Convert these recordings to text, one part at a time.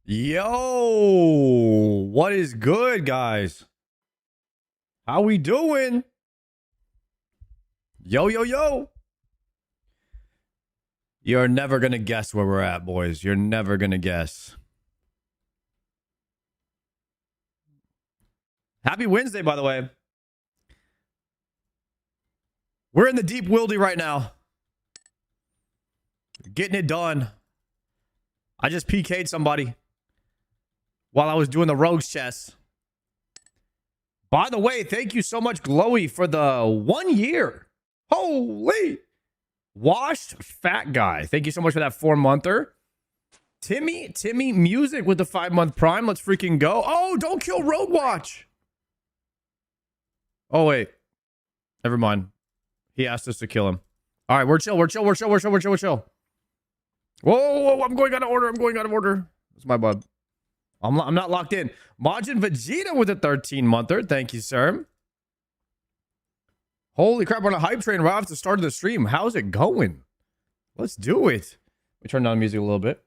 Yo, what is good, guys? How we doing? Yo, yo, yo. You're never gonna guess where we're at, boys. You're never gonna guess. Happy Wednesday, by the way. We're in the deep wildy right now. Getting it done. I just PK'd somebody while I was doing the rogues chess. By the way, thank you so much, Glowy, for the 1 year. Holy washed fat guy. Thank you so much for that 4-monther. Timmy Music with the 5-month prime. Let's freaking go. Oh, don't kill Rogue Watch. Oh, wait. Never mind. He asked us to kill him. All right, we're chill. Whoa, I'm going out of order. That's my bud. I'm not locked in. Majin Vegeta with a 13-monther. Thank you, sir. Holy crap, we're on a hype train right off the start of the stream. How's it going? Let's do it. Let me turn down the music a little bit.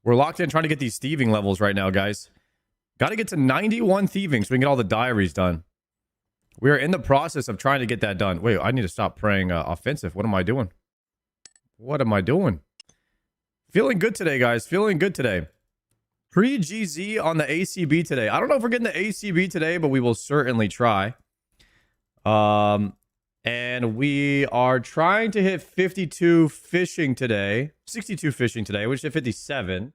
We're locked in trying to get these thieving levels right now, guys. Got to get to 91 thieving so we can get all the diaries done. We are in the process of trying to get that done. Wait, I need to stop praying offensive. What am I doing? Feeling good today, guys. Feeling good today. Pre-GZ on the ACB today. I don't know if we're getting the ACB today, but we will certainly try. And we are trying to hit 52 fishing today. 62 fishing today, which is 57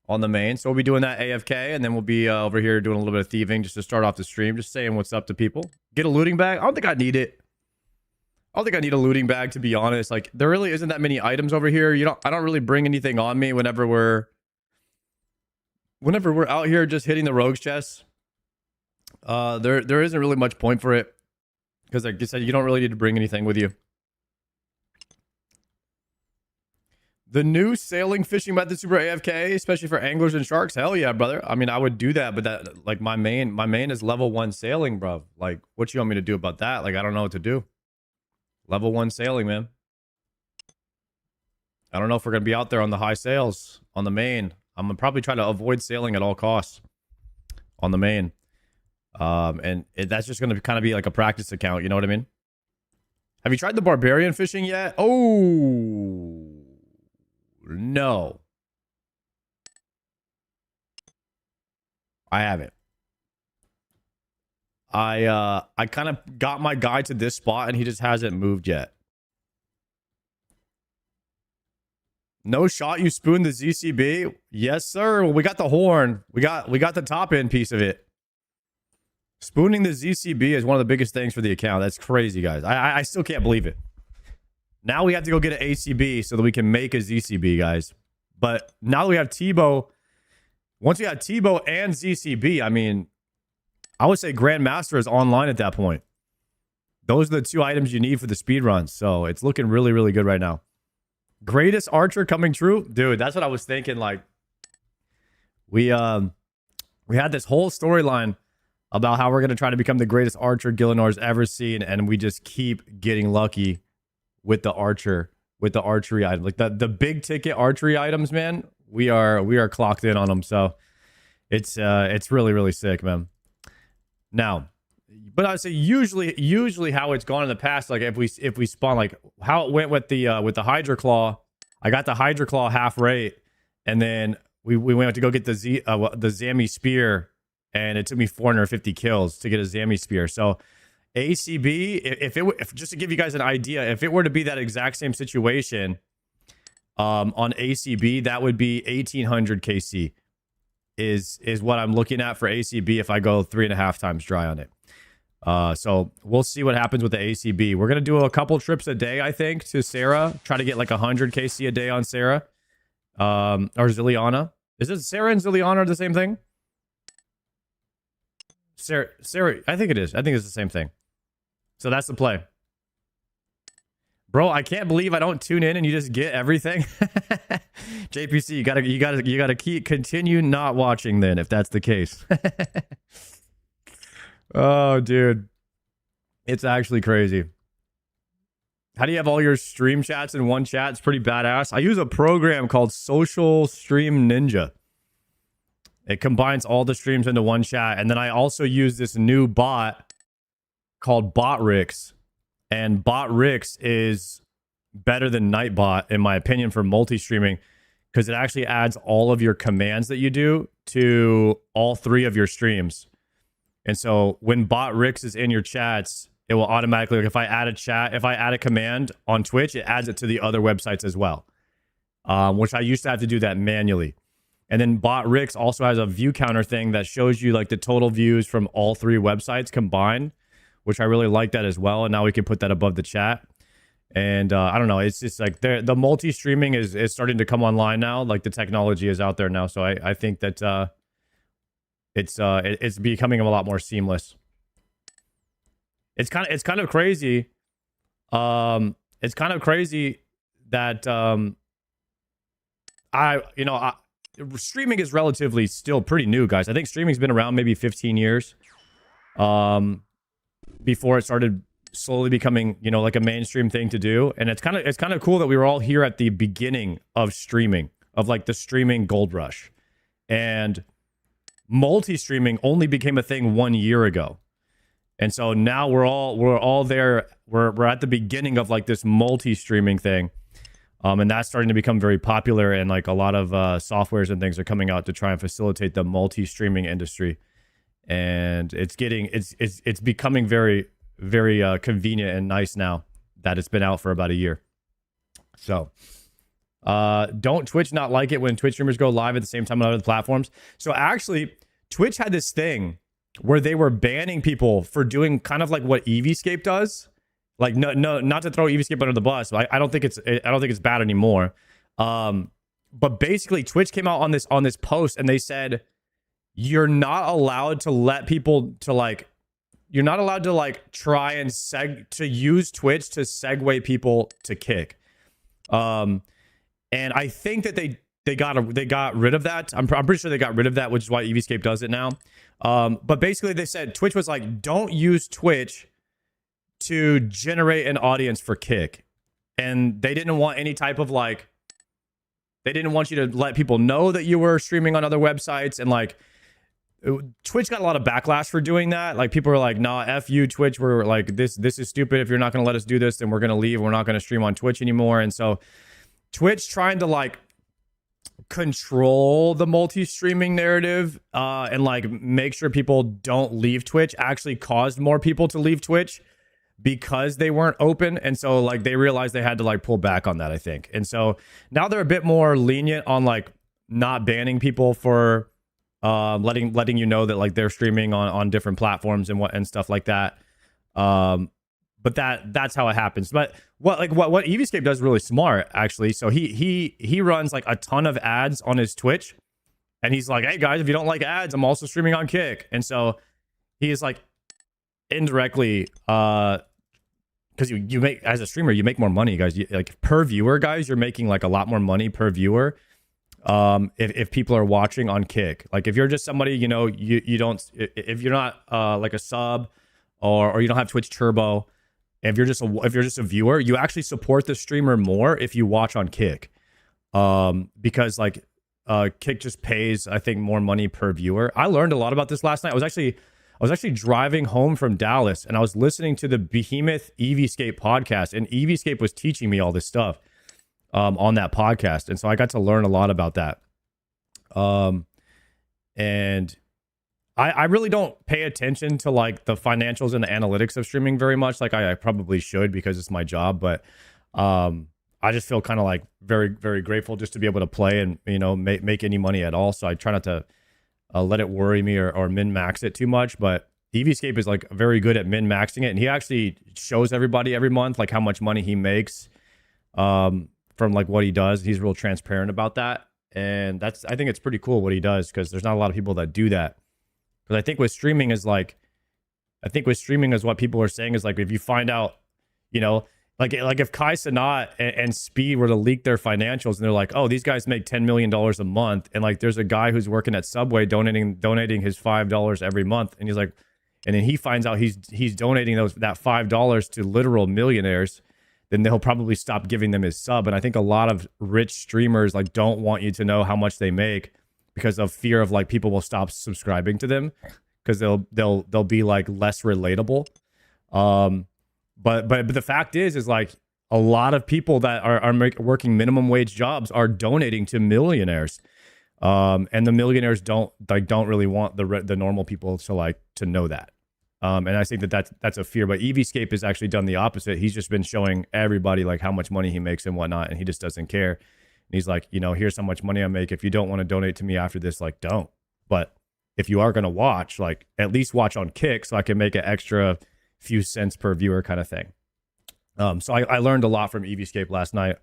on the main. So we'll be doing that AFK, and then we'll be over here doing a little bit of thieving just to start off the stream, just saying what's up to people. Get a looting bag. I don't think I need it. I don't think I need a looting bag, to be honest. Like, there really isn't that many items over here. I don't really bring anything on me whenever we're out here just hitting the rogues chest. There isn't really much point for it. Because like I said, you don't really need to bring anything with you. The new sailing fishing method super AFK, especially for anglers and sharks. Hell yeah, brother. I mean, I would do that, but that, like, my main is level 1 sailing, bro. Like, what you want me to do about that? Like, I don't know what to do. Level 1 sailing, man. I don't know if we're going to be out there on the high sails on the main. I'm going to probably try to avoid sailing at all costs on the main. That's just going to kind of be like a practice account. You know what I mean? Have you tried the barbarian fishing yet? Oh, no. I haven't. I kind of got my guy to this spot and he just hasn't moved yet. No shot, you spooned the ZCB? Yes, sir. Well, we got the horn. We got the top end piece of it. Spooning the ZCB is one of the biggest things for the account. That's crazy, guys. I still can't believe it. Now we have to go get an ACB so that we can make a ZCB, guys. But now that we have Tebow, once we have Tebow and ZCB, I mean, I would say Grandmaster is online at that point. Those are the 2 items you need for the speed runs. So it's looking really, really good right now. Greatest archer coming true? Dude, that's what I was thinking. Like, we had this whole storyline about how we're going to try to become the greatest archer Gillenor's ever seen, and we just keep getting lucky with the archery item. Like the big ticket archery items, man, we are clocked in on them. So it's really, really sick, man. Now, but I would say usually how it's gone in the past, like if we spawn, like how it went with the Hydra Claw. I got the Hydra Claw half rate, and then we went to go get the Zammy Spear, and it took me 450 kills to get a Zammy Spear. So ACB, if just to give you guys an idea, if it were to be that exact same situation on ACB, that would be 1800 KC is what I'm looking at for ACB if I go 3.5 times dry on it. So we'll see what happens with the ACB. We're going to do a couple trips a day, I think, to Sarah. Try to get like 100 KC a day on Sarah. Or Zilliana. Is it Sarah and Zilliana the same thing? Sarah, I think it is. I think it's the same thing. So that's the play. Bro, I can't believe I don't tune in and you just get everything. JPC, you gotta continue not watching then if that's the case. Oh, dude. It's actually crazy. How do you have all your stream chats in one chat? It's pretty badass. I use a program called Social Stream Ninja. It combines all the streams into one chat. And then I also use this new bot called Botrix. And Botrix is better than Nightbot, in my opinion, for multi-streaming, because it actually adds all of your commands that you do to all 3 of your streams. And so when Botrix is in your chats, it will automatically, like if I add a command on Twitch, it adds it to the other websites as well, which I used to have to do that manually. And then Botrix also has a view counter thing that shows you like the total views from all 3 websites combined, which I really like that as well. And now we can put that above the chat. And I don't know, it's just like the multi-streaming is starting to come online now. Like the technology is out there now. So I think that it's becoming a lot more seamless. It's kind of crazy. It's kind of crazy that streaming is relatively still pretty new, guys. I think streaming's been around maybe 15 years. Before it started slowly becoming, like a mainstream thing to do. And it's kind of cool that we were all here at the beginning of streaming, of like the streaming gold rush. And multi-streaming only became a thing 1 year ago. And so now we're all there. We're at the beginning of like this multi-streaming thing. And that's starting to become very popular, and like a lot of softwares and things are coming out to try and facilitate the multi-streaming industry. And it's becoming very, very convenient and nice now that it's been out for about a year. So don't Twitch not like it when Twitch streamers go live at the same time on other platforms? So actually, Twitch had this thing where they were banning people for doing kind of like what Eevescape does. Like, no, not to throw Eevescape under the bus, but I don't think it's bad anymore. But basically, Twitch came out on this post and they said, you're not allowed to let people to like, you're not allowed to like try and use Twitch to segue people to Kick. And I think that they got rid of that. I'm pretty sure they got rid of that, which is why Eevescape does it now. But basically they said Twitch was like, don't use Twitch to generate an audience for Kick. And they didn't want any type of like, they didn't want you to let people know that you were streaming on other websites. And like, Twitch got a lot of backlash for doing that. Like people were like, nah, F you, Twitch. We're like, this is stupid. If you're not going to let us do this, then we're going to leave. We're not going to stream on Twitch anymore. And so Twitch trying to like control the multi-streaming narrative and like make sure people don't leave Twitch actually caused more people to leave Twitch because they weren't open. And so like they realized they had to like pull back on that, I think. And so now they're a bit more lenient on like not banning people for letting you know that like they're streaming on different platforms and stuff like that. But that's how it happens. But what Eevescape does really smart, actually. So he runs like a ton of ads on his Twitch, and he's like, hey guys, if you don't like ads, I'm also streaming on Kick. And so he is like indirectly because you make, as a streamer, you make more money, guys. Like per viewer, guys, you're making like a lot more money per viewer. If people are watching on Kick, like if you're just somebody, you don't, if you're not like a sub or you don't have Twitch Turbo, if you're just a viewer, you actually support the streamer more if you watch on Kick, because like Kick just pays, I think, more money per viewer. I learned a lot about this last night. I was actually driving home from Dallas, and I was listening to the Behemoth Eevescape podcast, and Eevescape was teaching me all this stuff on that podcast. And so I got to learn a lot about that. And I really don't pay attention to like the financials and the analytics of streaming very much. Like I probably should, because it's my job, but I just feel kind of like very, very grateful just to be able to play and, make any money at all. So I try not to let it worry me or min-max it too much. But Eevescape is like very good at min-maxing it. And he actually shows everybody every month like how much money he makes from like what he does. He's real transparent about that. And I think it's pretty cool what he does, because there's not a lot of people that do that. Because I think with streaming is what people are saying is like, if you find out, like if Kai Cenat and Speed were to leak their financials and they're like, oh, these guys make $10 million a month. And like, there's a guy who's working at Subway donating his $5 every month. And he's like, and then he finds out he's donating that $5 to literal millionaires. then they'll probably stop giving them his sub. And I think a lot of rich streamers like don't want you to know how much they make because of fear of like people will stop subscribing to them because they'll be like less relatable. But the fact is like a lot of people that are working minimum wage jobs are donating to millionaires. And the millionaires don't really want the normal people to know that. And I think that's a fear. But EVscape has actually done the opposite. He's just been showing everybody like how much money he makes and whatnot, and he just doesn't care. And he's like, here's how much money I make. If you don't want to donate to me after this, like, don't. But if you are gonna watch, like, at least watch on Kick, so I can make an extra few cents per viewer kind of thing. So I learned a lot from EVscape last night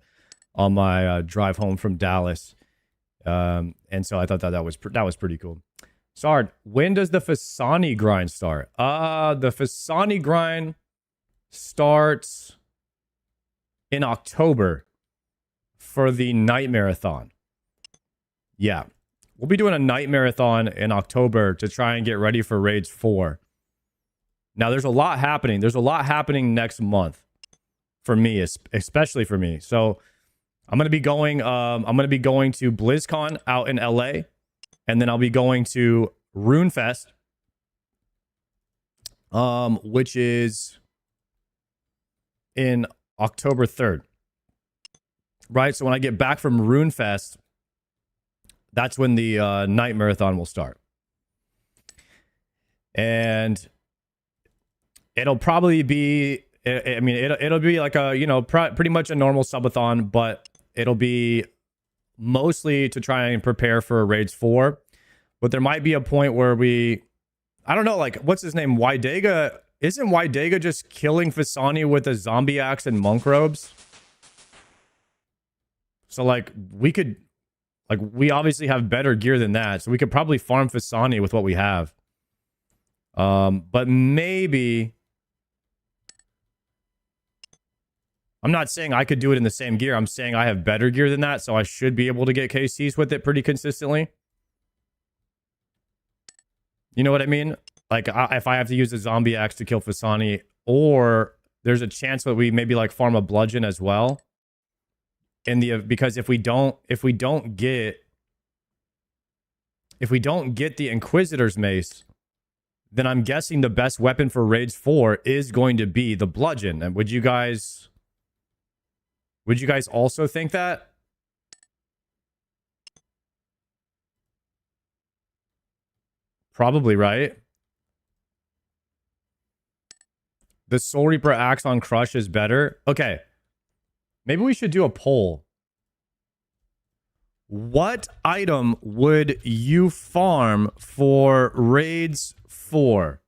on my drive home from Dallas. And so I thought that was pretty cool. Sard, when does the Fasani grind start? The Fasani grind starts in October for the night marathon. Yeah, we'll be doing a night marathon in October to try and get ready for Raids 4. Now, there's a lot happening. There's a lot happening next month for me, especially for me. So I'm gonna be going to BlizzCon out in LA, and then I'll be going to RuneFest, which is in October 3rd. Right? So when I get back from RuneFest, that's when the night marathon will start. And it'll probably be, I mean, it'll be like a, pretty much a normal subathon, but it'll be mostly to try and prepare for Raids 4. But there might be a point where I don't know, like, what's his name? Isn't Wydega just killing Fasani with a zombie axe and monk robes? So, like, we obviously have better gear than that. So we could probably farm Fasani with what we have. But maybe, I'm not saying I could do it in the same gear. I'm saying I have better gear than that, so I should be able to get KCs with it pretty consistently. You know what I mean? Like, if I have to use a zombie axe to kill Fasani, or there's a chance that we maybe like farm a bludgeon as well. Because if we don't get the Inquisitor's mace, then I'm guessing the best weapon for Raids 4 is going to be the bludgeon. And would you guys also think that? Probably, right? The Soul Reaper axe on Crush is better. Okay. Maybe we should do a poll. What item would you farm for Raids 4?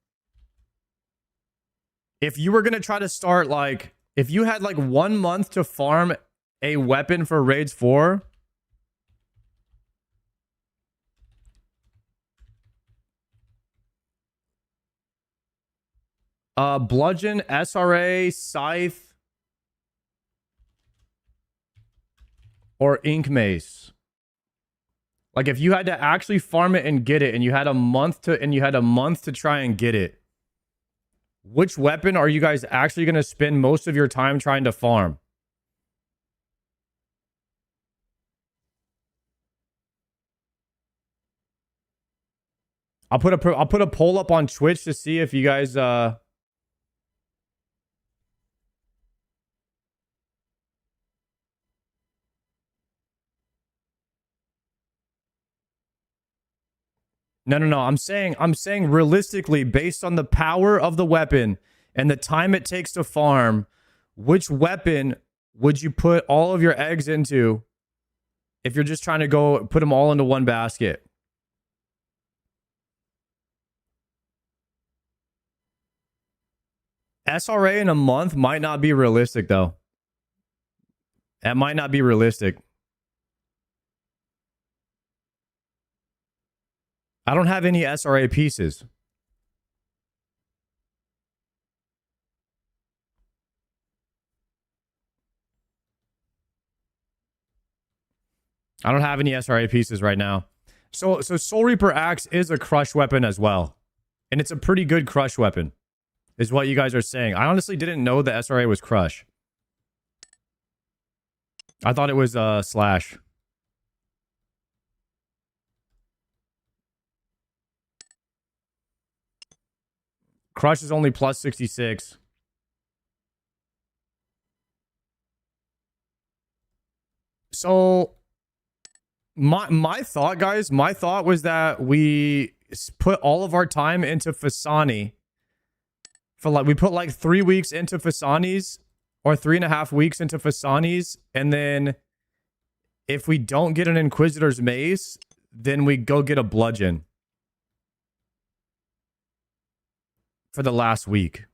If you were going to try to start, like, if you had like 1 month to farm a weapon for Raids 4, bludgeon, SRA, scythe, or ink mace. Like, if you had to actually farm it and get it, and you had a month to try and get it, which weapon are you guys actually going to spend most of your time trying to farm? I'll put a poll up on Twitch to see if you guys No. I'm saying realistically, based on the power of the weapon and the time it takes to farm, which weapon would you put all of your eggs into if you're just trying to go put them all into one basket? SRA in a month might not be realistic, though. That might not be realistic. I don't have any SRA pieces. I don't have any SRA pieces right now. So Soul Reaper Axe is a crush weapon as well. And it's a pretty good crush weapon, is what you guys are saying. I honestly didn't know the SRA was crush. I thought it was slash. Crush is only plus 66. So my thought, guys, my thought was that we put all of our time into Fasani. For like, we put like 3 weeks into Fasani's, or 3.5 weeks into Fasani's, and then if we don't get an Inquisitor's Mace, then we go get a bludgeon for the last week.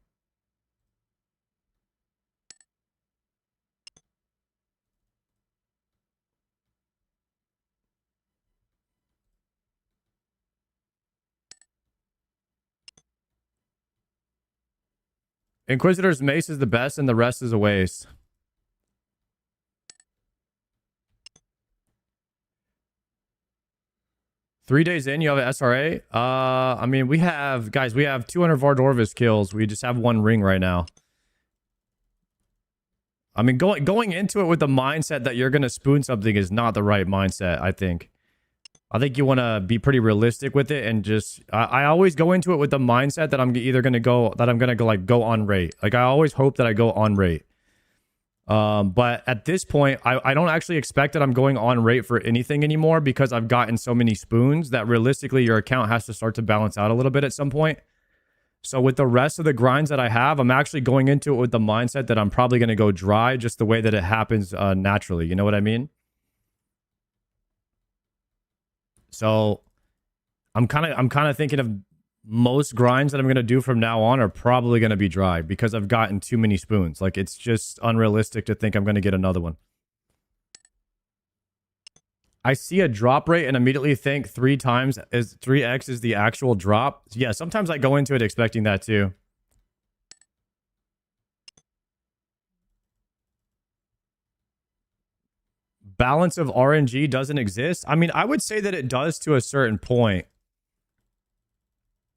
Inquisitor's Mace is the best, and the rest is a waste. Three days in, you have an SRA? I mean, we have 200 Vardorvis kills. We just have 1 ring right now. I mean, going into it with the mindset that you're going to spoon something is not the right mindset, I think. I think you want to be pretty realistic with it, and just... I always go into it with the mindset that I'm either going to go... that I'm going to go, like, go on rate. Like, I always hope that I go on rate. But at this point, I don't actually expect that I'm going on rate for anything anymore, because I've gotten so many spoons that realistically your account has to start to balance out a little bit at some point. So with the rest of the grinds that I have, I'm actually going into it with the mindset that I'm probably going to go dry, just the way that it happens naturally. You know what I mean? So I'm kind of thinking of most grinds that I'm going to do from now on are probably going to be dry, because I've gotten too many spoons. Like, it's just unrealistic to think I'm going to get another one. I see a drop rate and immediately think 3x is the actual drop. Yeah, sometimes I go into it expecting that too. Balance of RNG doesn't exist. I mean, I would say that it does to a certain point.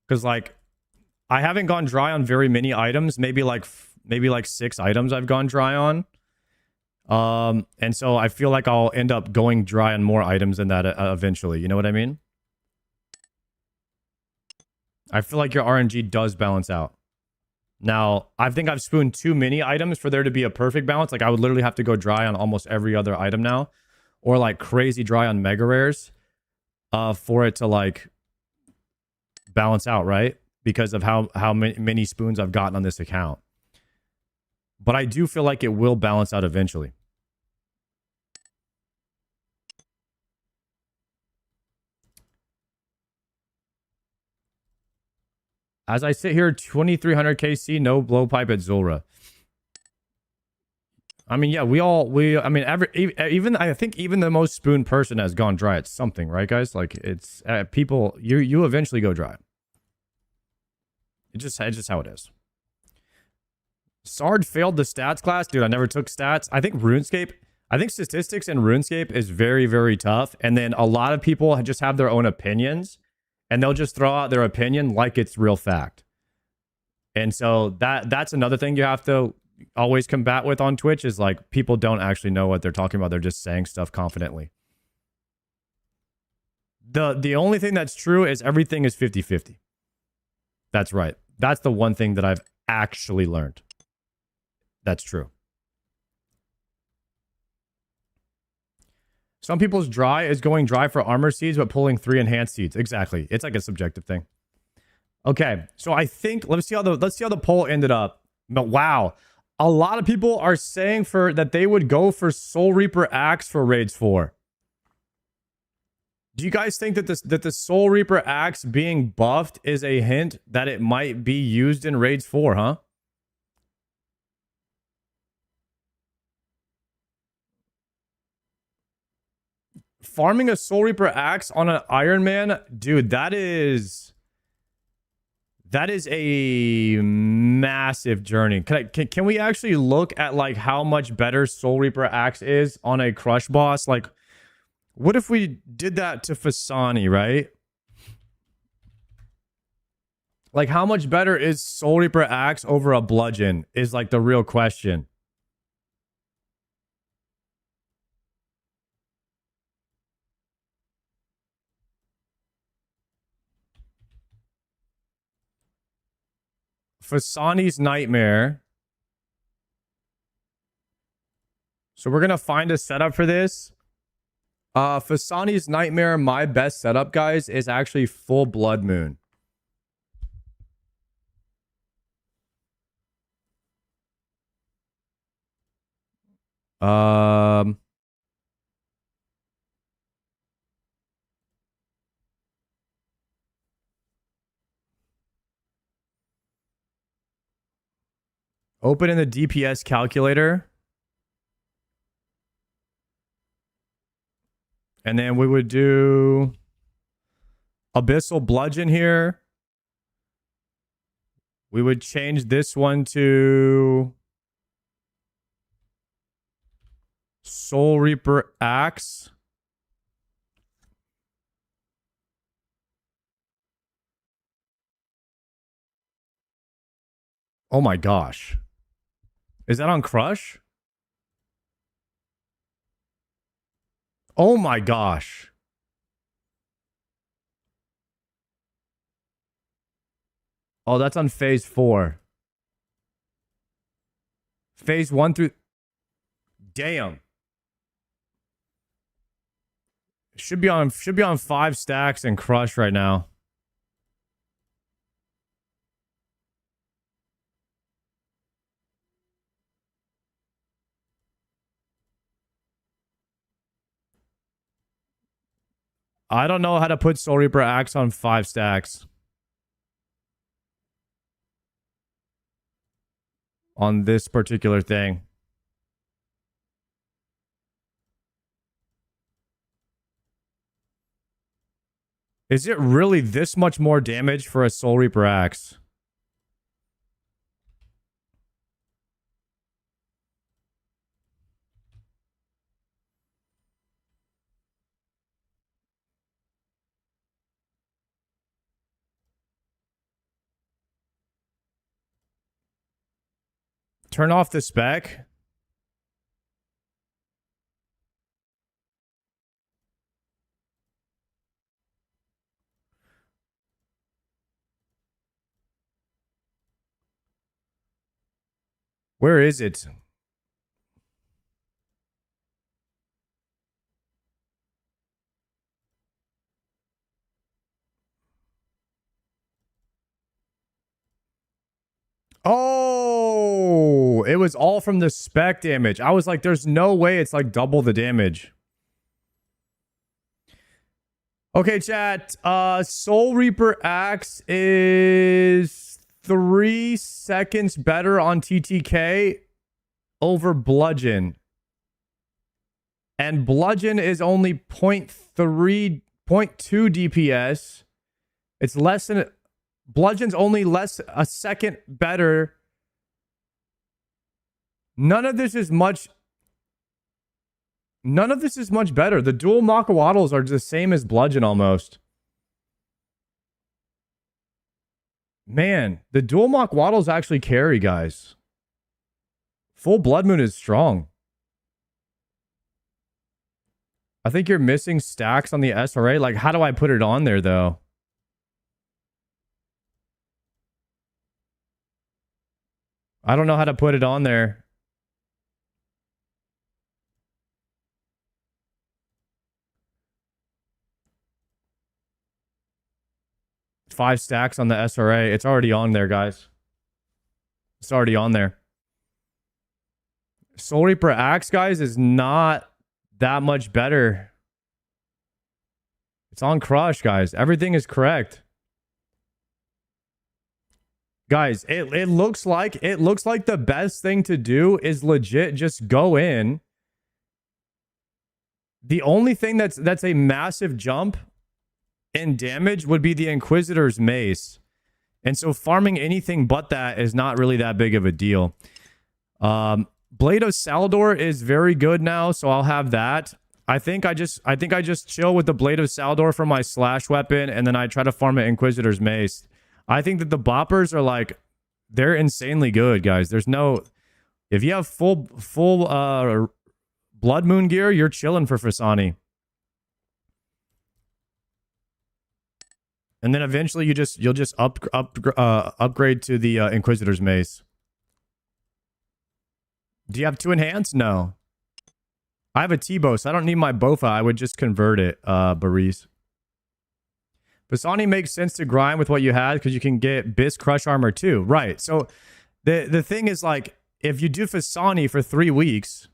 Because, like, I haven't gone dry on very many items. Maybe like 6 items I've gone dry on. And so I feel like I'll end up going dry on more items than that eventually. You know what I mean? I feel like your RNG does balance out. Now, I think I've spooned too many items for there to be a perfect balance. Like, I would literally have to go dry on almost every other item now. Or, like, crazy dry on mega rares. For it to, like, balance out, right? Because of how many spoons I've gotten on this account. But I do feel like it will balance out eventually. As I sit here, 2300 KC, no blowpipe at Zulrah. I mean, yeah, I think even the most spoon person has gone dry at something, right, guys? Like, it's people, you eventually go dry. It's just how it is. Sard failed the stats class. Dude, I never took stats. I think statistics in RuneScape is very, very tough. And then a lot of people just have their own opinions. And they'll just throw out their opinion like it's real fact. And so that's another thing you have to always combat with on Twitch, is like, people don't actually know what they're talking about. They're just saying stuff confidently. The only thing that's true is everything is 50-50. That's right. That's the one thing that I've actually learned. That's true. Some people's dry is going dry for armor seeds, but pulling 3 enhanced seeds. Exactly. It's like a subjective thing. Okay, so I think let's see how the poll ended up. But wow, a lot of people are saying that they would go for Soul Reaper Axe for Raids 4. Do you guys think that the Soul Reaper Axe being buffed is a hint that it might be used in Raids 4, huh? Farming a Soul Reaper Axe on an Iron Man, dude, that is a massive journey. Can we actually look at, like, how much better Soul Reaper Axe is on a Crush boss? Like, what if we did that to Fasani, right? Like, how much better is Soul Reaper Axe over a Bludgeon is, like, the real question. Fasani's Nightmare. So we're going to find a setup for this. Fasani's Nightmare, my best setup, guys, is actually full Blood Moon. Open in the DPS calculator. And then we would do Abyssal Bludgeon here. We would change this one to Soul Reaper Axe. Oh my gosh. Is that on Crush? Oh my gosh. Oh, that's on phase 4. Phase 1 through... Damn. Should be on 5 stacks and Crush right now. I don't know how to put Soul Reaper Axe on 5 stacks. On this particular thing. Is it really this much more damage for a Soul Reaper Axe? Turn off the spec. Where is it? Oh, it was all from the spec damage. I was like, there's no way it's like double the damage. Okay, chat. Soul Reaper Axe is 3 seconds better on TTK over Bludgeon. And Bludgeon is only 0.2 DPS. It's less than... Bludgeon's only a second better. None of this is much better. The dual Makawaddles are the same as Bludgeon almost. Man, the dual Makawaddles actually carry, guys. Full Blood Moon is strong. I think you're missing stacks on the SRA. Like, how do I put it on there, though? I don't know how to put it on there. Five stacks on the SRA. It's already on there, guys. It's already on there. Soul Reaper Axe, guys, is not that much better. It's on Crush, guys. Everything is correct. Guys, it looks like the best thing to do is legit just go in. The only thing that's a massive jump in damage would be the Inquisitor's Mace. And so farming anything but that is not really that big of a deal. Blade of Salador is very good now, so I'll have that. I think I just chill with the Blade of Salador for my slash weapon, and then I try to farm an Inquisitor's Mace. I think that the boppers are like, they're insanely good, guys. There's no... If you have full Blood Moon gear, you're chilling for Fasani. And then eventually you'll just upgrade to the Inquisitor's Mace. Do you have 2 enhanced? No. I have a T-bow, so I don't need my Bofa. I would just convert it, Baris. Vasani makes sense to grind with what you had because you can get Bisque Crush Armor too. Right. So the thing is, like, if you do Vasani for 3 weeks,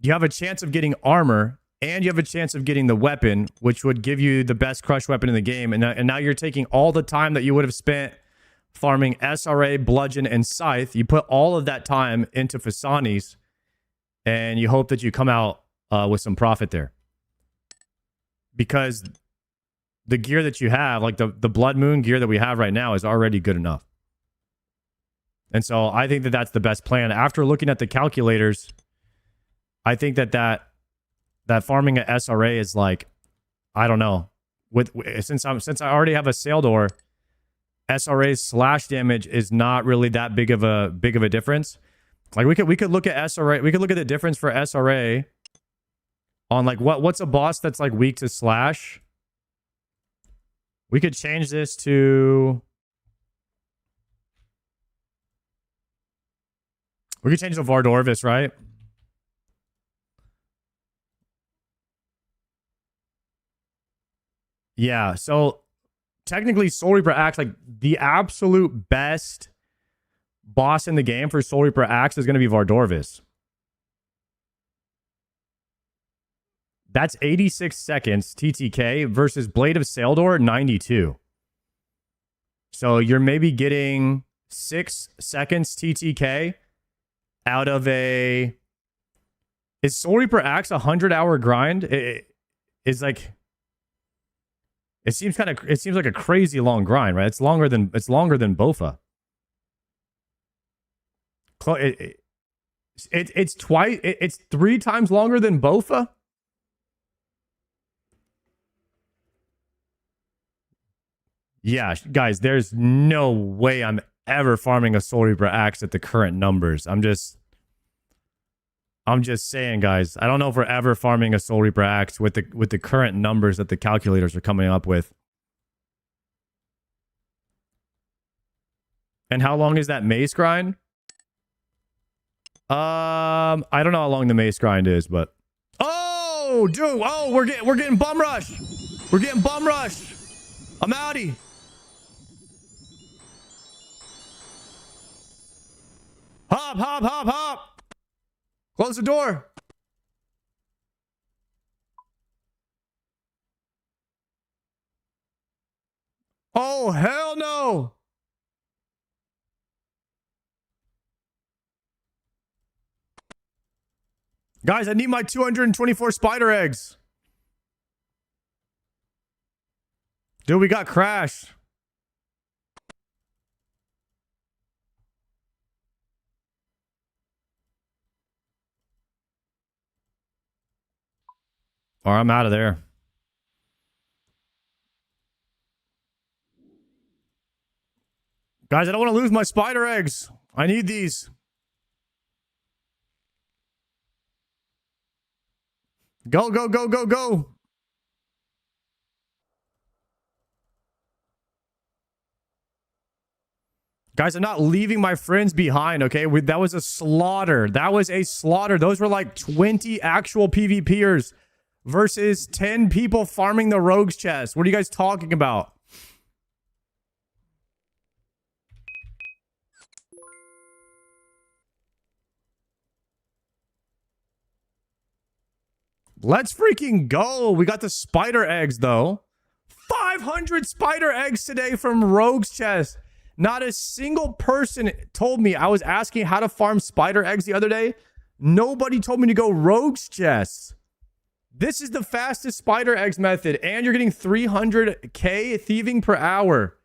you have a chance of getting armor and you have a chance of getting the weapon, which would give you the best crush weapon in the game. And now you're taking all the time that you would have spent farming SRA, Bludgeon, and Scythe. You put all of that time into Vasanis, and you hope that you come out with some profit there. Because the gear that you have, like the Blood Moon gear that we have right now, is already good enough. And so I think that that's the best plan. After looking at the calculators, I think that farming at SRA is like, I don't know. Since I already have a Saildor, SRA's slash damage is not really that big of a difference. Like we could look at SRA, we could look at the difference for SRA on like what's a boss that's like weak to slash. We could change this to, we could change to Vardorvis, right? Yeah, so technically Soul Reaper Axe, like the absolute best boss in the game for Soul Reaper Axe is going to be Vardorvis. That's 86 seconds TTK versus Blade of Saildor 92. So you're maybe getting 6 seconds TTK out of a... Is Soul Reaper Axe a 100-hour grind? It's like... It seems like a crazy long grind, right? It's longer than Bofa. It's 3 times longer than Bofa. Yeah, guys, there's no way I'm ever farming a Soul Reaper Axe at the current numbers. I'm just saying, guys. I don't know if we're ever farming a Soul Reaper Axe with the current numbers that the calculators are coming up with. And how long is that mace grind? I don't know how long the mace grind is, but oh, dude, oh, we're getting bum rush. We're getting bum rush. I'm outie. Hop, hop, hop, hop. Close the door. Oh, hell no. Guys, I need my 224 spider eggs. Dude, we got Crash. Or I'm out of there. Guys, I don't want to lose my spider eggs. I need these. Go, go, go, go, go. Guys, I'm not leaving my friends behind, okay? That was a slaughter. That was a slaughter. Those were like 20 actual PvPers versus 10 people farming the rogue's chest. What are you guys talking about? Let's freaking go. We got the spider eggs, though. 500 spider eggs today from rogue's chest. Not a single person told me. I was asking how to farm spider eggs the other day. Nobody told me to go rogue's chests. This is the fastest spider eggs method, and you're getting 300k thieving per hour.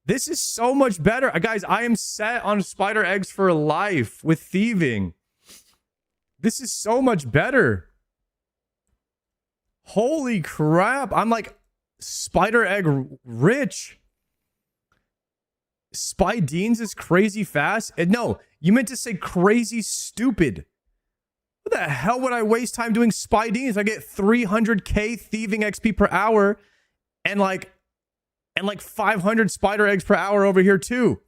This is so much better. Guys, I am set on spider eggs for life with thieving. This is so much better. Holy crap. I'm like spider egg rich. Spidines is crazy fast. And no, you meant to say crazy stupid. What the hell would I waste time doing Spidines? I get 300k thieving XP per hour and like And like 500 spider eggs per hour over here too.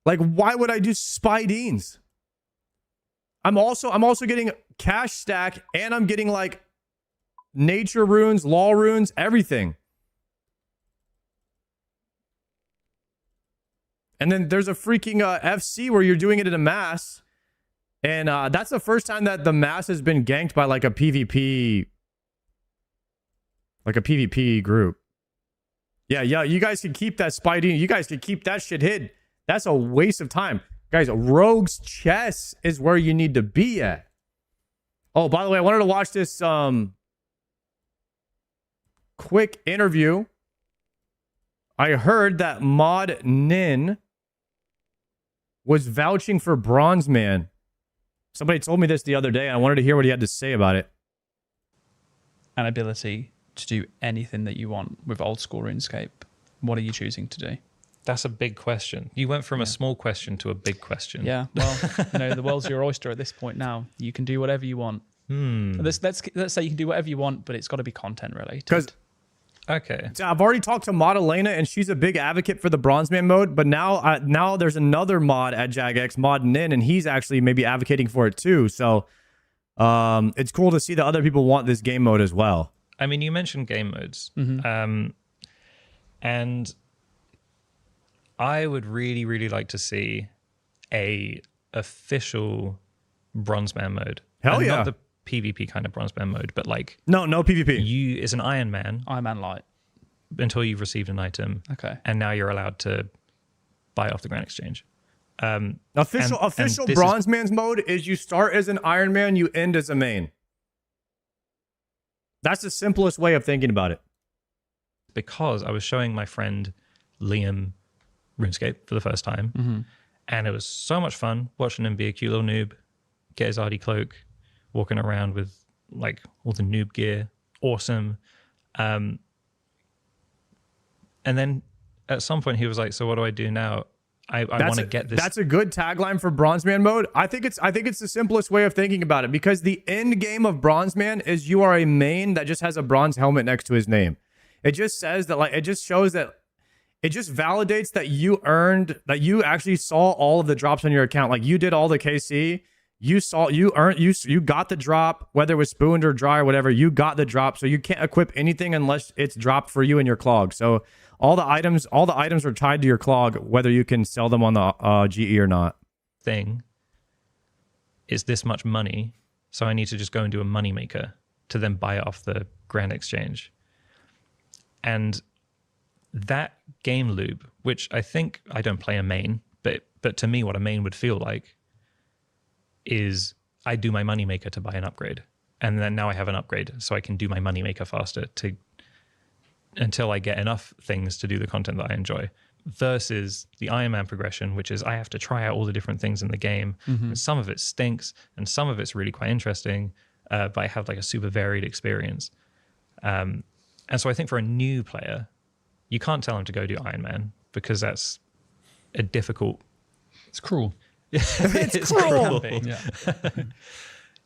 Like, why would I do Spidines? I'm also getting cash stack, and I'm getting like nature runes, law runes, everything. And then there's a freaking FC where you're doing it in a mass. And that's the first time that the mass has been ganked by like a PvP. Like a PvP group. Yeah, you guys can keep that Spidey. You guys can keep that shit hidden. That's a waste of time. Guys, Rogue's Chess is where you need to be at. Oh, by the way, I wanted to watch this quick interview. I heard that Mod Nin was vouching for Bronze Man. Somebody told me this the other day, and I wanted to hear what he had to say about it. An ability to do anything that you want with old school RuneScape. What are you choosing to do? That's a big question. You went from a small question to a big question. Yeah, well, the world's your oyster at this point now. You can do whatever you want. Let's say you can do whatever you want, but it's got to be content related. Okay. So I've already talked to Mod Elena, and she's a big advocate for the Bronze Man mode, but now there's another mod at JagX, Mod Nin, and he's actually maybe advocating for it too. So it's cool to see that other people want this game mode as well. I mean, you mentioned game modes. And I would really, really like to see a official Bronze Man mode. Hell and yeah. Not the PvP kind of Bronze Man mode, but like... No PvP. You is an Iron Man. Iron Man Light. Until you've received an item. Okay. And now you're allowed to buy off the Grand Exchange. Official Bronze Man's mode is you start as an Iron Man, you end as a main. That's the simplest way of thinking about it. Because I was showing my friend Liam RuneScape for the first time. And it was so much fun watching him be a cute little noob, get his Artie cloak, walking around with like all the noob gear. Awesome. And then at some point he was like, so what do I do now? I want to get this. That's a good tagline for Bronze Man mode. I think it's the simplest way of thinking about it, because the end game of Bronze Man is you are a main that just has a bronze helmet next to his name. It just says that, like, it just shows that, it just validates that you actually saw all of the drops on your account. Like, you did all the KC. You got the drop, whether it was spooned or dry or whatever, you got the drop. So you can't equip anything unless it's dropped for you in your clog. So all the items are tied to your clog, whether you can sell them on the GE or not. Thing is this much money, so I need to just go and do a money maker to then buy it off the Grand Exchange. And that game loop, which I think, I don't play a main, but to me what a main would feel like is I do my moneymaker to buy an upgrade. And then now I have an upgrade, so I can do my moneymaker faster until I get enough things to do the content that I enjoy. Versus the Iron Man progression, which is I have to try out all the different things in the game. And some of it stinks, and some of it's really quite interesting, but I have like a super varied experience. And so I think for a new player, you can't tell them to go do Iron Man, because that's a difficult... It's cruel. It's cruel. Yeah.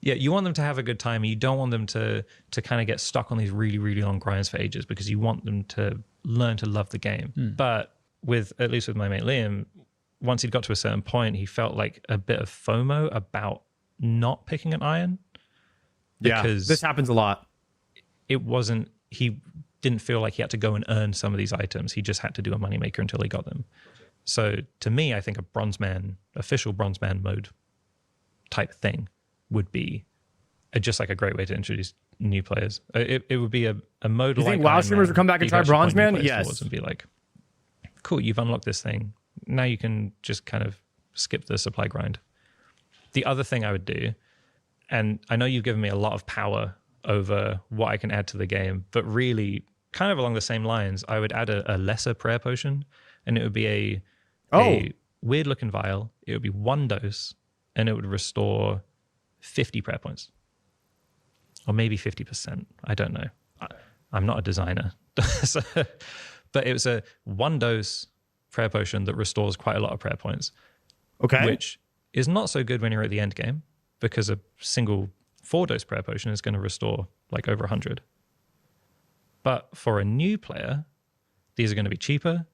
Yeah, you want them to have a good time. You don't want them to kind of get stuck on these really, really long grinds for ages, because you want them to learn to love the game. But at least with my mate Liam, once he'd got to a certain point, he felt like a bit of FOMO about not picking an iron. Because this happens a lot. He didn't feel like he had to go and earn some of these items. He just had to do a moneymaker until he got them. So to me, I think official Bronze Man mode type thing would be just like a great way to introduce new players. It would be a mode. You think WoW streamers would come back and try Bronze Man? Yes. And be like, cool, you've unlocked this thing. Now you can just kind of skip the supply grind. The other thing I would do, and I know you've given me a lot of power over what I can add to the game, but really kind of along the same lines, I would add a lesser prayer potion, and it would be a weird looking vial. It would be 1 dose, and it would restore 50 prayer points, or maybe 50%. I don't know. I'm not a designer. But it was a 1 dose prayer potion that restores quite a lot of prayer points. Okay. Which is not so good when you're at the end game, because a single 4 dose prayer potion is going to restore like over 100. But for a new player, these are going to be cheaper.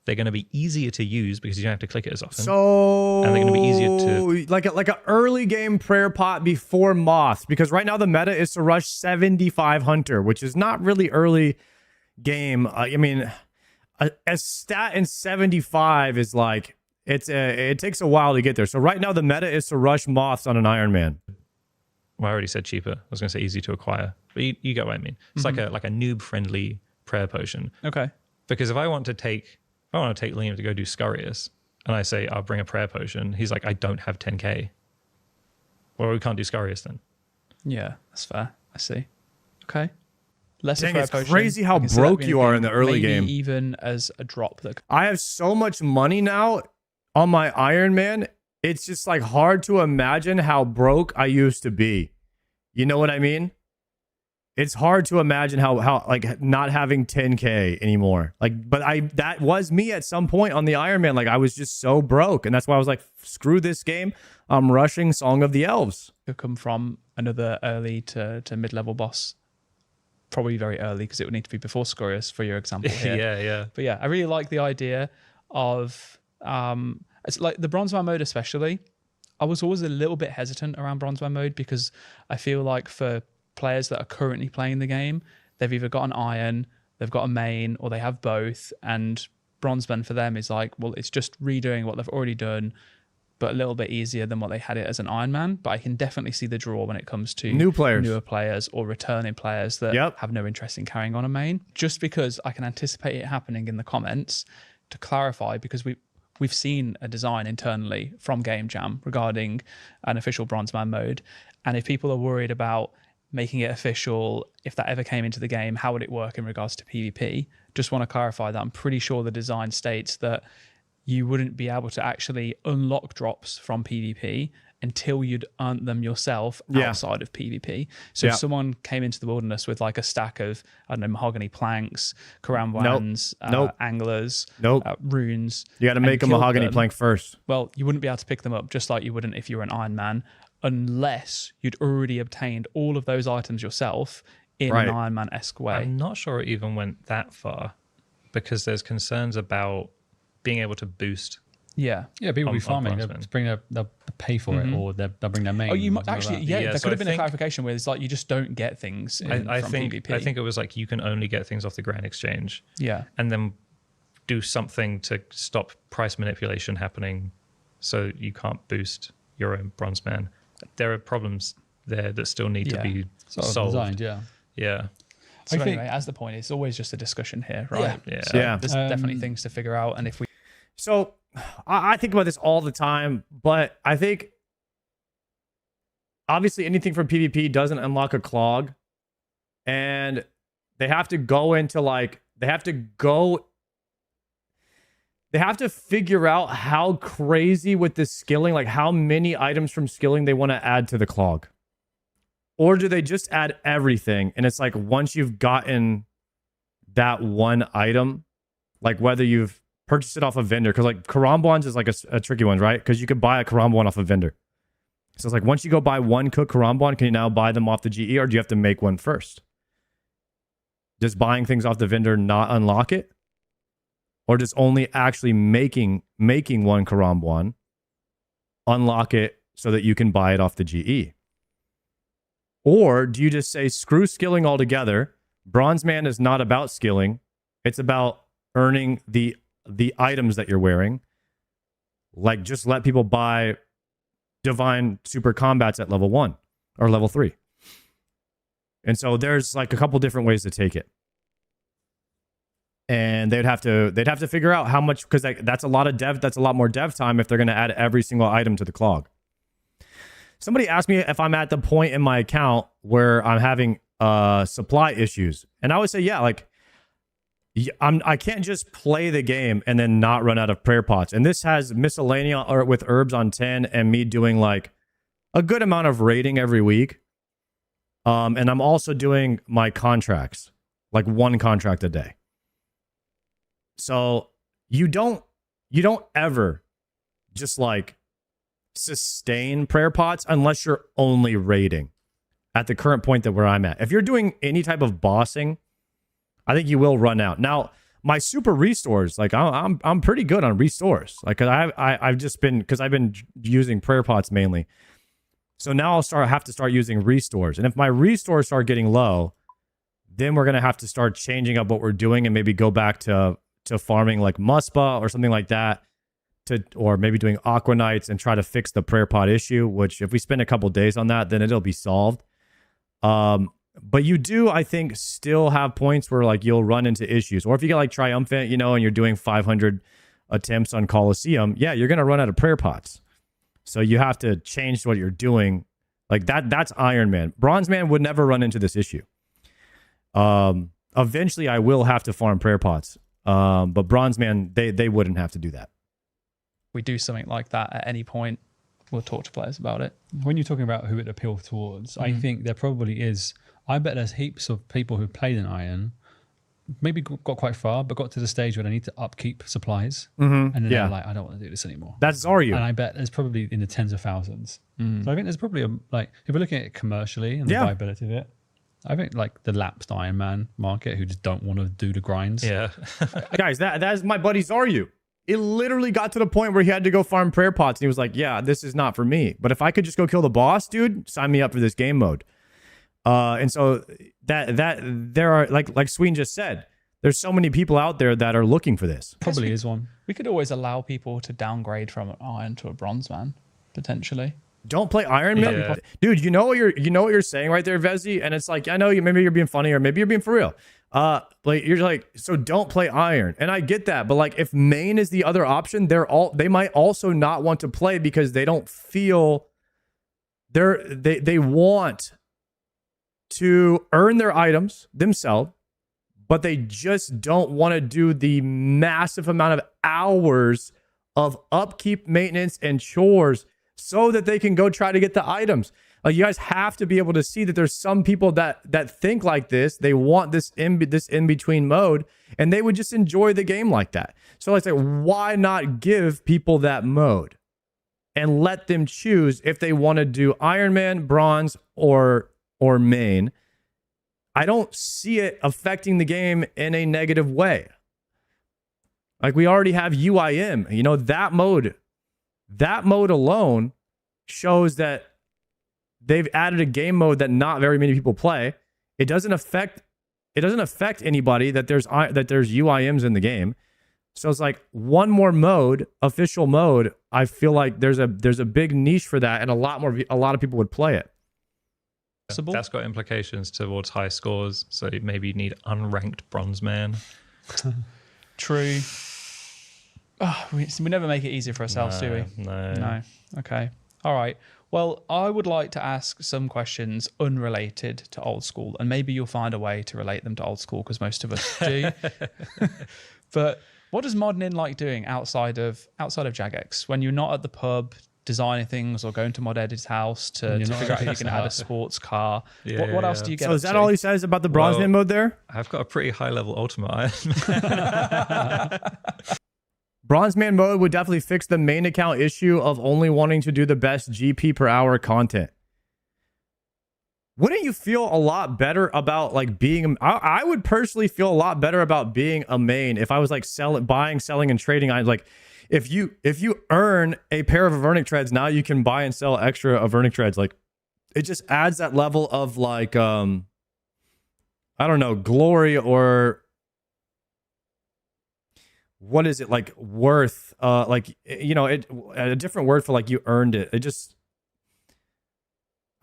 They're going to be easier to use because you don't have to click it as often. So, and they're going to be easier to like an early game prayer pot before moths, because right now the meta is to rush 75 hunter, which is not really early game. I mean, a stat in 75 is like it takes a while to get there. So right now the meta is to rush moths on an Iron Man. Well, I already said cheaper. I was going to say easy to acquire, but you get what I mean. It's like a noob friendly prayer potion. Okay. Because if I want to take Liam to go do Scurious, and I say I'll bring a prayer potion, he's like, I don't have 10k. Well, we can't do Scurious then. Yeah, that's fair. I see. Okay. Less Dang, prayer it's potion. crazy how I can see that broke being you a are thing, in the early maybe game. even as a drop that. I have so much money now on my Iron Man. It's just like hard to imagine how broke I used to be. You know what I mean? It's hard to imagine how like not having 10k anymore. Like, but that was me at some point on the Iron Man. Like I was just so broke, and that's why I was like, screw this game. I'm rushing Song of the Elves. Could come from another early to mid-level boss. Probably very early because it would need to be before Scurious for your example here. Yeah. But yeah, I really like the idea of it's like the Bronzeman mode especially. I was always a little bit hesitant around Bronzeman mode because I feel like for players that are currently playing the game, they've either got an Iron, they've got a main, or they have both, and Bronzeman for them is like, well, it's just redoing what they've already done, but a little bit easier than what they had it as an Iron Man. But I can definitely see the draw when it comes to New players, newer players, or returning players that have no interest in carrying on a main. Just because I can anticipate it happening in the comments, to clarify, because we've seen a design internally from Game Jam regarding an official Bronzeman mode. And if people are worried about making it official, if that ever came into the game, how would it work in regards to PvP? Just want to clarify that I'm pretty sure the design states that you wouldn't be able to actually unlock drops from PvP until you'd earned them yourself outside of PvP. So if someone came into the wilderness with like a stack of, I don't know, mahogany planks, karambwans, anglers, runes. You got to make a mahogany plank first. Well, you wouldn't be able to pick them up, just like you wouldn't if you were an Iron Man, unless you'd already obtained all of those items yourself in an Iron Man-esque way. I'm not sure it even went that far, because there's concerns about being able to boost. Yeah, people will be farming. They'll pay for it, or they'll bring their main. Oh, you might actually, there could have been a clarification where it's like you just don't get things from PvP. I think it was like you can only get things off the Grand Exchange. Yeah, and then do something to stop price manipulation happening, so you can't boost your own Bronzeman. There are problems there that still need to be solved. Designed, yeah. So anyway, as the point, it's always just a discussion here, right? Yeah. So there's definitely things to figure out, and if we. So I think about this all the time, but I think obviously anything from PvP doesn't unlock a clog, and they have to go into like they have to figure out how crazy with the skilling, like how many items from skilling they want to add to the clog. Or do they just add everything? And it's like once you've gotten that one item, like whether you've purchased it off a vendor, because like karambwans is like a tricky one, right? Because you could buy a karambwan off a vendor. So it's like once you go buy one cooked karambwan, can you now buy them off the GE, or do you have to make one first? Does buying things off the vendor not unlock it? Or does only actually making one karambwan unlock it so that you can buy it off the GE? Or do you just say, screw skilling altogether? Bronzeman is not about skilling. It's about earning the items that you're wearing. Like, just let people buy divine super combats at level 1 or level 3. And so there's like a couple different ways to take it. And they'd have to figure out how much, because that's a lot more dev time if they're going to add every single item to the clog. Somebody asked me if I'm at the point in my account where I'm having supply issues, and I would say, yeah, like I can't just play the game and then not run out of prayer pots. And this has miscellaneous or with herbs on 10 and me doing like a good amount of raiding every week. And I'm also doing my contracts, like one contract a day. So you don't ever just like sustain prayer pots unless you're only raiding at the current point that where I'm at. If you're doing any type of bossing, I think you will run out. Now, my super restores, like I'm pretty good on restores. Like I've just been, because I've been using prayer pots mainly. So now have to start using restores. And if my restores start getting low, then we're gonna have to start changing up what we're doing and maybe go back to farming like Muspa or something like that, or maybe doing Aqua Knights and try to fix the prayer pot issue. Which if we spend a couple days on that, then it'll be solved. But you do, I think, still have points where like you'll run into issues. Or if you get like Triumphant, you know, and you're doing 500 attempts on Colosseum, yeah, you're gonna run out of prayer pots. So you have to change what you're doing. Like that's Iron Man. Bronze Man would never run into this issue. Eventually I will have to farm prayer pots. But Bronze Man, they wouldn't have to do that. We do something like that at any point, we'll talk to players about it. When you're talking about who it appeals towards, I think there probably is. I bet there's heaps of people who played in Iron, maybe got quite far, but got to the stage where they need to upkeep supplies, and then they're like, I don't want to do this anymore. That's Zaryu. And I bet there's probably in the tens of thousands. So I think there's probably if we're looking at it commercially and the viability of it, I think like the lapsed Iron Man market who just don't want to do the grinds. Yeah. Guys, that is my buddy Zaryu. It literally got to the point where he had to go farm prayer pots and he was like, yeah, this is not for me. But if I could just go kill the boss, dude, sign me up for this game mode. And so that there are, like Sween just said, there's so many people out there that are looking for this. Probably is one. We could always allow people to downgrade from an Iron to a Bronze Man, potentially. Don't play Iron Man, Yeah. dude. You know what you're saying right there, Vezi, and it's like, I know maybe you're being funny or maybe you're being for real. Like you're like, so don't play Iron, and I get that, but like if main is the other option, they might also not want to play because they don't feel they want to earn their items themselves, but they just don't want to do the massive amount of hours of upkeep, maintenance, and chores so that they can go try to get the items. Like you guys have to be able to see that there's some people that think like this. They want this in between mode, and they would just enjoy the game like that. So I say, why not give people that mode and let them choose if they want to do Iron Man, Bronze, or main? I don't see it affecting the game in a negative way. Like we already have UIM. You know, that mode alone shows that they've added a game mode that not very many people play. It doesn't affect anybody that there's UIMs in the game. So it's like one more mode, official mode. I feel like there's a big niche for that, and a lot of people would play it. That's got implications towards high scores. So maybe you need unranked Bronze Man. True. Oh, we never make it easier for ourselves, do we? No. Okay. All right. Well, I would like to ask some questions unrelated to old school, and maybe you'll find a way to relate them to old school because most of us do. But what does Modnin like doing outside of Jagex when you're not at the pub designing things or going to Mod Edit's house to figure out how you can add a sports car? What else do you get? So is that all he says about the Bronze Man mode there? I've got a pretty high level Ultimate Iron. Bronze Man mode would definitely fix the main account issue of only wanting to do the best GP per hour content. Wouldn't you feel a lot better about like being? I would personally feel a lot better about being a main if I was like buying, selling, and trading. I like if you earn a pair of Avernic treads, now you can buy and sell extra Avernic treads. Like it just adds that level of like I don't know, glory, or what is it, like worth, like, you know, a different word for like you earned it. It just,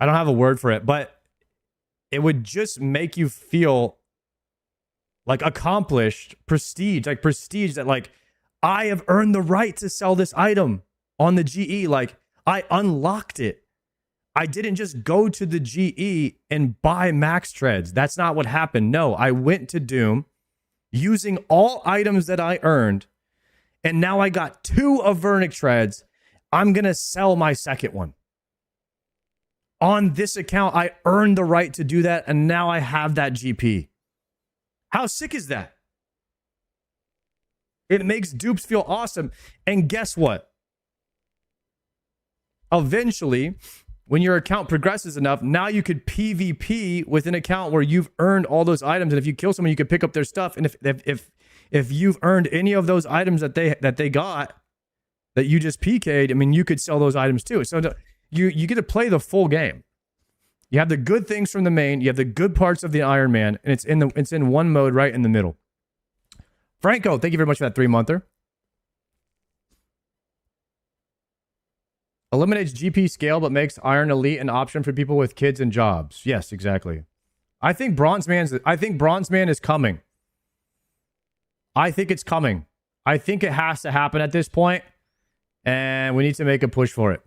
I don't have a word for it, but it would just make you feel like accomplished, prestige that like I have earned the right to sell this item on the GE. Like I unlocked it. I didn't just go to the GE and buy max treads. That's not what happened. No, I went to Doom using all items that I earned, and now I got 2 Avernic treads. I'm going to sell my second one. On this account, I earned the right to do that, and now I have that GP. How sick is that? It makes dupes feel awesome. And guess what? Eventually, when your account progresses enough, now you could PvP with an account where you've earned all those items, and if you kill someone, you could pick up their stuff. And if you've earned any of those items that they got that you just PK'd, I mean, you could sell those items too. So you get to play the full game. You have the good things from the main, you have the good parts of the Iron Man, and it's in one mode right in the middle. Franco, thank you very much for that 3-monther. Eliminates GP scale, but makes Iron Elite an option for people with kids and jobs. Yes, exactly. I think Bronze Man is coming. I think it's coming. I think it has to happen at this point, and we need to make a push for it.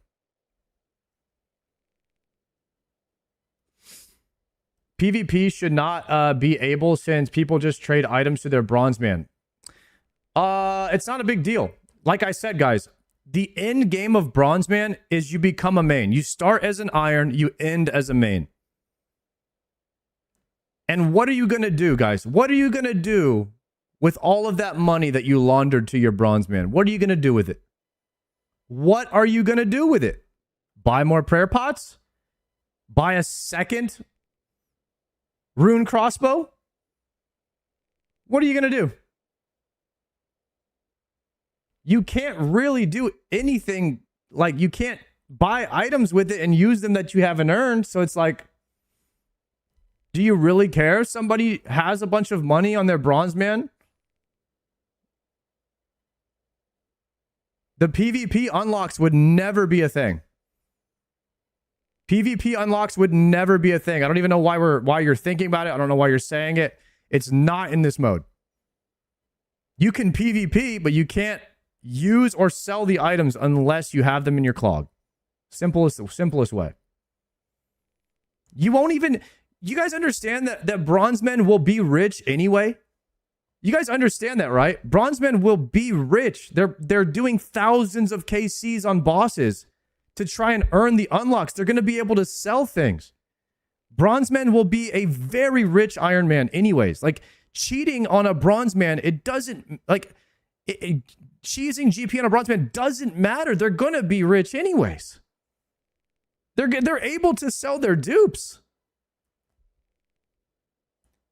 PvP should not be able, since people just trade items to their Bronze Man. It's not a big deal. Like I said, guys, the end game of Bronze Man is you become a main. You start as an Iron, you end as a main. And what are you going to do, guys? What are you going to do with all of that money that you laundered to your Bronze Man? What are you going to do with it? What are you going to do with it? Buy more prayer pots? Buy a second rune crossbow? What are you going to do? You can't really do anything. Like, you can't buy items with it and use them that you haven't earned. So it's like, do you really care if somebody has a bunch of money on their Bronze Man? The PvP unlocks would never be a thing. PvP unlocks would never be a thing. I don't even know why you're thinking about it. I don't know why you're saying it. It's not in this mode. You can PvP, but you can't use or sell the items unless you have them in your clog. Simplest way. You won't even... You guys understand that bronze men will be rich anyway? You guys understand that, right? Bronze men will be rich. They're doing thousands of KCs on bosses to try and earn the unlocks. They're going to be able to sell things. Bronze men will be a very rich Iron Man anyways. Like, cheating on a bronze man, it doesn't... Like, cheesing GP on a bronze man doesn't matter. They're going to be rich anyways. They're able to sell their dupes.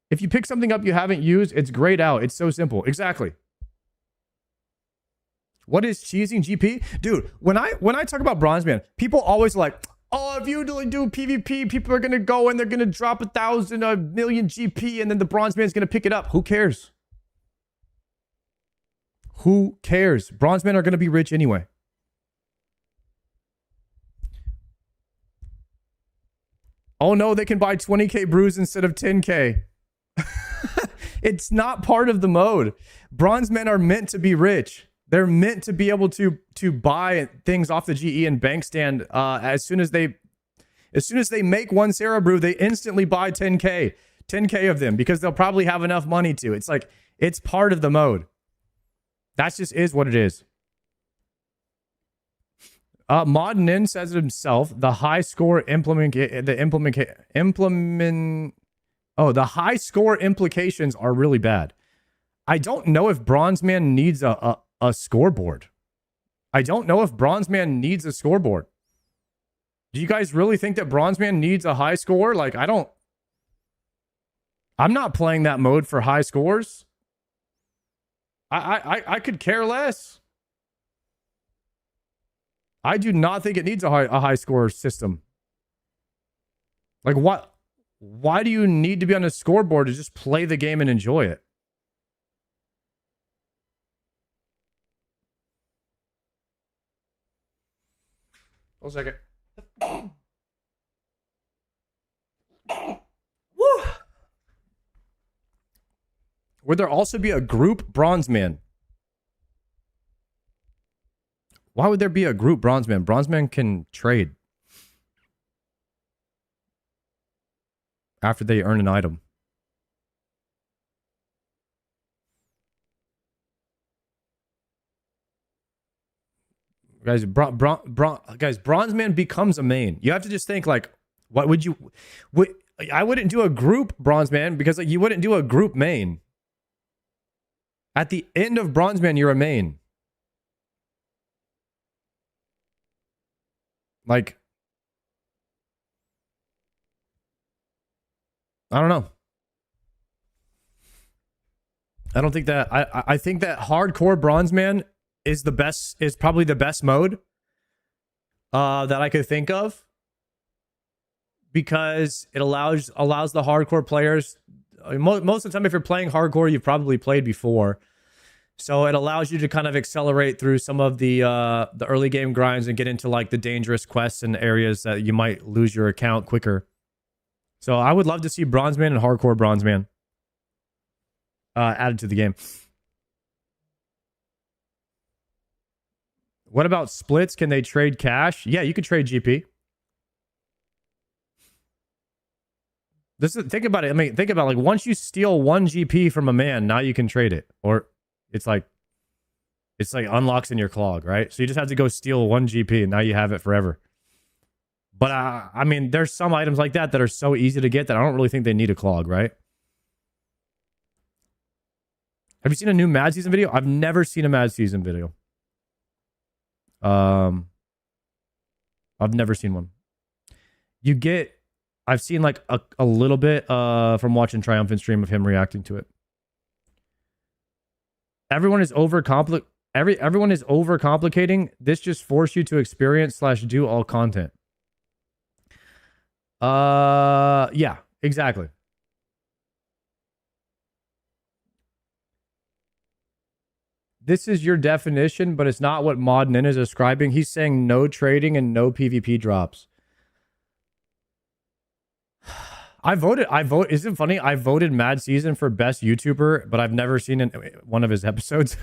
If you pick something up you haven't used, it's grayed out. It's so simple. Exactly. What is cheesing GP? Dude, when I talk about bronze man, people always like, oh, if you do PvP, people are going to go and they're going to drop 1,000, 1,000,000 GP, and then the bronze man's going to pick it up. Who cares? Who cares? Bronze men are going to be rich anyway. Oh no, they can buy 20k brews instead of 10k. It's not part of the mode. Bronze men are meant to be rich. They're meant to be able to buy things off the GE and bank stand. As soon as they make one Sarah brew, they instantly buy 10k of them because they'll probably have enough money to. It's like, it's part of the mode. That just is what it is. Modnin says it himself. The high score the high score implications are really bad. I don't know if Bronze Man needs a scoreboard. I don't know if Bronze Man needs a scoreboard. Do you guys really think that Bronze Man needs a high score? Like, I'm not playing that mode for high scores. I could care less. I do not think it needs a high score system. Like, what? Why do you need to be on a scoreboard to just play the game and enjoy it? Hold a second. Woo! Would there also be a group bronze man? Why would there be a group bronze man? Bronze man can trade after they earn an item. Guys, guys, bronze man becomes a main. You have to just think, like, what would you... I wouldn't do a group bronze man because, like, you wouldn't do a group main. At the end of bronze man, you're a main. Like, I don't know. I don't think that I think that hardcore bronzeman is the best, is probably the best mode that I could think of, because it allows the hardcore players, most of the time if you're playing hardcore you've probably played before, so it allows you to kind of accelerate through some of the early game grinds and get into like the dangerous quests and areas that you might lose your account quicker. So I would love to see bronzeman and hardcore bronzeman added to the game. What about splits? Can they trade cash? Yeah, you could trade GP. Think about it. I mean, think about, like, once you steal 1 GP from a man, now you can trade it. Or it's like unlocks in your clog, right? So you just have to go steal 1 GP and now you have it forever. But I mean, there's some items like that are so easy to get that I don't really think they need a clog, right? Have you seen a new Mad Season video? I've never seen a Mad Season video. I've never seen one. I've seen like a little bit from watching Triumphant stream of him reacting to it. Everyone is overcomplicating. This just force you to experience / do all content. Yeah, exactly. This is your definition, but it's not what Mod Nin is describing. He's saying no trading and no PvP drops. I voted. Isn't it funny? I voted Mad Season for best YouTuber, but I've never seen one of his episodes.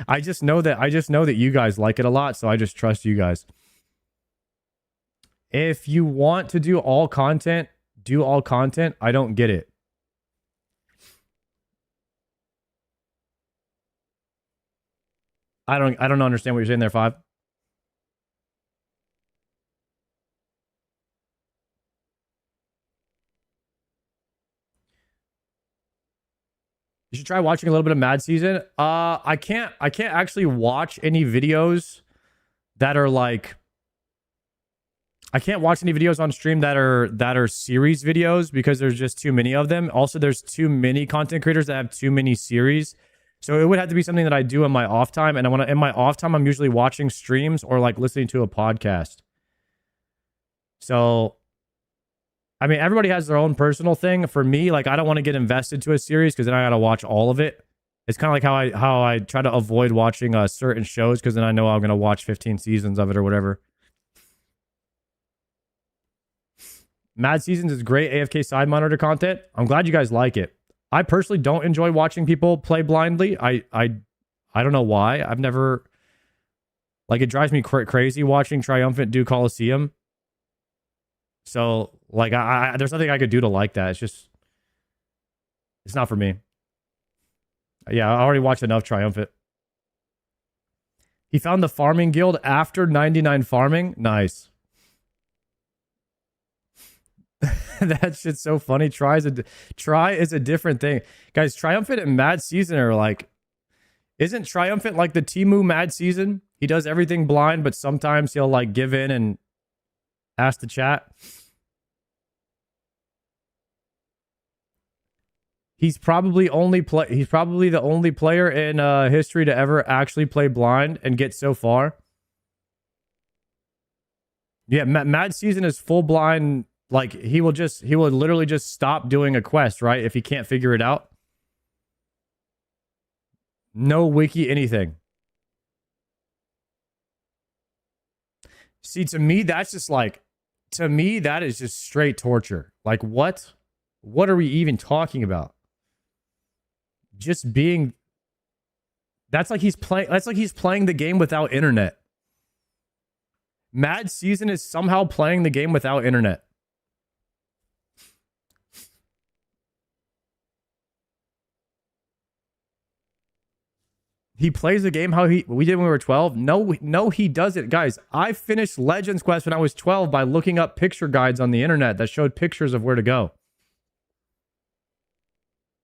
I just know that you guys like it a lot, so I just trust you guys. If you want to do all content, do all content. I don't get it. I don't understand what you're saying there, Five. You should try watching a little bit of Mad Season. I can't actually watch any videos that are like, I can't watch any videos on stream that are series videos because there's just too many of them. Also, there's too many content creators that have too many series. So it would have to be something that I do in my off time. And in my off time, I'm usually watching streams or like listening to a podcast. So, I mean, everybody has their own personal thing. For me, like, I don't want to get invested to a series because then I got to watch all of it. It's kind of like how I try to avoid watching certain shows because then I know I'm going to watch 15 seasons of it or whatever. Mad Seasons is great AFK side monitor content. I'm glad you guys like it. I personally don't enjoy watching people play blindly. I don't know why. I've never, like, it drives me crazy watching Triumphant do Coliseum. So, like, there's nothing I could do to like that. It's not for me. Yeah, I already watched enough Triumphant. He found the farming guild after 99 farming. Nice. That shit's so funny. Try is a different thing. Guys, Triumphant and Mad Season are like, isn't Triumphant like the Temu Mad Season? He does everything blind, but sometimes he'll like give in and ask the chat. He's probably the only player in history to ever actually play blind and get so far. Yeah, Mad Season is full blind. Like, he will literally just stop doing a quest, right? If he can't figure it out. No wiki, anything. See, to me, that's just like, that is just straight torture. Like, what? What are we even talking about? Just being, that's like he's playing the game without internet. Mad Season is somehow playing the game without internet. He plays the game how we did when we were 12. No, he doesn't. Guys, I finished Legends Quest when I was 12 by looking up picture guides on the internet that showed pictures of where to go.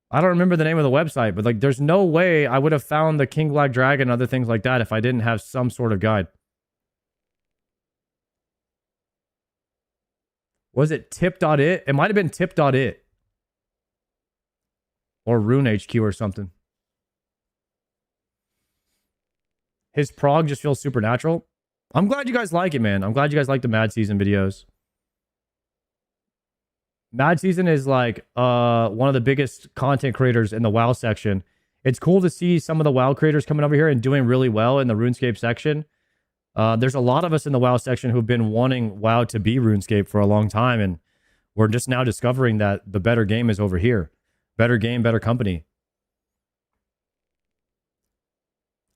I don't remember the name of the website, but like, there's no way I would have found the King Black Dragon and other things like that if I didn't have some sort of guide. Was it tip.it? It might have been tip.it. Or Rune HQ or something. His prog just feels supernatural. I'm glad you guys like it, man. I'm glad you guys like the Mad Season videos. Mad Season is like one of the biggest content creators in the WoW section. It's cool to see some of the WoW creators coming over here and doing really well in the RuneScape section. There's a lot of us in the WoW section who've been wanting WoW to be RuneScape for a long time, and we're just now discovering that the better game is over here. Better game, better company.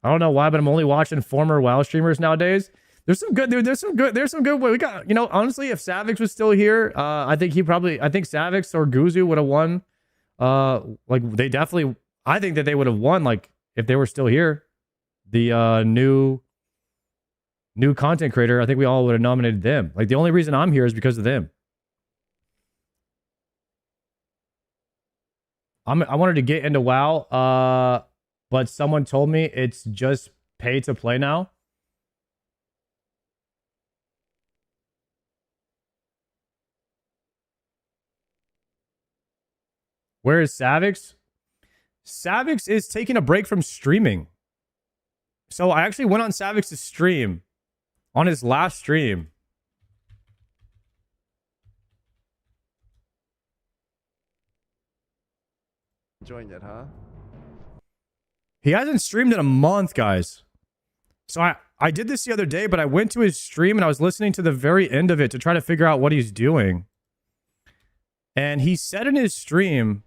I don't know why, but I'm only watching former WoW streamers nowadays. There's some good, dude. There's some good. We got, you know, honestly, if Savix was still here, I think Savix or Guzu would have won. Like they definitely, I think that they would have won, like if they were still here. The new content creator, I think we all would have nominated them. Like the only reason I'm here is because of them. I wanted to get into WoW, but someone told me it's just pay to play now. Where is Savix? Savix is taking a break from streaming. So I actually went on Savix's stream on his last stream. Enjoying it, huh? He hasn't streamed in a month, guys. So I did this the other day, but I went to his stream and I was listening to the very end of it to try to figure out what he's doing. And he said in his stream,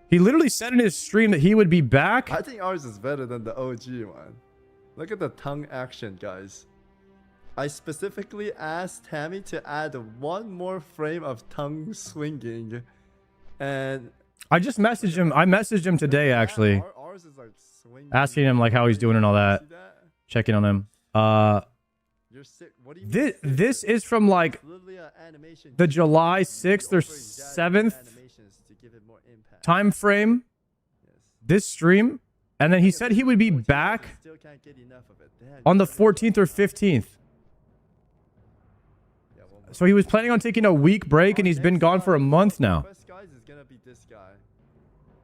he literally said in his stream that he would be back. I think ours is better than the OG one. Look at the tongue action, guys. I specifically asked Tammy to add one more frame of tongue swinging. And I just messaged him. I messaged him today, actually. Ours is like swinging. Asking him like how he's doing and all that. Checking on him. You're sick. What do you mean this is from like the July 6th or 7th time frame. This stream. And then he said he would be back on the 14th or 15th. So he was planning on taking a week break and he's been gone for a month now. It's gonna be this guy.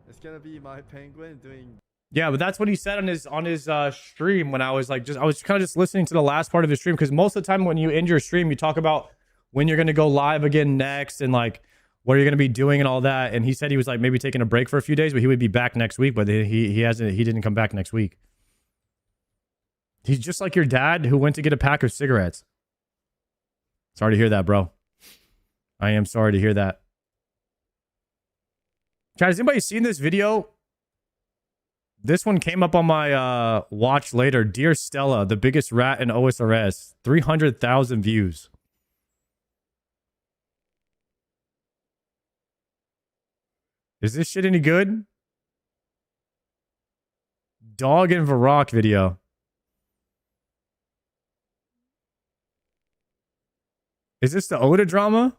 It's gonna be my penguin doing. Yeah, but that's what he said on his stream when I was like I was kind of just listening to the last part of his stream, because most of the time when you end your stream, you talk about when you're gonna go live again next and like what are you gonna be doing and all that. And he said he was like maybe taking a break for a few days, but he would be back next week. But he didn't come back next week. He's just like your dad who went to get a pack of cigarettes. Sorry to hear that, bro. I am sorry to hear that. Chat, has anybody seen this video? This one came up on my watch later. Dear Stella, the biggest rat in OSRS. 300,000 views. Is this shit any good? Dog and Varrock video. Is this the Oda drama?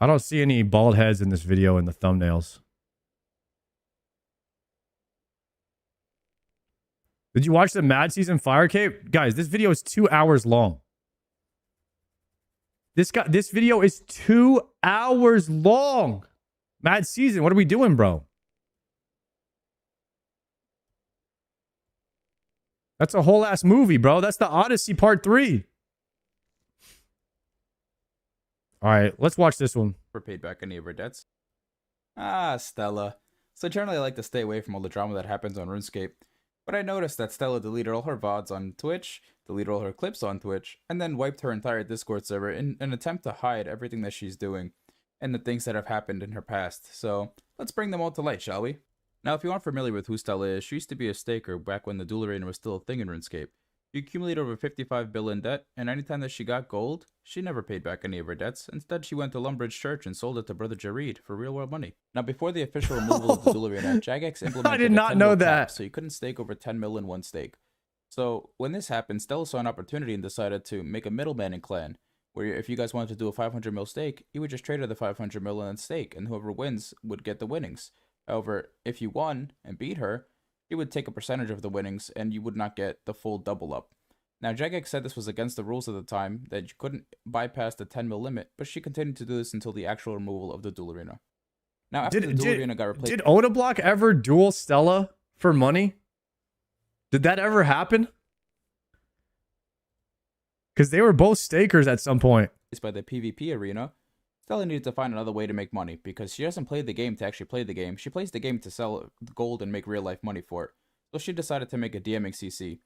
I don't see any bald heads in this video in the thumbnails. Did you watch the Mad Season Fire Cape? Guys, this video is 2 hours long. This video is 2 hours long. Mad Season, what are we doing, bro? That's a whole ass movie, bro. That's the Odyssey Part 3. All right, let's watch this one. Never paid back any of her debts. Ah, Stella. So generally I like to stay away from all the drama that happens on RuneScape. But I noticed that Stella deleted all her VODs on Twitch, deleted all her clips on Twitch, and then wiped her entire Discord server in an attempt to hide everything that she's doing and the things that have happened in her past. So let's bring them all to light, shall we? Now, if you aren't familiar with who Stella is, she used to be a staker back when the Duel Arena was still a thing in RuneScape. She accumulated over 55 bill in debt, and anytime that she got gold, she never paid back any of her debts. Instead, she went to Lumbridge Church and sold it to Brother Jareed for real world money. Now, before the official removal of the Duel Arena, Jagex implemented I did not know that. So you couldn't stake over 10 mil in one stake. So when this happened, Stella saw an opportunity and decided to make a middleman in clan, where if you guys wanted to do a 500 mil stake, you would just trade her the 500 mil and then stake, and whoever wins would get the winnings. However, if you won and beat her, you would take a percentage of the winnings and you would not get the full double up. Now, Jagex said this was against the rules at the time, that you couldn't bypass the 10 mil limit, but she continued to do this until the actual removal of the duel arena. Now, after the duel arena got replaced... Did Odablock ever duel Stella for money? Did that ever happen? Because they were both stakers at some point. By the PvP arena, Stella needed to find another way to make money, because she doesn't play the game to actually play the game. She plays the game to sell gold and make real-life money for it. So she decided to make a DMing CC.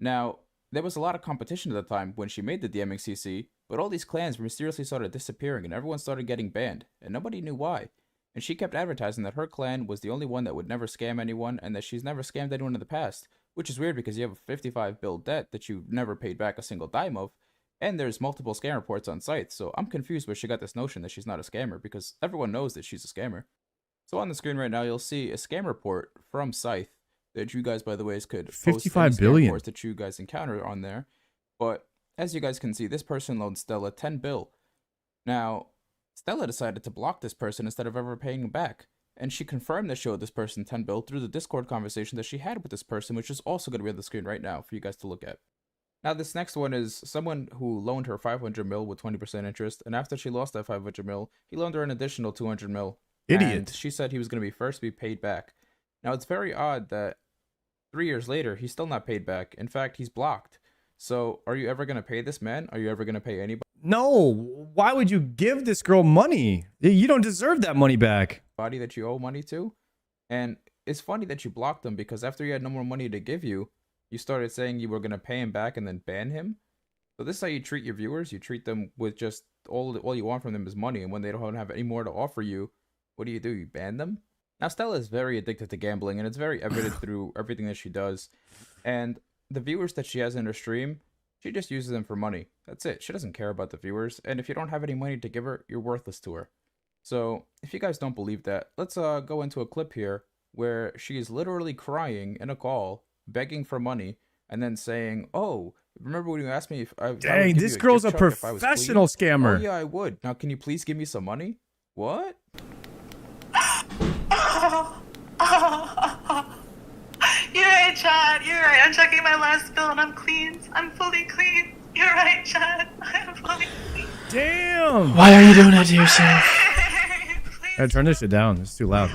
Now, there was a lot of competition at the time when she made the DMing CC, but all these clans mysteriously started disappearing and everyone started getting banned, and nobody knew why. And she kept advertising that her clan was the only one that would never scam anyone and that she's never scammed anyone in the past, which is weird because you have a 55 bill debt that you've never paid back a single dime of, and there's multiple scam reports on site, so I'm confused where she got this notion that she's not a scammer because everyone knows that she's a scammer. So on the screen right now, you'll see a scam report from Scythe that you guys, by the way, could post 55 billion reports that you guys encounter on there. But as you guys can see, this person loaned Stella 10 bill. Now, Stella decided to block this person instead of ever paying him back. And she confirmed that she owed this person 10 bill through the Discord conversation that she had with this person, which is also going to be on the screen right now for you guys to look at. Now, this next one is someone who loaned her 500 mil with 20% interest, and after she lost that 500 mil, he loaned her an additional 200 mil. Idiot. And she said he was going to be first to be paid back. Now, it's very odd that 3 years later, he's still not paid back. In fact, he's blocked. So, are you ever going to pay this man? Are you ever going to pay anybody? No. Why would you give this girl money? You don't deserve that money back. That you owe money to? And it's funny that you blocked him because after he had no more money to give you, you started saying you were going to pay him back and then ban him. So this is how you treat your viewers. You treat them with just all you want from them is money. And when they don't have any more to offer you, what do? You ban them? Now, Stella is very addicted to gambling, and it's very evident through everything that she does. And the viewers that she has in her stream, she just uses them for money. That's it. She doesn't care about the viewers. And if you don't have any money to give her, you're worthless to her. So if you guys don't believe that, let's go into a clip here where she is literally crying in a call, begging for money, and then saying, "Oh, remember when you asked me if I would Dang, give this you a girl's a gift card if I was professional clean?" scammer. "Oh yeah, I would. Now can you please give me some money?" "What?" You're right, Chad. You're right. I'm checking my last bill and I'm clean. I'm fully clean. You're right, Chad. I'm fully clean. Damn. Why are you doing that to yourself? Hey, turn this shit down. It's too loud.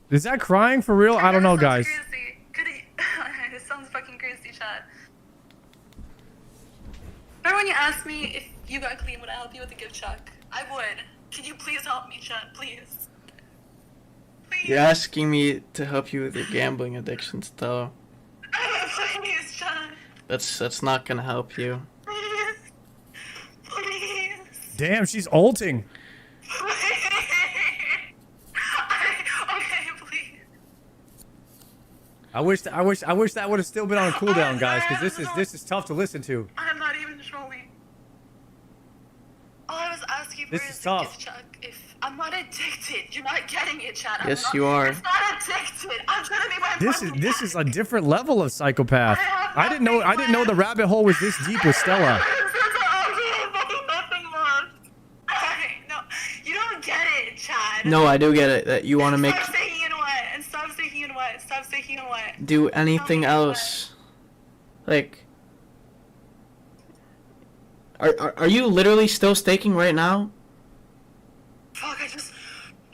Is that crying for real? I don't know, guys. This sounds fucking crazy, Chad. Remember when you asked me if you got clean, would I help you with a gift check? I would. Can you please help me, Chad? Please. Please. You're asking me to help you with your gambling addiction, Stella. Please, Chad. That's not gonna help you. Please. Please. Damn, she's ulting. Okay, please. I wish that would have still been on a cooldown, guys, because this is tough to listen to. I'm not even trolling. All I was asking for This is is a tough. gift check. If I'm not addicted, you're not getting it, Chad. Yes, you are. It's not addicted. I'm trying to make my This is a different level of psychopath. I didn't know the rabbit hole was this deep with Stella. No, you don't get it, Chad. No, I do get it. That you want to make Stop saying and what? And stop saying and what? Stop saying and what? do anything else. Like, are you literally still staking right now? Fuck, I just...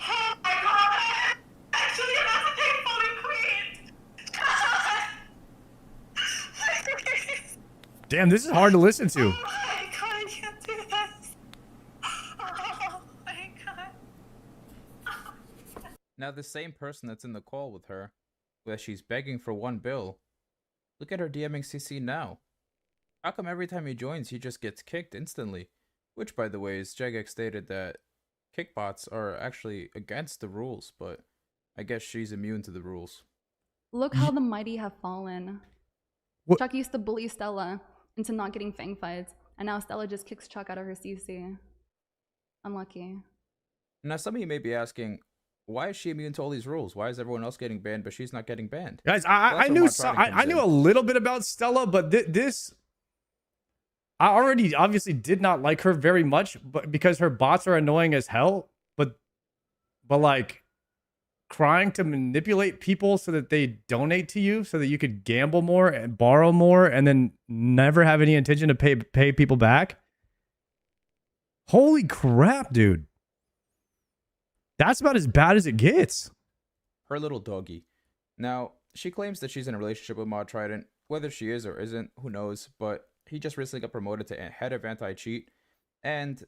Oh my god! Actually, I'm not fully clean! Damn, this is hard to listen to. Oh my god, I can't do this! Oh my god. Now, the same person that's in the call with her, where she's begging for 1 bill, look at her DMing CC now. How come every time he joins, he just gets kicked instantly? Which, by the way, is Jagex stated that kickbots are actually against the rules, but I guess she's immune to the rules. Look how the mighty have fallen. What? Chuck used to bully Stella into not getting fang fights, and now Stella just kicks Chuck out of her CC. Unlucky. Now, some of you may be asking, why is she immune to all these rules? Why is everyone else getting banned, but she's not getting banned? Guys, Well, I that's knew where some, Mod Prodigy I comes knew in. a little bit about Stella, but this I already obviously did not like her very much, but because her bots are annoying as hell. But like, trying to manipulate people so that they donate to you so that you could gamble more and borrow more and then never have any intention to pay people back? Holy crap, dude. That's about as bad as it gets. Her little doggy. Now, she claims that she's in a relationship with Mod Trident. Whether she is or isn't, who knows, but he just recently got promoted to head of anti-cheat, and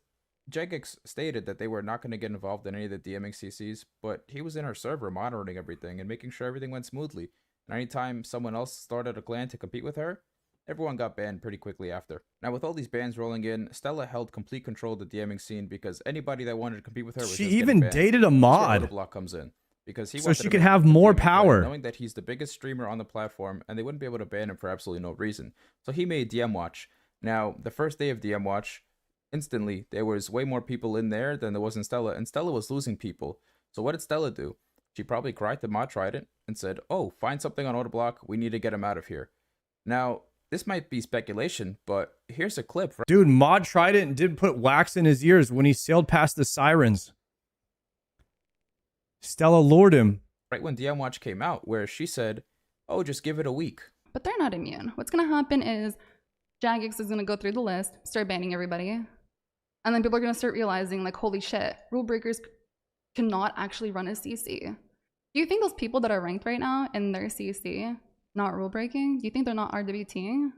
Jagex stated that they were not going to get involved in any of the DMing CCs, but he was in her server monitoring everything and making sure everything went smoothly. And anytime someone else started a clan to compete with her, everyone got banned pretty quickly after. Now, with all these bans rolling in, Stella held complete control of the DMing scene because anybody that wanted to compete with her was she just even banned. dated a mod. Block comes in because he so wanted she to could make have the more DMing power, brand, knowing that he's the biggest streamer on the platform, and they wouldn't be able to ban him for absolutely no reason. So he made DM Watch. Now, the first day of DM Watch, instantly there was way more people in there than there was in Stella, and Stella was losing people. So what did Stella do? She probably cried to Mod Trident and said, "Oh, find something on Autoblock. We need to get him out of here." Now, this might be speculation, but here's a clip. Dude, Mod Trident did put wax in his ears when he sailed past the sirens. Stella lured him. Right when DM Watch came out, where she said, "Oh, just give it a week." But they're not immune. What's going to happen is Jagex is going to go through the list, start banning everybody. And then people are going to start realizing, like, holy shit, rule breakers cannot actually run a CC. Do you think those people that are ranked right now in their CC, not rule breaking, do you think they're not RWTing?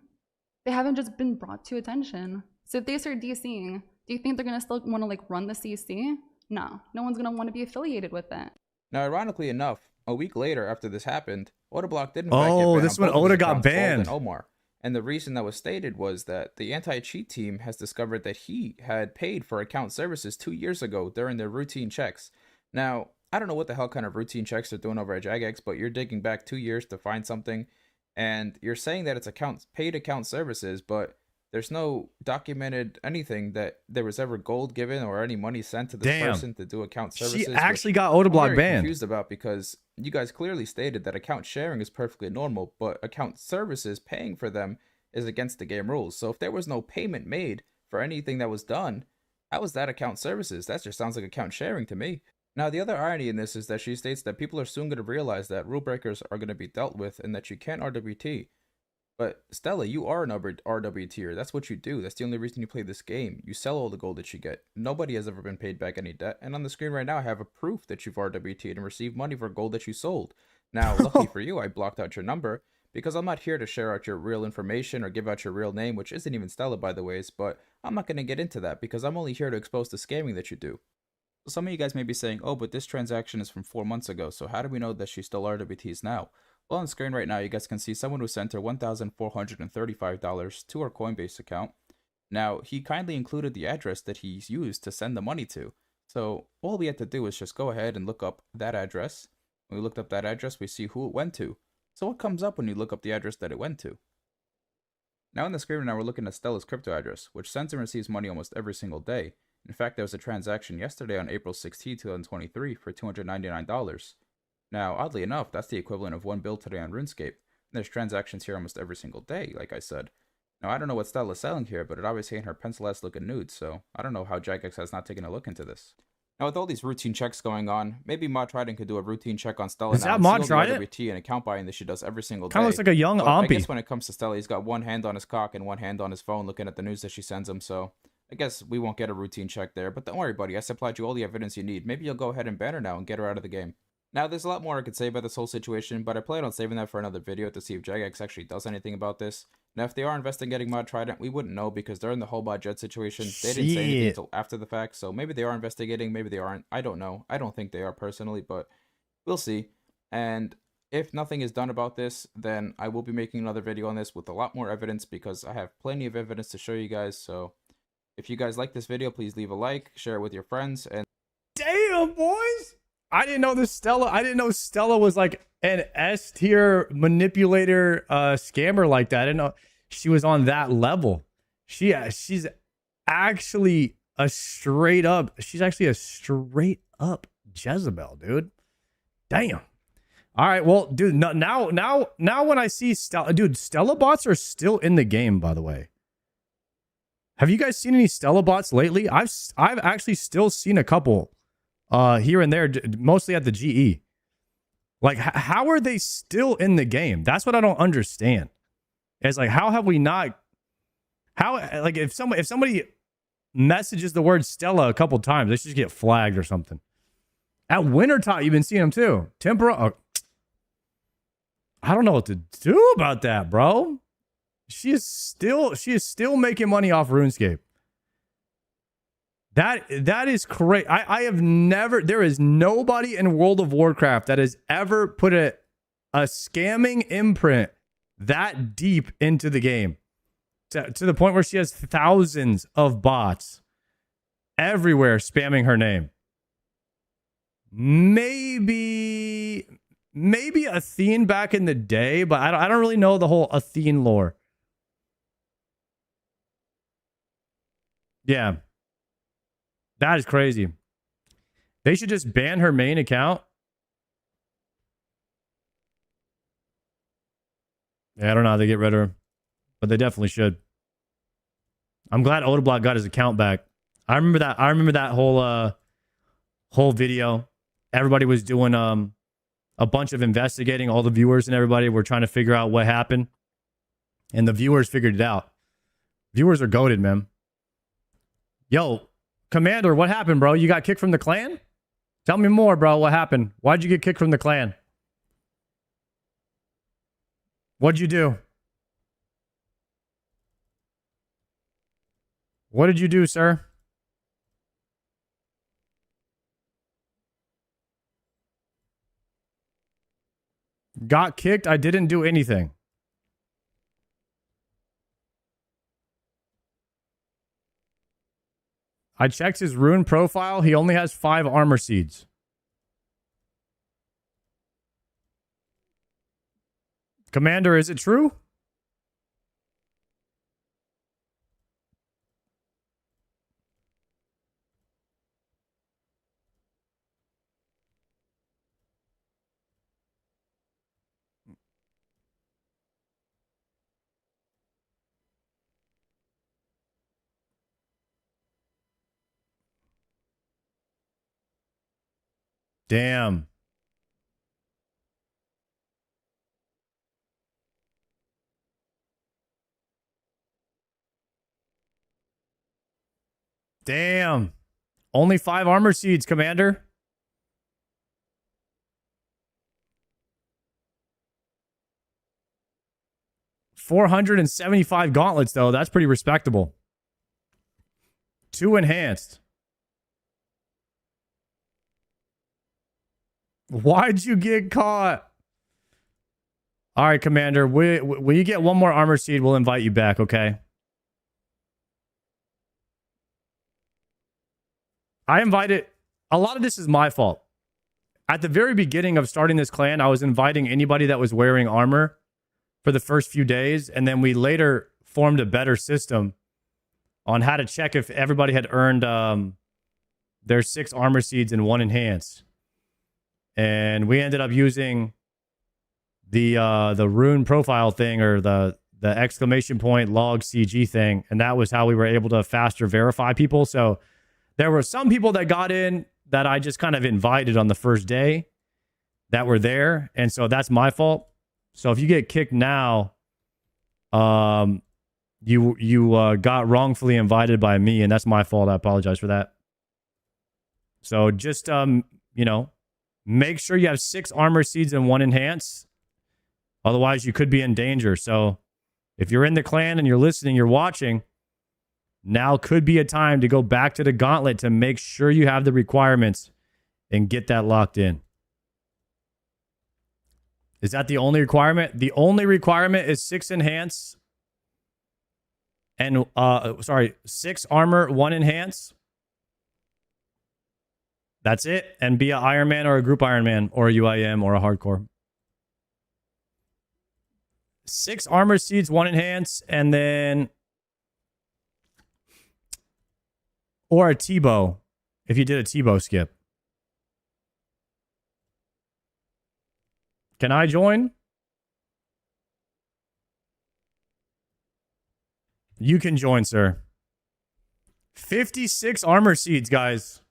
They haven't just been brought to attention. So if they start DCing, do you think they're going to still want to, like, run the CC? No. No one's going to want to be affiliated with it. Now, ironically enough, a week later after this happened, Autoblock did in Oh, fact get banned this on one both Oda his got accounts, Gold banned. and Omar. And the reason that was stated was that the anti-cheat team has discovered that he had paid for account services 2 years ago during their routine checks. Now, I don't know what the hell kind of routine checks they're doing over at Jagex, but you're digging back 2 years to find something, and you're saying that it's paid account services, but there's no documented anything that there was ever gold given or any money sent to this person to do account services. She actually got Autoblock banned. Confused about, because you guys clearly stated that account sharing is perfectly normal, but account services, paying for them, is against the game rules. So if there was no payment made for anything that was done, how was that account services? That just sounds like account sharing to me. Now, the other irony in this is that she states that people are soon going to realize that rule breakers are going to be dealt with and that you can't RWT. But Stella, you are an RWTer. That's what you do. That's the only reason you play this game. You sell all the gold that you get. Nobody has ever been paid back any debt. And on the screen right now, I have a proof that you've RWT'd and received money for gold that you sold. Now, lucky for you, I blocked out your number because I'm not here to share out your real information or give out your real name, which isn't even Stella, by the way. But I'm not going to get into that because I'm only here to expose the scamming that you do. Some of you guys may be saying, "Oh, but this transaction is from 4 months ago, so how do we know that she still RWTs now?" Well, on screen right now, you guys can see someone who sent her $1,435 to her Coinbase account. Now, he kindly included the address that he's used to send the money to. So all we had to do is just go ahead and look up that address. When we looked up that address, we see who it went to. So what comes up when you look up the address that it went to? Now on the screen right now, we're looking at Stella's crypto address, which sends and receives money almost every single day. In fact, there was a transaction yesterday on April 16, 2023 for $299. Now, oddly enough, that's the equivalent of one bill today on RuneScape. There's transactions here almost every single day, like I said. Now, I don't know what Stella's selling here, but it obviously ain't her pencil-ass looking nudes, so I don't know how Jagex has not taken a look into this. Now, with all these routine checks going on, maybe Mod Trident could do a routine check on Stella. Is that Mod Trident? RWT and account buying that she does every single day. Kind of looks like a young I Ompy. guess when it comes to Stella, he's got one hand on his cock and one hand on his phone looking at the news that she sends him, so I guess we won't get a routine check there. But don't worry, buddy. I supplied you all the evidence you need. Maybe you'll go ahead and ban her now and get her out of the game. Now, there's a lot more I could say about this whole situation, but I plan on saving that for another video to see if Jagex actually does anything about this. Now, if they are investigating Mod Trident, we wouldn't know because during the whole Mod Jet situation, they didn't say anything until after the fact, so maybe they are investigating, maybe they aren't. I don't know. I don't think they are personally, but we'll see. And if nothing is done about this, then I will be making another video on this with a lot more evidence because I have plenty of evidence to show you guys. So if you guys like this video, please leave a like, share it with your friends, and damn, boys! I didn't know Stella was like an S tier manipulator, scammer like that. I didn't know she was on that level. She's actually a straight up Jezebel, dude. Damn. All right, well, dude, now when I see Stella, dude, Stella bots are still in the game, by the way. Have you guys seen any Stella bots lately? I've actually still seen a couple here and there, mostly at the GE. Like, how are they still in the game? That's what I don't understand. It's like, how have we not? How, like, if somebody messages the word Stella a couple times, they should just get flagged or something. At Wintertime, you've been seeing them too. Tempera. I don't know what to do about that, bro. She is still making money off RuneScape. That is crazy. I have never. There is nobody in World of Warcraft that has ever put a scamming imprint that deep into the game to the point where she has thousands of bots everywhere spamming her name. Maybe Athene back in the day, but I don't really know the whole Athene lore. Yeah. That is crazy. They should just ban her main account. Yeah, I don't know how they get rid of her, but they definitely should. I'm glad Odablock got his account back. I remember that whole video. Everybody was doing a bunch of investigating. All the viewers and everybody were trying to figure out what happened, and the viewers figured it out. Viewers are goated, man. Yo, Commander, what happened, bro? You got kicked from the clan? Tell me more, bro. What happened? Why'd you get kicked from the clan? What'd you do? What did you do, sir? Got kicked? I didn't do anything. I checked his rune profile. He only has 5 armor seeds. Commander, is it true? Damn. Damn. Only 5 armor seeds, Commander. $475 gauntlets, though. That's pretty respectable. 2 enhanced. Why'd you get caught? All right, Commander. When you get 1 more armor seed, we'll invite you back, okay? I invited... A lot of this is my fault. At the very beginning of starting this clan, I was inviting anybody that was wearing armor for the first few days, and then we later formed a better system on how to check if everybody had earned their 6 armor seeds and 1 enhanced. And we ended up using the rune profile thing, or the exclamation point log CG thing, and that was how we were able to faster verify people. So there were some people that got in that I just kind of invited on the first day that were there, and so that's my fault. So if you get kicked now, you got wrongfully invited by me, and that's my fault. I apologize for that. So just make sure you have 6 armor seeds and 1 enhance. Otherwise, you could be in danger. So if you're in the clan and you're listening, you're watching, now could be a time to go back to the gauntlet to make sure you have the requirements and get that locked in. Is that the only requirement? The only requirement is 6 enhance and 6 armor, 1 enhance. That's it. And be an Iron Man or a group Iron Man or a UIM or a hardcore. 6 armor seeds, 1 enhance, and then... Or a T-bow, if you did a T-bow skip. Can I join? You can join, sir. 56 armor seeds, guys.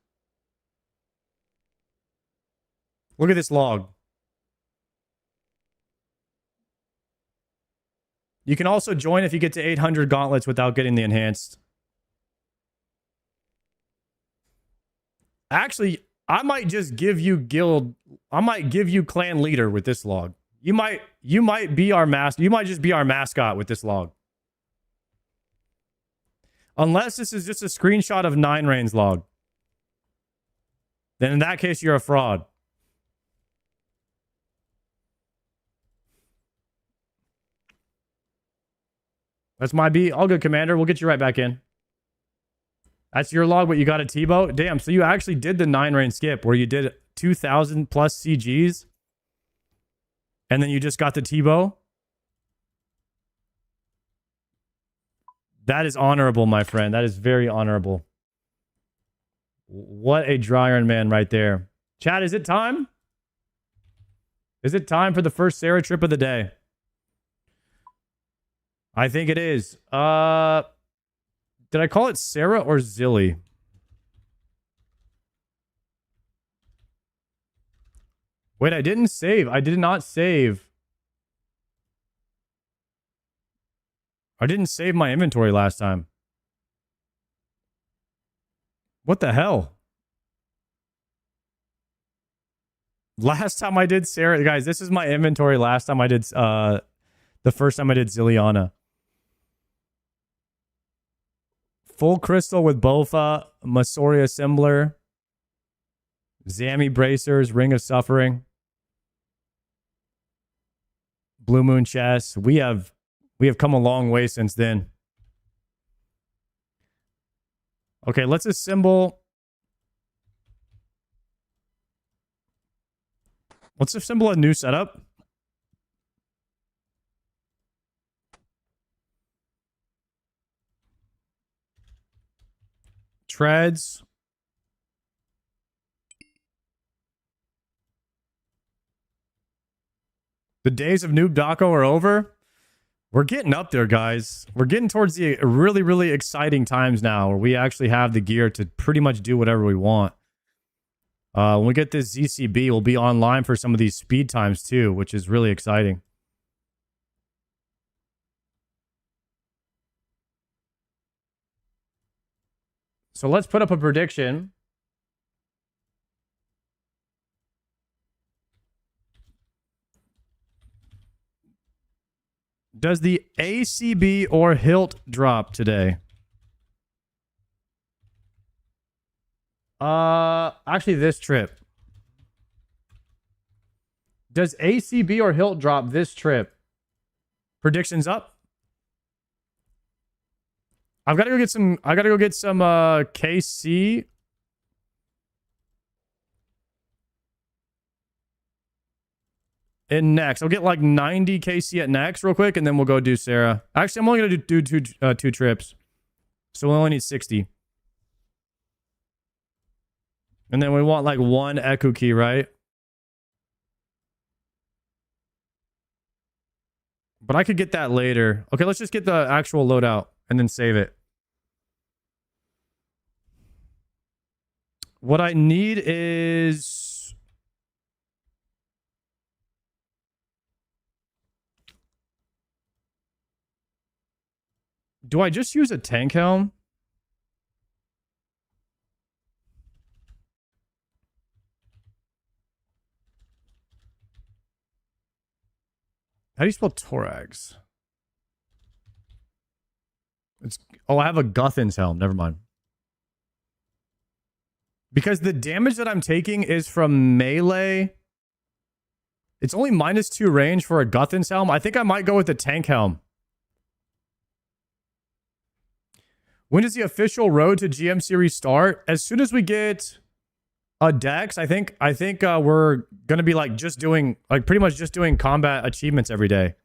Look at this log. You can also join if you get to 800 gauntlets without getting the enhanced. Actually, I might just give you guild. I might give you clan leader with this log. You might be our you might just be our mascot with this log. Unless this is just a screenshot of 9 Rain's log. Then in that case, you're a fraud. That's my B. All good, Commander. We'll get you right back in. That's your log, but you got a T-bow? Damn, so you actually did the 9 Rain skip where you did 2,000 plus CGs and then you just got the T-bow? That is honorable, my friend. That is very honorable. What a dry iron man right there. Chat, is it time? Is it time for the first Sarah trip of the day? I think it is. Did I call it Sarah or Zilly? Wait, I didn't save. I did not save. I didn't save my inventory last time. What the hell? Last time I did Sarah, guys, this is my inventory last time I did the first time I did Zilliana. Full crystal with Bofa, Masori assembler, Zami bracers, Ring of Suffering, Blue Moon chest. We have come a long way since then. Okay, let's assemble. Let's assemble a new setup. Treads. The days of Noob Daco are over. We're getting up there, guys. We're getting towards the really, really exciting times now where we actually have the gear to pretty much do whatever we want. When we get this ZCB, we'll be online for some of these speed times too, which is really exciting. So let's put up a prediction. Does the ACB or Hilt drop today? Actually this trip. Does ACB or Hilt drop this trip? Predictions up? I gotta go get some KC. In next. I'll get like 90 KC at next real quick, and then we'll go do Sarah. Actually, I'm only going to do two trips. So we only need 60. And then we want like 1 Echo key, right? But I could get that later. Okay, let's just get the actual loadout and then save it. What I need is... Do I just use a tank helm? How do you spell Torax? Oh, I have a Guthin's helm. Never mind. Because the damage that I'm taking is from melee. It's only -2 range for a Guthin's helm. I think I might go with the tank helm. When does the official road to GMC restart? As soon as we get a Dex, I think we're gonna be like pretty much just doing combat achievements every day.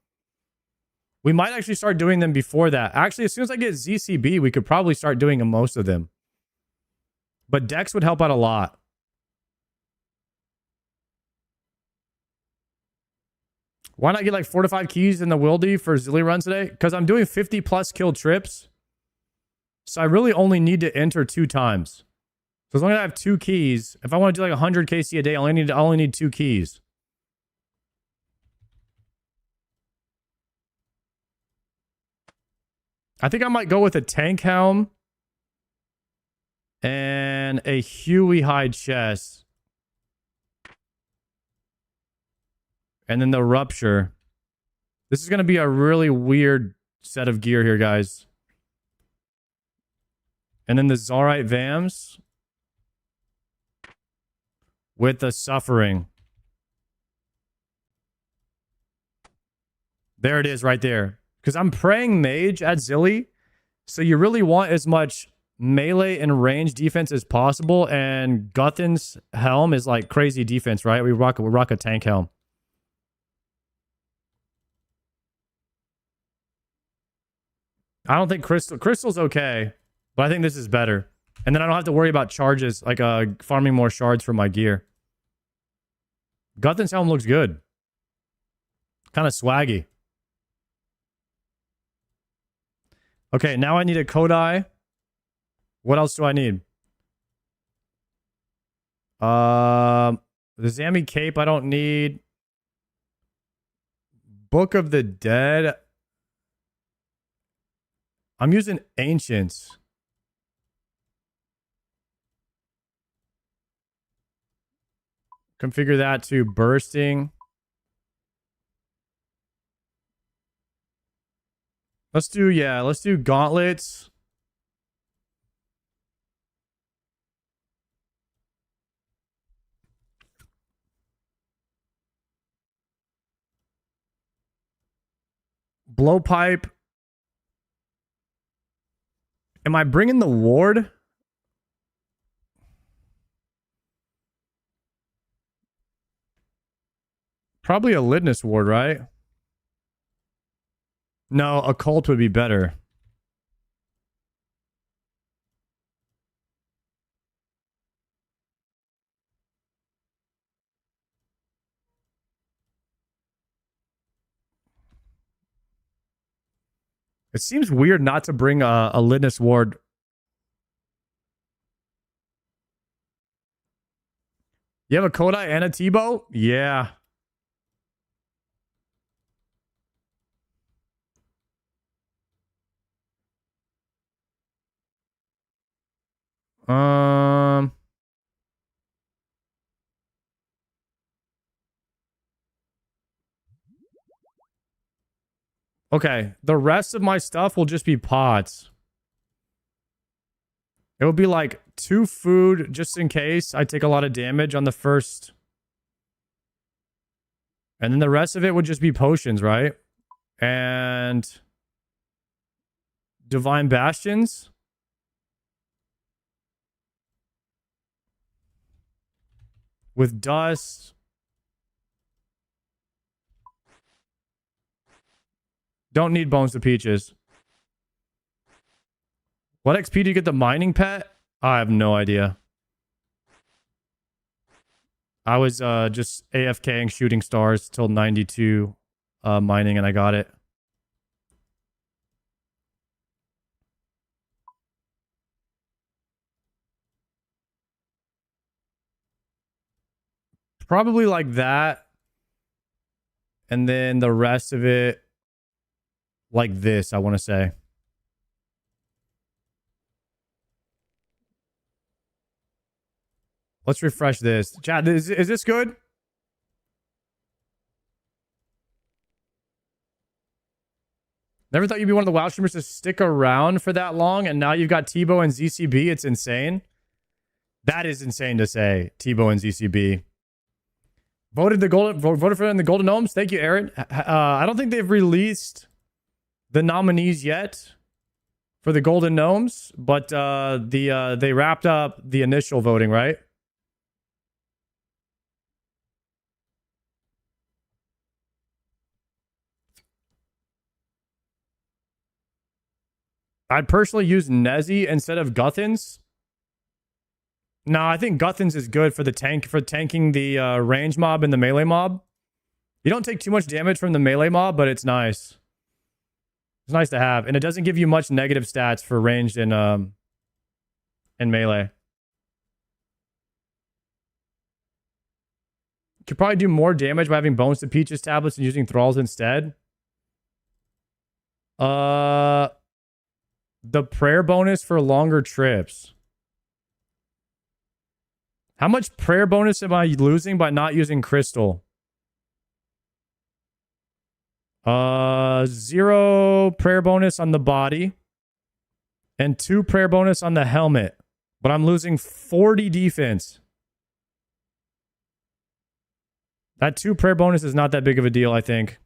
We might actually start doing them before that. Actually, as soon as I get ZCB, we could probably start doing most of them. But Dex would help out a lot. Why not get like 4 to 5 keys in the Wildy for Zilly run today? Because I'm doing 50 plus kill trips. So I really only need to enter 2 times. So as long as I have 2 keys, if I want to do like 100 KC a day, I only need 2 keys. I think I might go with a tank helm and a Huey hide chest. And then the rupture. This is going to be a really weird set of gear here, guys. And then the Zarite Vambs with the suffering. There it is right there. Because I'm praying mage at Zilly. So you really want as much melee and range defense as possible. And Guthin's helm is like crazy defense, right? We rock a tank helm. I don't think Crystal's okay. But I think this is better. And then I don't have to worry about charges, like farming more shards for my gear. Guthin's helm looks good. Kind of swaggy. Okay, now I need a Kodai. What else do I need? The Zami cape I don't need. Book of the Dead. I'm using Ancients. Configure that to bursting. Let's do gauntlets. Blowpipe. Am I bringing the ward? Probably a Litness ward, right? No, a cult would be better. It seems weird not to bring a Litness ward. You have a Kodai and a T-bow? Yeah. Okay, the rest of my stuff will just be pots. It will be like 2 food just in case I take a lot of damage on the first. And then the rest of it would just be potions, right? And Divine Bastions. With dust. Don't need bones to peaches. What XP do you get the mining pet? I have no idea. I was just AFKing shooting stars till 92 mining and I got it. Probably like that. And then the rest of it like this, I want to say. Let's refresh this. Chad, is this good? Never thought you'd be one of the WoW streamers to stick around for that long, and now you've got T-bow and ZCB. It's insane. That is insane to say, T-bow and ZCB. Voted for in the Golden Gnomes. Thank you, Aaron. I don't think they've released the nominees yet for the Golden Gnomes, but they wrapped up the initial voting, right? I'd personally use Nezzy instead of Guthin's. No, I think Guthin's is good for tanking the range mob and the melee mob. You don't take too much damage from the melee mob, but it's nice. It's nice to have, and it doesn't give you much negative stats for ranged and melee. You could probably do more damage by having Bones to Peaches tablets and using Thralls instead. The prayer bonus for longer trips. How much prayer bonus am I losing by not using crystal? 0 prayer bonus on the body and 2 prayer bonus on the helmet, but I'm losing 40 defense. That 2 prayer bonus is not that big of a deal, I think.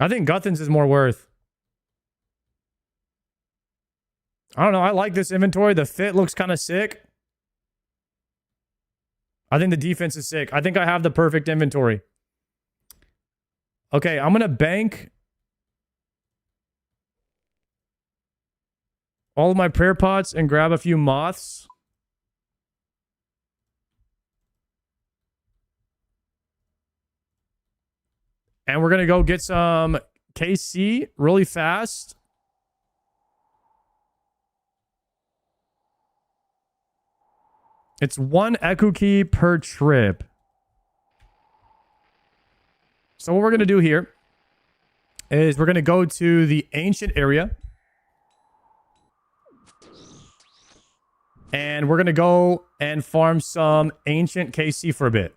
I think Guthan's is more worth. I don't know. I like this inventory. The fit looks kind of sick. I think the defense is sick. I think I have the perfect inventory. Okay, I'm going to bank all of my prayer pots and grab a few moths. And we're going to go get some KC really fast. It's 1 Echo Key per trip. So what we're going to do here is we're going to go to the ancient area. And we're going to go and farm some ancient KC for a bit.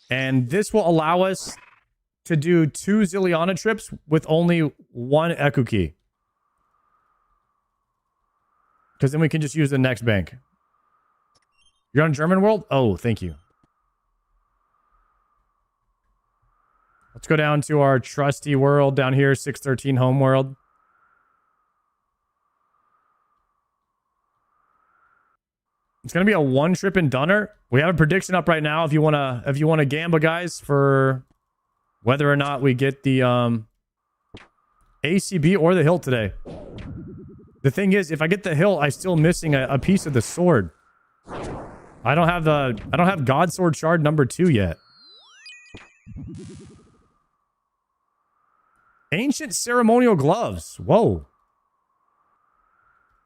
And this will allow us to do 2 Zilliana trips with only 1 Echo Key. Because then we can just use the next bank. You're on German World? Oh, thank you. Let's go down to our trusty world down here, 613 home world. It's gonna be a 1 trip in Dunner. We have a prediction up right now if you wanna gamble, guys, for whether or not we get the ACB or the hilt today. The thing is, if I get the hilt, I'm still missing a piece of the sword. I don't have God Sword Shard number 2 yet. Ancient ceremonial gloves. Whoa.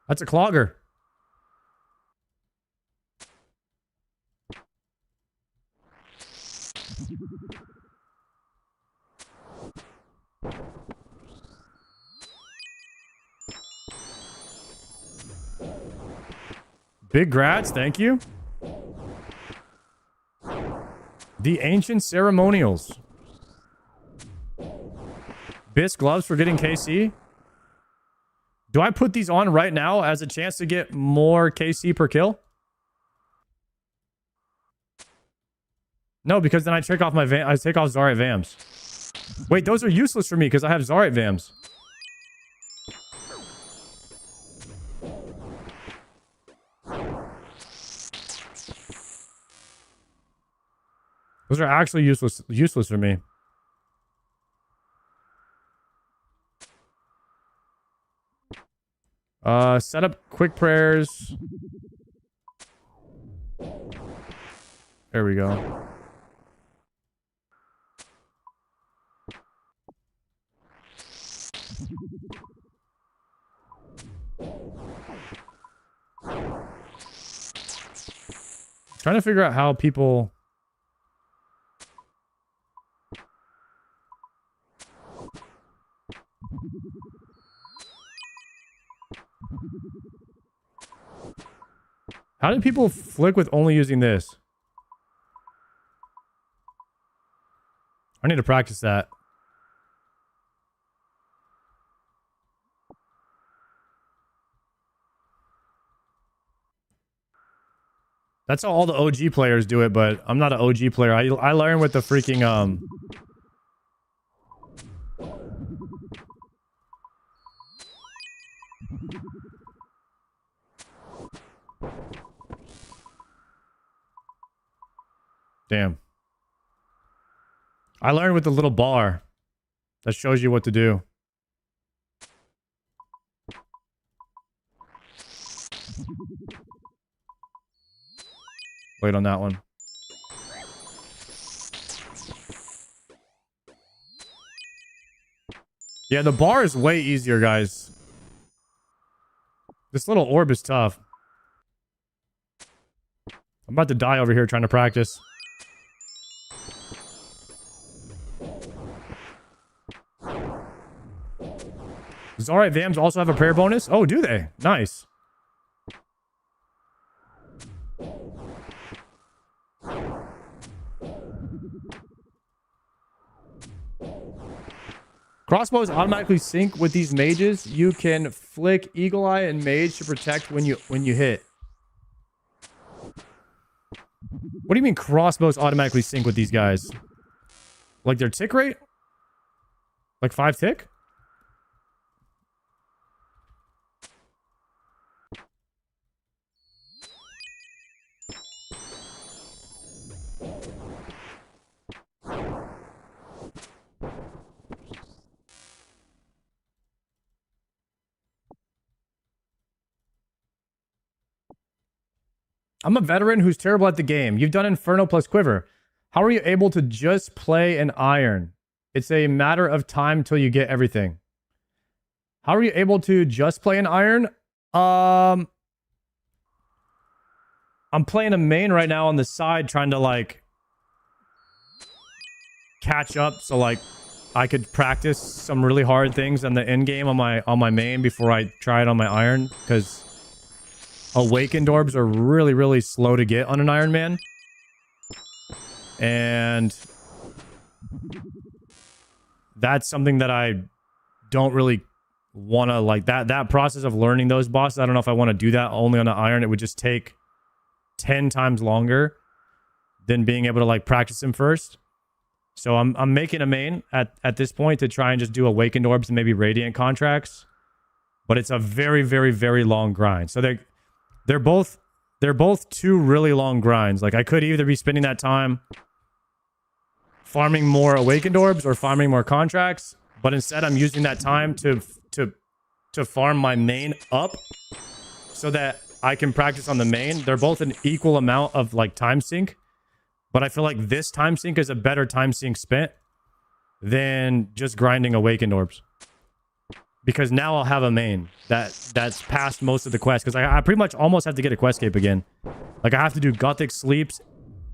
That's a clogger. Big grats, thank you. The ancient ceremonials. Bisque gloves for getting KC. Do I put these on right now as a chance to get more KC per kill? No, because then I take off I take off Zarite Vambs. Wait, those are useless for me because I have Zarite Vambs. Those are actually useless for me. Set up quick prayers. There we go. Trying to figure out how people... How do people flick with only using this? I need to practice that. That's how all the OG players do it, but I'm not an OG player. I learned with the freaking Damn. I learned with the little bar that shows you what to do. Wait on that one. Yeah, the bar is way easier, guys. This little orb is tough. I'm about to die over here trying to practice. Zarya Vambs also have a prayer bonus? Oh, do they? Nice. Crossbows automatically sync with these mages. You can flick Eagle Eye and Mage to protect when you hit. What do you mean crossbows automatically sync with these guys? Like their tick rate? Like 5 tick? I'm a veteran who's terrible at the game. You've done Inferno plus Quiver. How are you able to just play an Iron? It's a matter of time till you get everything. How are you able to just play an Iron? I'm playing a main right now on the side trying to like catch up so like I could practice some really hard things in the end game on my main before I try it on my Iron, because Awakened Orbs are really, really slow to get on an Iron Man. And that's something that I don't really want to, like, that process of learning those bosses. I don't know if I want to do that only on an Iron. It would just take 10 times longer than being able to, like, practice them first. So I'm making a main at this point to try and just do Awakened Orbs and maybe Radiant contracts. But it's a very, very, very long grind. So they're both two really long grinds. Like, I could either be spending that time farming more Awakened Orbs or farming more contracts, but instead I'm using that time to farm my main up so that I can practice on the main. They're both an equal amount of, like, time sink, but I feel like this time sink is a better time sink spent than just grinding Awakened Orbs. Because now I'll have a main that's past most of the quests. Because I pretty much almost have to get a quest cape again. Like, I have to do Gothic Sleeps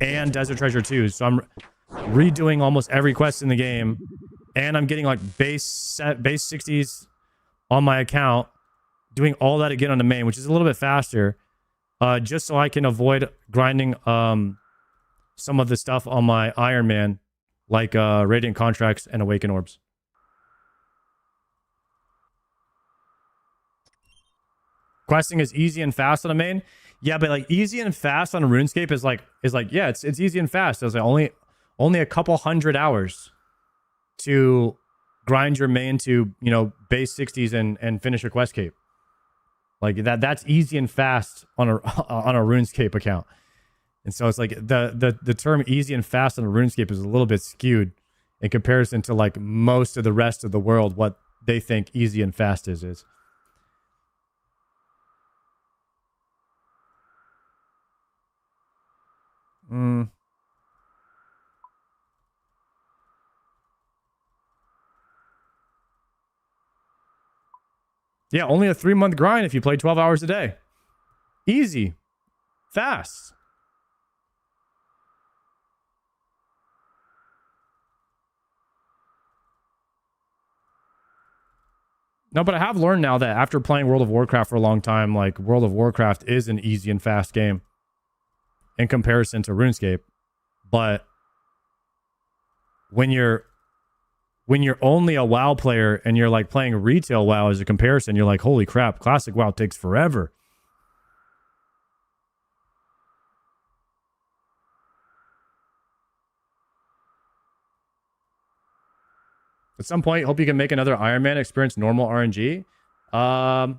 and Desert Treasure 2. So I'm redoing almost every quest in the game. And I'm getting, like, base 60s on my account. Doing all that again on the main, which is a little bit faster. Just so I can avoid grinding some of the stuff on my Iron Man. Like Radiant Contracts and Awakened Orbs. Questing is easy and fast on a main. Yeah, but like easy and fast on a RuneScape is like yeah, it's easy and fast. It's like only a couple 100 hours to grind your main to, you know, base 60s and finish a quest cape. Like that's easy and fast on a RuneScape account. And so it's like the term easy and fast on a RuneScape is a little bit skewed in comparison to like most of the rest of the world, what they think easy and fast is. Yeah, only a 3-month grind if you play 12 hours a day. Easy. Fast. No, but I have learned now that after playing World of Warcraft for a long time, like, World of Warcraft is an easy and fast game in comparison to RuneScape. But when you're only a WoW player and you're like playing retail WoW as a comparison, you're like, holy crap, classic WoW takes forever. At some point, hope you can make another Iron Man experience normal RNG. I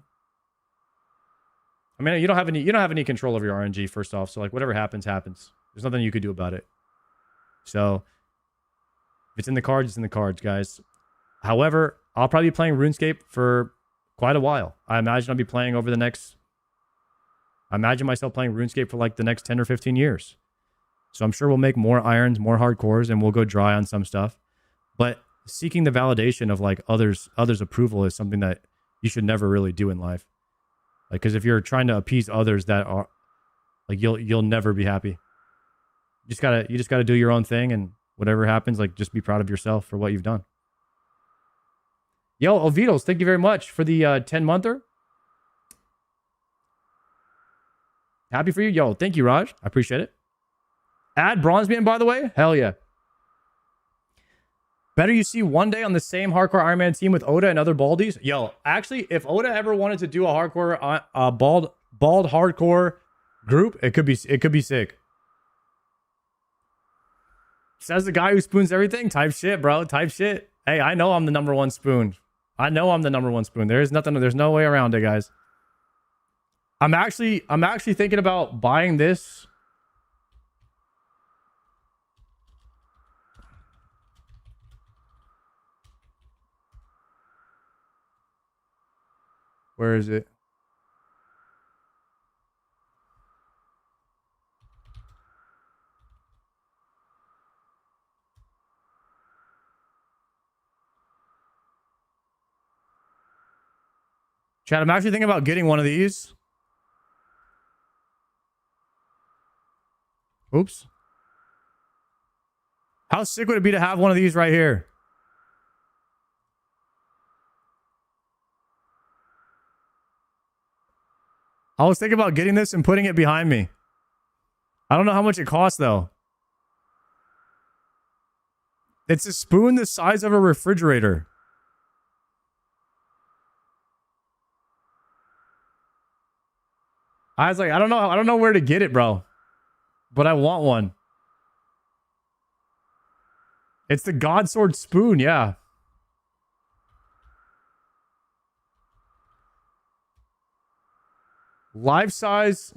mean, you don't have any control over your RNG, first off. So like whatever happens, happens. There's nothing you could do about it. So if it's in the cards, it's in the cards, guys. However, I'll probably be playing RuneScape for quite a while. I imagine I'll be playing over the next... I imagine myself playing RuneScape for like the next 10 or 15 years. So I'm sure we'll make more irons, more hardcores, and we'll go dry on some stuff. But seeking the validation of like others' approval is something that you should never really do in life. Like, because if you're trying to appease others that are like, you'll never be happy. You just gotta do your own thing, and whatever happens, like, just be proud of yourself for what you've done. Yo, Ovitos, thank you very much for the 10-monther. Happy for you. Yo, thank you, Raj. I appreciate it. Add Bronzeman, by the way. Hell yeah. Better you see one day on the same hardcore Iron Man team with Oda and other baldies. Yo, actually, if Oda ever wanted to do a hardcore, bald hardcore group, it could be sick. Says the guy who spoons everything. Type shit, bro. Type shit. Hey, I know I'm the #1 spoon. I know I'm the #1 spoon. There's no way around it, guys. I'm actually thinking about buying this. Where is it? Chad, I'm actually thinking about getting one of these. Oops. How sick would it be to have one of these right here? I was thinking about getting this and putting it behind me. I don't know how much it costs, though. It's a spoon the size of a refrigerator. I was like, I don't know where to get it, bro. But I want one. It's the God Sword spoon, yeah. Life-size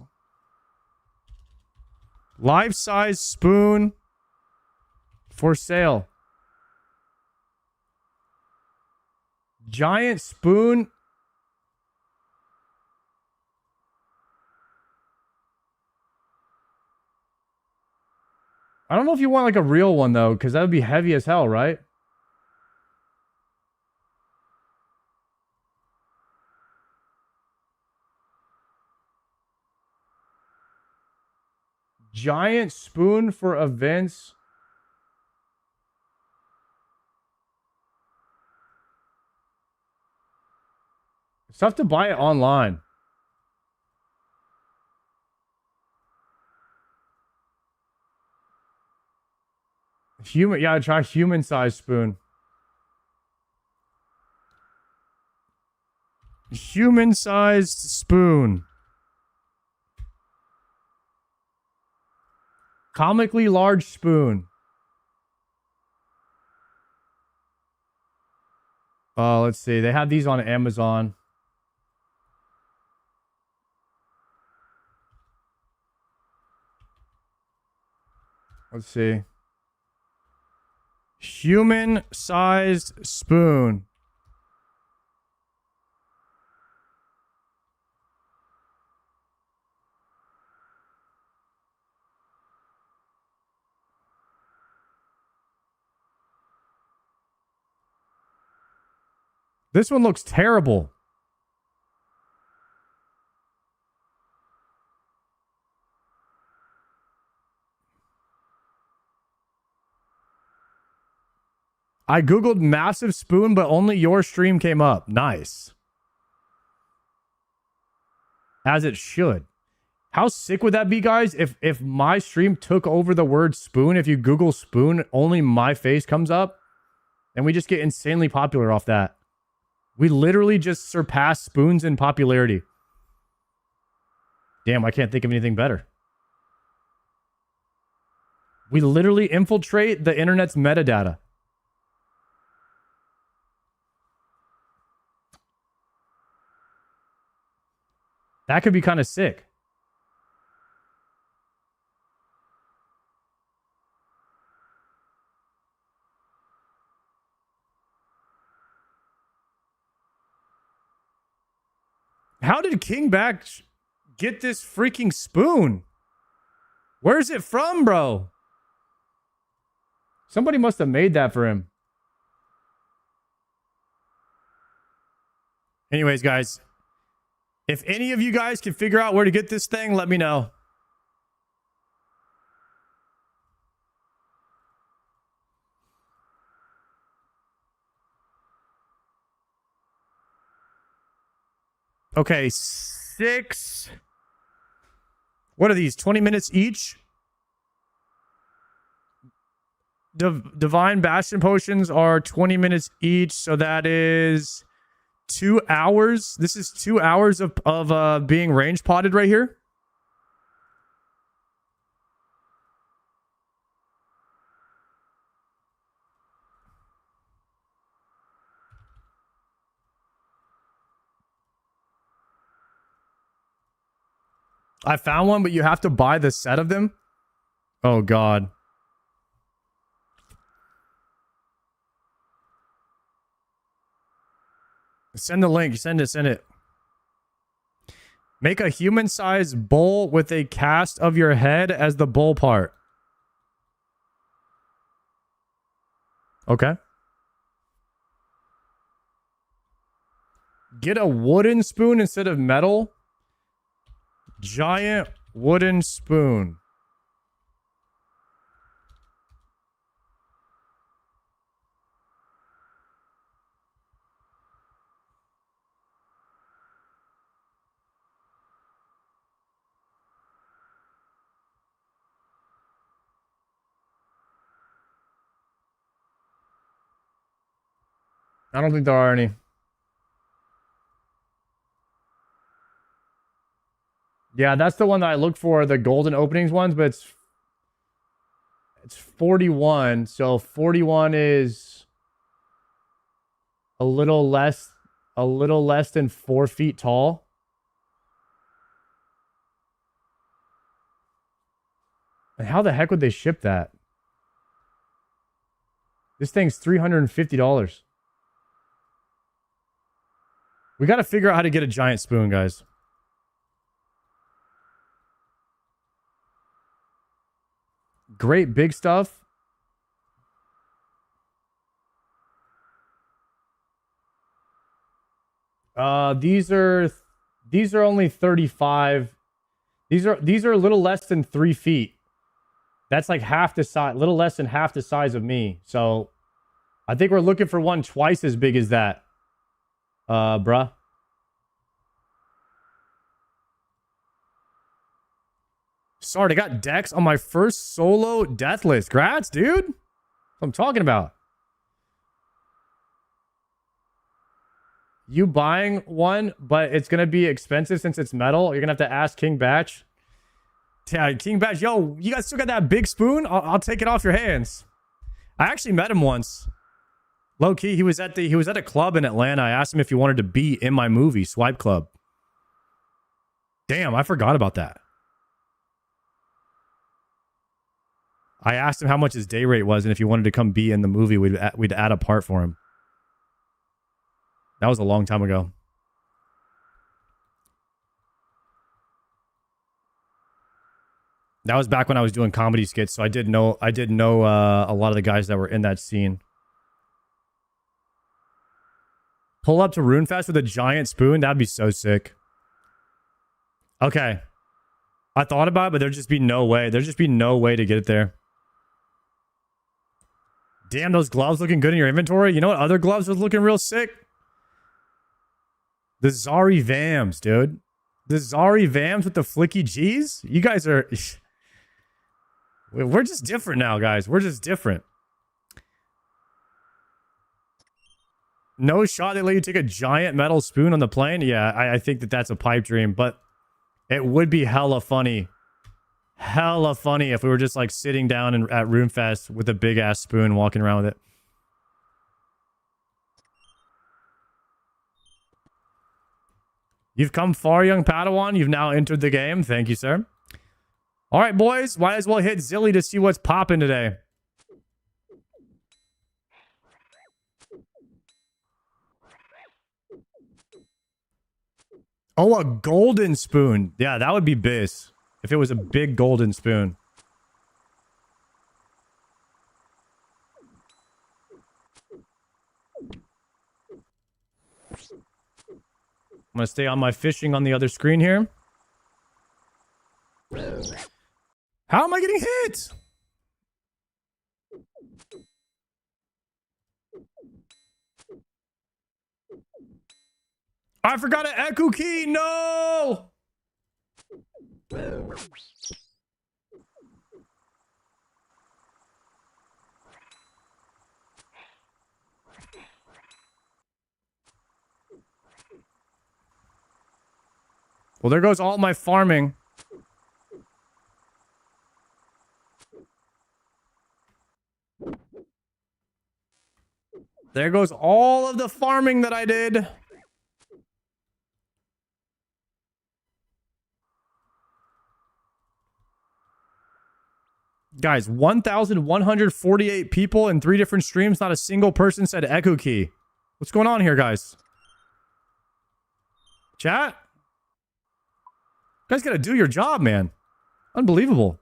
spoon for sale. Giant spoon. I don't know if you want like a real one though, because that would be heavy as hell, right? Giant spoon for events. It's tough to buy it online. Try human-sized spoon. Human-sized spoon. Comically large spoon. Let's see. They have these on Amazon. Let's see. Human-sized spoon. This one looks terrible. I googled massive spoon, but only your stream came up. Nice. As it should. How sick would that be, guys? If my stream took over the word spoon, if you Google spoon, only my face comes up, and we just get insanely popular off that. We literally just surpass spoons in popularity. Damn, I can't think of anything better. We literally infiltrate the internet's metadata. That could be kind of sick. How did Kingback get this freaking spoon? Where's it from, bro? Somebody must have made that for him. Anyways, guys, if any of you guys can figure out where to get this thing, let me know. Okay, 6. What are these? 20 minutes each? Divine Bastion potions are 20 minutes each, so that is 2 hours. This is 2 hours of being range potted right here. I found one, but you have to buy the set of them. Oh, God. Send the link. Send it. Make a human-sized bowl with a cast of your head as the bowl part. Okay. Get a wooden spoon instead of metal. Giant wooden spoon. I don't think there are any. Yeah, that's the one that I look for, the golden openings ones, but it's 41. So 41 is a little less than 4 feet tall. And how the heck would they ship that? This thing's $350. We got to figure out how to get a giant spoon, guys. Great big stuff. These are only 35. These are a little less than 3 feet. That's like half the size, little less than half the size of me. So I think we're looking for one twice as big as that. Bruh. Sorry, I got Dex on my first solo death list. Grats, dude. That's what I'm talking about. You buying one, but it's going to be expensive since it's metal. You're going to have to ask King Batch. Yeah, King Batch, yo, you guys still got that big spoon? I'll take it off your hands. I actually met him once. Low key, he was at a club in Atlanta. I asked him if he wanted to be in my movie, Swipe Club. Damn, I forgot about that. I asked him how much his day rate was, and if he wanted to come be in the movie, we'd add a part for him. That was a long time ago. That was back when I was doing comedy skits, so I did know a lot of the guys that were in that scene. Pull up to Runefest with a giant spoon? That'd be so sick. Okay. I thought about it, but there'd just be no way. There'd just be no way to get it there. Damn, those gloves looking good in your inventory. You know what other gloves was looking real sick? The Zari Vambs, dude. The Zari Vambs with the flicky G's? You guys are... We're just different now, guys. We're just different. No shot they let you take a giant metal spoon on the plane? Yeah, I think that's a pipe dream, but it would be hella funny. Hella funny if we were just like sitting down at Roomfest with a big ass spoon walking around with it. You've come far, young Padawan. You've now entered the game. Thank you, sir. All right, boys. Might as well hit Zilly to see what's popping today. Oh, a golden spoon. Yeah, that would be biz. If it was a big golden spoon. I'm going to stay on my fishing on the other screen here. How am I getting hit? I forgot an echo key. No. Well, there goes all my farming. There goes all of the farming that I did. Guys, 1,148 people in 3 different streams. Not a single person said echo key. What's going on here, guys? Chat? You guys gotta do your job, man. Unbelievable.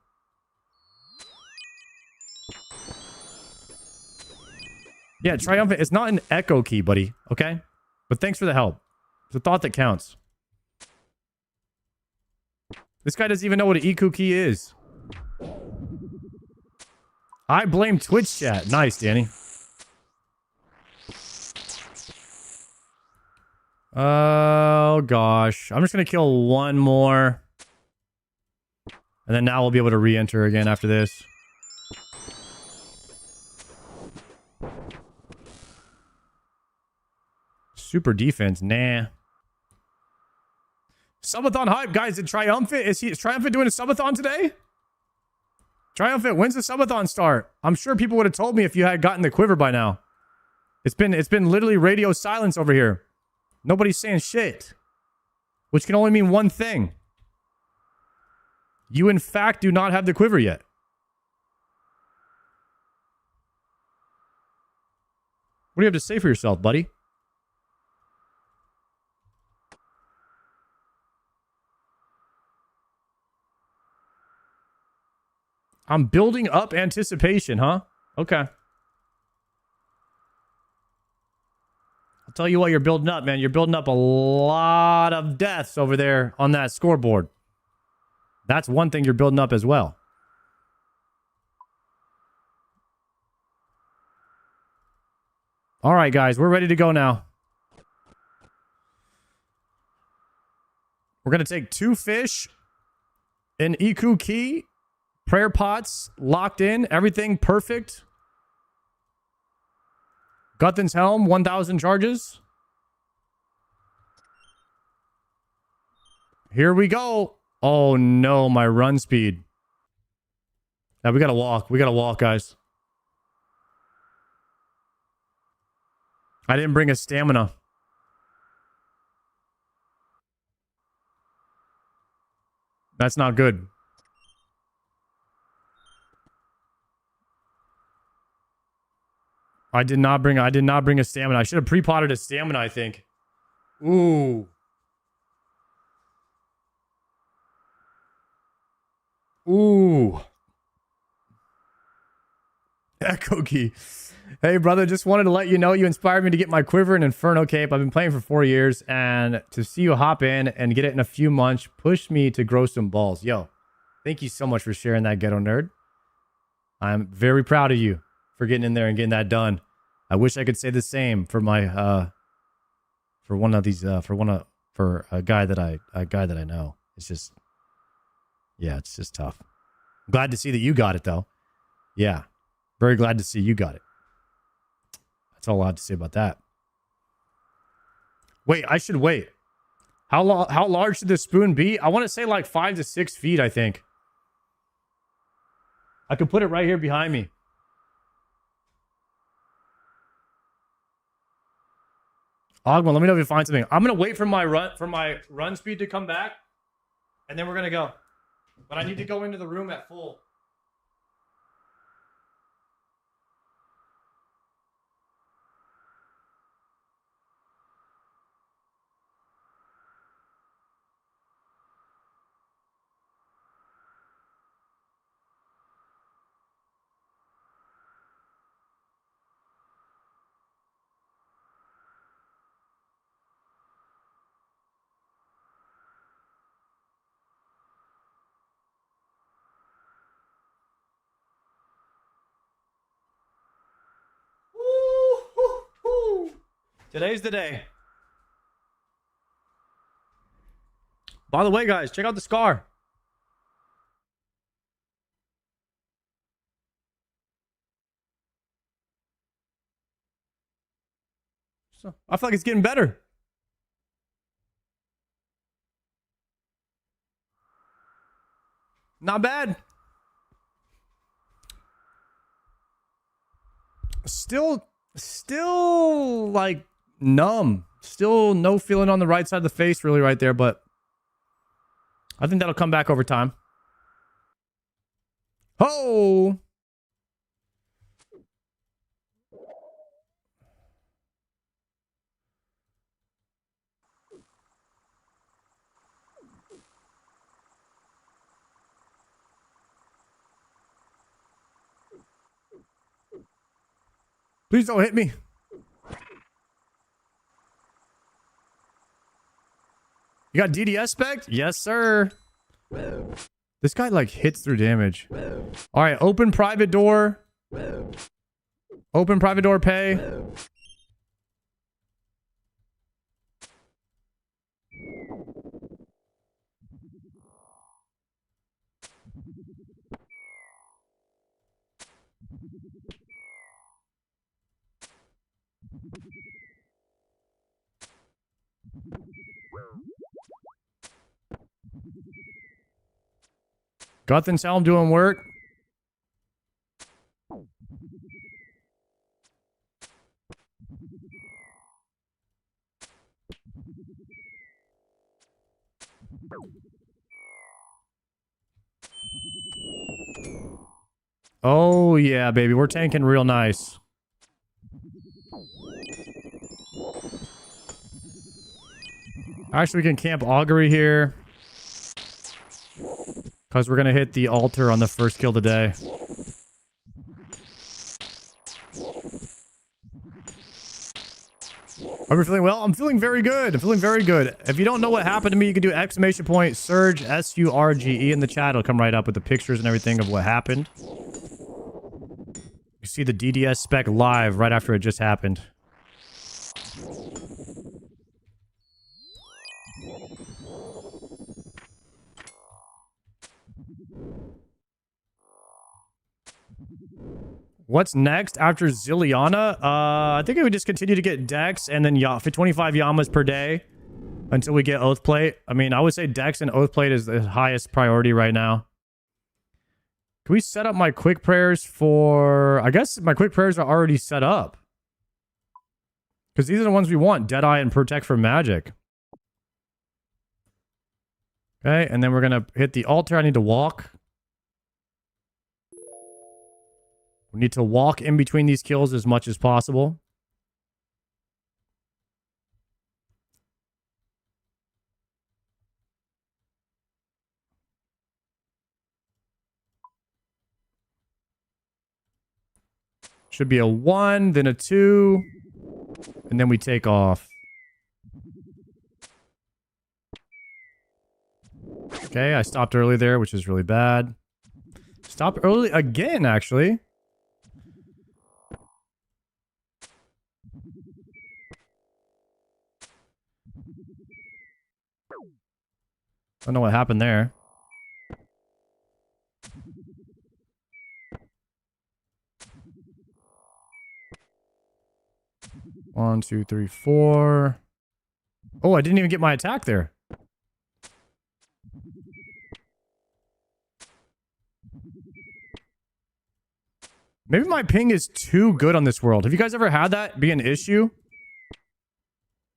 Yeah, triumphant. It's not an echo key, buddy. Okay? But thanks for the help. It's a thought that counts. This guy doesn't even know what an echo key is. I blame Twitch chat. Nice, Danny. Oh, gosh. I'm just going to kill one more. And then now we'll be able to re-enter again after this. Super defense. Nah. Subathon hype. Guys, did Triumphant... Is Triumphant doing a subathon today? Triumphant, when's the subathon start? I'm sure people would have told me if you had gotten the quiver by now. It's been literally radio silence over here. Nobody's saying shit. Which can only mean one thing. You, in fact, do not have the quiver yet. What do you have to say for yourself, buddy? I'm building up anticipation, huh? Okay. I'll tell you what you're building up, man. You're building up a lot of deaths over there on that scoreboard. That's one thing you're building up as well. All right, guys. We're ready to go now. We're going to take 2 fish, an Iku key, prayer pots locked in, everything perfect. Guthen's helm, 1,000 charges. Here we go. Oh no, my run speed. Now we gotta walk. We gotta walk, guys. I didn't bring a stamina. That's not good. I did not bring a stamina. I should have pre-potted a stamina, I think. Ooh. Ooh. Echo key. Hey, brother, just wanted to let you know you inspired me to get my quiver and Inferno cape. I've been playing for 4 years, and to see you hop in and get it in a few months pushed me to grow some balls. Yo, thank you so much for sharing that, Ghetto Nerd. I'm very proud of you for getting in there and getting that done. I wish I could say the same for my for a guy that I know. It's just, yeah, it's just tough. I'm glad to see that you got it though. Yeah, very glad to see you got it. That's all I have to say about that. Wait, I should wait. How large should this spoon be? I want to say like 5 to 6 feet, I think. I could put it right here behind me. Ogma, let me know if you find something. I'm gonna wait for my run speed to come back, and then we're gonna go. But I need to go into the room at full. Today's the day. By the way, guys, check out the scar. So, I feel like it's getting better. Not bad. Still like numb. Still no feeling on the right side of the face really right there, but I think that'll come back over time. Oh! Please don't hit me. You got DDS spec? Yes, sir. This guy like hits through damage. All right, open private door. Open private door pay. Guth and Salem doing work. Oh, yeah, baby. We're tanking real nice. Actually, we can camp augury here. Because we're going to hit the altar on the first kill today. Are we feeling well? I'm feeling very good. I'm feeling very good. If you don't know what happened to me, you can do exclamation point surge SURGE in the chat. It'll come right up with the pictures and everything of what happened. You see the DDS spec live right after it just happened. What's next after Zilliana? I think we would just continue to get Dex and then for 25 Yamas per day until we get Oathplate. I mean, I would say Dex and Oathplate is the highest priority right now. Can we set up my quick prayers for... I guess my quick prayers are already set up. Because these are the ones we want. Deadeye and Protect from Magic. Okay, and then we're going to hit the altar. I need to walk. We need to walk in between these kills as much as possible. Should be a 1, then a 2, and then we take off. Okay, I stopped early there, which is really bad. Stopped early again, actually. I don't know what happened there. One, two, three, four. Oh, I didn't even get my attack there. Maybe my ping is too good on this world. Have you guys ever had that be an issue?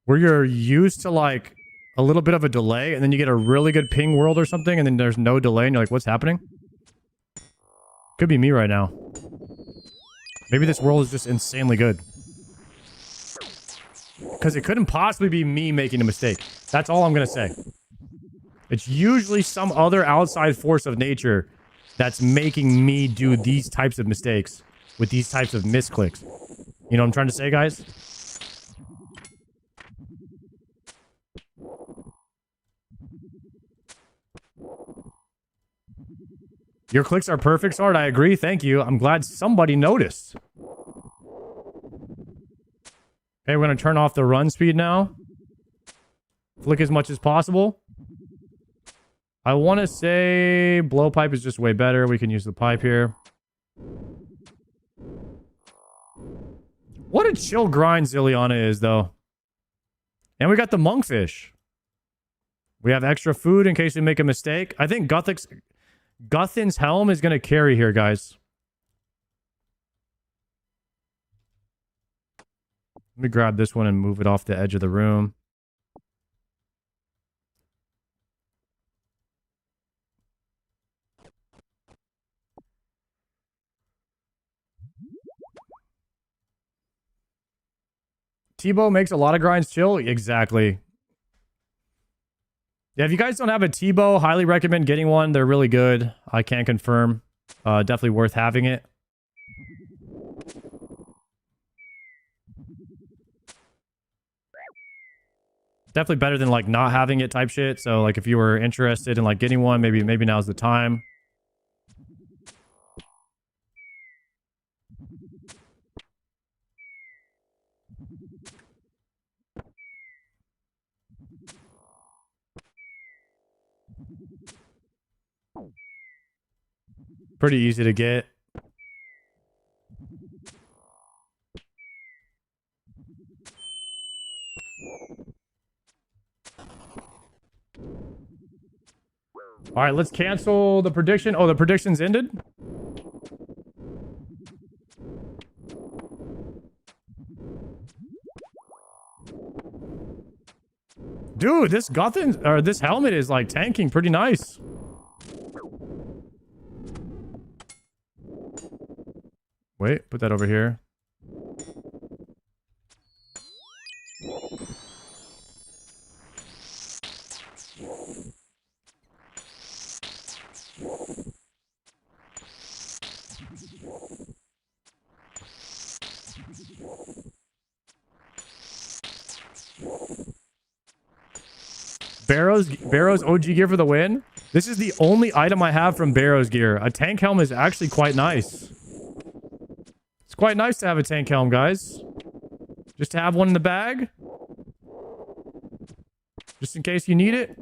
Where you're used to like a little bit of a delay and then you get a really good ping world or something and then there's no delay and you're like, what's happening? Could be me right now. Maybe this world is just insanely good. Because it couldn't possibly be me making a mistake. That's all I'm going to say. It's usually some other outside force of nature that's making me do these types of mistakes with these types of misclicks. You know what I'm trying to say, guys? Your clicks are perfect, Sard. I agree. Thank you. I'm glad somebody noticed. Okay, we're going to turn off the run speed now. Flick as much as possible. I want to say blowpipe is just way better. We can use the pipe here. What a chill grind Zilliana is, though. And we got the monkfish. We have extra food in case we make a mistake. I think Guthin's helm is going to carry here, guys. Let me grab this one and move it off the edge of the room. Tebow makes a lot of grinds chill. Exactly. Yeah, if you guys don't have a Tebow, highly recommend getting one. They're really good. I can confirm. Definitely worth having it. Definitely better than like not having it type shit. So like if you were interested in like getting one, maybe now's the time. Pretty easy to get. All right, let's cancel the prediction. Oh, the prediction's ended? Dude, this Gothin or this helmet is like tanking pretty nice. Wait, put that over here. Barrow's OG gear for the win. This is the only item I have from Barrow's gear. A tank helm is actually quite nice. It's quite nice to have a tank helm, guys. Just to have one in the bag. Just in case you need it.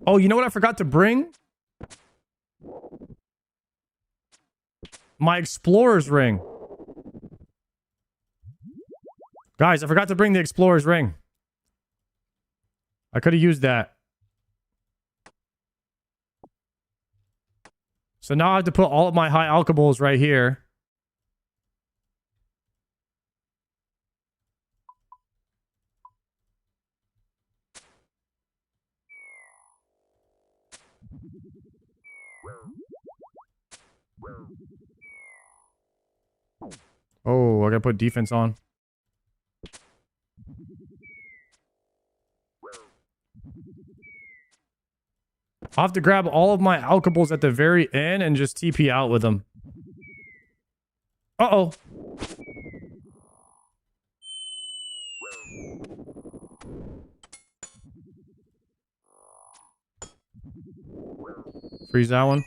Oh, you know what I forgot to bring? My explorer's ring. Guys, I forgot to bring the explorer's ring. I could have used that. So now I have to put all of my high alkables right here. Oh, I gotta put defense on. I'll have to grab all of my alkables at the very end and just TP out with them. Uh-oh. Freeze that one.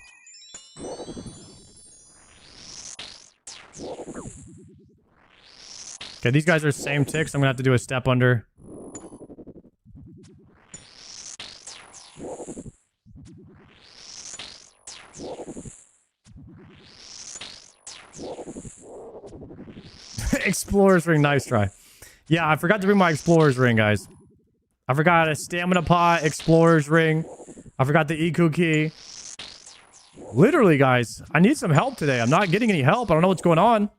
Okay, these guys are same ticks. I'm gonna have to do a step under. Explorer's ring, nice try. Yeah, I forgot to bring my explorer's ring, guys. I forgot a stamina pot, explorer's ring. I forgot the Iku key. Literally, guys, I need some help today. I'm not getting any help. I don't know what's going on.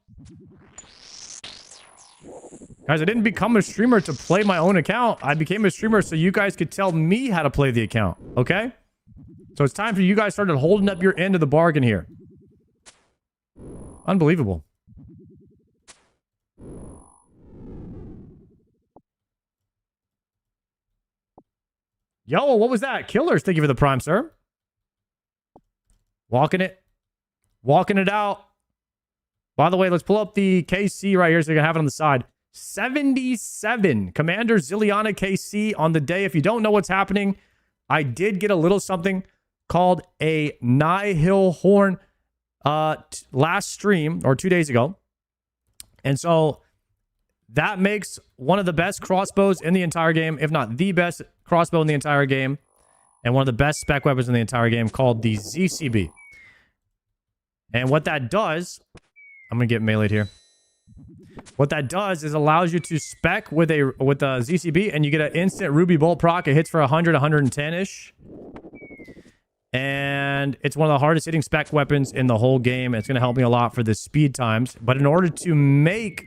Guys, I didn't become a streamer to play my own account. I became a streamer so you guys could tell me how to play the account, okay? So it's time for you guys started holding up your end of the bargain here. Unbelievable. Yo, what was that? Killers, thank you for the prime, sir. Walking it. Walking it out. By the way, let's pull up the KC right here so you can have it on the side. 77 Commander Zilliana KC on the day. If you don't know what's happening, I did get a little something called a Nihil Horn last stream or 2 days ago. And so that makes one of the best crossbows in the entire game, if not the best crossbow in the entire game, and one of the best spec weapons in the entire game called the ZCB. And what that does, I'm going to get meleeed here. What that does is allows you to spec with a ZCB, and you get an instant Ruby Bolt proc. It hits for 100, 110-ish. And it's one of the hardest hitting spec weapons in the whole game. It's going to help me a lot for the speed times. But in order to make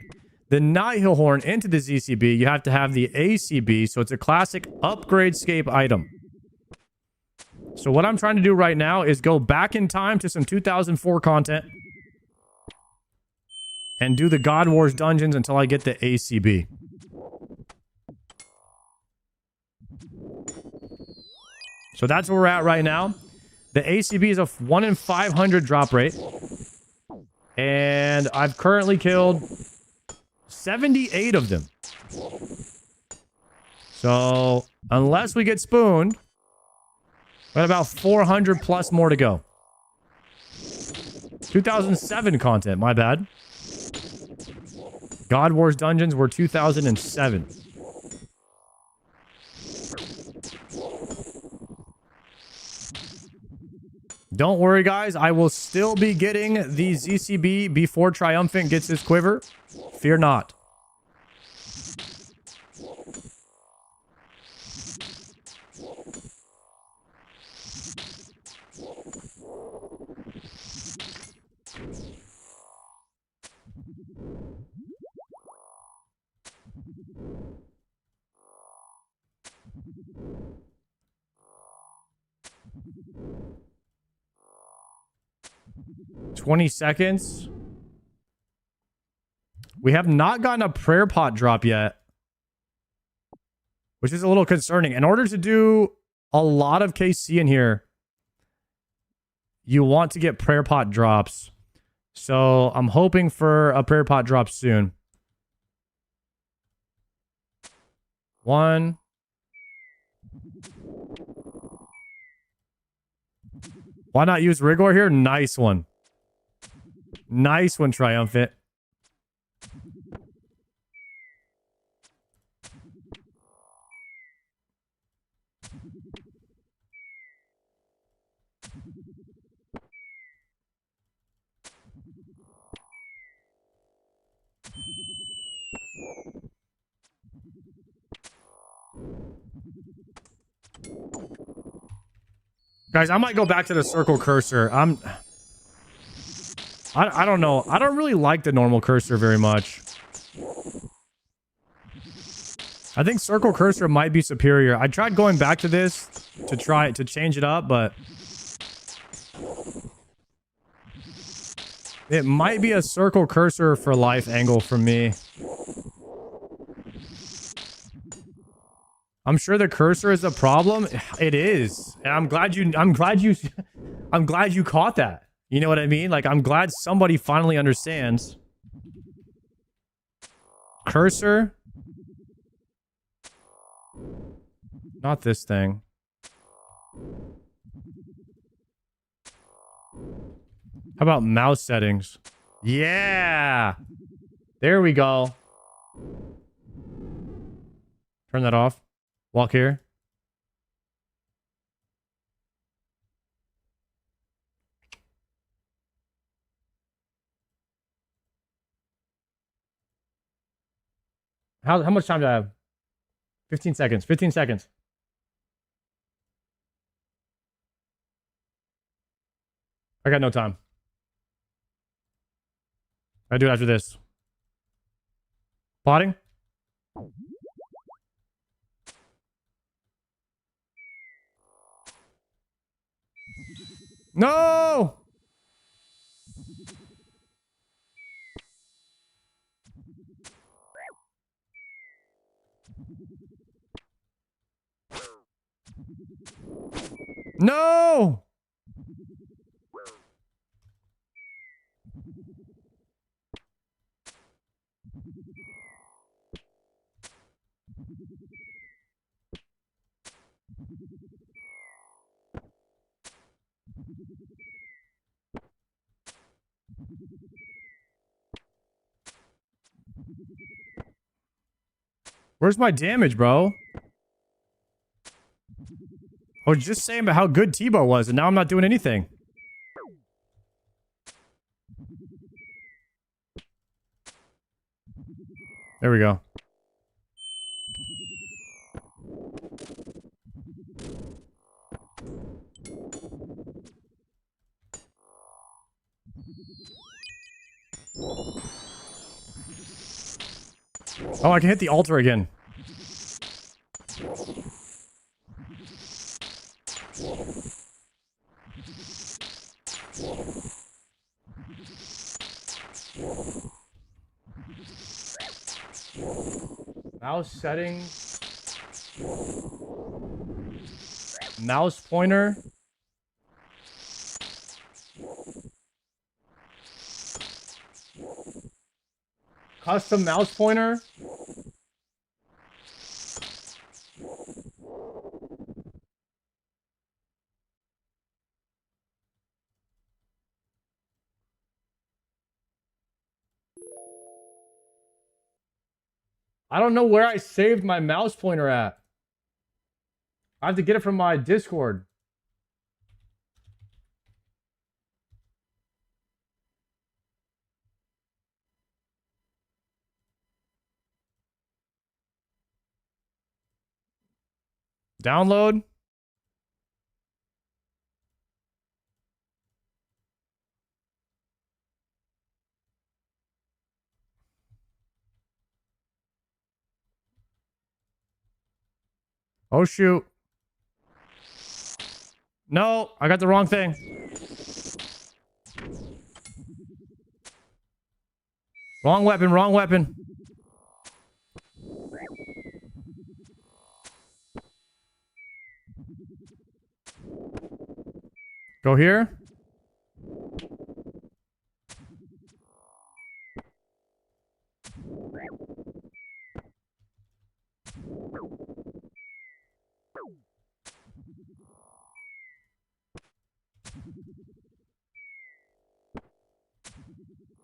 the Nihil Horn into the ZCB, you have to have the ACB. So it's a classic upgrade scape item. So what I'm trying to do right now is go back in time to some 2004 content and do the God Wars dungeons until I get the ACB. So that's where we're at right now. The ACB is a 1 in 500 drop rate. And I've currently killed 78 of them. So unless we get spooned, we got about 400 plus more to go. 2007 content, my bad. God Wars dungeons were 2007. Don't worry, guys. I will still be getting the ZCB before Triumphant gets his quiver. Fear not. $20 seconds. We have not gotten a prayer pot drop yet, which is a little concerning. In order to do a lot of KC in here, you want to get prayer pot drops. So I'm hoping for a prayer pot drop soon. One. Why not use Rigor here? Nice one. Nice one, Triumphant. Guys, I might go back to the circle cursor. I don't know. I don't really like the normal cursor very much. I think circle cursor might be superior. I tried going back to this to try to change it up, but it might be a circle cursor for life angle for me. I'm sure the cursor is a problem. It is. And I'm glad you caught that. You know what I mean? Like, I'm glad somebody finally understands. Cursor. Not this thing. How about mouse settings? Yeah. There we go. Turn that off. Walk here. How much time do I have? 15 seconds. 15 seconds. I got no time. I do it after this. Plotting? No! No! Where's my damage, bro? I was just saying about how good Tebow was, and now I'm not doing anything. There we go. Oh, I can hit the altar again. Mouse settings. Mouse pointer. Custom mouse pointer. I don't know where I saved my mouse pointer at. I have to get it from my Discord. Download. Oh, shoot. No, I got the wrong thing. Wrong weapon, wrong weapon. Go here.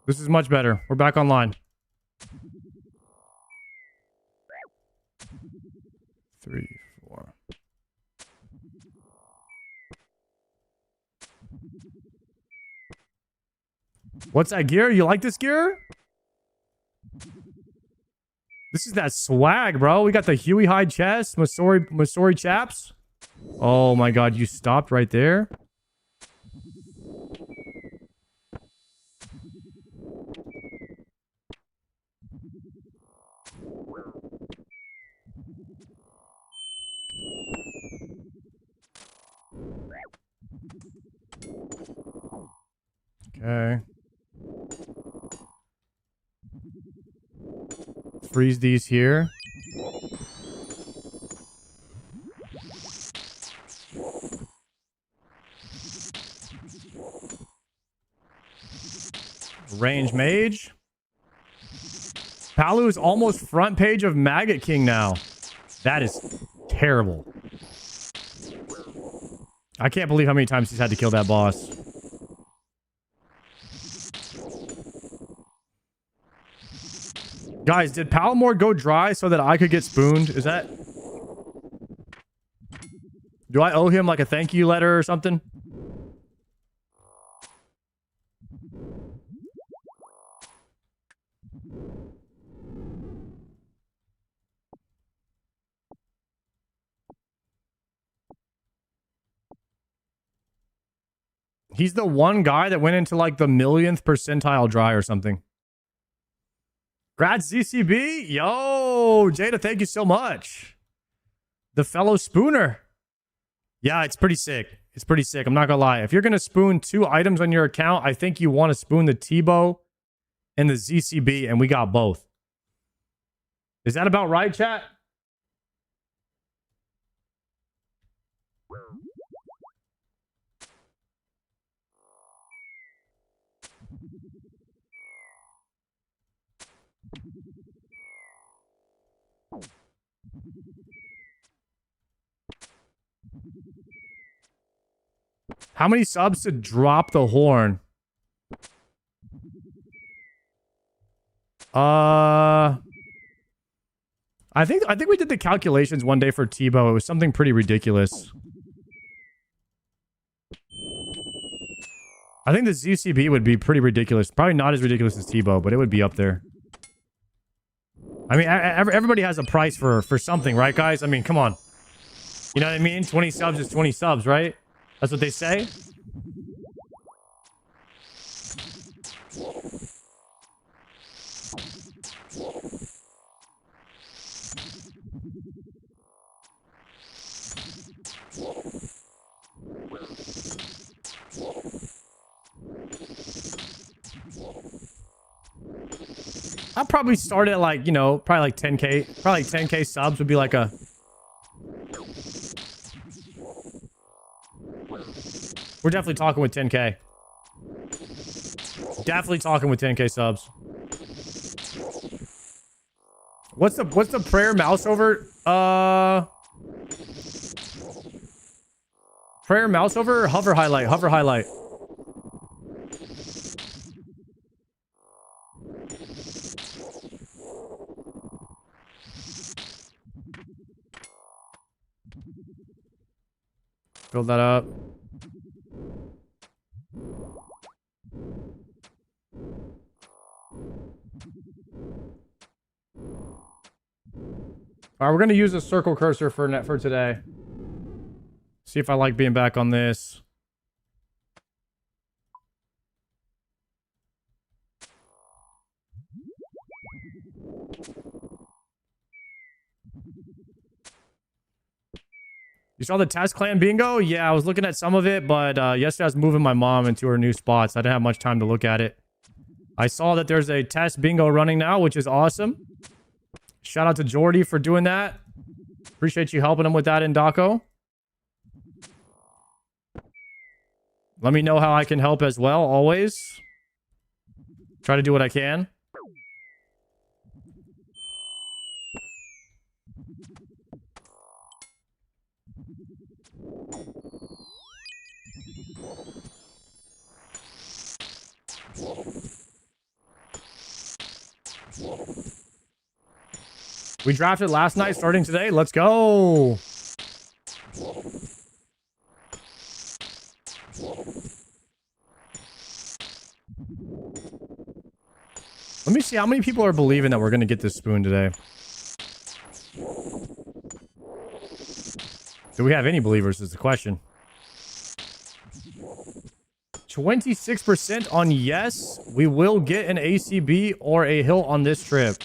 This is much better. We're back online. 3, 4. What's that gear? You like this gear? This is that swag, bro. We got the Huey high chest, Masori chaps. Oh my god, you stopped right there? Okay. Freeze these here. Range mage. Palu is almost front page of Maggot King now. That is terrible. I can't believe how many times he's had to kill that boss. Guys, did Palomore go dry so that I could get spooned? Is that... Do I owe him like a thank you letter or something? He's the one guy that went into like the millionth percentile dry or something. Grats ZCB. Yo, Jada, thank you so much. The fellow spooner. Yeah, it's pretty sick. It's pretty sick. I'm not gonna lie. If you're gonna spoon 2 items on your account, I think you want to spoon the Tebow and the ZCB, and we got both. Is that about right, chat? How many subs to drop the horn? I think we did the calculations one day for Tebow. It was something pretty ridiculous. I think the ZCB would be pretty ridiculous. Probably not as ridiculous as Tebow, but it would be up there. I mean, everybody has a price for something, right, guys? I mean, come on. You know what I mean? 20 subs is 20 subs, right? That's what they say. I'll probably start at like, you know, probably like 10K. Probably like 10K subs would be like a... We're definitely talking with 10K. Definitely talking with 10K subs. What's the prayer mouse over? Prayer mouse over or hover highlight? Hover highlight. Build that up. All right, we're going to use a circle cursor for today. See if I like being back on this. You saw the Test Clan bingo? Yeah, I was looking at some of it, but yesterday I was moving my mom into her new spots. I didn't have much time to look at it. I saw that there's a test bingo running now, which is awesome. Shout out to Jordy for doing that. Appreciate you helping him with that in Daco. Let me know how I can help as well, always. Try to do what I can. We drafted last night, starting today. Let's go. Let me see how many people are believing that we're going to get this spoon today. Do we have any believers is the question. 26% on yes. We will get an ACB or a Hilt on this trip.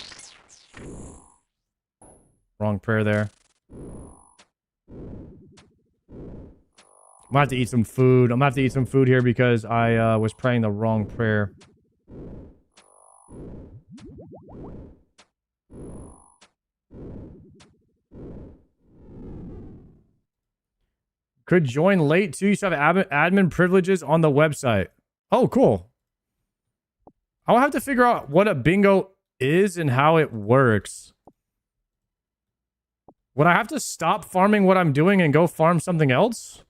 Wrong prayer there. I'm gonna have to eat some food. I'm gonna have to eat some food here because I was praying the wrong prayer. Could join late too. You should have admin privileges on the website. Oh, cool. I'll have to figure out what a bingo is and how it works. Would I have to stop farming what I'm doing and go farm something else?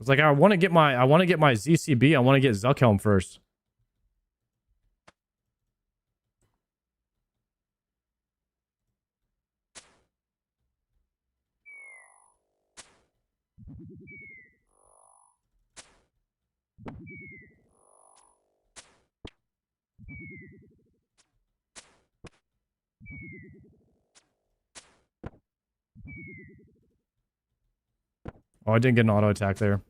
It's like I want to get my ZCB. I want to get Zuckhelm first. Oh, I didn't get an auto attack there.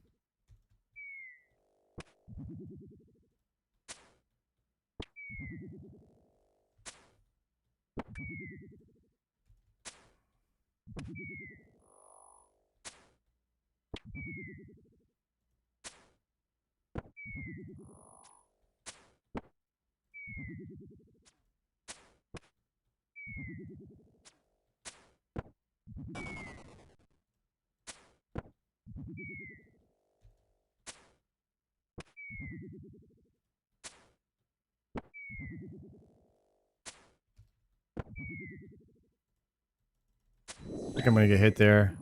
I think I'm gonna get hit there.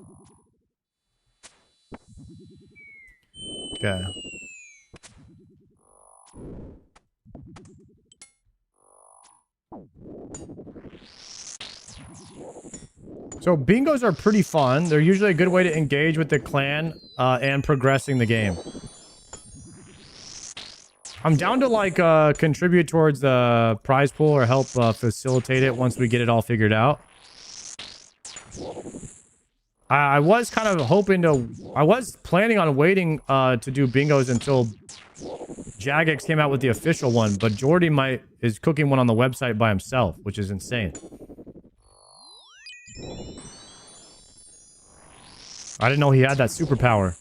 Okay. So bingos are pretty fun. They're usually a good way to engage with the clan and progressing the game. I'm down to like contribute towards the prize pool or help facilitate it once we get it all figured out. I was kind of hoping to... I was planning on waiting to do bingos until Jagex came out with the official one, but Jordy is cooking one on the website by himself, which is insane. I didn't know he had that superpower.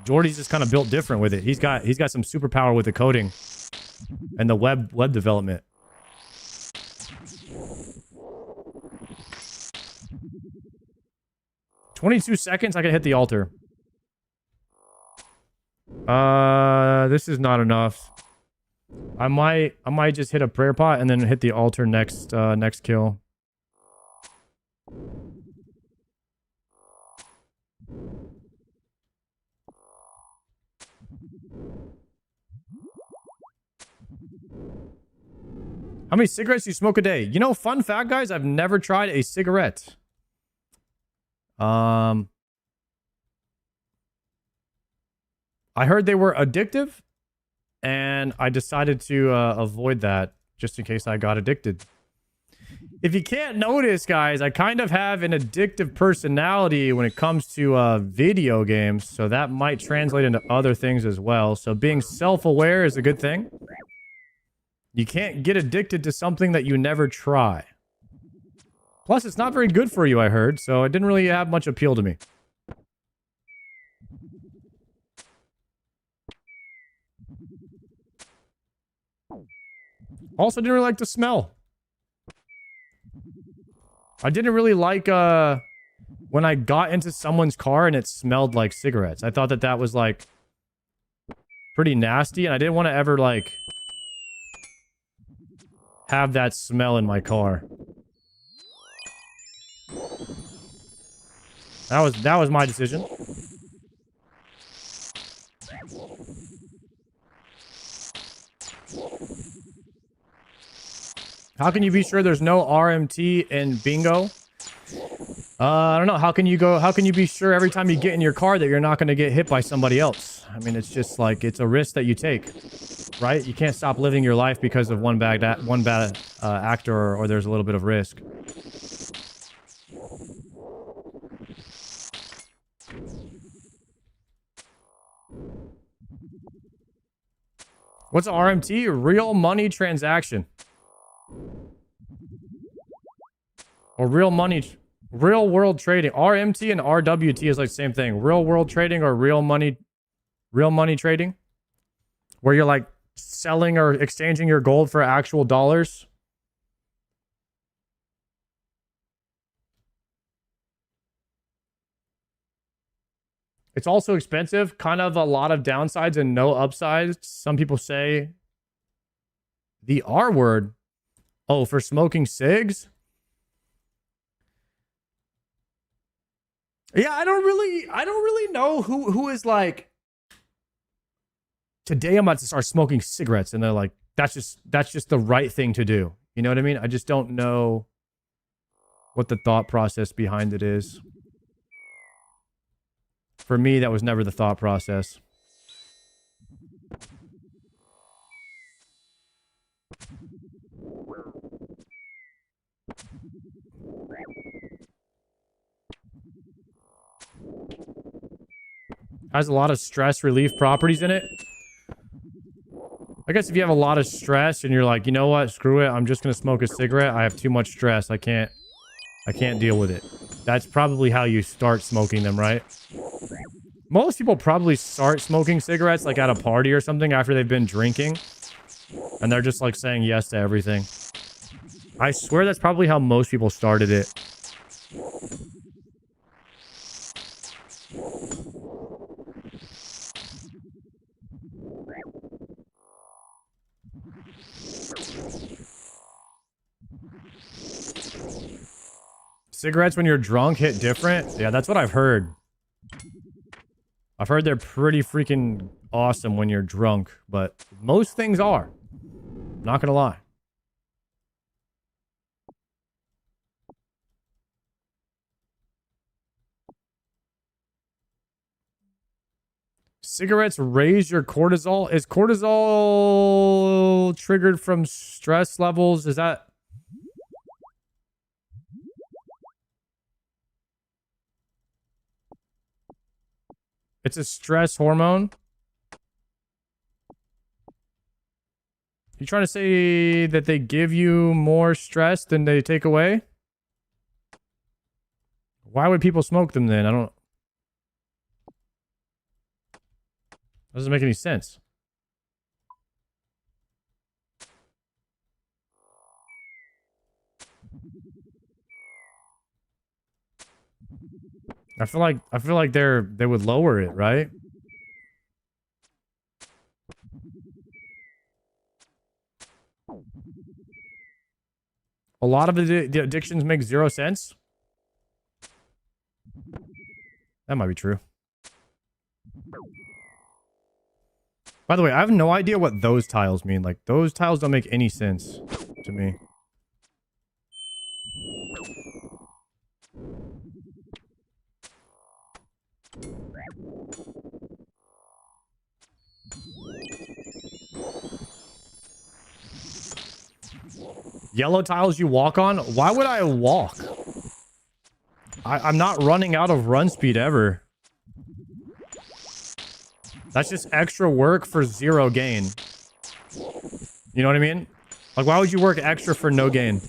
Jordy's just kind of built different with it. He's got some superpower with the coding and the web development. "22 seconds, I can hit the altar." This is not enough. I might just hit a prayer pot and then hit the altar next kill. How many cigarettes do you smoke a day? You know, fun fact, guys, I've never tried a cigarette. I heard they were addictive, and I decided to avoid that just in case I got addicted. If you can't notice, guys, I kind of have an addictive personality when it comes to video games, so that might translate into other things as well. So being self-aware is a good thing. You can't get addicted to something that you never try. Plus, it's not very good for you, I heard, so it didn't really have much appeal to me. Also, didn't really like the smell. I didn't really like when I got into someone's car and it smelled like cigarettes. I thought that was like pretty nasty, and I didn't want to ever like have that smell in my car. That was my decision. How can you be sure there's no RMT in bingo? I don't know. How can you be sure every time you get in your car that you're not going to get hit by somebody else? I mean, it's just like, it's a risk that you take, right? You can't stop living your life because of one bad actor or there's a little bit of risk. What's RMT? Real money transaction. Or real world trading. RMT and RWT is like the same thing. Real world trading or real money trading. Where you're like selling or exchanging your gold for actual dollars. It's also expensive, kind of a lot of downsides and no upsides. Some people say the R word. Oh, for smoking cigs? Yeah, I don't really know who is like, today I'm about to start smoking cigarettes, and they're like, that's just the right thing to do. You know what I mean? I just don't know what the thought process behind it is. For me, that was never the thought process. Has a lot of stress relief properties in it. I guess if you have a lot of stress and you're like, you know what, screw it, I'm just gonna smoke a cigarette. I have too much stress. I can't deal with it. That's probably how you start smoking them, right? Most people probably start smoking cigarettes like at a party or something after they've been drinking. And they're just like saying yes to everything. I swear that's probably how most people started it. Cigarettes when you're drunk hit different? Yeah, that's what I've heard. I've heard they're pretty freaking awesome when you're drunk, but most things are. Not gonna lie. Cigarettes raise your cortisol. Is cortisol triggered from stress levels? Is that... It's a stress hormone? You trying to say that they give you more stress than they take away? Why would people smoke them then? I don't... Doesn't make any sense. I feel like they would lower it, right? A lot of the addictions make 0 sense. That might be true. By the way, I have no idea what those tiles mean. Like, those tiles don't make any sense to me. Yellow tiles you walk on? Why would I walk? I'm not running out of run speed ever. That's just extra work for 0 gain. You know what I mean? Like, why would you work extra for no gain?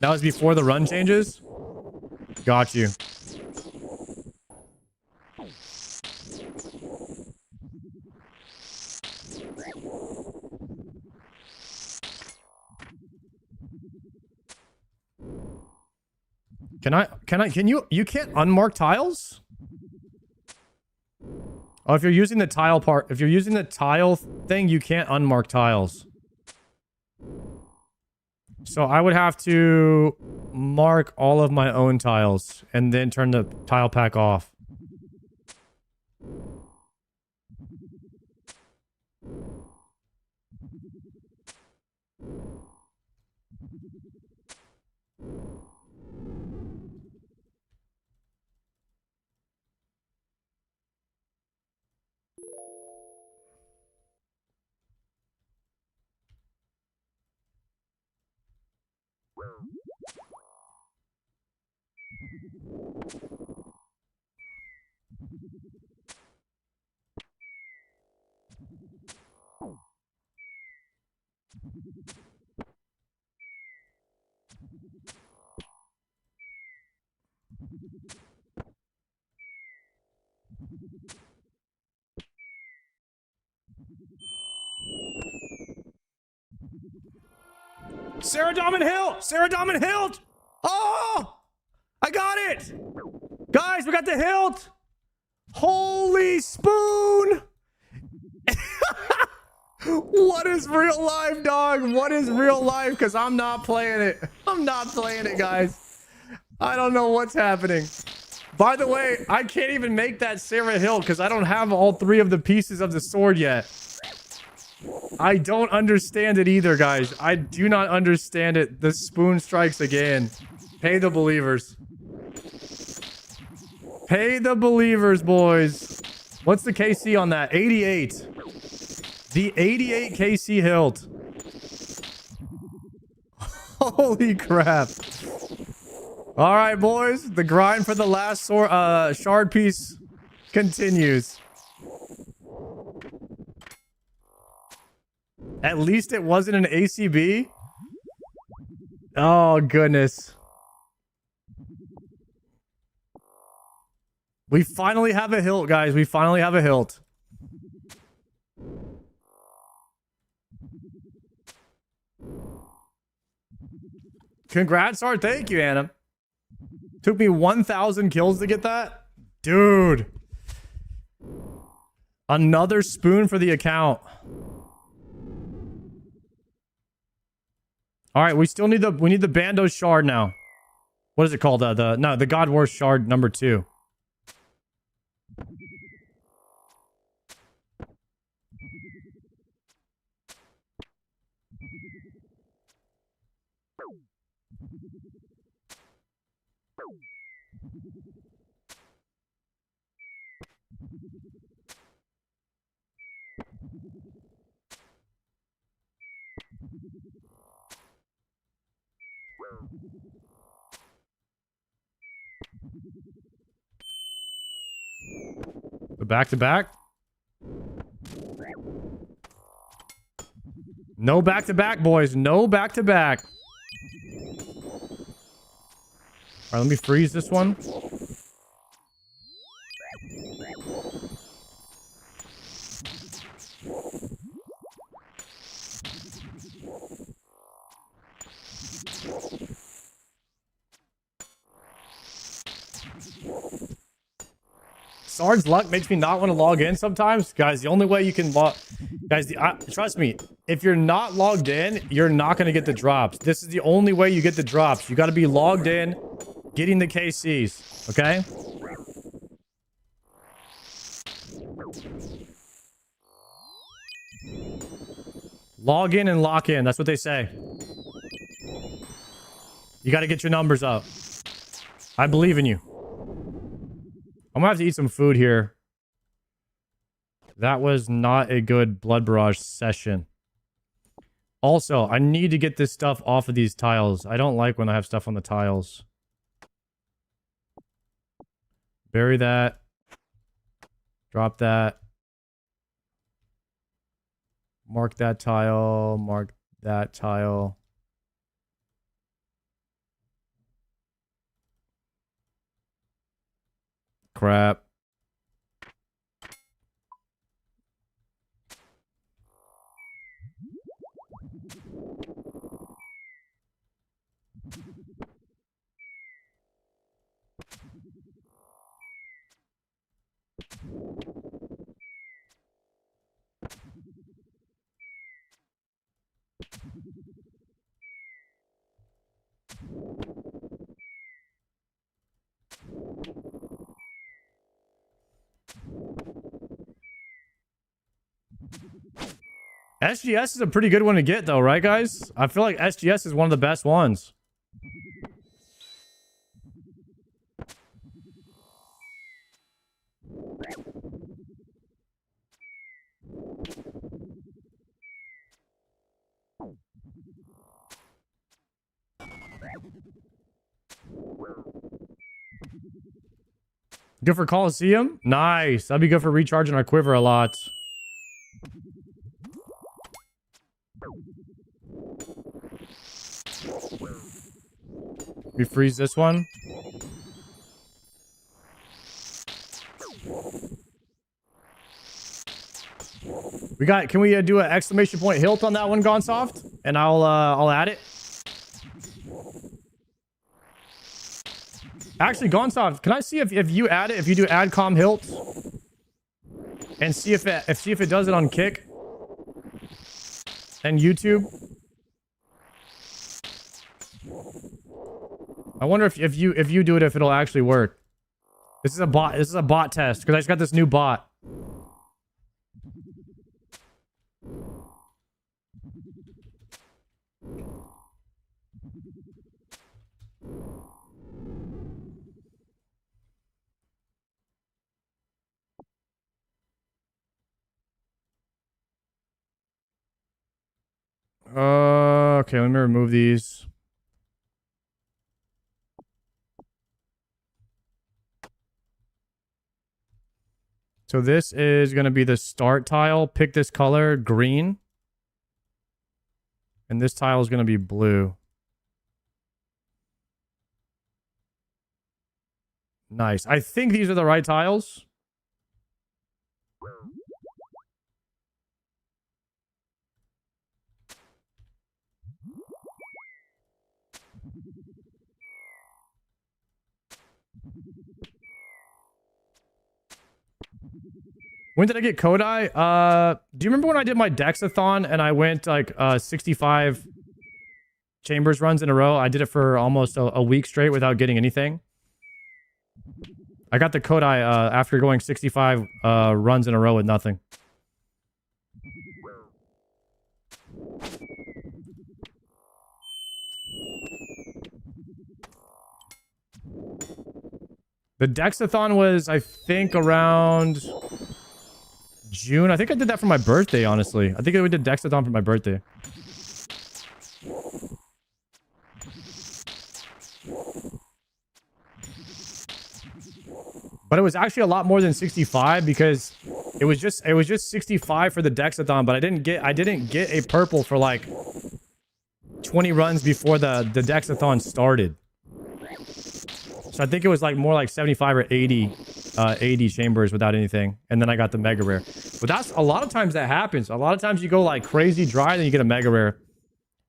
That was before the run changes? Got you. Can you can't unmark tiles? Oh, if you're using the tile part, if you're using the tile thing, you can't unmark tiles. So I would have to mark all of my own tiles and then turn the tile pack off. Sarah Dom and Hilt! Sarah Dom and Hilt! Oh! I got it! Guys, we got the Hilt! Holy spoon! What is real life, dog? What is real life? Because I'm not playing it. I'm not playing it, guys. I don't know what's happening. By the way, I can't even make that Sarah Hilt because I don't have all 3 of the pieces of the sword yet. I don't understand it either, guys. I do not understand it. The spoon strikes again. Pay the believers. Pay the believers, boys. What's the KC on that? 88. The 88 KC Hilt. Holy crap. All right, boys. The grind for the last shard piece continues. At least it wasn't an ACB. Oh, goodness. We finally have a Hilt, guys. We finally have a Hilt. Congrats, Art. Thank you, Anna. Took me 1,000 kills to get that. Dude. Another spoon for the account. All right, we still need the Bando shard now. What is it called? The God War shard number 2. The back to back. No back to back, boys. No back to back. All right, let me freeze this one. Sard's luck makes me not want to log in sometimes. Guys, the only way you can log... Guys, trust me, if you're not logged in, you're not going to get the drops. This is the only way you get the drops. You got to be logged in, getting the KCs, okay? Log in and lock in. That's what they say. You got to get your numbers up. I believe in you. I'm gonna have to eat some food here. That was not a good blood barrage session. Also, I need to get this stuff off of these tiles. I don't like when I have stuff on the tiles. Bury that. Drop that. Mark that tile. Mark that tile. Crap. SGS is a pretty good one to get though, right guys? I feel like SGS is one of the best ones. Good for Coliseum? Nice. That'd be good for recharging our quiver a lot. We freeze this one. We got, can we do an exclamation point hilt on that one, Gonsoft? And I'll add it. Actually, Gonsoft, can I see if you add it, if you do adcom hilt? And see if it does it on Kick and YouTube. I wonder if you do it, if it'll actually work. This is a bot test because I just got this new bot. Okay, let me remove these. So this is going to be the start tile. Pick this color, green. And this tile is going to be blue. Nice. I think these are the right tiles. When did I get Kodai? Do you remember when I did my Dexathon and I went like 65 chambers runs in a row? I did it for almost a week straight without getting anything. I got the Kodai after going 65 runs in a row with nothing. The Dexathon was, I think, around June. I think I did that for my birthday, honestly. I think we did Dexathon for my birthday. But it was actually a lot more than 65 because it was just 65 for the Dexathon, but I didn't get a purple for like 20 runs before the Dexathon started. So I think it was like more like 75 or 80 chambers without anything. And then I got the mega rare. But that's a lot of times that happens. A lot of times you go like crazy dry, then you get a mega rare.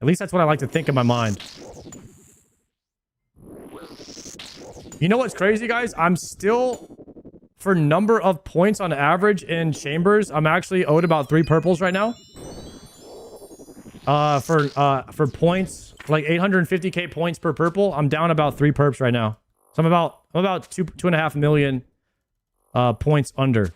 At least that's what I like to think in my mind. You know what's crazy, guys? I'm still, for number of points on average in chambers, I'm actually owed about 3 purples right now. For points, like 850k points per purple, I'm down about 3 perps right now. So I'm about 2.5 million points under.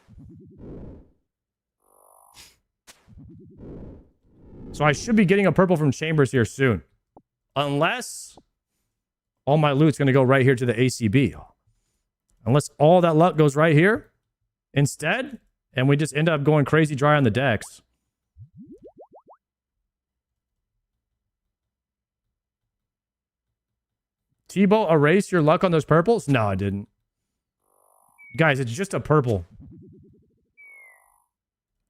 So I should be getting a purple from chambers here soon, unless all my loot's going to go right here to the ACB. Unless all that luck goes right here instead, and we just end up going crazy dry on the decks. Tebow, erase your luck on those purples? No, I didn't. Guys, it's just a purple.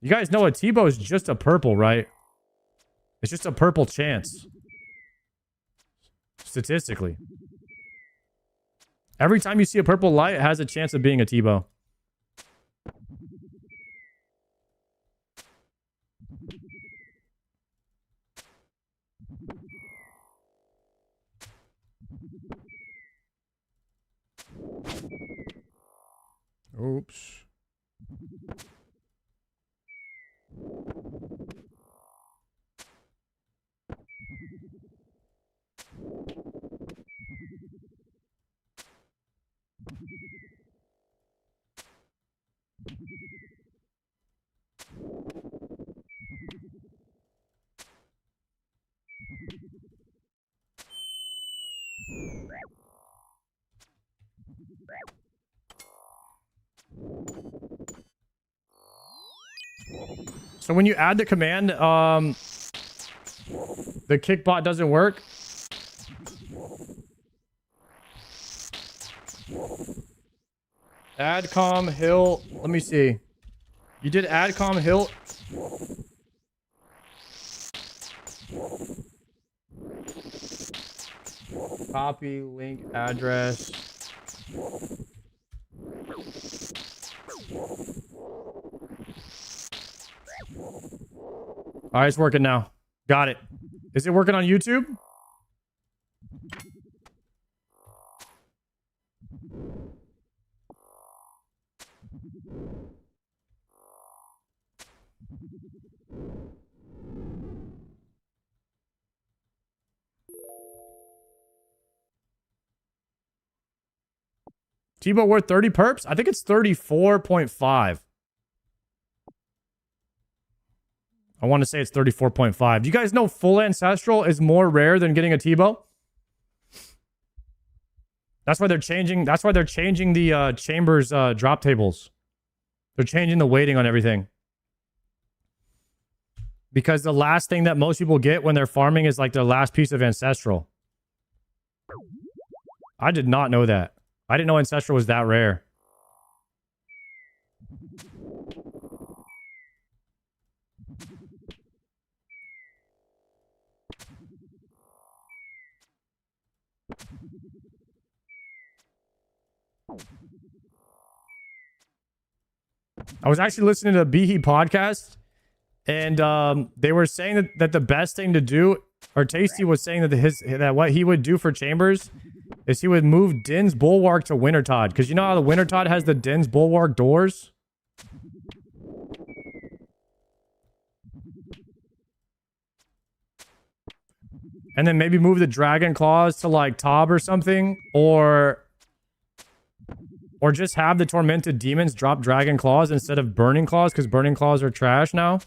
You guys know a Tebow is just a purple, right? It's just a purple chance. Statistically. Every time you see a purple light, it has a chance of being a Tebow. Oops. So when you add the command, the kickbot doesn't work. Adcom Hilt. Let me see. You did Adcom Hilt. Copy link address. All right, it's working now. Got it. Is it working on YouTube? Tebow worth 30 perps? I think it's 34.5. I want to say it's 34.5. Do you guys know full ancestral is more rare than getting a Tebow? That's why they're changing. That's why they're changing the chambers drop tables. They're changing the weighting on everything. Because the last thing that most people get when they're farming is like their last piece of ancestral. I did not know that. I didn't know ancestral was that rare. I was actually listening to the Behe podcast, and they were saying that the best thing to do, or Tasty was saying that what he would do for chambers is he would move Din's Bulwark to Wintertod, because you know how the Wintertod has the Din's Bulwark doors? And then maybe move the Dragon Claws to like Tob or something, or just have the Tormented Demons drop Dragon Claws instead of Burning Claws, because Burning Claws are trash now.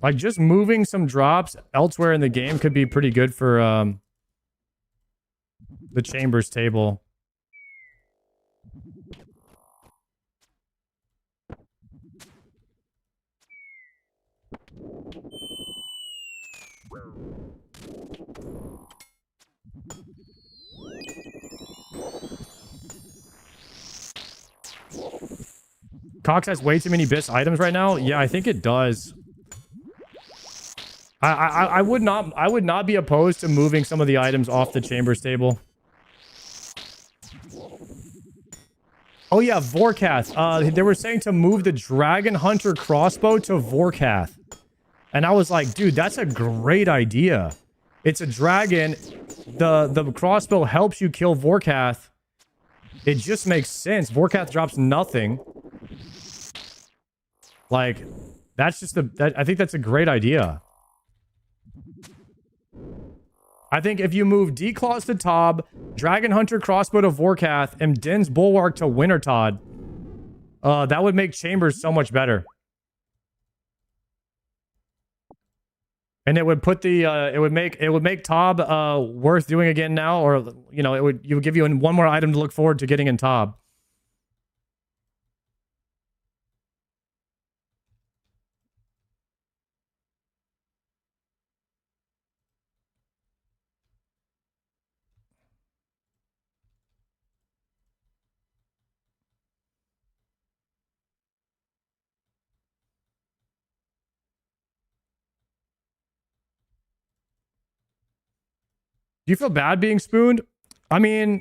Like, just moving some drops elsewhere in the game could be pretty good for the chambers table. Cox has way too many BIS items right now. Yeah, I think it does. I would not be opposed to moving some of the items off the chambers table. Oh yeah, Vorkath. They were saying to move the Dragon Hunter crossbow to Vorkath. And I was like, dude, that's a great idea. It's a dragon. The crossbow helps you kill Vorkath. It just makes sense. Vorkath drops nothing. Like, that's just I think that's a great idea. I think if you move D-Claws to Tob, Dragon Hunter crossbow to Vorkath, and Din's Bulwark to Wintertodd, that would make Chambers so much better. And it would put the it would make Tob worth doing again now, or you know, it would give you one more item to look forward to getting in Tob. Do you feel bad being spooned? I mean,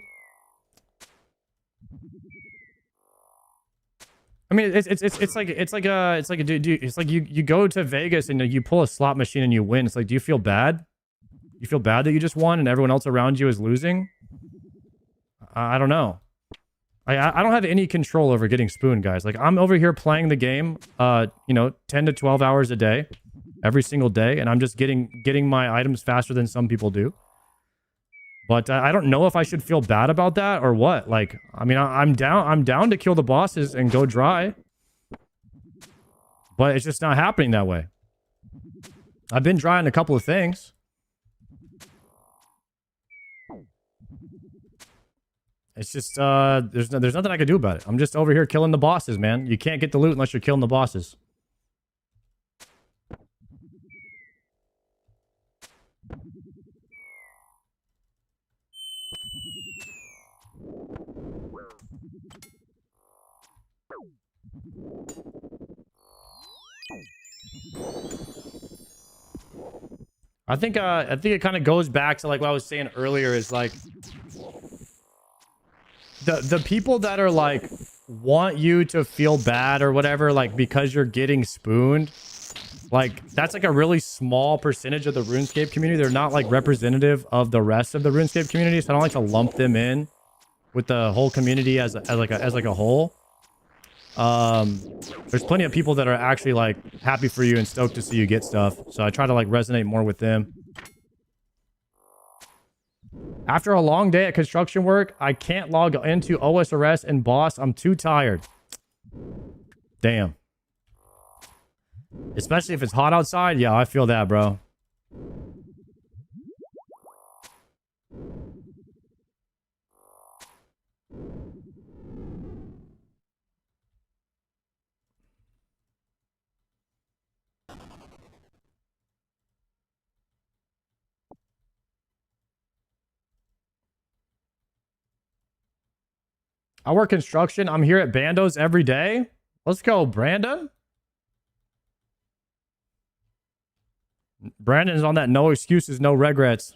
it's like you go to Vegas and you pull a slot machine and you win. It's like, do you feel bad? You feel bad that you just won and everyone else around you is losing? I don't know. I don't have any control over getting spooned, guys. Like, I'm over here playing the game, you know, 10 to 12 hours a day, every single day, and I'm just getting my items faster than some people do. But I don't know if I should feel bad about that or what. Like, I mean, I'm down to kill the bosses and go dry. But it's just not happening that way. I've been dry on a couple of things. It's just, there's nothing I can do about it. I'm just over here killing the bosses, man. You can't get the loot unless you're killing the bosses. I think it kind of goes back to like what I was saying earlier is like the people that are like want you to feel bad or whatever, like because you're getting spooned, like that's like a really small percentage of the RuneScape community. They're not like representative of the rest of the RuneScape community, so I don't like to lump them in with the whole community as like a whole. There's plenty of people that are actually like happy for you and stoked to see you get stuff, so I try to like resonate more with them. After a long day at construction work, I can't log into OSRS and boss. I'm too tired. Damn. Especially if it's hot outside. Yeah, I feel that, bro. I work construction. I'm here at Bando's every day. Let's go, Brandon. Brandon's on that no excuses, no regrets.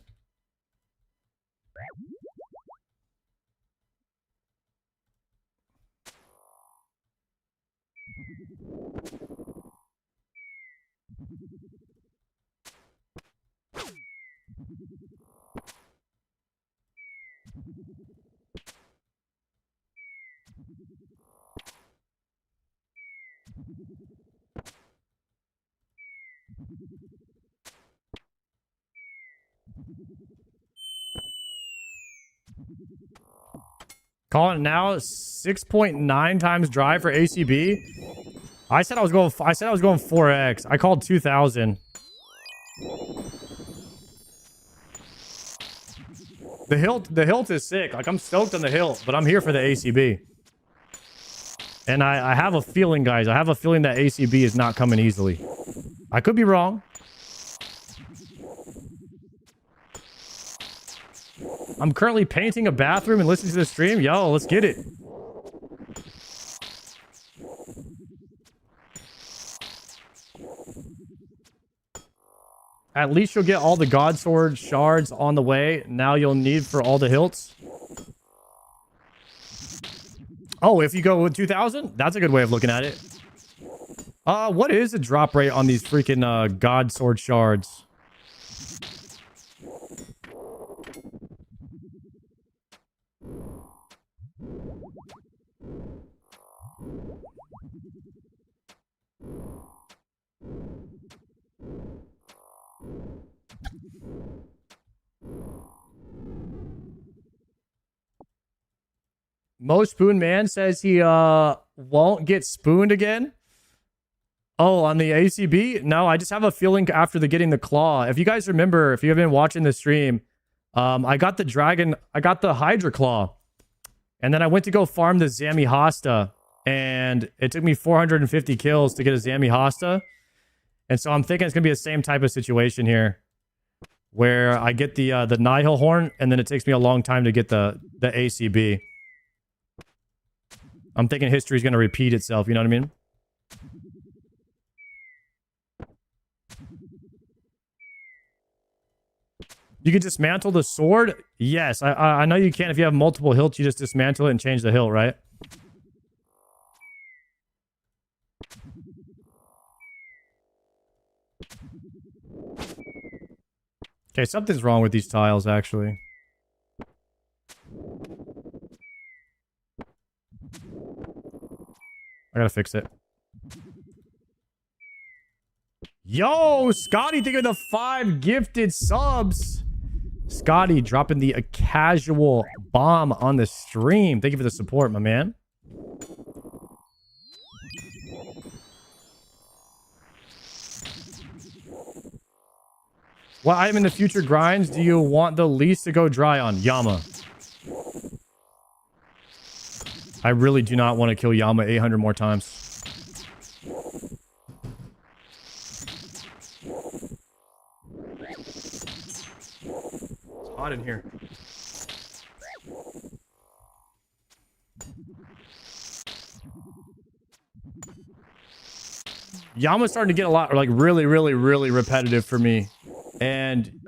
Calling it now, 6.9 times drive for ACB. I said I was going 4x. I called 2000. The hilt is sick. Like, I'm stoked on the hilt, but I'm here for the ACB. And I have a feeling, guys. I have a feeling that ACB is not coming easily. I could be wrong. I'm currently painting a bathroom and listening to the stream. Yo, let's get it. At least you'll get all the God Sword shards on the way. Now you'll need for all the hilts. Oh, if you go with 2000? That's a good way of looking at it. What is the drop rate on these freaking God Sword shards? Mo Spoon Man says he won't get spooned again. Oh, on the ACB? No, I just have a feeling after getting the claw. If you guys remember, if you've been watching the stream, I got the Hydra Claw. And then I went to go farm the Zami Hasta. And it took me 450 kills to get a Zami Hasta. And so I'm thinking it's going to be the same type of situation here. Where I get the Nihil Horn, and then it takes me a long time to get the ACB. I'm thinking history is going to repeat itself. You know what I mean? You can dismantle the sword? Yes, I know you can. If you have multiple hilts, you just dismantle it and change the hilt, right? Okay, something's wrong with these tiles, actually. I gotta fix it. Yo, Scotty, thank you for the 5 gifted subs. Scotty dropping the casual bomb on the stream. Thank you for the support, my man. What item in the future grinds do you want the least to go dry on? Yama. I really do not want to kill Yama 800 more times. It's hot in here. Yama's starting to get a lot, like, really repetitive for me. And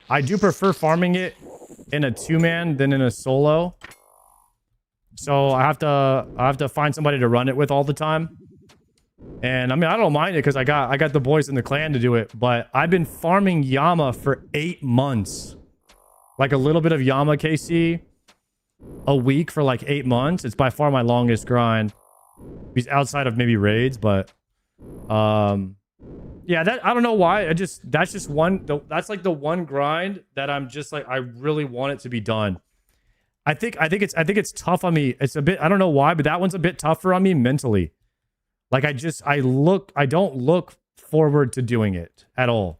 I do prefer farming it in a 2-man than in a solo. So I have to find somebody to run it with all the time. And I mean, I don't mind it because I got the boys in the clan to do it, but I've been farming Yama for 8 months. Like a little bit of Yama KC a week for like 8 months. It's by far my longest grind. He's outside of maybe raids, but yeah, that I don't know why. That's just one. That's like the one grind that I'm just like I really want it to be done. I think it's tough on me. It's a bit, I don't know why, but that one's a bit tougher on me mentally. Like I don't look forward to doing it at all.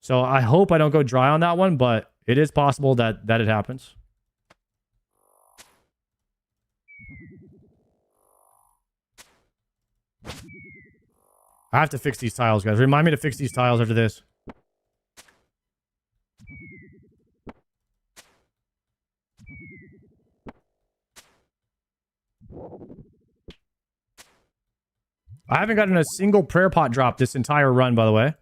So I hope I don't go dry on that one, but it is possible that it happens. I have to fix these tiles, guys. Remind me to fix these tiles after this. I haven't gotten a single prayer pot drop this entire run, by the way.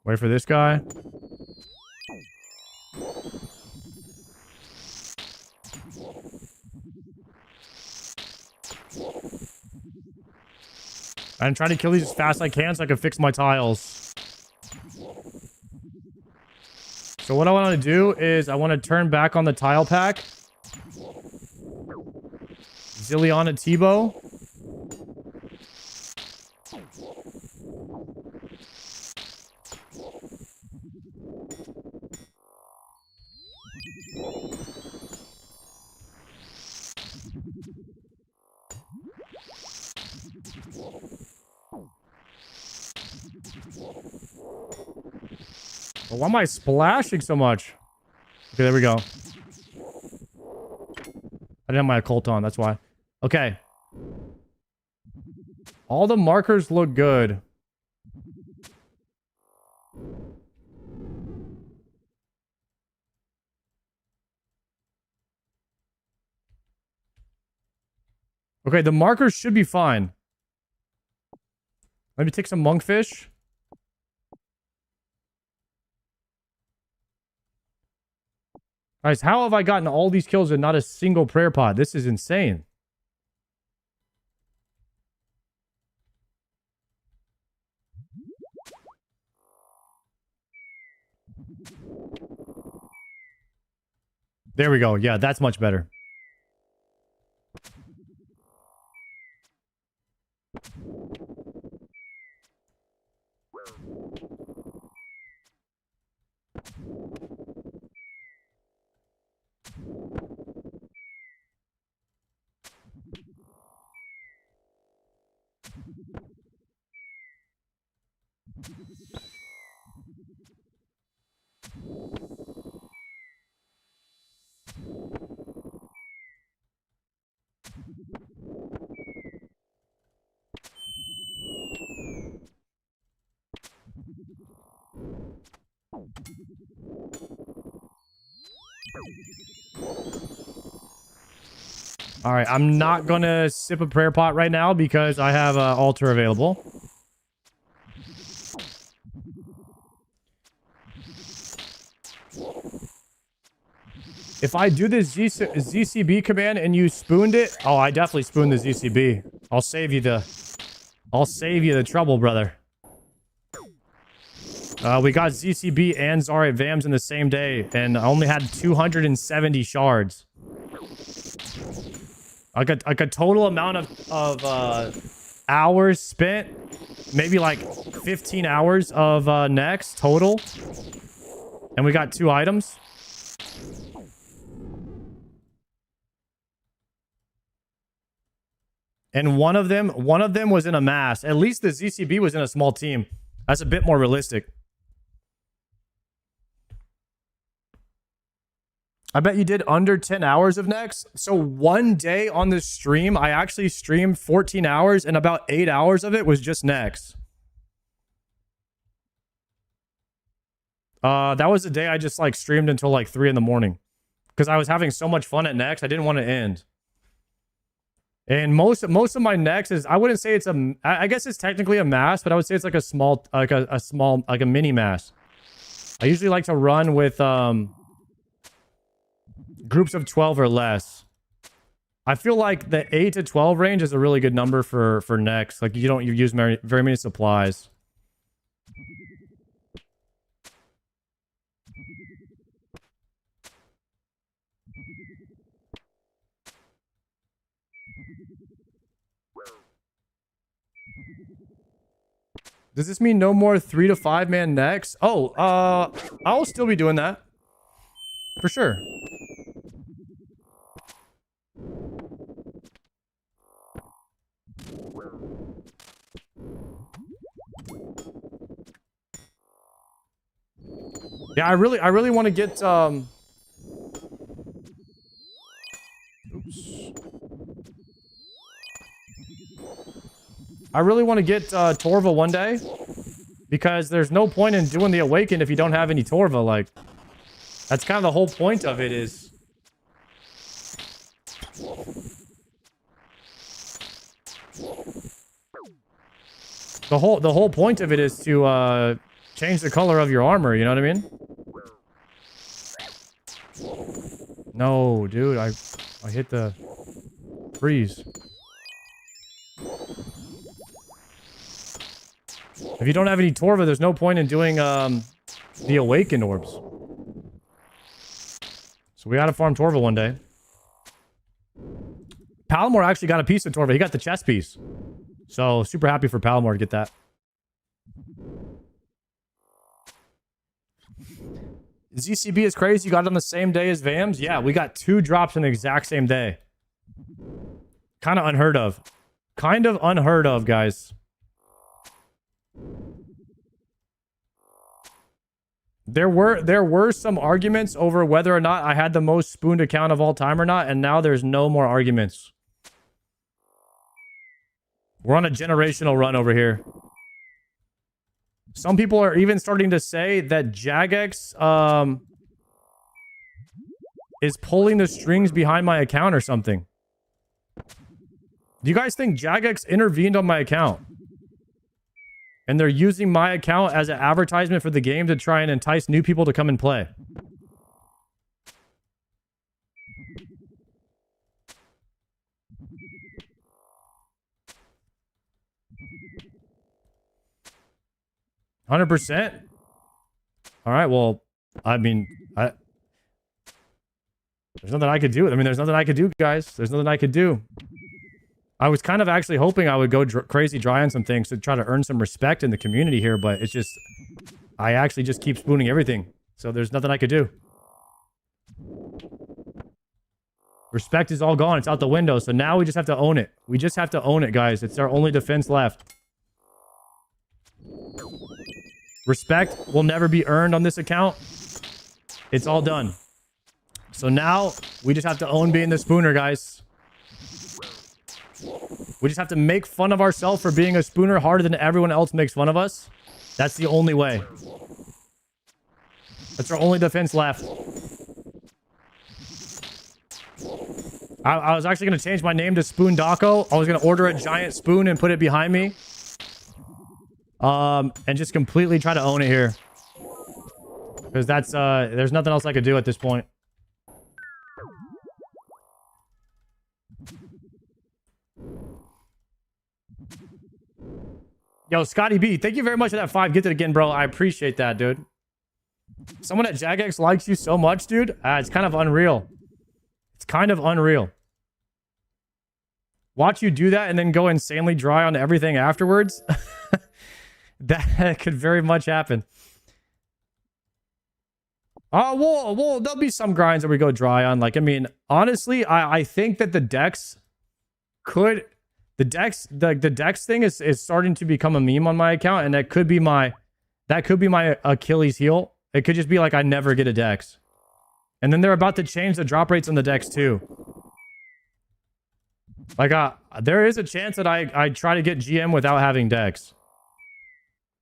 Wait for this guy. I'm trying to kill these as fast as I can so I can fix my tiles. So what I want to do is I want to turn back on the tile pack. Zilliana Tebow. Why am I splashing so much? Okay, there we go. I didn't have my occult on, that's why. Okay. All the markers look good. Okay, the markers should be fine. Let me take some monkfish. Guys, how have I gotten all these kills and not a single prayer pod? This is insane. There we go. Yeah, that's much better. All right, I'm not going to sip a prayer pot right now because I have an altar available. If I do this ZCB command and you spooned it, oh, I definitely spooned the ZCB. I'll save you the trouble, brother. We got ZCB and Zarya Vambs in the same day, and I only had 270 shards. Like a total amount of hours spent, maybe like 15 hours of next total, and we got 2 items. And one of them was in a mass. At least the ZCB was in a small team. That's a bit more realistic. I bet you did under 10 hours of next. So one day on this stream, I actually streamed 14 hours and about 8 hours of it was just next. That was the day I just like streamed until like 3 in the morning because I was having so much fun at next. I didn't want to end. And most of my next is, I wouldn't say it's I guess it's technically a mass, but I would say it's like a small, like a mini mass. I usually like to run with, groups of 12 or less. I feel like the 8 to 12 range is a really good number for next. Like you use very many supplies. Does this mean no more 3 to 5 man next? Oh, I'll still be doing that. For sure. Yeah, I really want to get oops. I really want to get Torva one day because there's no point in doing the Awakened if you don't have any Torva. Like, that's kind of the whole point of it is. The whole point of it is to change the color of your armor, you know what I mean? No, dude, I hit the freeze. If you don't have any Torva, there's no point in doing the Awakened orbs. So we got to farm Torva one day. Palomar actually got a piece of Torva. He got the chest piece. So super happy for Palomar to get that. ZCB is crazy. You got it on the same day as Vambs? Yeah, we got 2 drops in the exact same day. Kind of unheard of. Kind of unheard of, guys. There were some arguments over whether or not I had the most spooned account of all time or not, and now there's no more arguments. We're on a generational run over here. Some people are even starting to say that Jagex is pulling the strings behind my account or something. Do you guys think Jagex intervened on my account? And they're using my account as an advertisement for the game to try and entice new people to come and play. $100%? All right, well, I mean, there's nothing I could do. I mean, there's nothing I could do, guys. There's nothing I could do. I was kind of actually hoping I would go crazy dry on some things to try to earn some respect in the community here, but it's just, I actually just keep spooning everything. So there's nothing I could do. Respect is all gone. It's out the window. So now we just have to own it. We just have to own it, guys. It's our only defense left. Respect will never be earned on this account. It's all done. So now we just have to own being the spooner, guys. We just have to make fun of ourselves for being a spooner harder than everyone else makes fun of us. That's the only way. That's our only defense left. I was actually going to change my name to Spoon Daco. I was going to order a giant spoon and put it behind me. And just completely try to own it here. Because that's, there's nothing else I could do at this point. Yo, Scotty B, thank you very much for that 5 gifted again, bro. I appreciate that, dude. Someone at Jagex likes you so much, dude. It's kind of unreal. It's kind of unreal. Watch you do that and then go insanely dry on everything afterwards. That could very much happen. Oh, well, there'll be some grinds that we go dry on. Like, I mean, honestly, I think that the Dex could... The Dex thing is starting to become a meme on my account, and that could be my Achilles heel. It could just be like I never get a Dex. And then they're about to change the drop rates on the Dex too. Like there is a chance that I try to get GM without having Dex.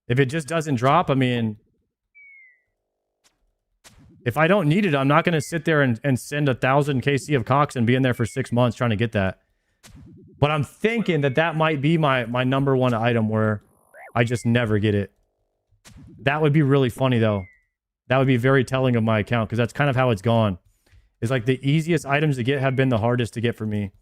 If it just doesn't drop, I mean, if I don't need it, I'm not going to sit there and send 1,000 KC of Cox and be in there for 6 months trying to get that. But I'm thinking that might be my number one item where I just never get it. That would be really funny, though. That would be very telling of my account, because that's kind of how it's gone. It's like the easiest items to get have been the hardest to get for me.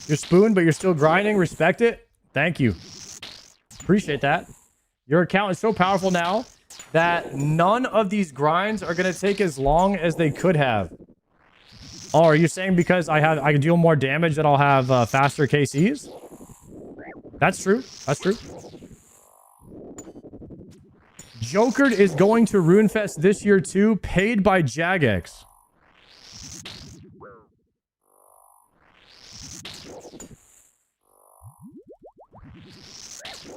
You're spooned, but you're still grinding. Respect it. Thank you. Appreciate that. Your account is so powerful now that none of these grinds are going to take as long as they could have. Oh, are you saying because I can deal more damage that I'll have faster KCs? That's true. That's true. Jokered is going to RuneFest this year too, paid by Jagex.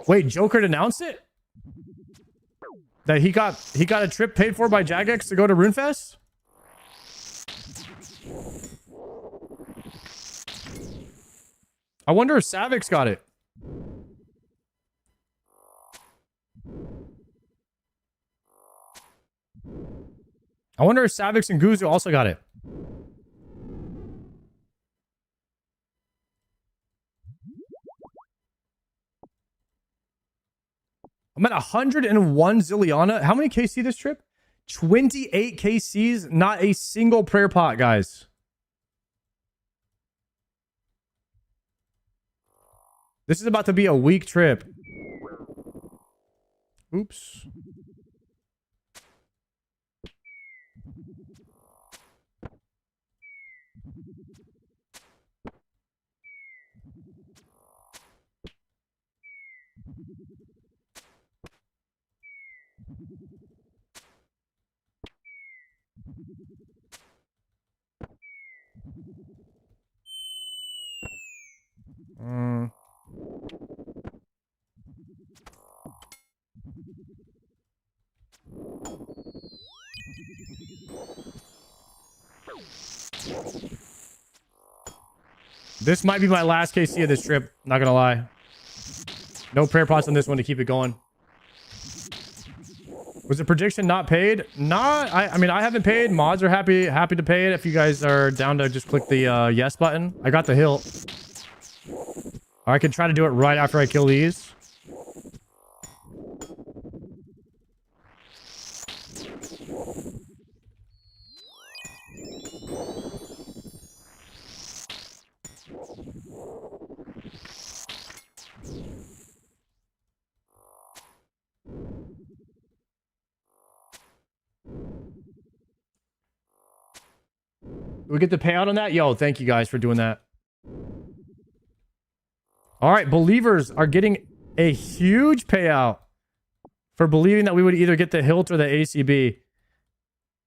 Wait, Joker announced it? That he got a trip paid for by Jagex to go to RuneFest? I wonder if Savix got it. I wonder if Savix and Guzu also got it. I'm at 101 Zilliana. How many KC this trip? 28 KCs. Not a single prayer pot, guys. This is about to be a weak trip. Oops. This might be my last KC of this trip. Not gonna lie. No prayer pots on this one to keep it going. Was the prediction not paid? Not. I mean, I haven't paid. Mods are happy to pay it. If you guys are down to just click the yes button. I got the hilt. Or I could try to do it right after I kill these. We get the payout on that? Yo, thank you guys for doing that. All right, believers are getting a huge payout for believing that we would either get the hilt or the ACB.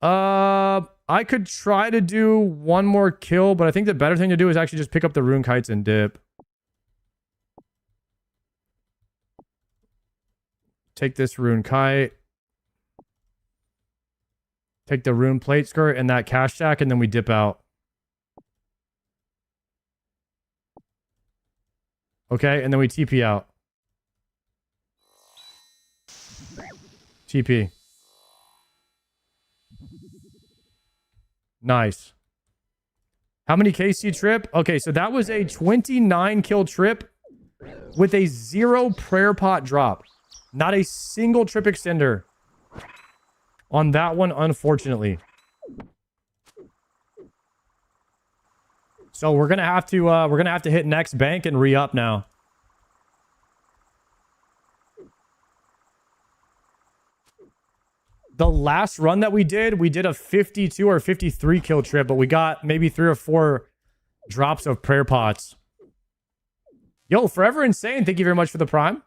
I could try to do one more kill, but I think the better thing to do is actually just pick up the rune kites and dip. Take this rune kite. Take the rune plate skirt and that cash stack, and then we dip out. Okay, and then we TP out. TP. Nice. How many KC trip? Okay, so that was a 29 kill trip with a 0 prayer pot drop. Not a single trip extender on that one, unfortunately. So we're gonna have to hit next bank and re-up now. The last run that we did a 52 or 53 kill trip, but we got maybe 3 or 4 drops of prayer pots. Yo, Forever Insane, thank you very much for the prime.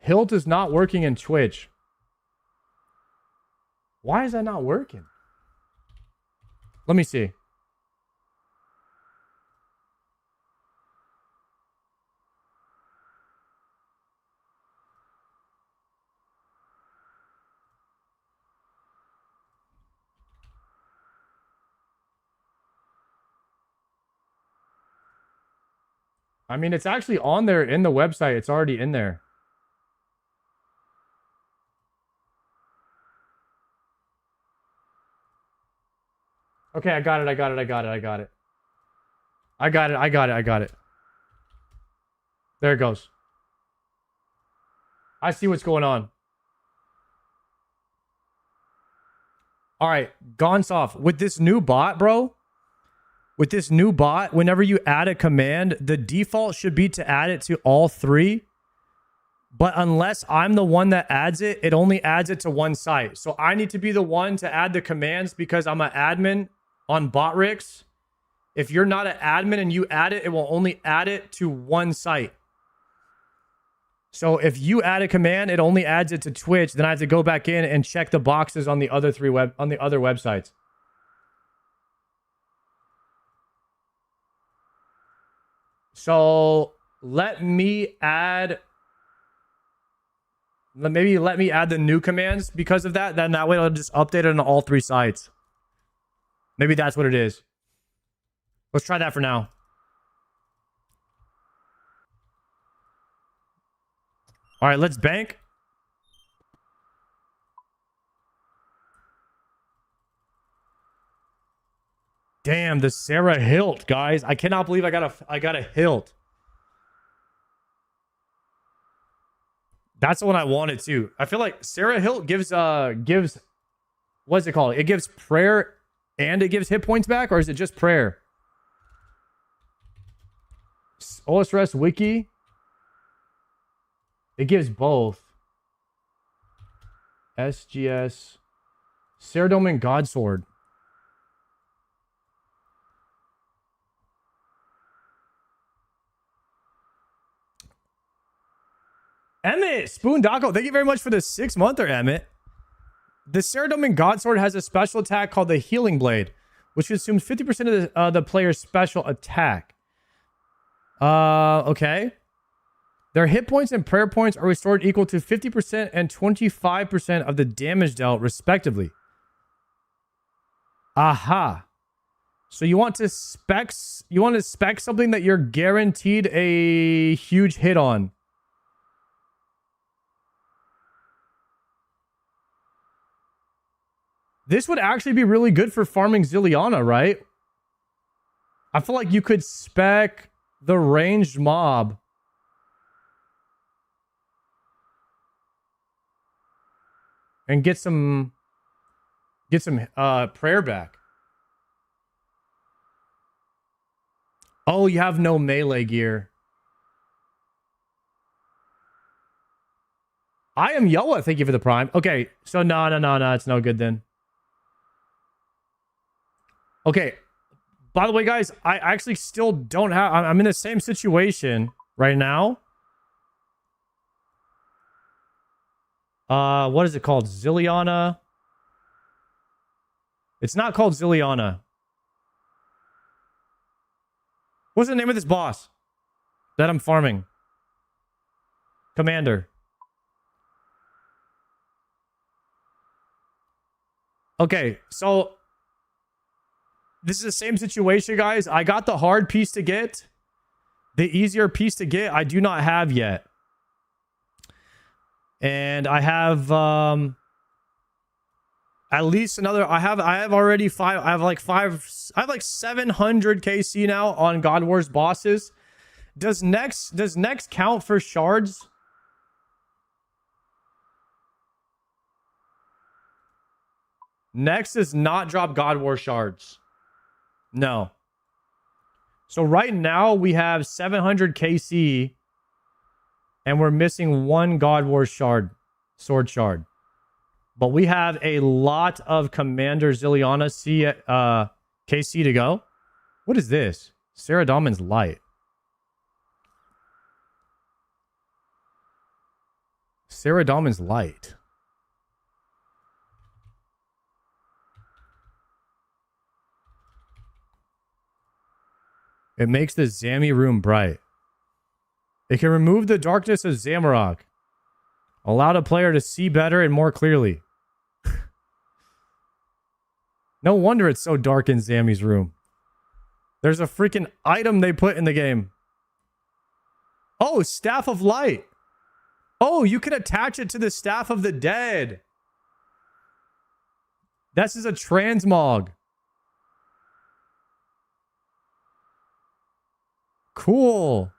Hilt is not working in Twitch. Why is that not working? Let me see. I mean, it's actually on there in the website. It's already in there. Okay, I got it. There it goes. I see what's going on. All right, Gonsoff, with this new bot, bro, with this new bot, whenever you add a command, the default should be to add it to all 3. But unless I'm the one that adds it, it only adds it to one site. So I need to be the one to add the commands because I'm an admin on Botrix. If you're not an admin and you add it, it will only add it to one site. So if you add a command, it only adds it to Twitch. Then I have to go back in and check the boxes on the other other websites. So let me add Maybe let me add the new commands because of that. Then that way I'll just update it on all 3 sites. Maybe that's what it is. Let's try that for now. All right, let's bank. Damn, the Sarah Hilt, guys. I cannot believe I got a Hilt. That's the one I wanted too. I feel like Sarah Hilt gives what's it called? It gives prayer and it gives hit points back, or is it just prayer? OSRS wiki. It gives both. SGS. Saradomin Godsword. Emmett, Spoon Daco, thank you very much for the 6-monther, Emmett. The Saradomin Godsword has a special attack called the Healing Blade, which consumes 50% of the player's special attack. Okay. Their hit points and prayer points are restored equal to 50% and 25% of the damage dealt, respectively. Aha. So you want to spec something that you're guaranteed a huge hit on. This would actually be really good for farming Zilliana, right? I feel like you could spec the ranged mob. And get some prayer back. Oh, you have no melee gear. I am Yoa, thank you for the prime. Okay, so no, it's no good then. Okay, by the way, guys, I actually still don't have... I'm in the same situation right now. What is it called? Zilliana? It's not called Zilliana. What's the name of this boss that I'm farming? Commander. Okay, so... This is the same situation, guys. I got the hard piece to get. The easier piece to get, I do not have yet. And I have at least another. I have already 5. I have like 700 KC now on God Wars bosses. Does next count for shards? Next does not drop God War shards. No. So right now we have 700 KC and we're missing 1 God War shard, sword shard. But we have a lot of Commander Zilliana KC to go. What is this? Saradomin's Light. Saradomin's Light. It makes the Zami room bright. It can remove the darkness of Zamorak. Allow the player to see better and more clearly. No wonder it's so dark in Zami's room. There's a freaking item they put in the game. Oh, Staff of Light. Oh, you can attach it to the Staff of the Dead. This is a transmog. Cool.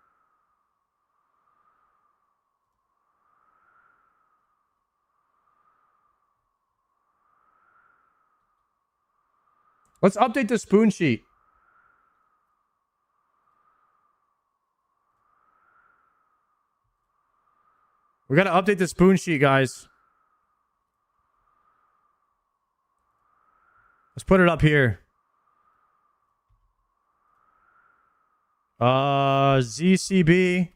Let's update the spoon sheet. We got to update the spoon sheet, guys. Let's put it up here. ZCB.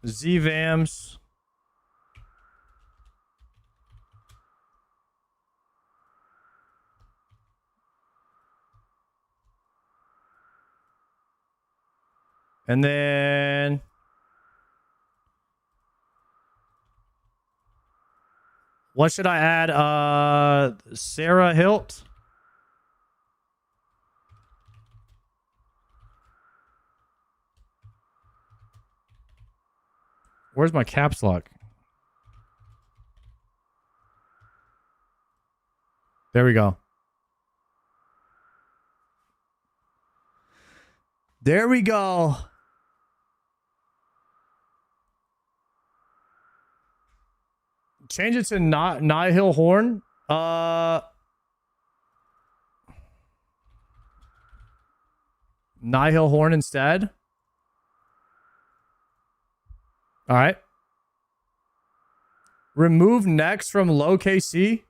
Vambs. And then what should I add? Sarah Hilt. Where's my caps lock? There we go. There we go. Change it to Nihil Horn. Nihil Horn instead. All right. Remove next from low KC.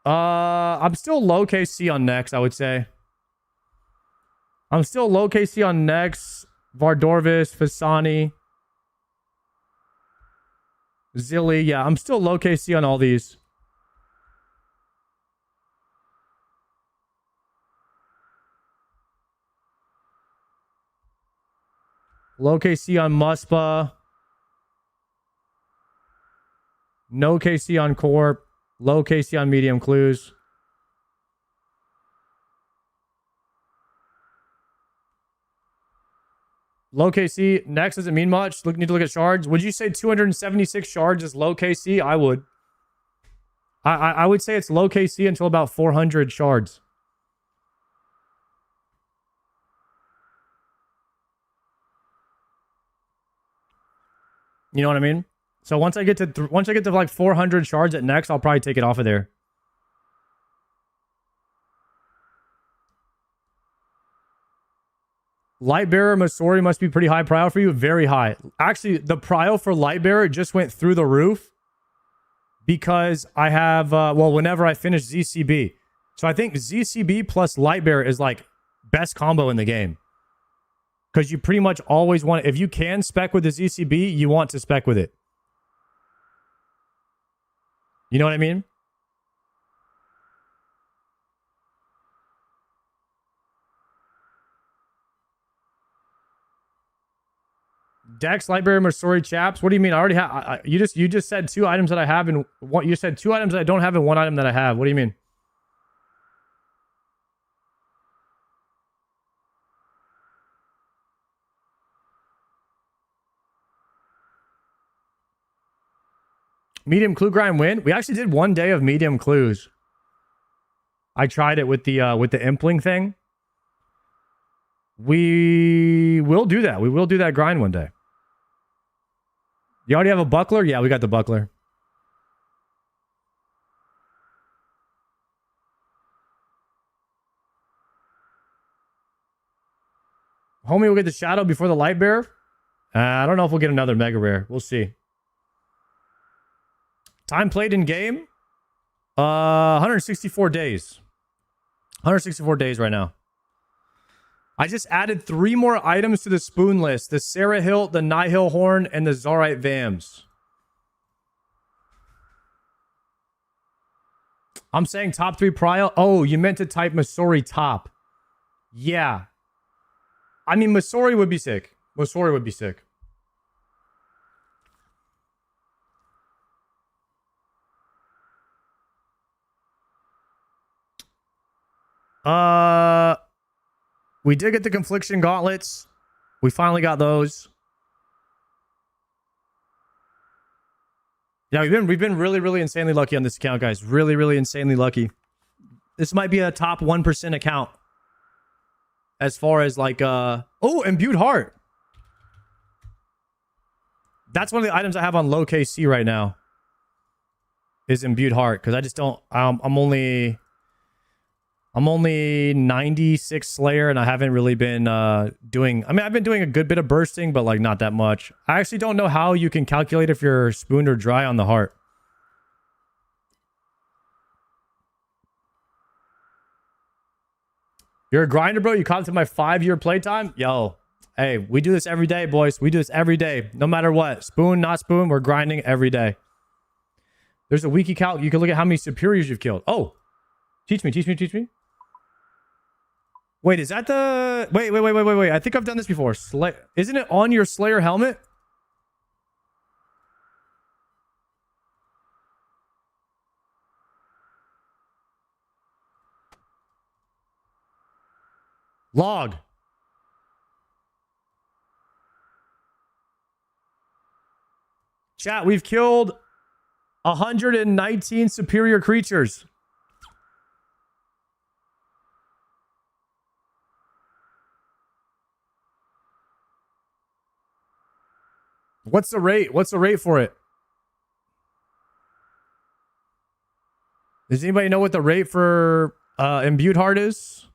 I'm still low KC on next, I would say. I'm still low KC on next. Vardorvis, Fasani, Zilly. Yeah, I'm still low KC on all these. Low KC on Muspa. No KC on Corp. Low KC on Medium Clues. Low KC. Next doesn't mean much. Need to look at shards. Would you say 276 shards is low KC? I would. I would say it's low KC until about 400 shards. You know what I mean? So once I get to like 400 shards at next, I'll probably take it off of there. Lightbearer Masori must be pretty high prio for you. Very high. Actually, the prio for Lightbearer just went through the roof because I have, well, whenever I finish ZCB. So I think ZCB plus Lightbearer is like best combo in the game. Because you pretty much always want, if you can spec with the ZCB, you want to spec with it. You know what I mean? Dex, Lightbearer, Masori, Chaps. What do you mean? I already have. You just said 2 items that I have, and what you said 2 items that I don't have, and 1 item that I have. What do you mean? Medium clue grind win. We actually did 1 day of medium clues. I tried it with the impling thing. We will do that. We will do that grind one day. You already have a buckler? Yeah, we got the buckler. Homie will get the shadow before the light bearer. I don't know if we'll get another mega rare. We'll see. Time played in game? 164 days. 164 days right now. I just added 3 more items to the spoon list. The Sarah Hilt, the Nihil Horn, and the Zarite Vambs. I'm saying top 3 prio. Oh, you meant to type Masori top. Yeah. I mean, Masori would be sick. Masori would be sick. We did get the Confliction Gauntlets. We finally got those. Yeah, we've been really insanely lucky on this account, guys. Really insanely lucky. This might be a top 1% account as far as like oh, Imbued Heart. That's one of the items I have on low KC right now. Is Imbued Heart, because I just don't I'm only 96 Slayer, and I haven't really been doing... I mean, I've been doing a good bit of bursting, but like not that much. I actually don't know how you can calculate if you're spooned or dry on the heart. You're a grinder, bro? You caught up to my 5-year playtime? Yo, hey, we do this every day, boys. We do this every day, no matter what. Spoon, not spoon, we're grinding every day. There's a wiki calc. You can look at how many superiors you've killed. Oh, teach me. Wait, is that the... Wait. I think I've done this before. Isn't it on your Slayer helmet? Log. Chat, we've killed 119 superior creatures. What's the rate? What's the rate for it? Does anybody know what the rate for imbued heart is?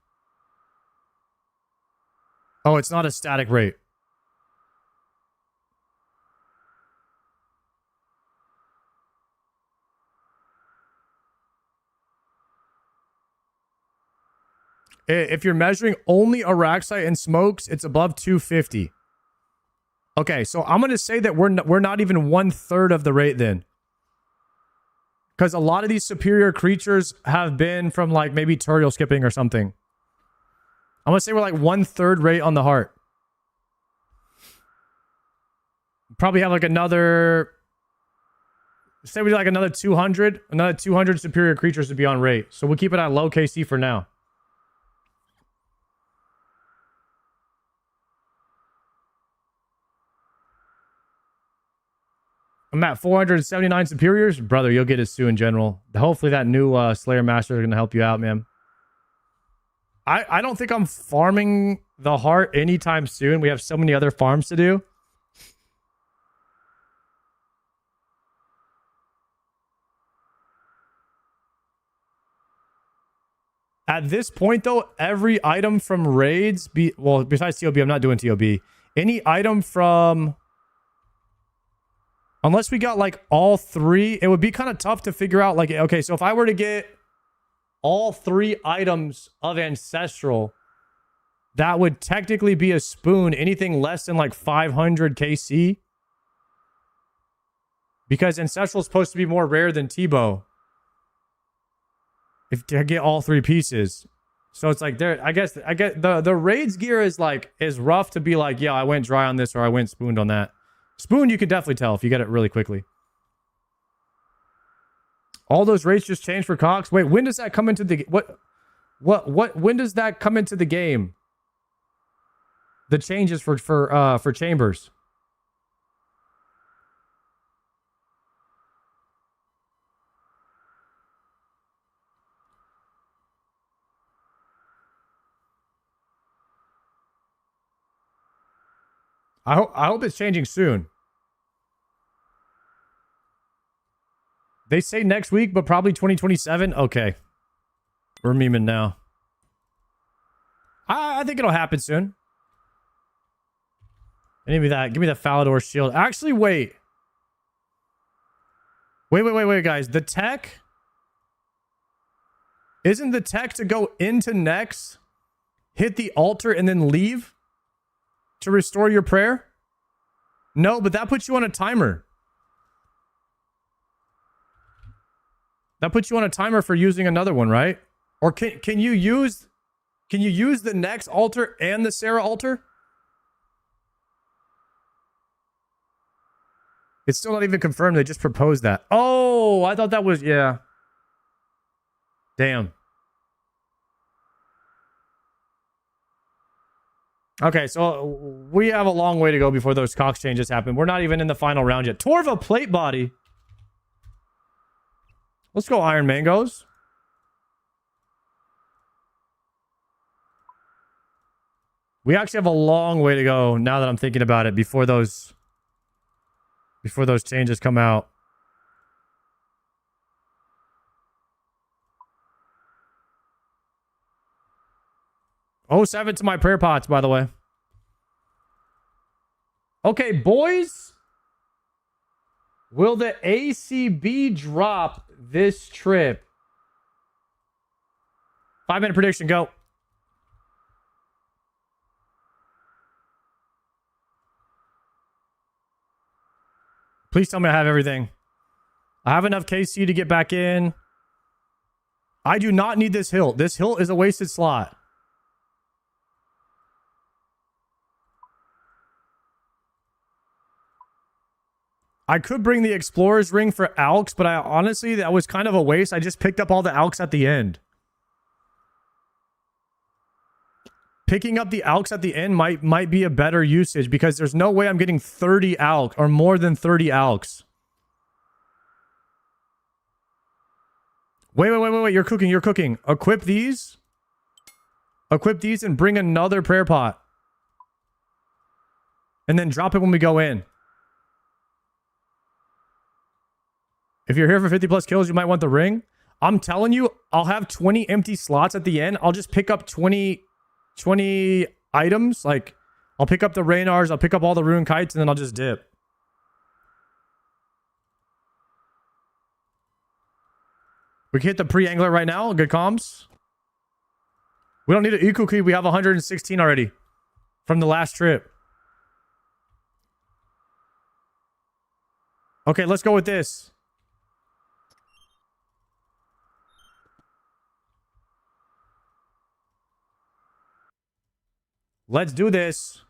Oh, it's not a static rate. If you're measuring only Araxite and smokes, it's above 250. Okay, so I'm going to say that we're not even 1/3 of the rate then. Because a lot of these superior creatures have been from like maybe turtle skipping or something. I'm going to say we're like 1/3 rate on the heart. Probably have like another... Say we do like another 200. Another 200 superior creatures to be on rate. So we'll keep it at low KC for now. I'm at 479 superiors. Brother, you'll get it soon, General. Hopefully that new Slayer Master is going to help you out, man. I don't think I'm farming the heart anytime soon. We have so many other farms to do. At this point, though, every item from raids... Well, besides TOB, I'm not doing TOB. Any item from... Unless we got, like, all three, it would be kind of tough to figure out, like, okay, so if I were to get all three items of Ancestral, that would technically be a spoon, anything less than, like, 500 KC. Because Ancestral is supposed to be more rare than T-Bow. If to get all three pieces. So it's like, there. I guess the raids gear is, like, is rough to be like, yeah, I went dry on this or I went spooned on that. Spoon, you can definitely tell if you get it really quickly. All those rates just changed for Cox. Wait, when does that come into the... When does that come into the game? The changes for Chambers. I hope it's changing soon. They say next week, but probably 2027. Okay. We're memeing now. I think it'll happen soon. And give me that. Give me the Falador shield. Actually, wait. Wait, guys. The tech... Isn't the tech to go into Nex, hit the altar, and then leave to restore your prayer? No, but that puts you on a timer. That puts you on a timer for using another one, right? Or can you use the Nex altar and the Sarah altar? It's still not even confirmed. They just proposed that. Oh, I thought that was... Yeah. Damn. Okay, so we have a long way to go before those Cox changes happen. We're not even in the final round yet. Torva plate body. Let's go Iron Mangoes. We actually have a long way to go now that I'm thinking about it before those changes come out. Oh, 7 to my prayer pots, by the way. Okay, boys. Will the ACB drop this trip? 5-minute prediction, go. Please tell me I have everything. I have enough KC to get back in. I do not need this hilt. This hilt is a wasted slot. I could bring the Explorer's Ring for Alks, but I honestly, that was kind of a waste. I just picked up all the Alks at the end. Picking up the Alks at the end might be a better usage because there's no way I'm getting 30 Alks or more than 30 Alks. Wait. You're cooking. Equip these. Equip these and bring another prayer pot. And then drop it when we go in. If you're here for 50 plus kills, you might want the ring. I'm telling you, I'll have 20 empty slots at the end. I'll just pick up 20 items. Like, I'll pick up the Raynars, I'll pick up all the Rune Kites, and then I'll just dip. We can hit the pre-angler right now. Good comms. We don't need an eco key. We have 116 already from the last trip. Okay, let's go with this. Let's do this.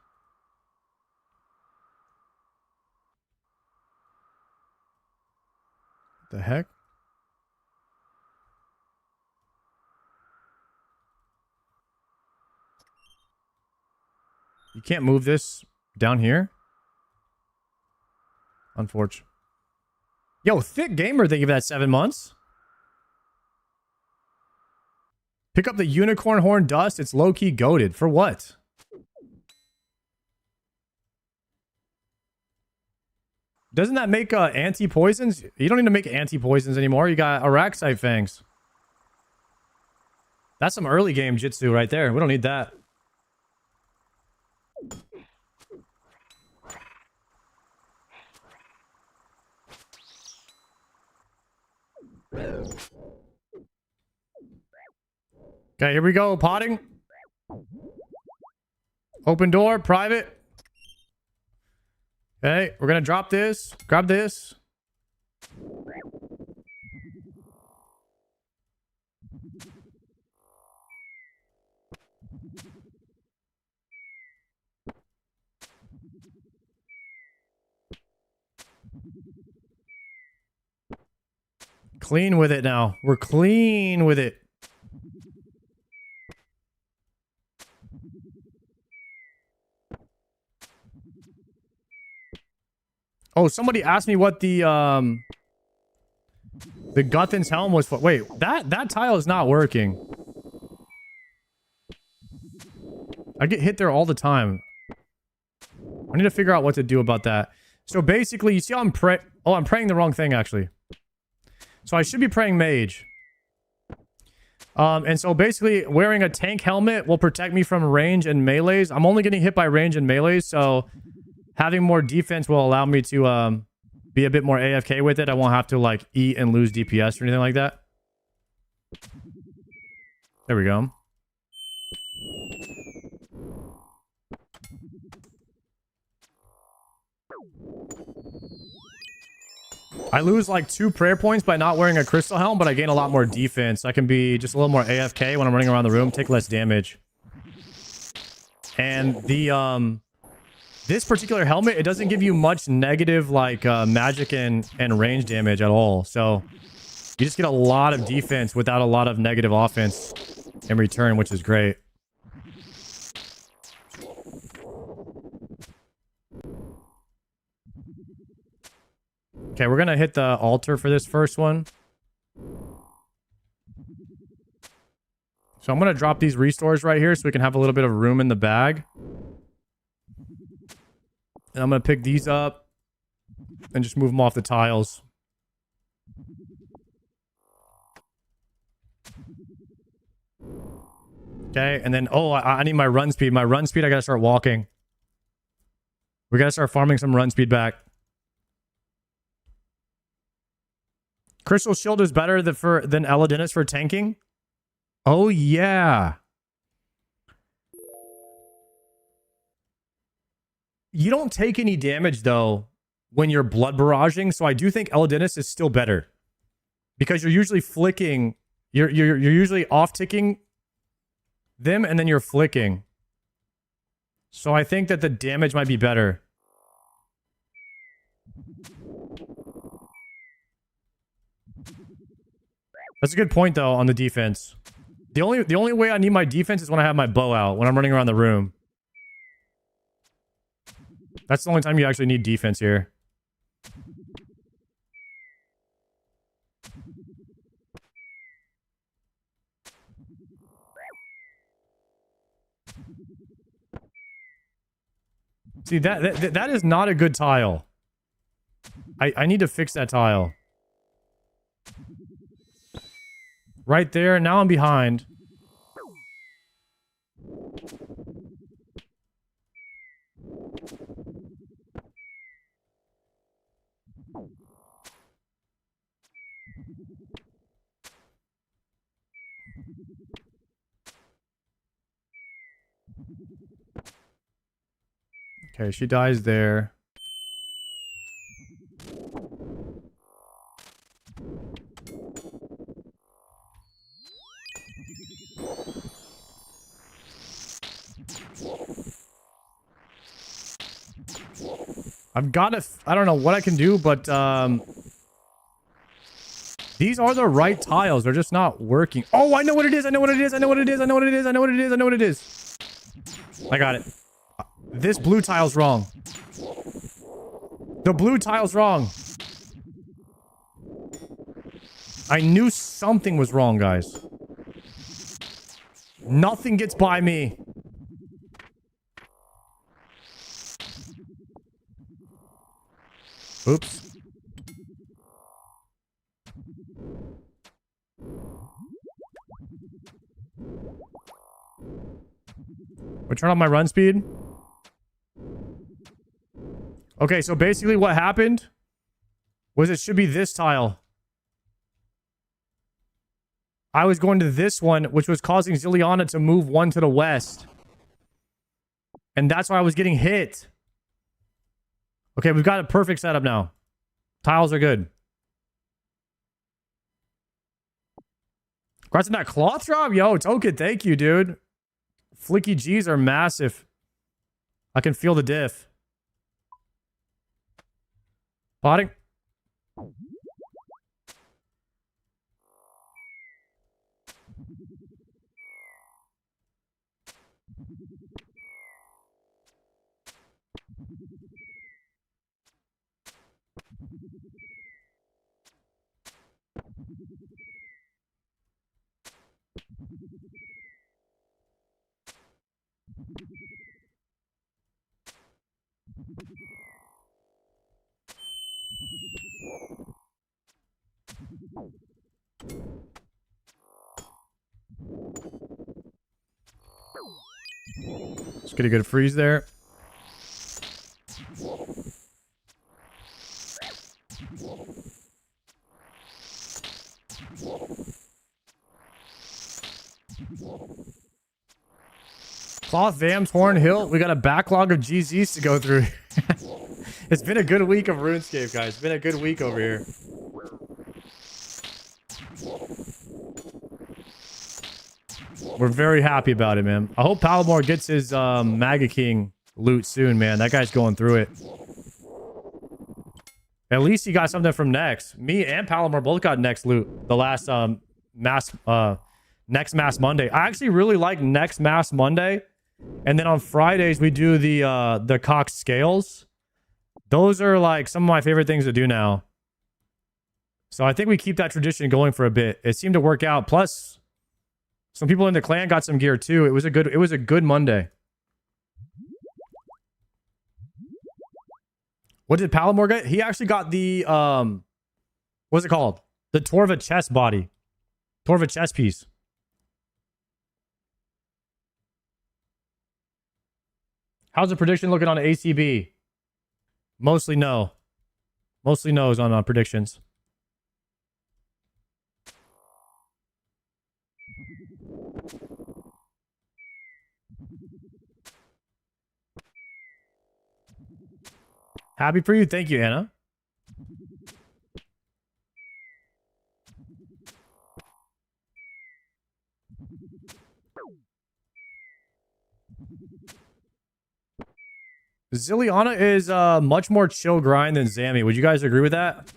The heck? You can't move this down here? Unfortunate. Yo, Thick Gamer, thank you for that 7 months. Pick up the Unicorn Horn Dust. It's low-key goated. For what? Doesn't that make anti-poisons? You don't need to make anti-poisons anymore. You got Araxite Fangs. That's some early game Jitsu right there. We don't need that. Okay, here we go. Potting. Open door. Private. Okay, we're gonna drop this. Grab this. Clean with it now. We're clean with it. Oh, somebody asked me what the Guthin's helm was for. Wait, that tile is not working. I get hit there all the time. I need to figure out what to do about that. So basically, you see how I'm praying the wrong thing, actually. So I should be praying mage. And so basically, wearing a tank helmet will protect me from range and melees. I'm only getting hit by range and melees, so having more defense will allow me to be a bit more AFK with it. I won't have to like eat and lose DPS or anything like that. There we go. I lose like 2 prayer points by not wearing a crystal helm, but I gain a lot more defense. I can be just a little more AFK when I'm running around the room, take less damage. And the this particular helmet, it doesn't give you much negative like magic and range damage at all. So you just get a lot of defense without a lot of negative offense in return, which is great. Okay, we're gonna hit the altar for this first one. So I'm gonna drop these restores right here so we can have a little bit of room in the bag. And I'm gonna pick these up and just move them off the tiles. Okay, and then, oh, I need my run speed. My run speed, I gotta start walking. We gotta start farming some run speed back. Crystal Shield is better than Eladinus for tanking? Oh, yeah. You don't take any damage, though, when you're blood barraging, so I do think Eladinus is still better. Because you're usually flicking... You're usually off-ticking them, and then you're flicking. So I think that the damage might be better. That's a good point though on the defense. The only way I need my defense is when I have my bow out, when I'm running around the room. That's the only time you actually need defense here. See, that is not a good tile. I need to fix that tile. Right there. Now I'm behind. Okay, she dies there. I've got to... I don't know what I can do, but... these are the right tiles. They're just not working. Oh, I know what it is. I know what it is. I know what it is. I know what it is. I know what it is. I know what it is. I got it. This blue tile's wrong. The blue tile's wrong. I knew something was wrong, guys. Nothing gets by me. Oops. We turn on my run speed. Okay, so basically what happened was it should be this tile. I was going to this one, which was causing Zilliana to move one to the west. And that's why I was getting hit. Okay, we've got a perfect setup now. Tiles are good. Congrats on that cloth drop. Yo, Token, thank you, dude. Flicky G's are massive. I can feel the diff. Potting. Let's get a good freeze there. Cloth, Vambs, Horn, Hilt. We got a backlog of GZs to go through. It's been a good week of RuneScape, guys. It's been a good week over here. We're very happy about it, man. I hope Palomar gets his Maga King loot soon, man. That guy's going through it. At least he got something from Next. Me and Palomar both got Next loot. The last Next Mass Monday. I actually really like Next Mass Monday. And then on Fridays, we do the Cox Scales. Those are like some of my favorite things to do now. So I think we keep that tradition going for a bit. It seemed to work out. Plus, some people in the clan got some gear too. It was a good Monday. What did Palomar get? He actually got the what's it called? The Torva chest body. Torva chest piece. How's the prediction looking on ACB? Mostly no. Mostly no's on predictions. Happy for you. Thank you, Anna. Zilliana is much more chill grind than Zammy. Would you guys agree with that?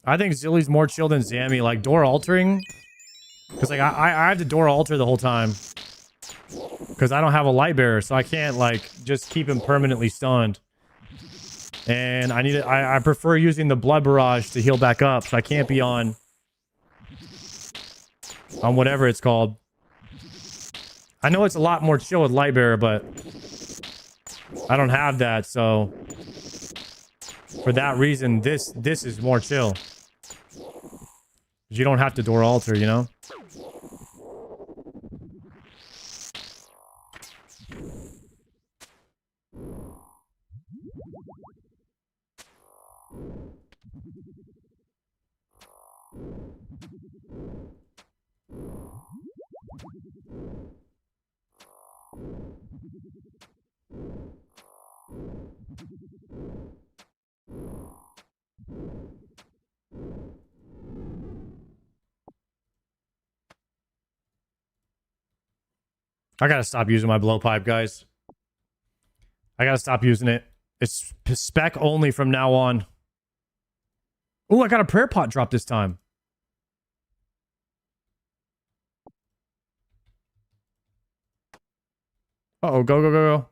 I think Zilly's more chill than Zammy. Like, door altering. Because, like, I have to door alter the whole time. Because I don't have a light bearer, so I can't, like, just keep him permanently stunned. And I prefer using the blood barrage to heal back up, so I can't be on whatever it's called. I know it's a lot more chill with light bearer, but I don't have that, so for that reason, this is more chill. You don't have to door alter, you know? I gotta stop using my blowpipe, guys. I gotta stop using it. It's spec only from now on. Oh, I got a prayer pot drop this time. Uh-oh, go, go, go, go.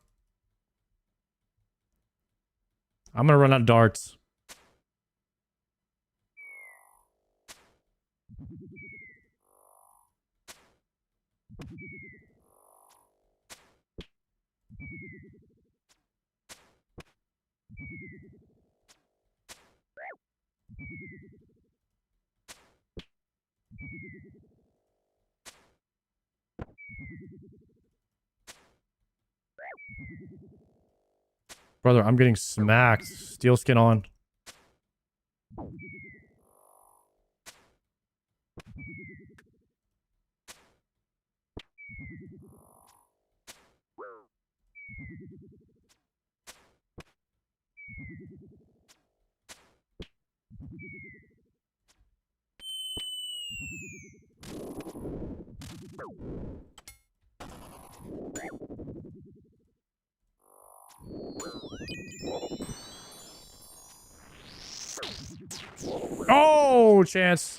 I'm gonna run out of darts. Brother, I'm getting smacked. Steel skin on. Oh, chance.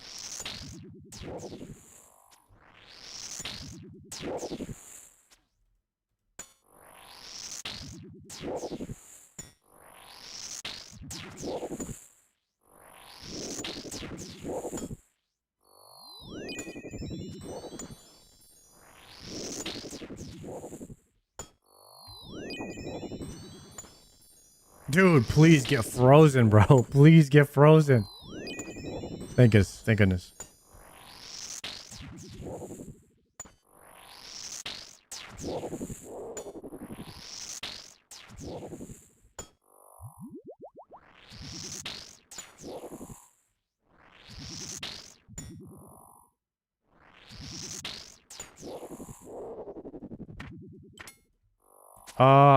Dude, please get frozen, bro. Please get frozen. Thank goodness. Thank goodness.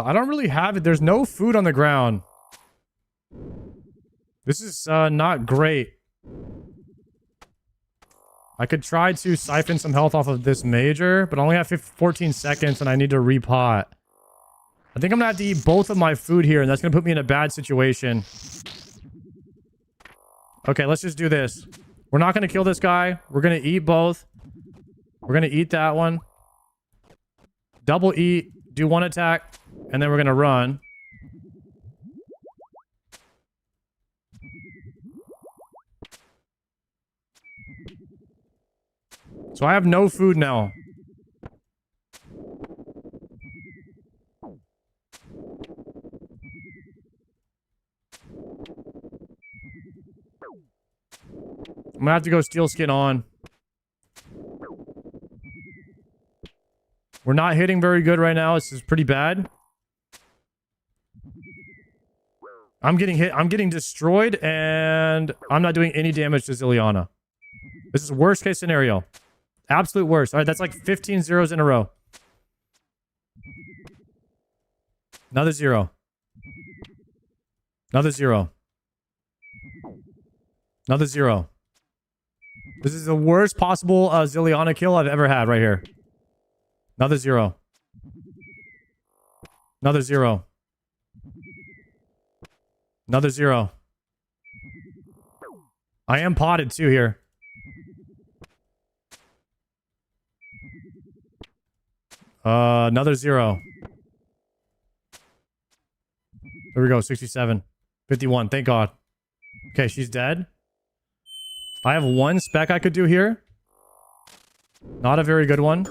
I don't really have it. There's no food on the ground. This is not great. I could try to siphon some health off of this major, but I only have 14 seconds and I need to repot. I think I'm gonna have to eat both of my food here, and that's gonna put me in a bad situation. Okay, let's just do this. We're not gonna kill this guy. We're gonna eat both. We're gonna eat that one. Double eat, do one attack, and then we're gonna run. So I have no food now. I'm gonna have to go steel skin on. We're not hitting very good right now. This is pretty bad. I'm getting hit. I'm getting destroyed, and I'm not doing any damage to Zilliana. This is worst case scenario. Absolute worst. All right, that's like 15 zeros in a row. Another zero. Another zero. Another zero. This is the worst possible Zilliana kill I've ever had right here. Another zero. Another zero. Another zero. I am potted too here. Another 0. There we go, 67. 51, thank God. Okay, she's dead. I have 1 spec I could do here. Not a very good one.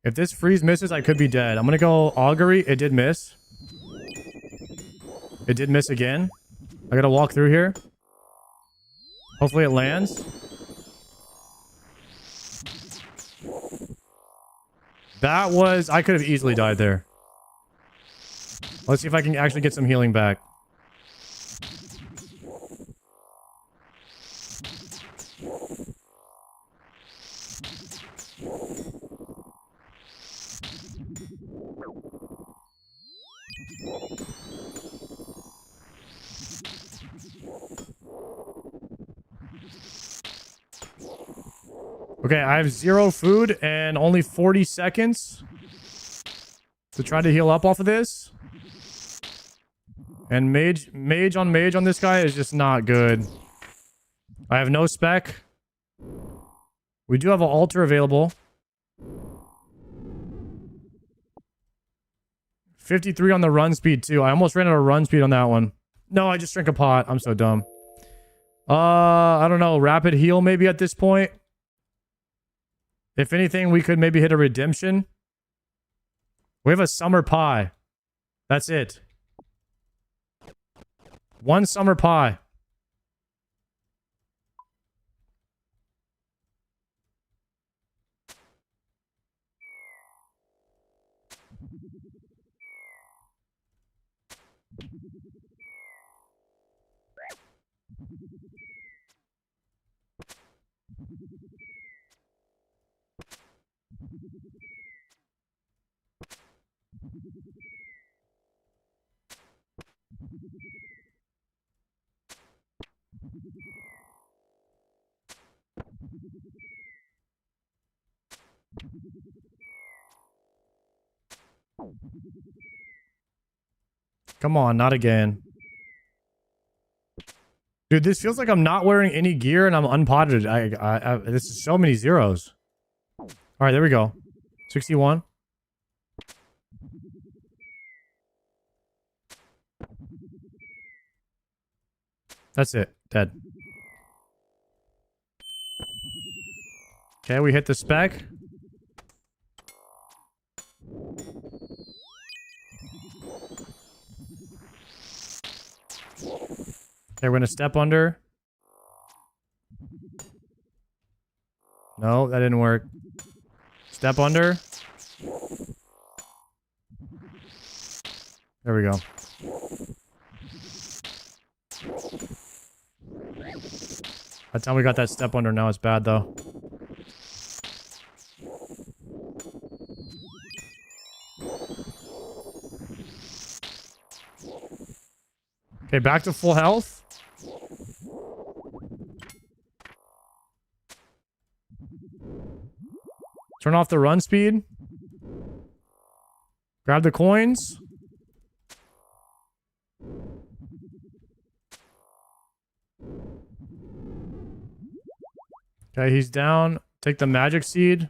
If this freeze misses, I could be dead. I'm gonna go augury. It did miss. It did miss again. I gotta walk through here. Hopefully it lands. That was... I could have easily died there. Let's see if I can actually get some healing back. Okay, I have 0 food and only 40 seconds to try to heal up off of this. And mage on this guy is just not good. I have no spec. We do have an altar available. 53 on the run speed too. I almost ran out of run speed on that one. No, I just drank a pot. I'm so dumb. I don't know. Rapid heal maybe at this point. If anything, we could maybe hit a redemption. We have a summer pie. That's it. 1 summer pie. Come on, not again. Dude, this feels like I'm not wearing any gear and I'm unpotted. This is so many zeros. All right, there we go. 61. That's it. Dead. Okay, we hit the spec. Okay, we're gonna step under. No, that didn't work. Step under. There we go. That's how we got that step under. Now it's bad though. Okay, back to full health. Turn off the run speed. Grab the coins. Okay, he's down. Take the magic seed.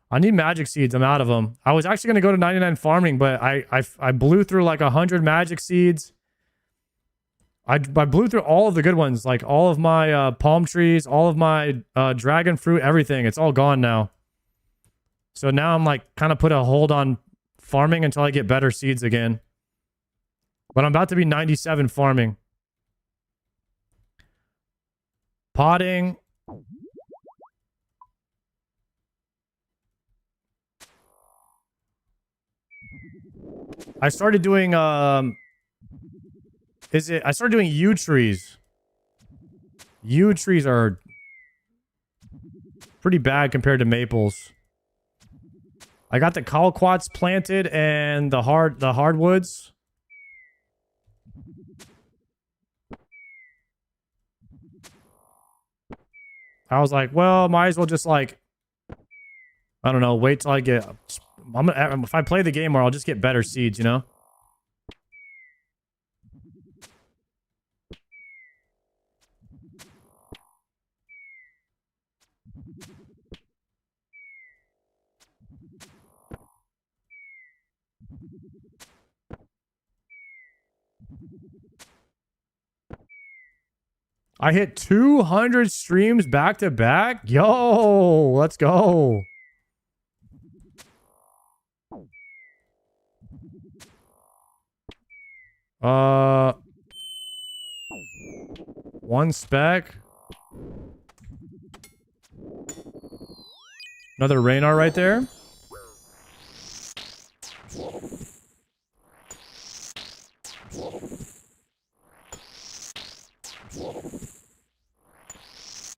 I need magic seeds. I'm out of them. I was actually going to go to 99 farming, but I blew through like 100 magic seeds. I blew through all of the good ones, like all of my palm trees, all of my dragon fruit, everything. It's all gone now. So now I'm like kind of put a hold on farming until I get better seeds again. But I'm about to be 97 farming. Potting. I started doing I started doing yew trees. Yew trees are pretty bad compared to maples. I got the colquats planted and the hardwoods. I was like, well, might as well just like, I don't know, wait till I get. If I play the game more, I'll just get better seeds, you know. I hit 200 streams back to back. Yo, let's go. One spec. Another Raynar right there.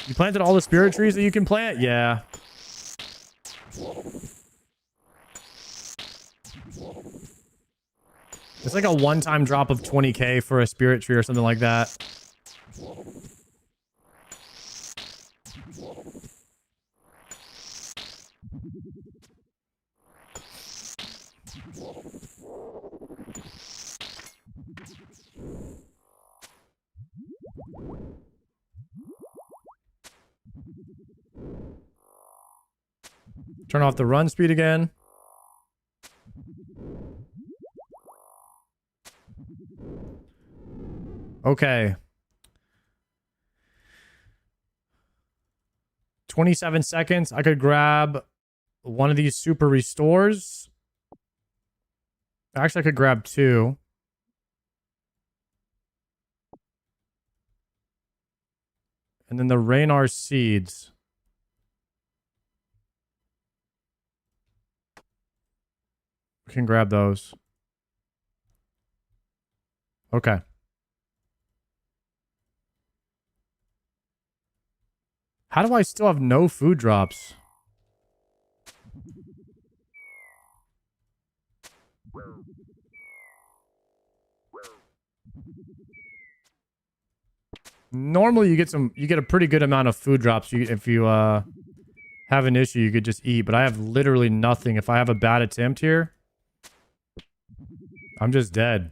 You planted all the spirit trees that you can plant? Yeah. It's like a one-time drop of 20k for a spirit tree or something like that. Turn off the run speed again. Okay. 27 seconds. I could grab one of these super restores. Actually, I could grab two. And then the Raynar seeds. We can grab those. Okay. How do I still have no food drops? Normally you get a pretty good amount of food drops if you have an issue you could just eat, but I have literally nothing. If I have a bad attempt here, I'm just dead.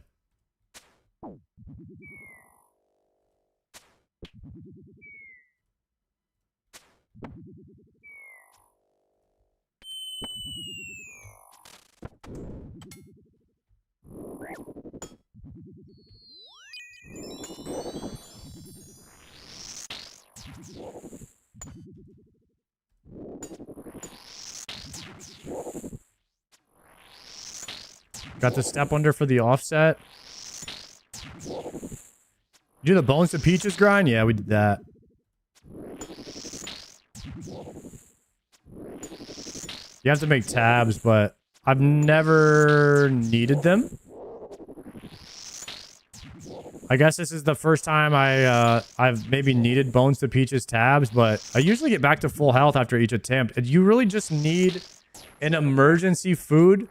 Got the step under for the offset. Do the bones to peaches grind? Yeah, we did that. You have to make tabs, but I've never needed them. I guess this is the first time I've maybe needed bones to peaches tabs, but I usually get back to full health after each attempt. And you really just need an emergency food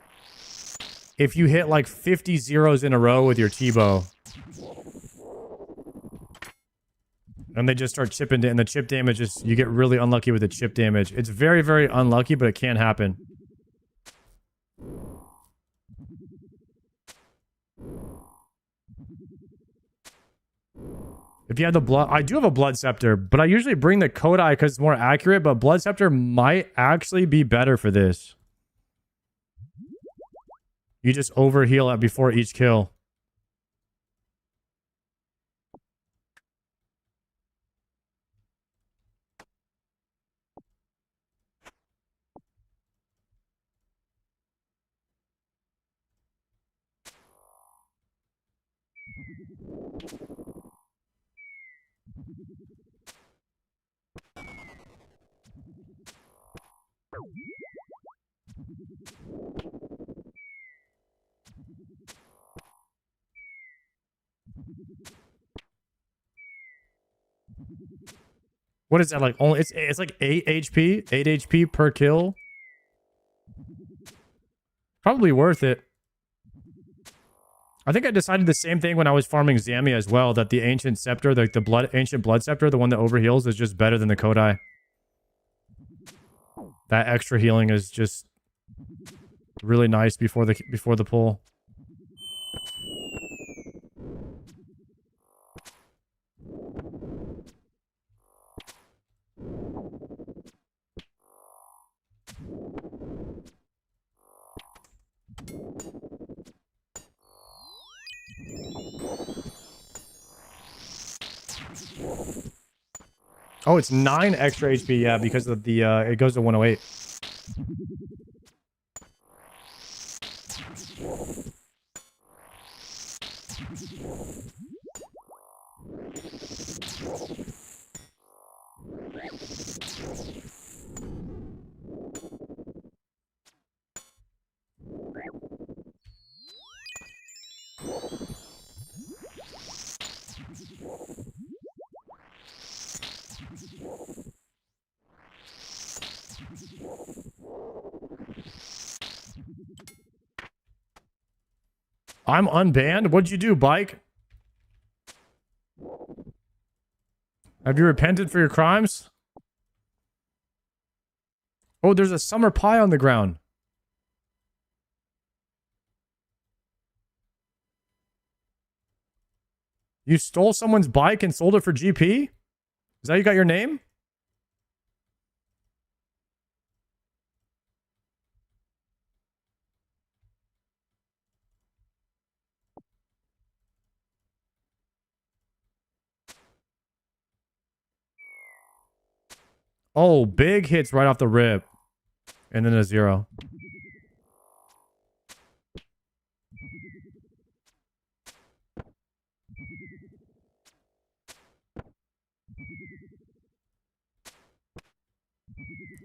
if you hit like 50 zeros in a row with your T-bow. And they just start chipping, and the chip damage is, you get really unlucky with the chip damage. It's very, very unlucky, but it can happen. If you have the blood, I do have a blood scepter, but I usually bring the Kodai because it's more accurate, but blood scepter might actually be better for this. You just overheal it before each kill. What is that like? Only it's like 8 HP, 8 HP per kill. Probably worth it. I think I decided the same thing when I was farming Zamia as well, that the ancient scepter, like the ancient blood scepter, the one that overheals, is just better than the Kodai. That extra healing is just really nice before the pull. Oh, it's 9 extra HP. Yeah, because of the it goes to 108. I'm unbanned? What'd you do, Bike? Have you repented for your crimes? Oh, there's a summer pie on the ground. You stole someone's bike and sold it for GP? Is that how you got your name? Oh, big hits right off the rip. And then a 0.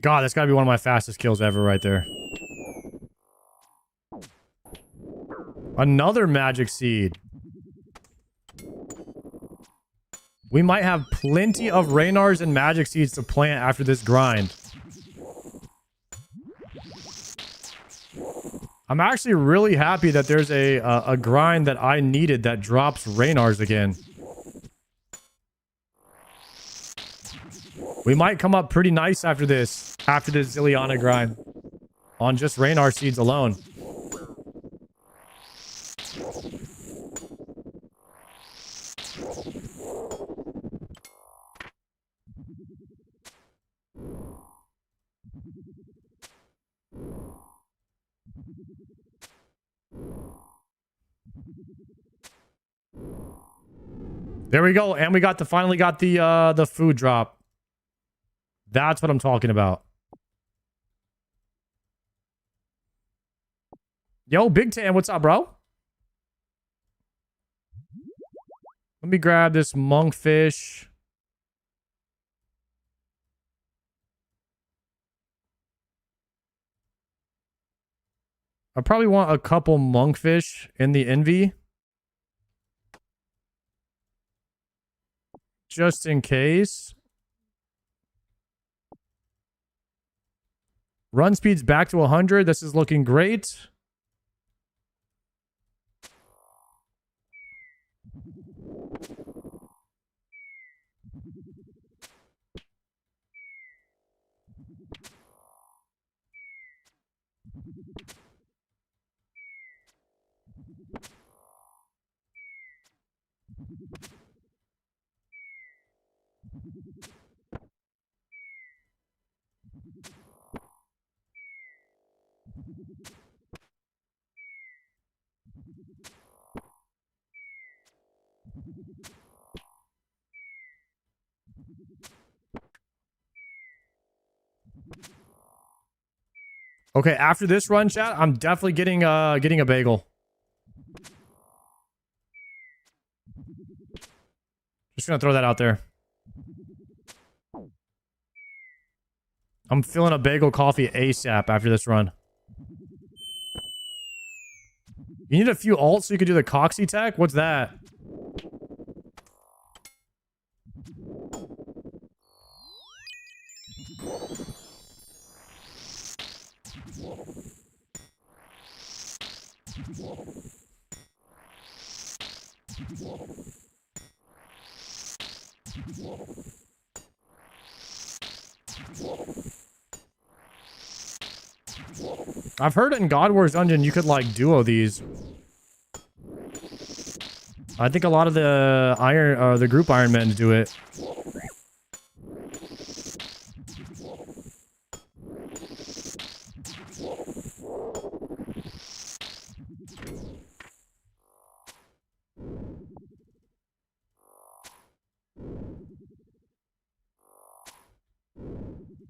God, that's gotta be one of my fastest kills ever right there. Another magic seed. We might have plenty of Raynars and magic seeds to plant after this grind. I'm actually really happy that there's a grind that I needed that drops Raynars again. We might come up pretty nice after this Zilliana grind. On just Raynar seeds alone. There we go, and we finally got the food drop. That's what I'm talking about. Yo, Big Tan, what's up, bro? Let me grab this monkfish. I probably want a couple monkfish in the envy. Just in case. Run speed's back to 100. This is looking great. Okay, after this run, chat, I'm definitely getting a bagel. Just gonna throw that out there. I'm feeling a bagel coffee ASAP after this run. You need a few ults so you can do the Coxie tech? What's that? I've heard in God Wars Dungeon you could like duo these. I think a lot of the group Iron Men do it.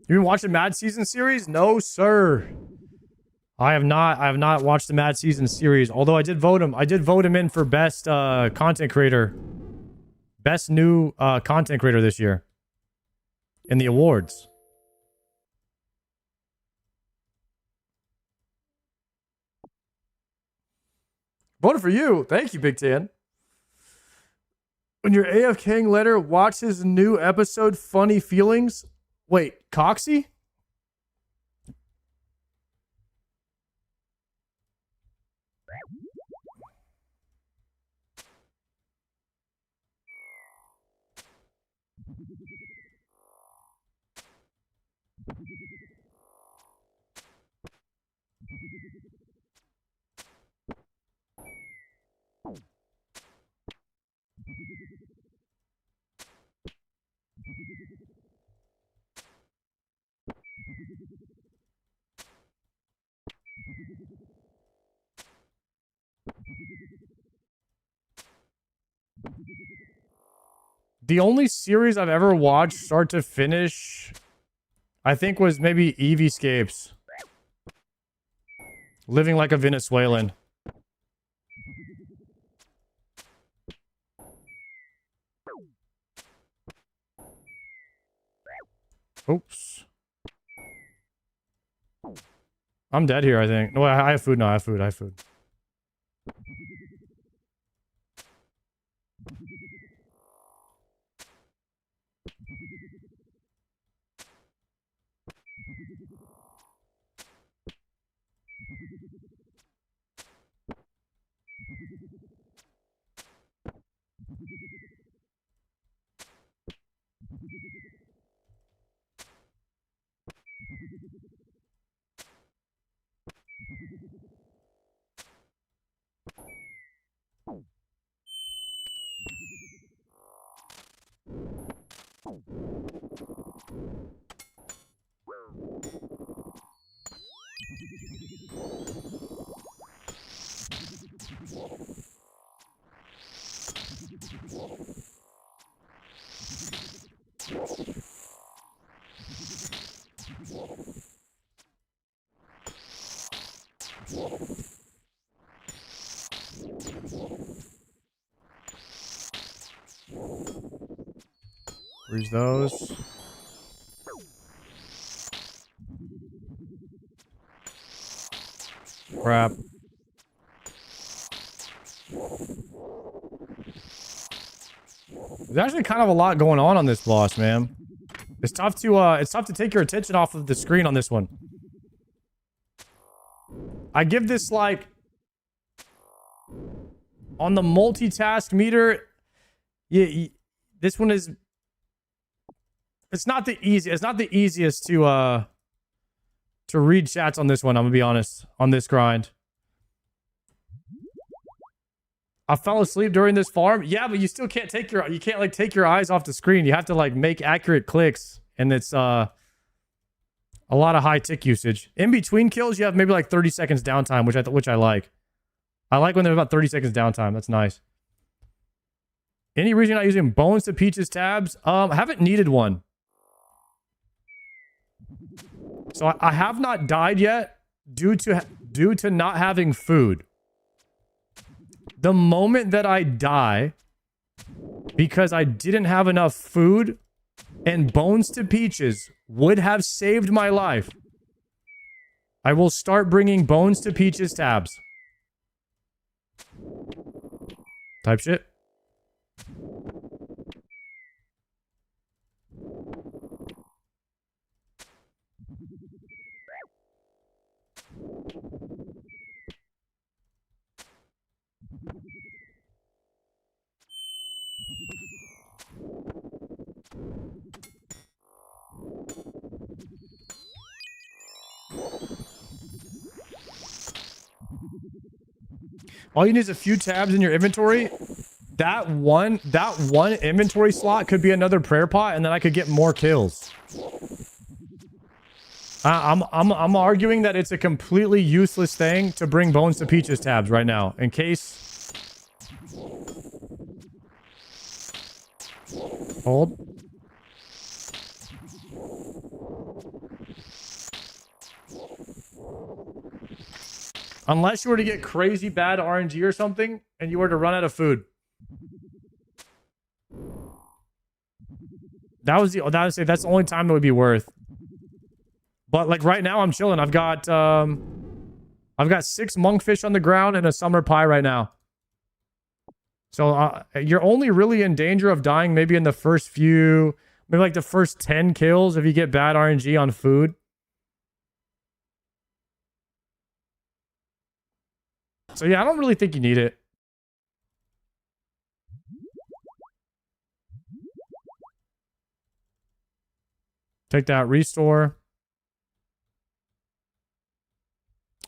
You been watching Mad Season series? No, sir. I have not. I have not watched the Mad Season series. Although I did vote him. I did vote him in for best content creator, best new content creator this year in the awards. Voted for you. Thank you, Big Tan. When you're AFKing later, watch his new episode, Funny Feelings. Wait, Coxie? The only series I've ever watched start to finish, I think, was maybe Eevescapes. Living like a Venezuelan. Oops. I'm dead here, I think. No, I have food now. I have food. I have food. Freeze those. Crap. There's actually kind of a lot going on this boss, man. It's tough to take your attention off of the screen on this one. I give this like on the multitask meter. Yeah, this one is. It's not the easy. It's not the easiest to read chats on this one. I'm gonna be honest. On this grind, I fell asleep during this farm. Yeah, but you still can't take your take your eyes off the screen. You have to like make accurate clicks, and it's a lot of high tick usage. In between kills, you have maybe like 30 seconds downtime, which I like. I like when there's about 30 seconds downtime. That's nice. Any reason you're not using bones to Peach's tabs? I haven't needed one. So I have not died yet due to not having food. The moment that I die because I didn't have enough food and bones to Peaches would have saved my life, I will start bringing bones to Peaches tabs. Type shit. All you need is a few tabs in your inventory. That one inventory slot could be another prayer pot, and then I could get more kills. I'm arguing that it's a completely useless thing to bring bones to Peaches tabs right now, in case. Hold. Unless you were to get crazy bad RNG or something and you were to run out of food. That's the only time it would be worth. But like right now I'm chilling. I've got 6 monkfish on the ground and a summer pie right now. So you're only really in danger of dying maybe in the first few, maybe like the first 10 kills if you get bad RNG on food. So yeah, I don't really think you need it. Take that, restore.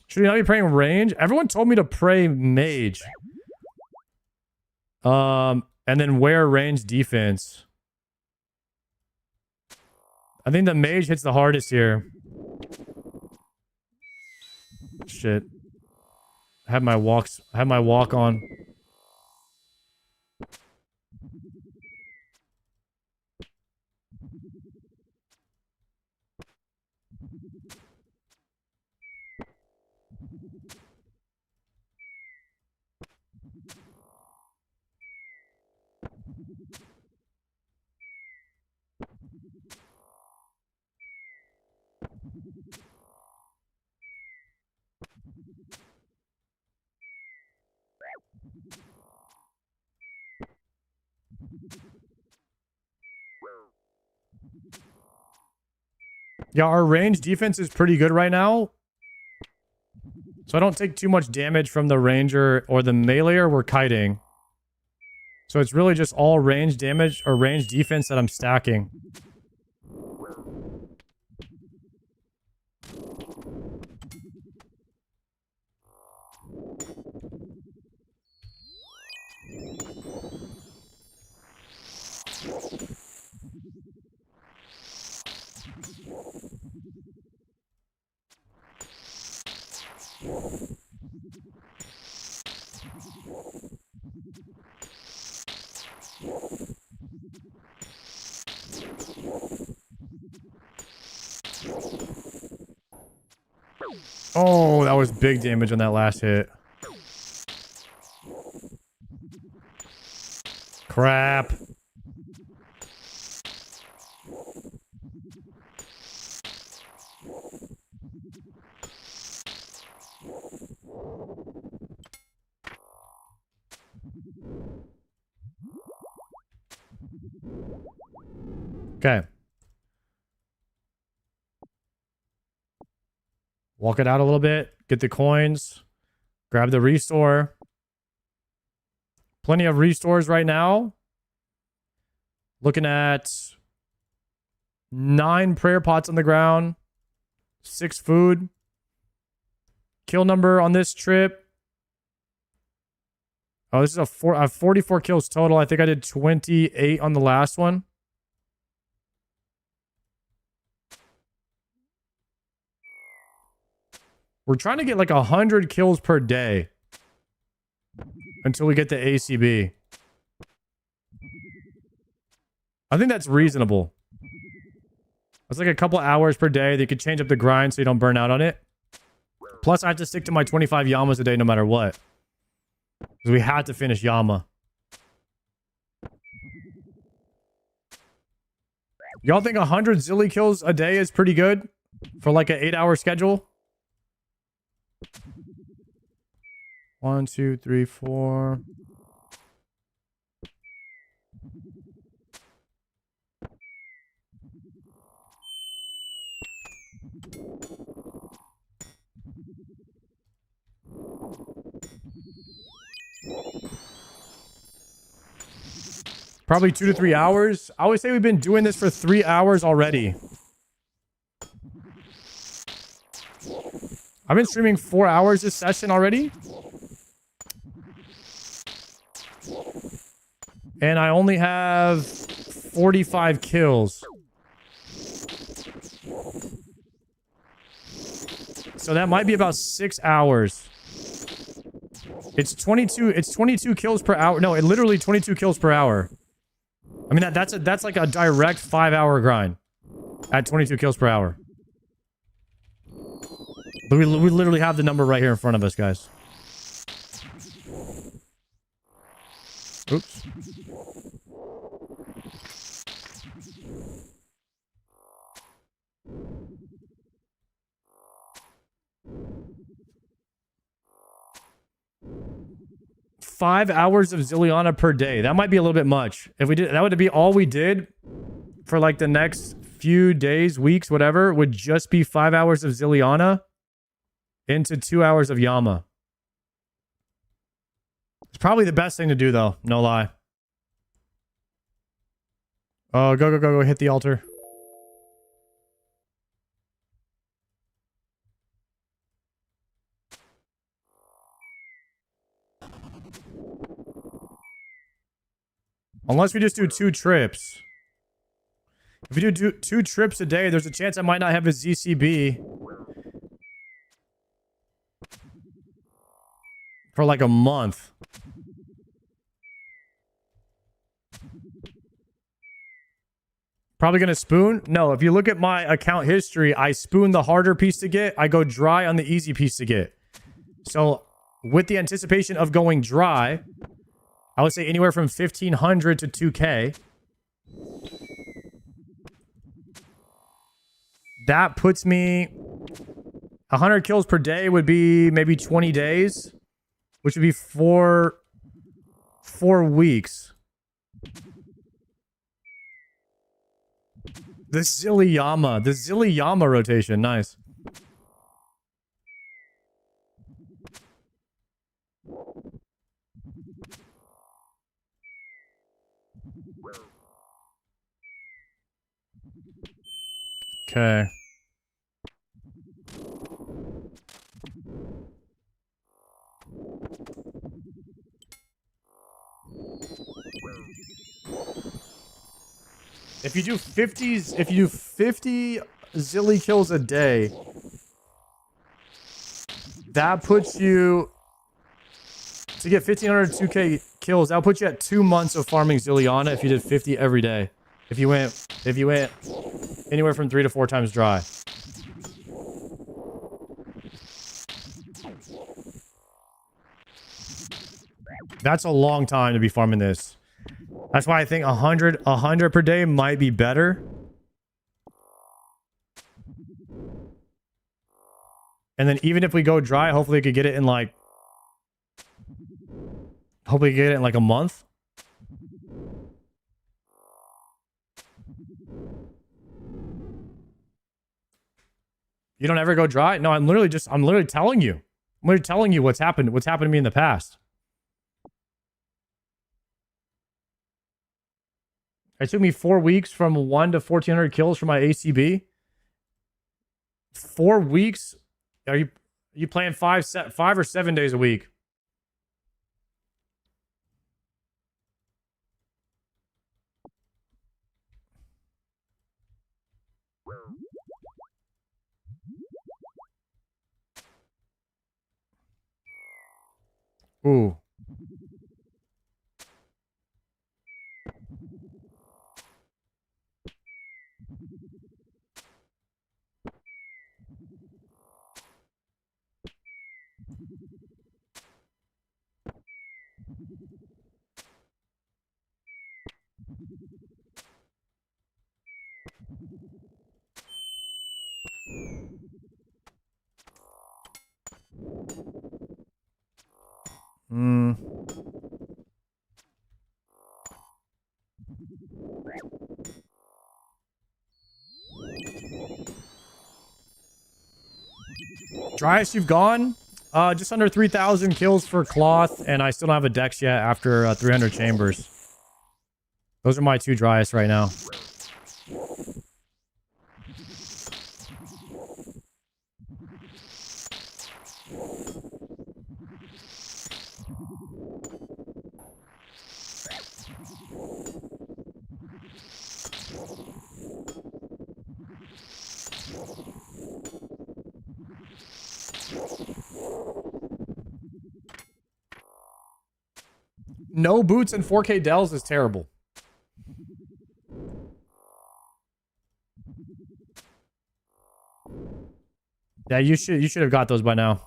Should you not be praying range? Everyone told me to pray mage. And then wear range defense. I think the mage hits the hardest here. Shit. I have my walk on. Yeah, our range defense is pretty good right now. So I don't take too much damage from the ranger or the meleeer we're kiting. So it's really just all range damage or range defense that I'm stacking. Oh, that was big damage on that last hit. Crap. Okay. Walk it out a little bit. Get the coins. Grab the restore. Plenty of restores right now. Looking at 9 prayer pots on the ground. 6 food. Kill number on this trip. Oh, this is I have 44 kills total. I think I did 28 on the last one. We're trying to get like 100 kills per day until we get the ACB. I think that's reasonable. It's like a couple hours per day. They could change up the grind so you don't burn out on it. Plus, I have to stick to my 25 Yamas a day no matter what. Because we had to finish Yama. Y'all think 100 Zilly kills a day is pretty good? For like an 8-hour schedule? 1, 2, 3, 4. Probably 2 to 3 hours. I always say we've been doing this for 3 hours already. I've been streaming 4 hours this session already. And I only have 45 kills. So that might be about 6 hours. It's 22 kills per hour. No, it literally 22 kills per hour. I mean that's like a direct 5-hour grind at 22 kills per hour. We literally have the number right here in front of us, guys. Oops. $5 hours of Zilliana per day. That might be a little bit much. If we did, that would be all we did for like the next few days, weeks, whatever, would just be 5 hours of Zilliana into 2 hours of Yama. It's probably the best thing to do, though. No lie. Oh, go. Hit the altar. Unless we just do 2 trips. If we do 2 trips a day, there's a chance I might not have a ZCB for like a month. Probably gonna spoon? No, if you look at my account history, I spoon the harder piece to get. I go dry on the easy piece to get. So with the anticipation of going dry, I would say anywhere from 1,500 to 2K. That puts me 100 kills per day would be maybe 20 days, which would be 4 weeks. The Zilliama rotation, nice. Okay. If you do 50 Zilly kills a day, that puts you to get 1,500 2K kills. That'll put you at 2 months of farming Zilliana if you did 50 every day. If you went anywhere from 3 to 4 times dry. That's a long time to be farming this. That's why I think 100 per day might be better. And then even if we go dry, hopefully we could get it in like a month. You don't ever go dry? No, I'm literally telling you. I'm literally telling you what's happened to me in the past. It took me 4 weeks from 1 to 1,400 kills for my ACB. 4 weeks? Are you playing 5 or 7 days a week? Ooh. Driest you've gone? Just under 3,000 kills for cloth, and I still don't have a dex yet after 300 chambers. Those are my 2 driest right now. No boots and 4K Dells is terrible. Yeah, you should have got those by now.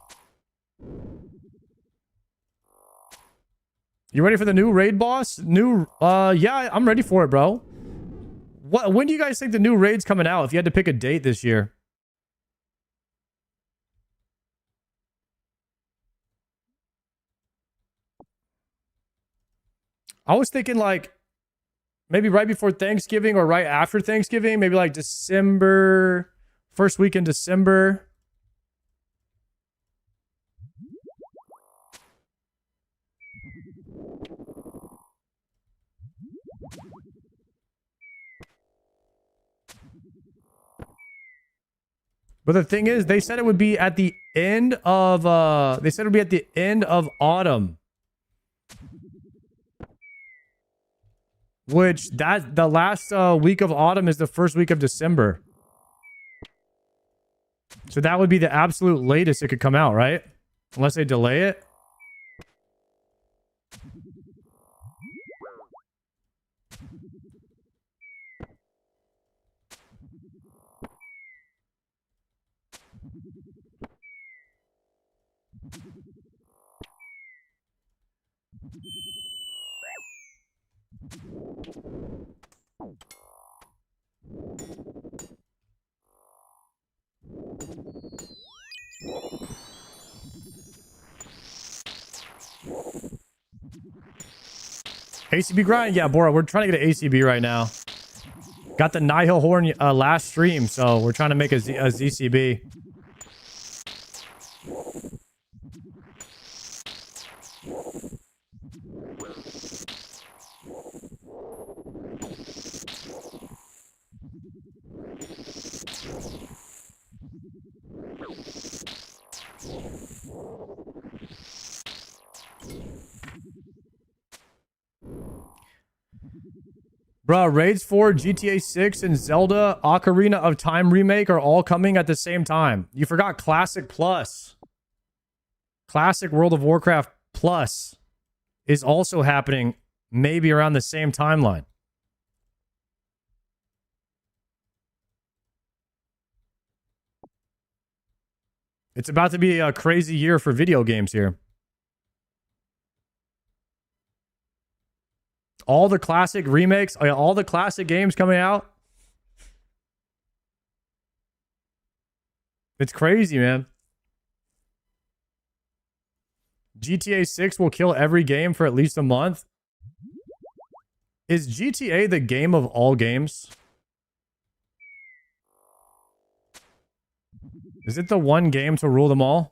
You ready for the new raid boss? Yeah, I'm ready for it, bro. When do you guys think the new raid's coming out? If you had to pick a date this year. I was thinking like maybe right before Thanksgiving or right after Thanksgiving, maybe like December, first week in December. But the thing is, they said it would be at the end of autumn. Which the last week of autumn is the first week of December. So that would be the absolute latest it could come out, right? Unless they delay it. ACB grind? Yeah, Bora, we're trying to get an ACB right now. Got the Nihil horn last stream, so we're trying to make a ZCB. Bro, Raids 4, GTA 6, and Zelda Ocarina of Time remake are all coming at the same time. You forgot Classic Plus. Classic World of Warcraft Plus is also happening maybe around the same timeline. It's about to be a crazy year for video games here. All the classic remakes, all the classic games coming out. It's crazy, man. GTA 6 will kill every game for at least a month. Is GTA the game of all games? Is it the one game to rule them all?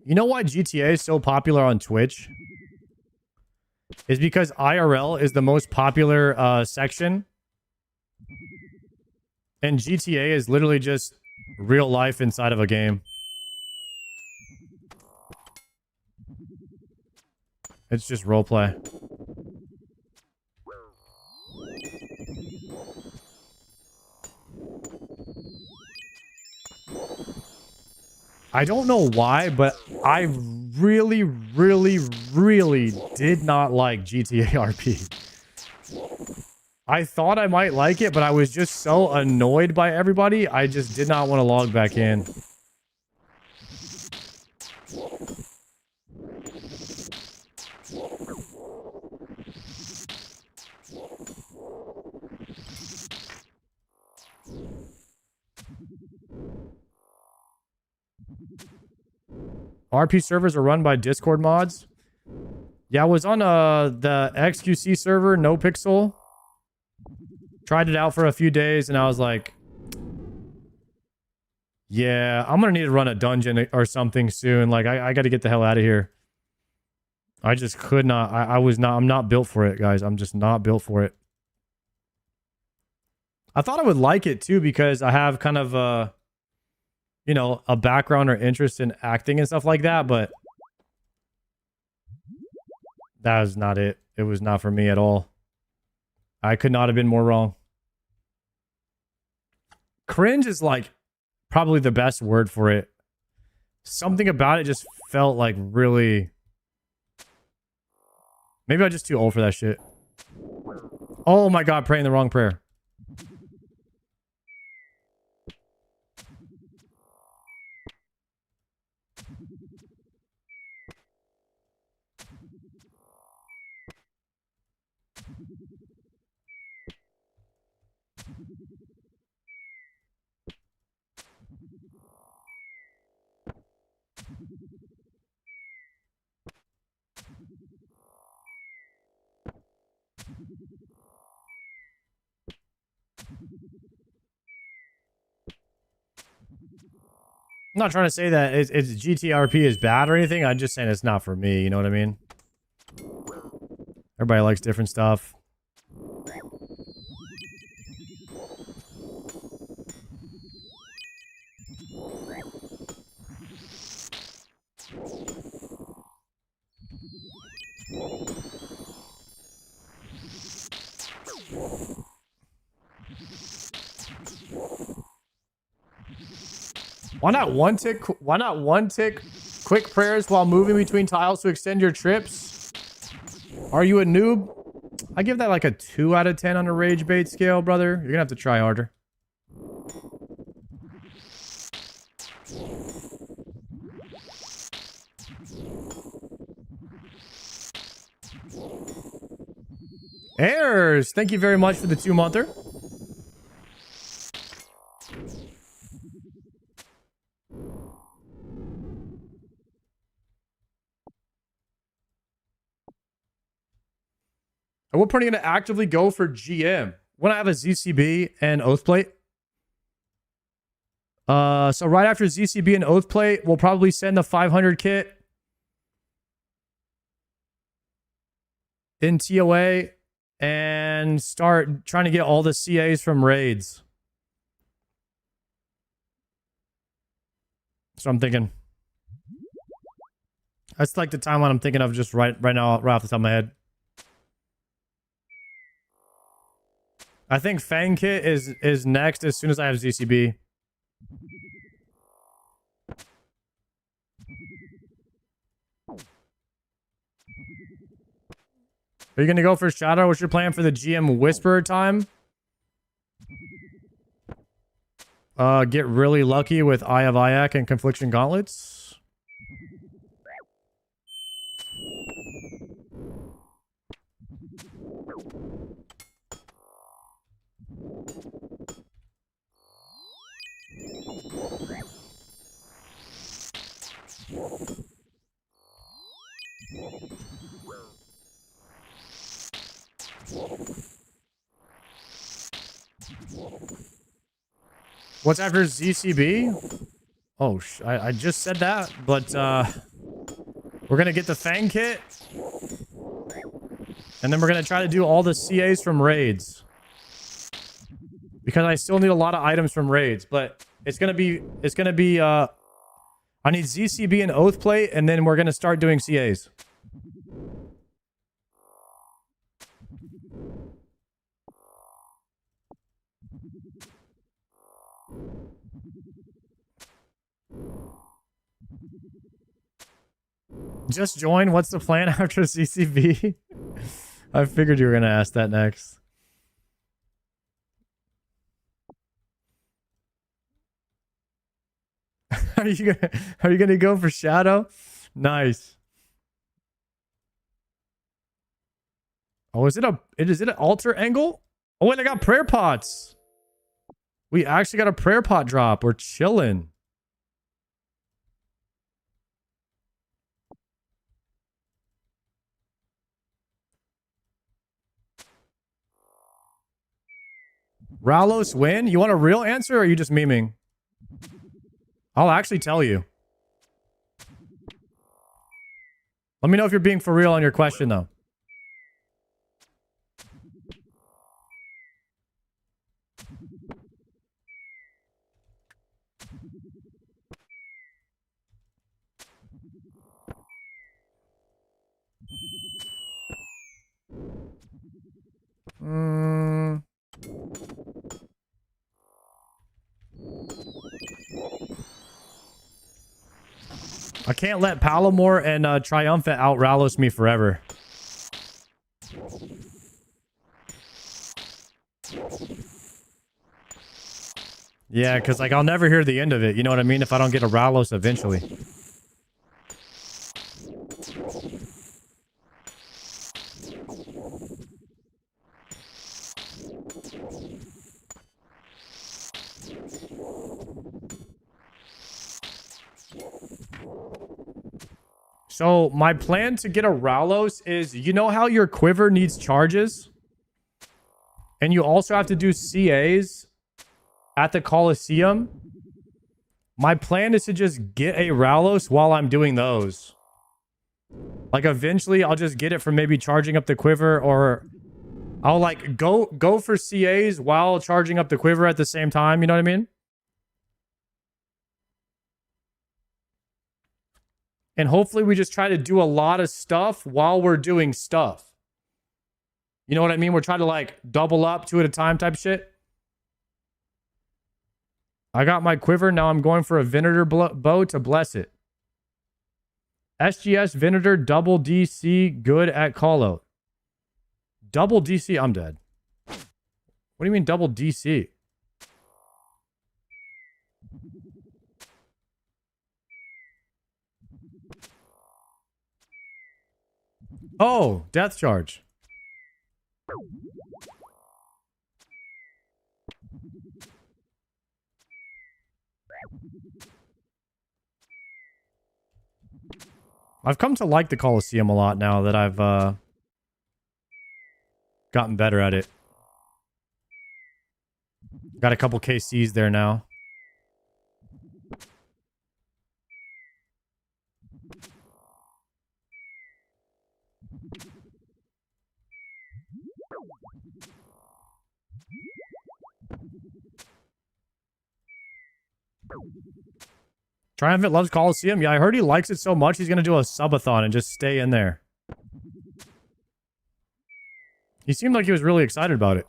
You know why GTA is so popular on Twitch? Is because IRL is the most popular section. And GTA is literally just real life inside of a game. It's just roleplay. I don't know why, but I really, really, really did not like GTA RP. I thought I might like it, but I was just so annoyed by everybody, I just did not want to log back in. RP servers are run by Discord mods. Yeah, I was on the XQC server, No Pixel. Tried it out for a few days, and I was like, yeah, I'm going to need to run a dungeon or something soon. Like, I got to get the hell out of here. I just could not. I'm not built for it, guys. I'm just not built for it. I thought I would like it, too, because I have kind of you know, a background or interest in acting and stuff like that, but that was not it. It was not for me at all. I could not have been more wrong. Cringe is like probably the best word for it. Something about it just felt like really... Maybe I'm just too old for that shit. Oh my god, praying the wrong prayer. I'm not trying to say that it's GTRP is bad or anything. I'm just saying it's not for me. You know what I mean? Everybody likes different stuff. Why not one tick? Why not one tick quick prayers while moving between tiles to extend your trips? Are you a noob? I give that like a 2 out of 10 on a rage bait scale, brother. You're gonna have to try harder. Airs, thank you very much for the 2-monther. And we're probably going to actively go for GM when I have a ZCB and Oathplate. So right after ZCB and Oathplate, we'll probably send the 500 kit in TOA and start trying to get all the CAs from raids. So I'm thinking. That's like the timeline I'm thinking of just right now, right off the top of my head. I think Fang Kit is next as soon as I have ZCB. Are you going to go for Shadow? What's your plan for the GM Whisperer time? Get really lucky with Eye of Ayak and Confliction Gauntlets. What's after ZCB? Oh, I just said that, but we're gonna get the Fang Kit, and then we're gonna try to do all the CAs from raids, because I still need a lot of items from raids. But it's gonna be I need ZCB and Oathplate, and then we're gonna start doing CAs. Just join. What's the plan after CCB? I figured you were gonna ask that next. Are you gonna go for Shadow? Nice. Oh, is it an altar angle? Oh wait, I got prayer pots. We actually got a prayer pot drop. We're chilling. Ralos win? You want a real answer or are you just memeing? I'll actually tell you. Let me know if you're being for real on your question, though. I can't let Palomore and Triumphant out Ralos me forever. Yeah, because like I'll never hear the end of it. You know what I mean? If I don't get a Ralos eventually. So my plan to get a Ralos is, you know how your quiver needs charges? And you also have to do CAs at the Coliseum? My plan is to just get a Ralos while I'm doing those. Like eventually I'll just get it from maybe charging up the quiver, or I'll like go for CAs while charging up the quiver at the same time, you know what I mean? And hopefully we just try to do a lot of stuff while we're doing stuff. You know what I mean? We're trying to like double up 2 at a time type shit. I got my quiver. Now I'm going for a Venator bow to bless it. SGS Venator double DC good at call out. Double DC, I'm dead. What do you mean double DC? Oh, death charge. I've come to like the Coliseum a lot now that I've gotten better at it. Got a couple KCs there now. Triumphant loves Coliseum. Yeah, I heard he likes it so much he's going to do a subathon and just stay in there. He seemed like he was really excited about it.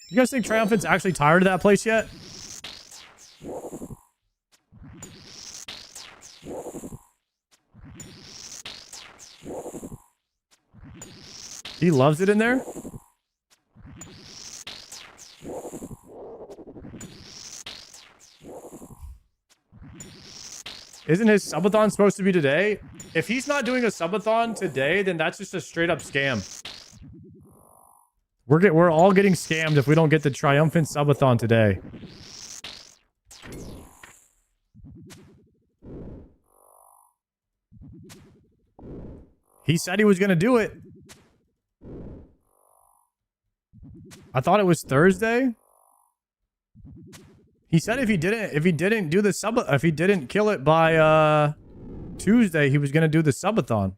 You guys think Triumphant's actually tired of that place yet? He loves it in there? Isn't his subathon supposed to be today? If he's not doing a subathon today, then that's just a straight up scam. We're all getting scammed if we don't get the Triumphant subathon today. He said he was going to do it. I thought it was Thursday. He said if he didn't do the if he didn't kill it by Tuesday, he was going to do the subathon.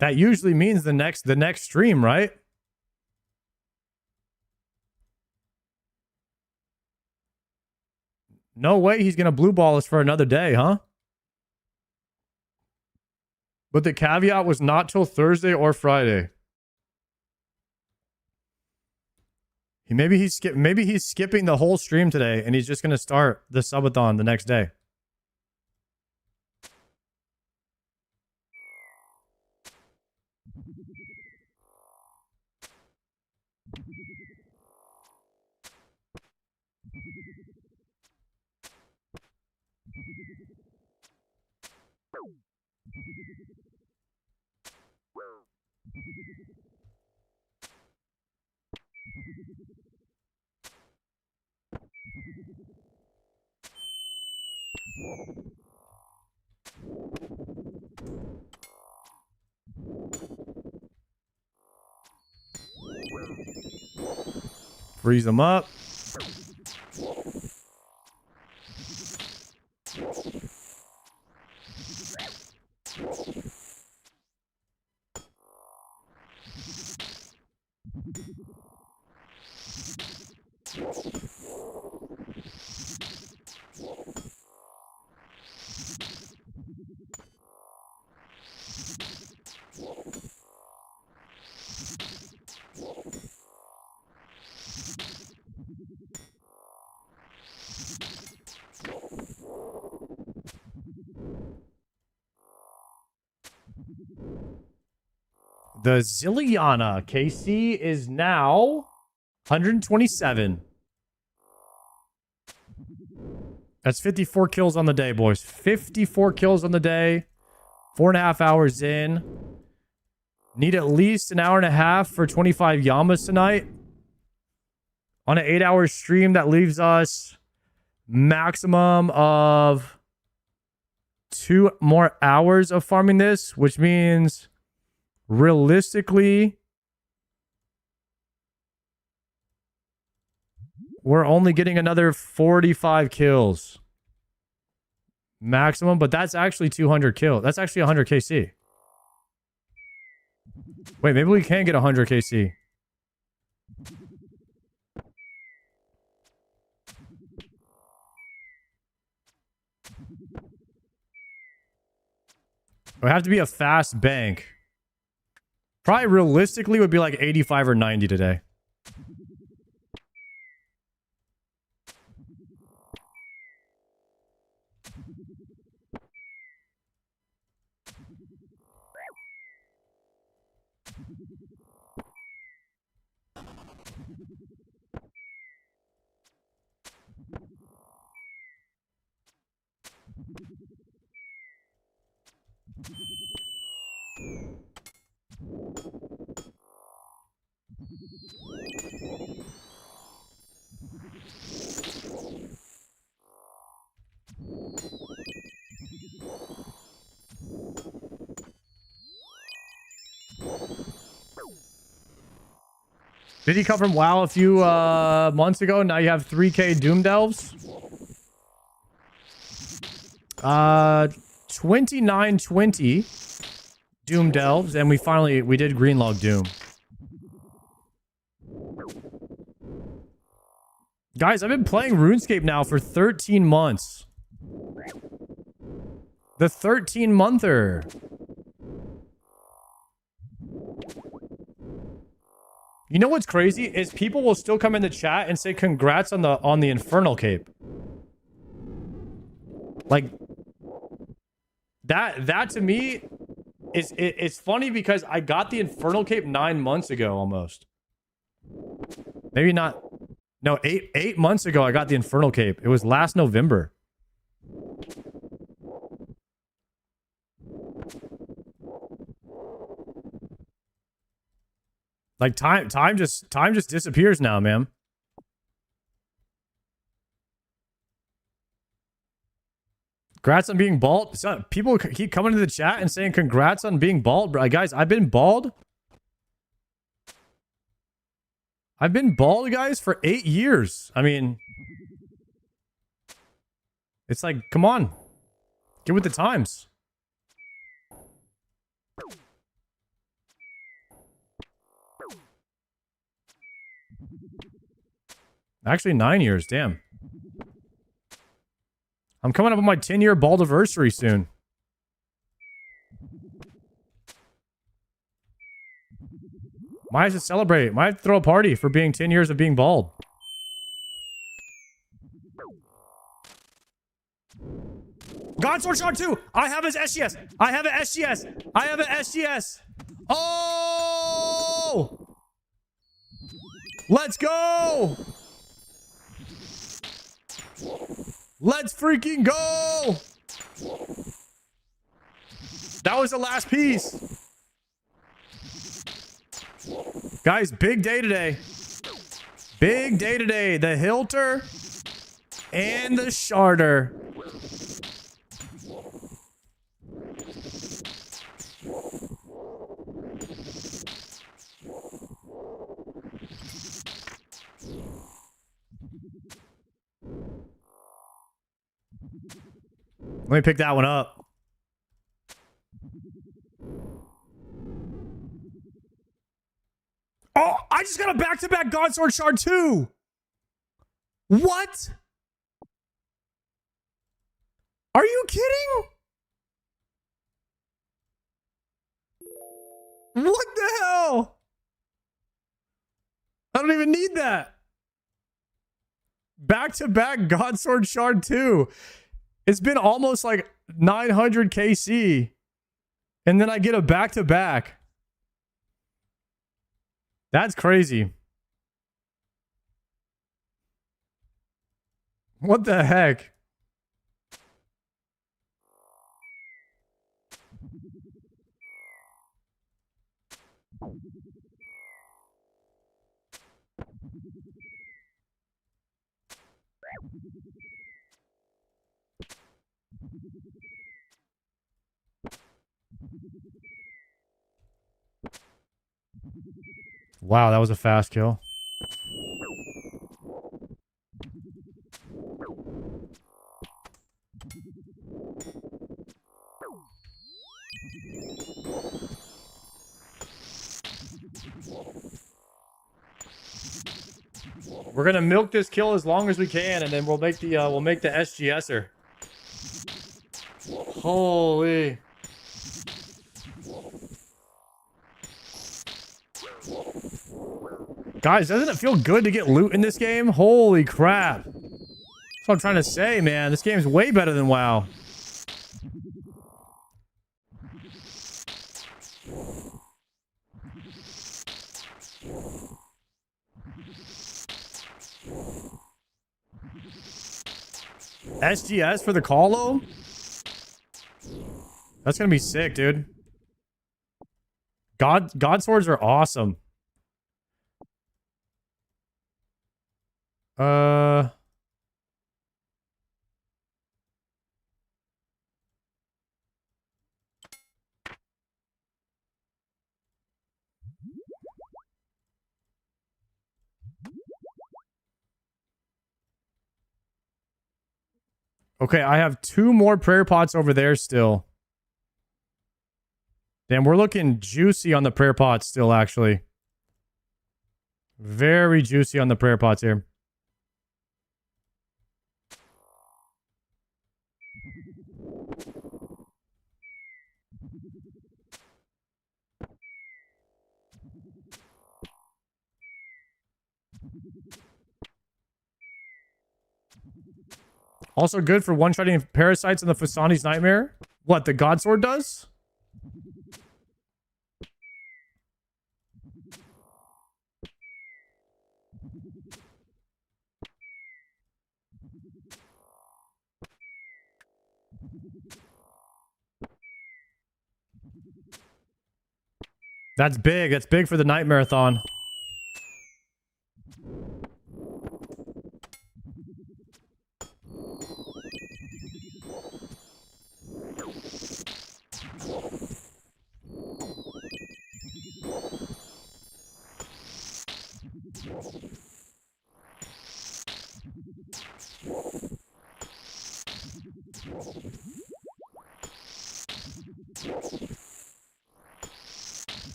That usually means the next stream, right? No way he's going to blue ball us for another day, huh? But the caveat was not till Thursday or Friday. Maybe he's skipping the whole stream today and he's just going to start the subathon the next day. Freeze them up. The Zilliana KC is now 127. That's 54 kills on the day, boys. 54 kills on the day. 4.5 hours in. Need at least an hour and a half for 25 Yamas tonight. On an 8-hour stream, that leaves us maximum of 2 more hours of farming this, which means realistically, we're only getting another 45 kills maximum, but that's actually 200 kills. That's actually 100 KC. Wait, maybe we can get 100 KC. It would have to be a fast bank. Probably realistically would be like 85 or 90 today. Did he come from WoW a few months ago? Now you have 3K Doom Delves? 2920 Doom Delves, and we did Greenlog Doom. Guys, I've been playing RuneScape now for 13 months. The 13-monther. You know what's crazy is people will still come in the chat and say congrats on the Infernal Cape. Like that to me is it's funny because I got the Infernal Cape 9 months ago almost. Maybe not. No, eight months ago I got the Infernal Cape. It was last November. Like time just disappears now, man. Congrats on being bald. People keep coming to the chat and saying congrats on being bald. Guys, I've been bald. I've been bald, guys, for 8 years. I mean, it's like, come on. Get with the times. Actually, 9 years. Damn. I'm coming up on my 10-year bald anniversary soon. Might have to celebrate. Might have to throw a party for being 10 years of being bald. Godsword Shard 2! I have his SGS! I have an SGS! I have an SGS! Oh! Let's go! Let's freaking go! That was the last piece. Guys, big day today. Big day today. The Hilter and the Sharder. Let me pick that one up. Oh, I just got a back-to-back Godsword Shard 2. What? Are you kidding? What the hell? I don't even need that. Back-to-back Godsword Shard 2. It's been almost like 900 KC. And then I get a back-to-back. That's crazy. What the heck? Wow, that was a fast kill. We're gonna milk this kill as long as we can, and then we'll make the SGSer. Holy. Guys, doesn't it feel good to get loot in this game? Holy crap. That's what I'm trying to say, man. This game's way better than WoW. SGS for the Colo? That's gonna be sick, dude. God swords are awesome. Okay, I have 2 more prayer pots over there still. Damn, we're looking juicy on the prayer pots still, actually. Very juicy on the prayer pots here. Also good for one-shotting parasites in the Fusani's Nightmare. What, the Godsword does? That's big. That's big for the Night Marathon.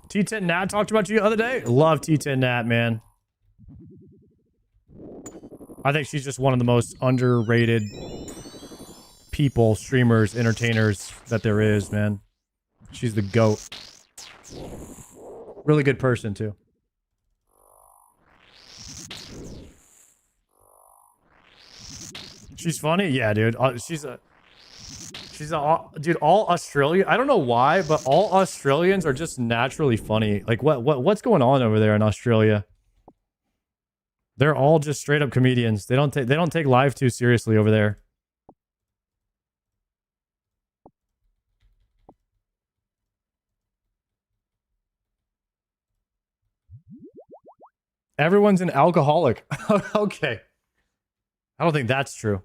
T10 Nat talked about you the other day. Love T10 Nat, man. I think she's just one of the most underrated people, streamers, entertainers that there is, man. She's the GOAT. Really good person, too. She's funny? Yeah, dude. Dude, all Australia, I don't know why, but all Australians are just naturally funny. Like what's going on over there in Australia? They're all just straight up comedians. They don't take life too seriously over there. Everyone's an alcoholic. Okay. I don't think that's true.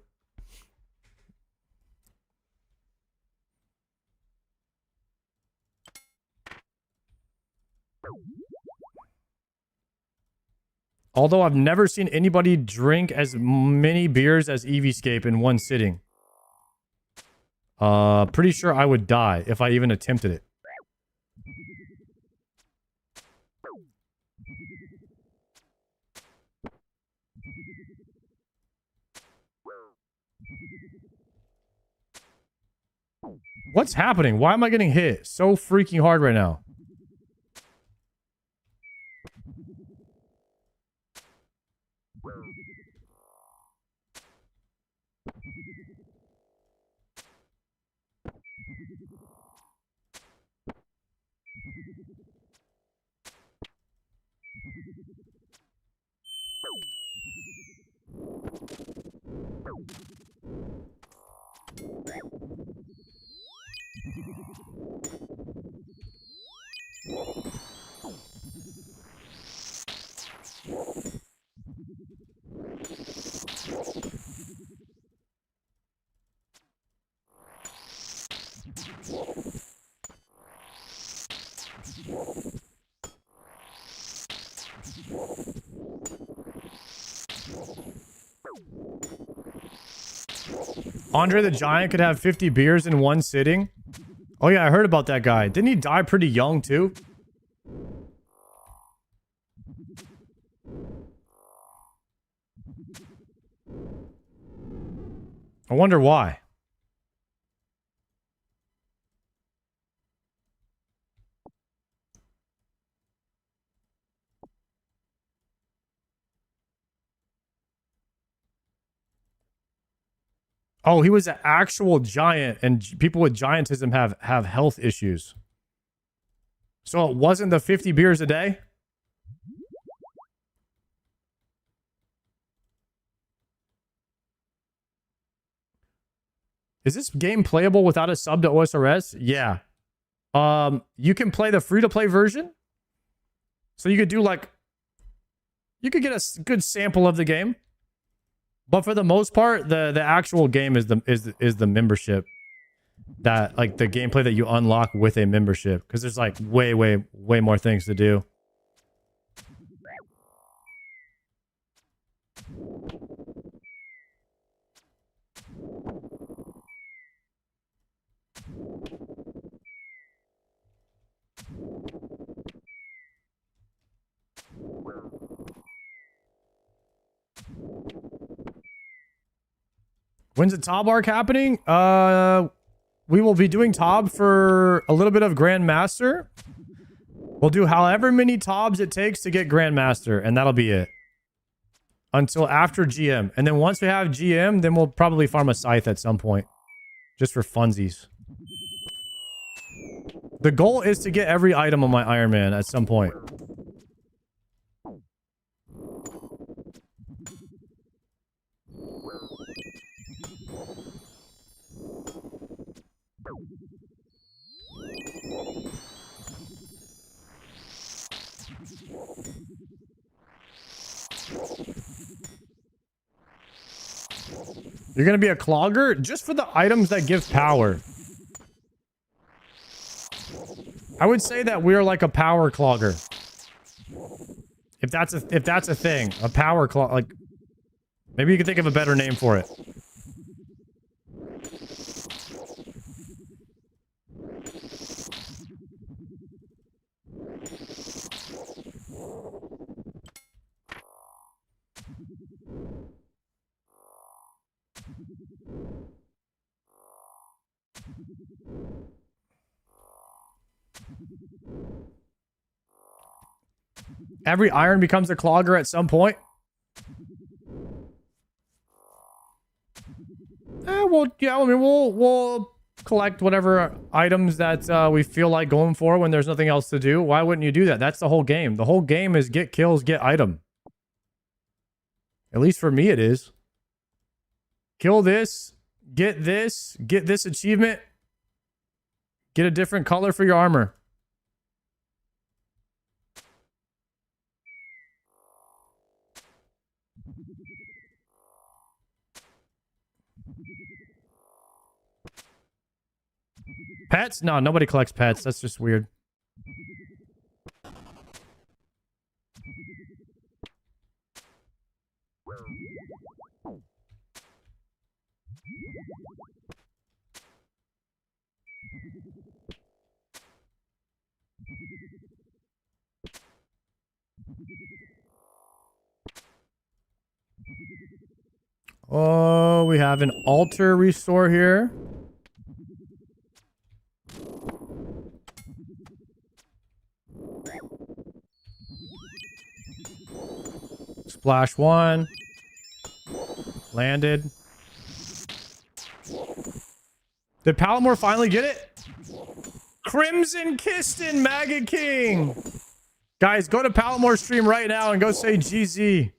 Although I've never seen anybody drink as many beers as Eevescape in one sitting. Pretty sure I would die if I even attempted it. What's happening? Why am I getting hit so freaking hard right now? Andre the Giant could have 50 beers in one sitting. Oh yeah, I heard about that guy. Didn't he die pretty young too? I wonder why. Oh, he was an actual giant, and people with giantism have health issues. So it wasn't the 50 beers a day? Is this game playable without a sub to OSRS? Yeah. You can play the free-to-play version. So you could do like... You could get a good sample of the game. But for the most part, the actual game is the membership. That, like, the gameplay that you unlock with a membership. Because there's, like, way more things to do. When's the Tob arc happening? We will be doing Tob for a little bit of Grandmaster. We'll do however many Tobs it takes to get Grandmaster, and that'll be it. Until after GM. And then once we have GM, then we'll probably farm a Scythe at some point. Just for funsies. The goal is to get every item on my Iron Man at some point. You're going to be a clogger just for the items that give power. I would say that we're like a power clogger. If that's a thing, a power clog, like maybe you can think of a better name for it. Every iron becomes a clogger at some point. Well, yeah, I mean, we'll collect whatever items that we feel like going for when there's nothing else to do. Why wouldn't you do that? That's the whole game. The whole game is get kills, get item. At least for me, it is. Kill this, get this achievement, get a different color for your armor. Pets? No, nobody collects pets. That's just weird. Oh, we have an altar restore here. I would say that we're like a power clogger. If that's a thing, a power clog, like maybe you can think of a better name for it. Oh, we have an altar restore here. If that's a thing, a power clog, like maybe you can think of a better name for it. Splash 1. Landed. Did Palamore finally get it? Crimson Kiston, Maggot King. Guys, go to Palamore's stream right now and go say GZ.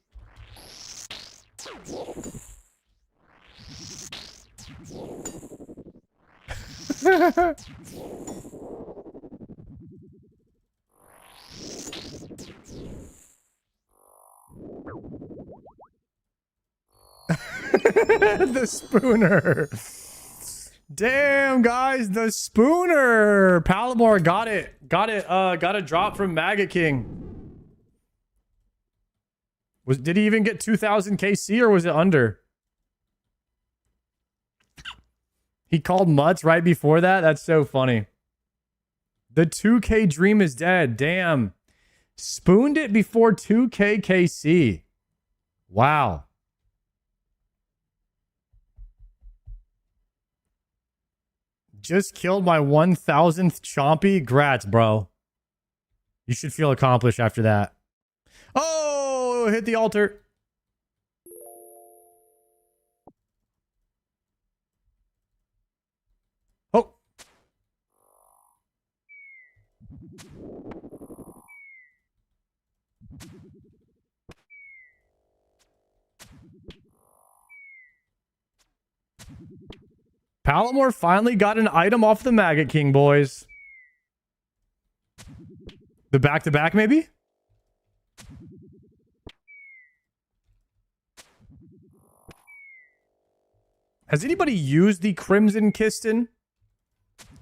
The Spooner. Damn, guys, the Spooner. Palamore got it. Got a drop from Maggot King. Did he even get 2000 KC or was it under? He called Mutts right before that? That's so funny. The 2K dream is dead. Damn. Spooned it before 2K KC. Wow. Just killed my 1000th Chompy. Grats, bro. You should feel accomplished after that. Oh, hit the altar. Oh. Palamore finally got an item off the Maggot King, boys. The back-to-back, maybe? Has anybody used the Crimson Kiston?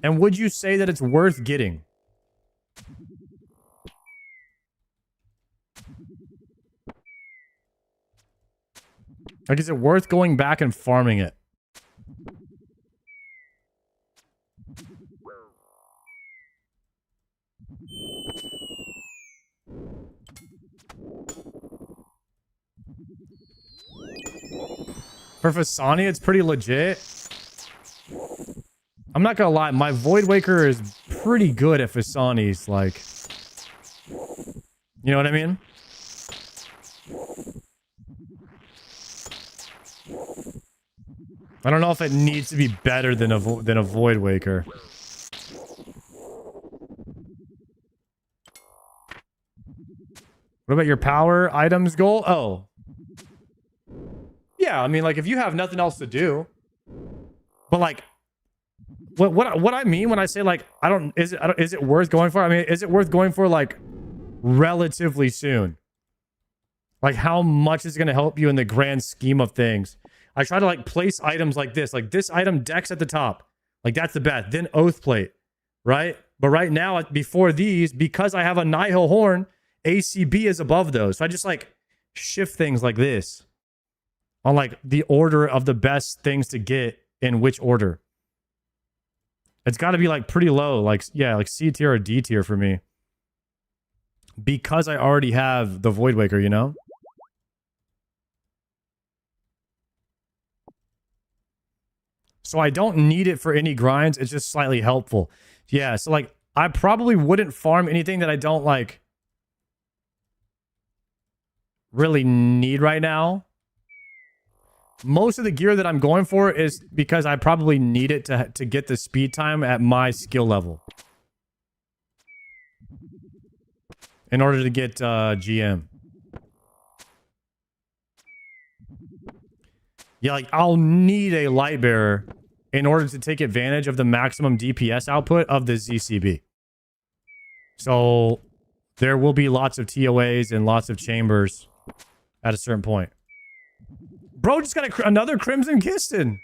And would you say that it's worth getting? Like, is it worth going back and farming it? For Fasani, it's pretty legit. I'm not gonna lie, my Void Waker is pretty good at Fasani's, like... You know what I mean? I don't know if it needs to be better than a Void Waker. What about your power items goal? Oh. Yeah, I mean, like, if you have nothing else to do. But, like, what I mean when I say, like, is it worth going for? I mean, is it worth going for, like, relatively soon? Like, how much is it going to help you in the grand scheme of things? I try to, like, place items like this item, Dex at the top. Like, that's the best. Then Oath Plate, right? But right now, before these, because I have a Nihil Horn, ACB is above those. So I just, like, shift things like this. On, like, the order of the best things to get in which order. It's got to be, like, pretty low. Like, yeah, like C tier or D tier for me. Because I already have the Void Waker, you know? So I don't need it for any grinds. It's just slightly helpful. Yeah, so, like, I probably wouldn't farm anything that I don't, like, really need right now. Most of the gear that I'm going for is because I probably need it to get the speed time at my skill level. In order to get GM. Yeah, like, I'll need a light bearer in order to take advantage of the maximum DPS output of the ZCB. So there will be lots of TOAs and lots of chambers at a certain point. Bro just got another Crimson Kiston.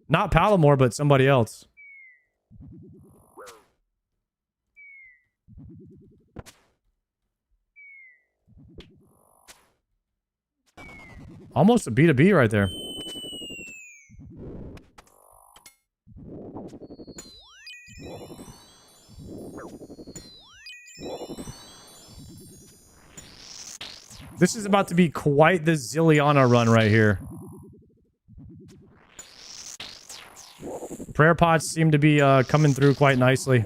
Not Palamore, but somebody else. Almost a B2B right there. This is about to be quite the Zilliana run right here. Prayer pots seem to be coming through quite nicely.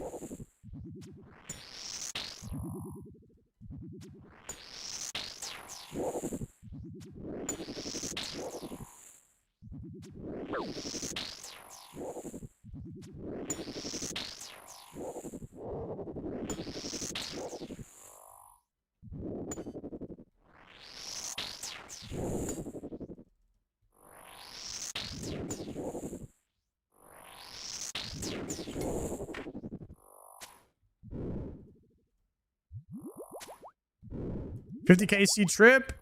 $50K trip.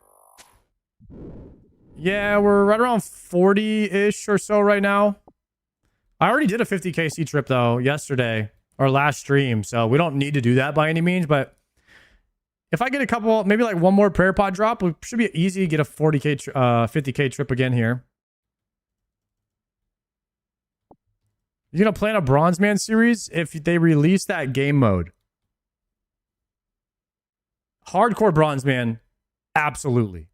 Yeah, we're right around 40-ish or so right now. I already did a 50K trip though yesterday or last stream, so we don't need to do that by any means. But if I get a couple, maybe like one more prayer pod drop, we should be easy to get a 50K trip again here. You're gonna plan a Bronze Man series if they release that game mode. Hardcore Bronze Man, absolutely.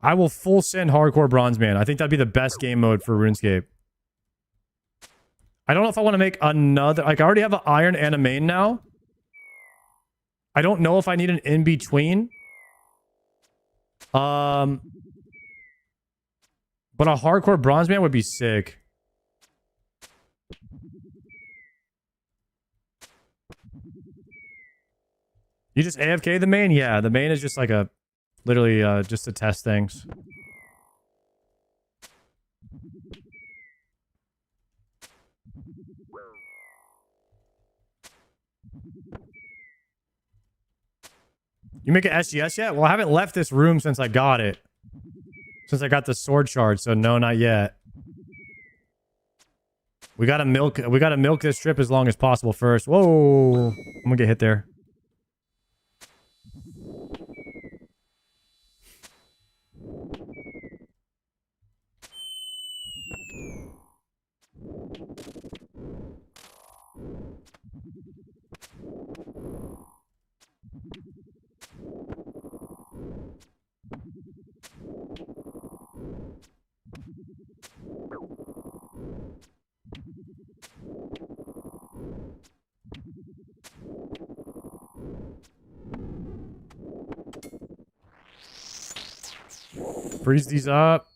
I will full send Hardcore Bronze Man. I think that'd be the best game mode for RuneScape. I don't know if I want to make another... Like, I already have an Iron and a main now. I don't know if I need an in-between. But a Hardcore Bronze Man would be sick. You just AFK the main? Yeah, the main is just like a... Literally, just to test things. You make an SGS yet? Well, I haven't left this room since I got it. Since I got the sword shard, so no, not yet. We gotta milk this trip as long as possible first. Whoa! I'm gonna get hit there. Freeze these up.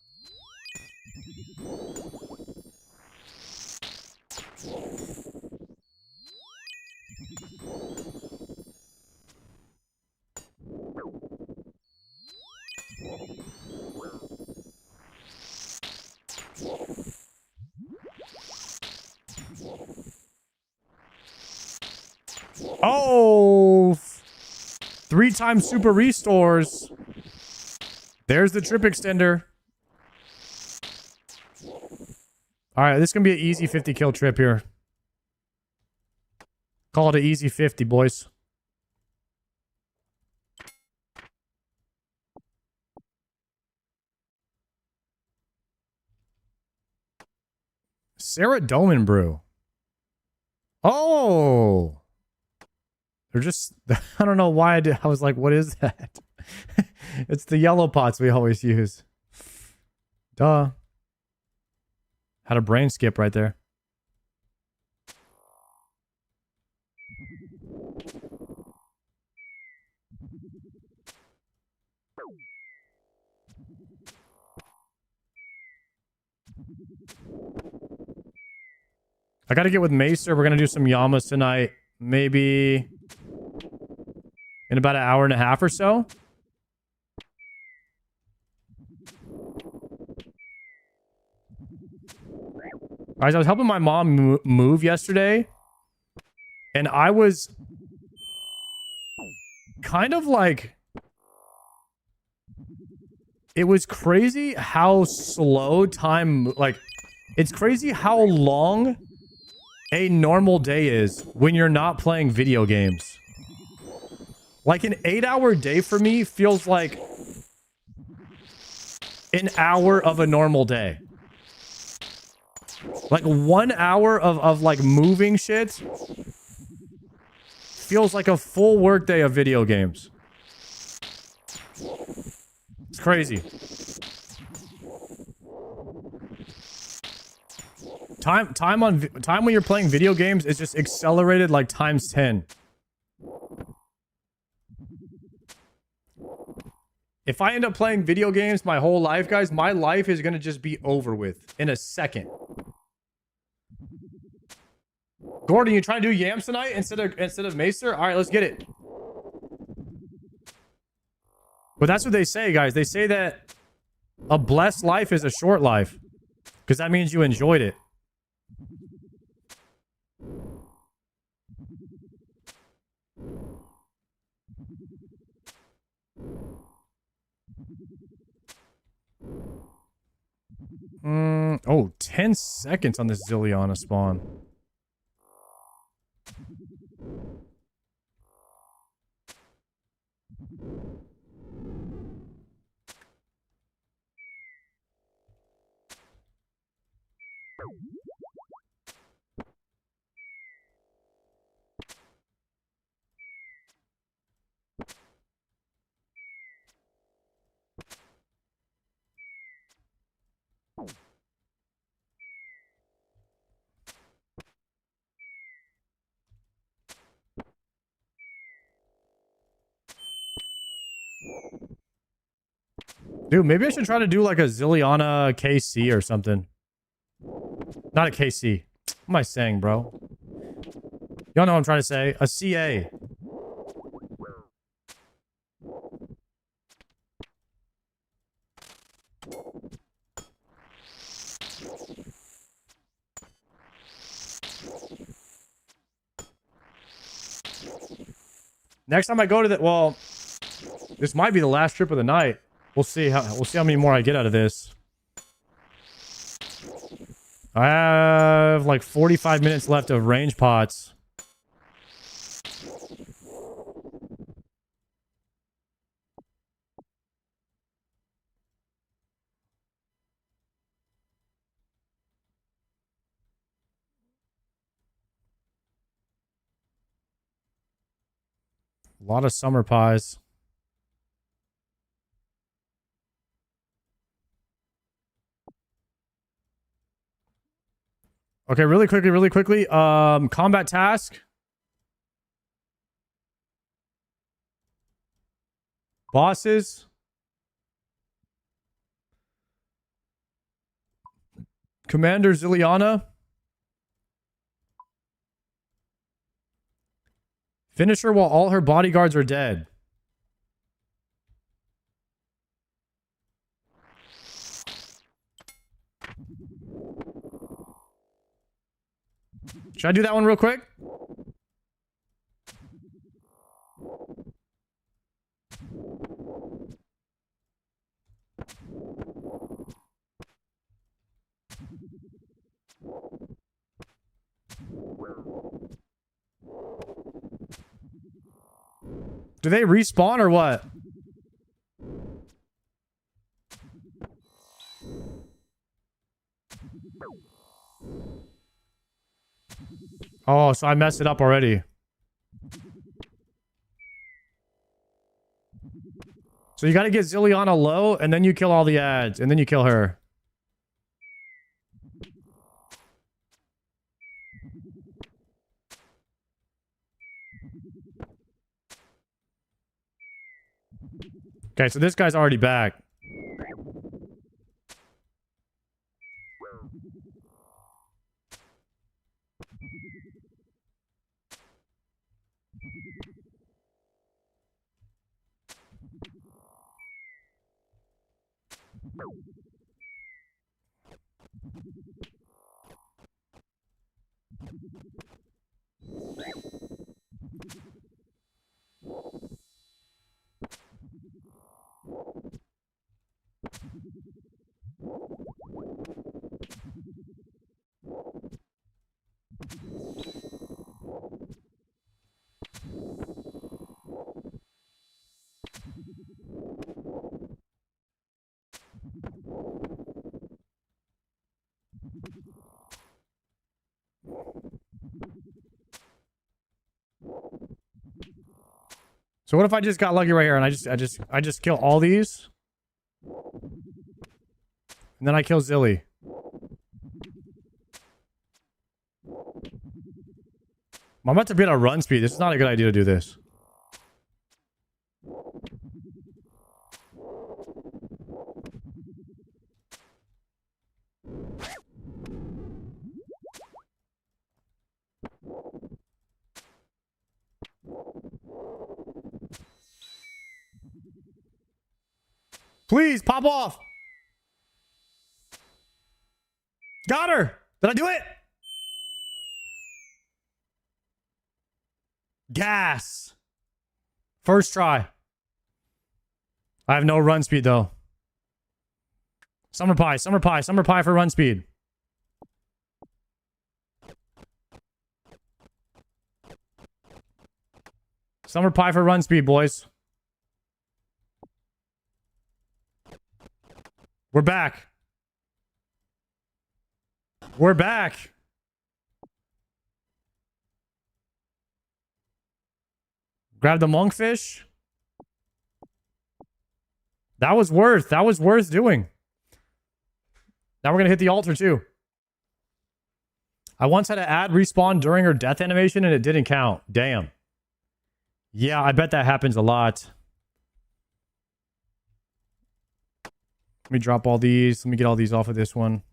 Oh, 3 times super restores. There's the trip extender. All right, this is going to be an easy 50 kill trip here. Call it an easy 50, boys. Sarah Doman Brew. Oh. They're just... I don't know why I was like, what is that? It's the yellow pots we always use. Duh. Had a brain skip right there. I gotta get with Maester. We're gonna do some Yamas tonight. Maybe in about an hour and a half or so. Guys, I was helping my mom move yesterday, and I was kind of like... It was crazy how slow time... Like, it's crazy how long a normal day is when you're not playing video games. Like, an 8-hour day for me feels like an hour of a normal day. Like 1 hour of like moving shit feels like a full workday of video games. It's crazy. Time when you're playing video games is just accelerated like times 10. If I end up playing video games my whole life, guys, my life is going to just be over with in a second. Gordon, you trying to do yams tonight instead of Maester? All right, let's get it. But that's what they say, guys. They say that a blessed life is a short life because that means you enjoyed it. Oh, 10 seconds on this Zilliana spawn. Dude, maybe I should try to do like a Zilliana KC or something. Not a KC. What am I saying, bro? Y'all know what I'm trying to say. A CA. Next time I go to the... Well, this might be the last trip of the night. We'll see how many more I get out of this. I have like 45 minutes left of range pots. A lot of summer pies. Okay, really quickly. Combat task. Bosses. Commander Zilliana. Finish her while all her bodyguards are dead. Should I do that one real quick? Do they respawn or what? Oh, so I messed it up already. So you got to get Zilliana low, and then you kill all the ads, and then you kill her. Okay, so this guy's already back. So what if I just got lucky right here and I just kill all these? And then I kill Zilly. I'm about to be at a run speed. This is not a good idea to do this. Please pop off. Got her. Did I do it? Gas. First try. I have no run speed though. Summer pie, summer pie, summer pie for run speed. Summer pie for run speed, boys. We're back. We're back. Grab the monkfish. That was worth doing. Now we're going to hit the altar too. I once had to add respawn during her death animation and it didn't count. Damn. Yeah, I bet that happens a lot. Let me drop all these. Let me get all these off of this one.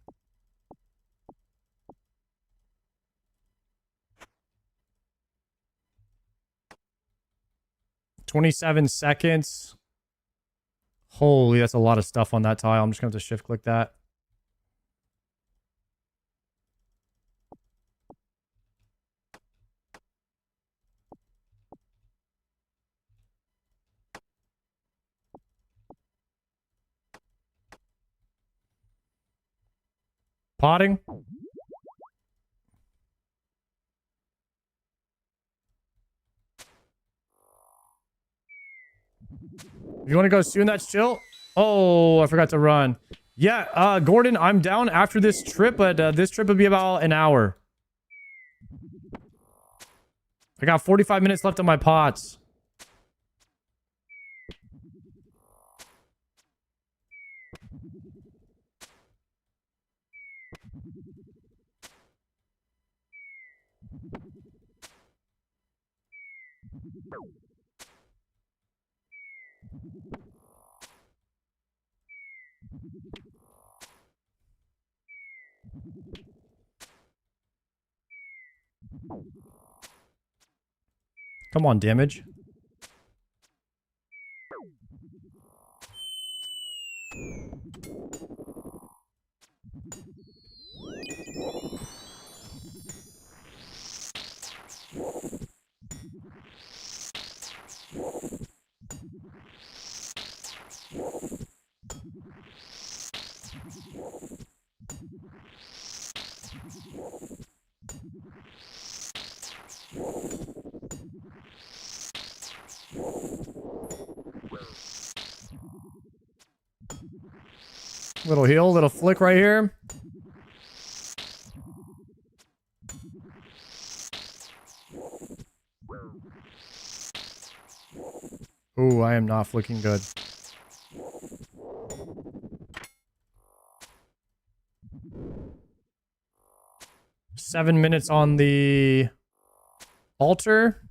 $27 seconds. Holy, that's a lot of stuff on that tile. I'm just going to have to shift click that. Potting. You want to go soon? That's chill. Oh, I forgot to run. Yeah, Gordon, I'm down after this trip, but this trip will be about an hour. I got 45 minutes left on my pots. Come on, damage. Little heal, little flick right here. Ooh, I am not flicking good. Seven minutes on the altar.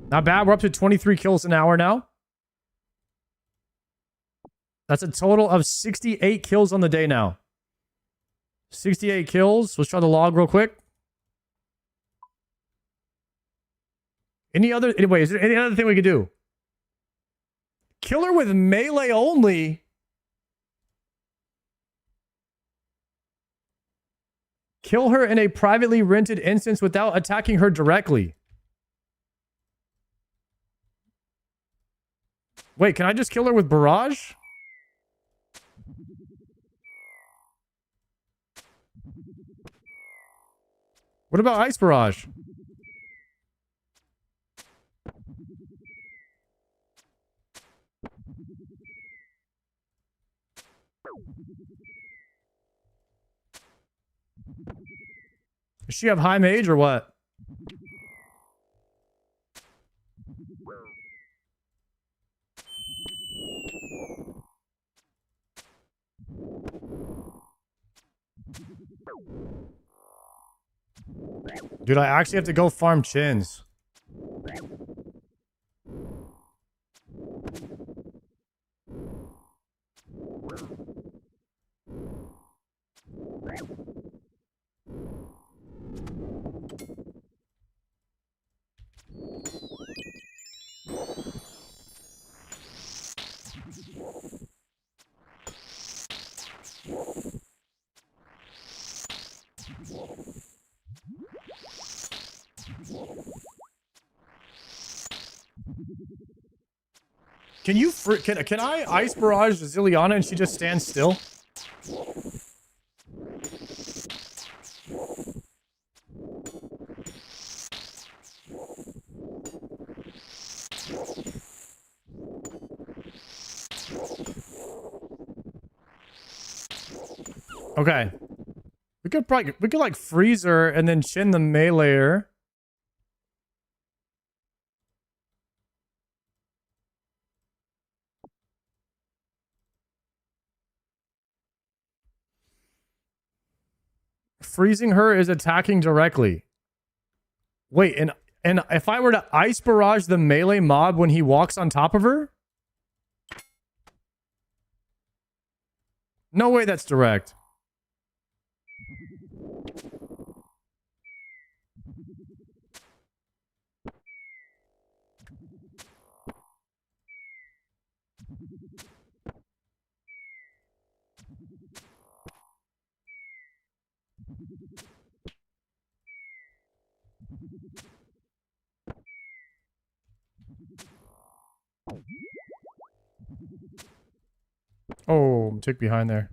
Not bad. We're up to 23 kills an hour now. That's a total of 68 kills on the day now. 68 kills. Let's try the log real quick. Anyway, is there any other thing we could do? Kill her with melee only. Kill her in a privately rented instance without attacking her directly. Wait, can I just kill her with barrage? What about ice barrage? Does she have high mage or what? Dude, I actually have to go farm chins. Can you can I ice barrage Zilliana and she just stands still? Okay. We could like freeze her and then chin the meleeer. Freezing her is attacking directly. Wait, and if I were to ice barrage the melee mob when he walks on top of her? No way that's direct. Oh, tick behind there.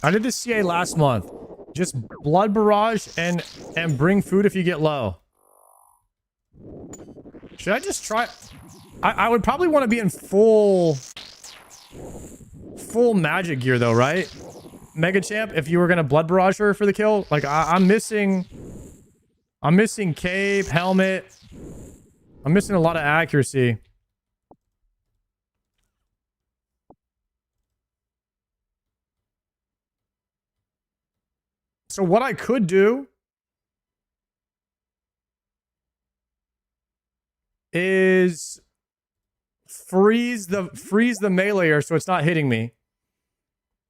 I did the CA last month. Just blood barrage and bring food if you get low. Should I just try? I would probably want to be in full magic gear though, right? Mega Champ, if you were gonna blood barrage her for the kill, like I'm missing cape, helmet. I'm missing a lot of accuracy. So what I could do is freeze the meleeer so it's not hitting me.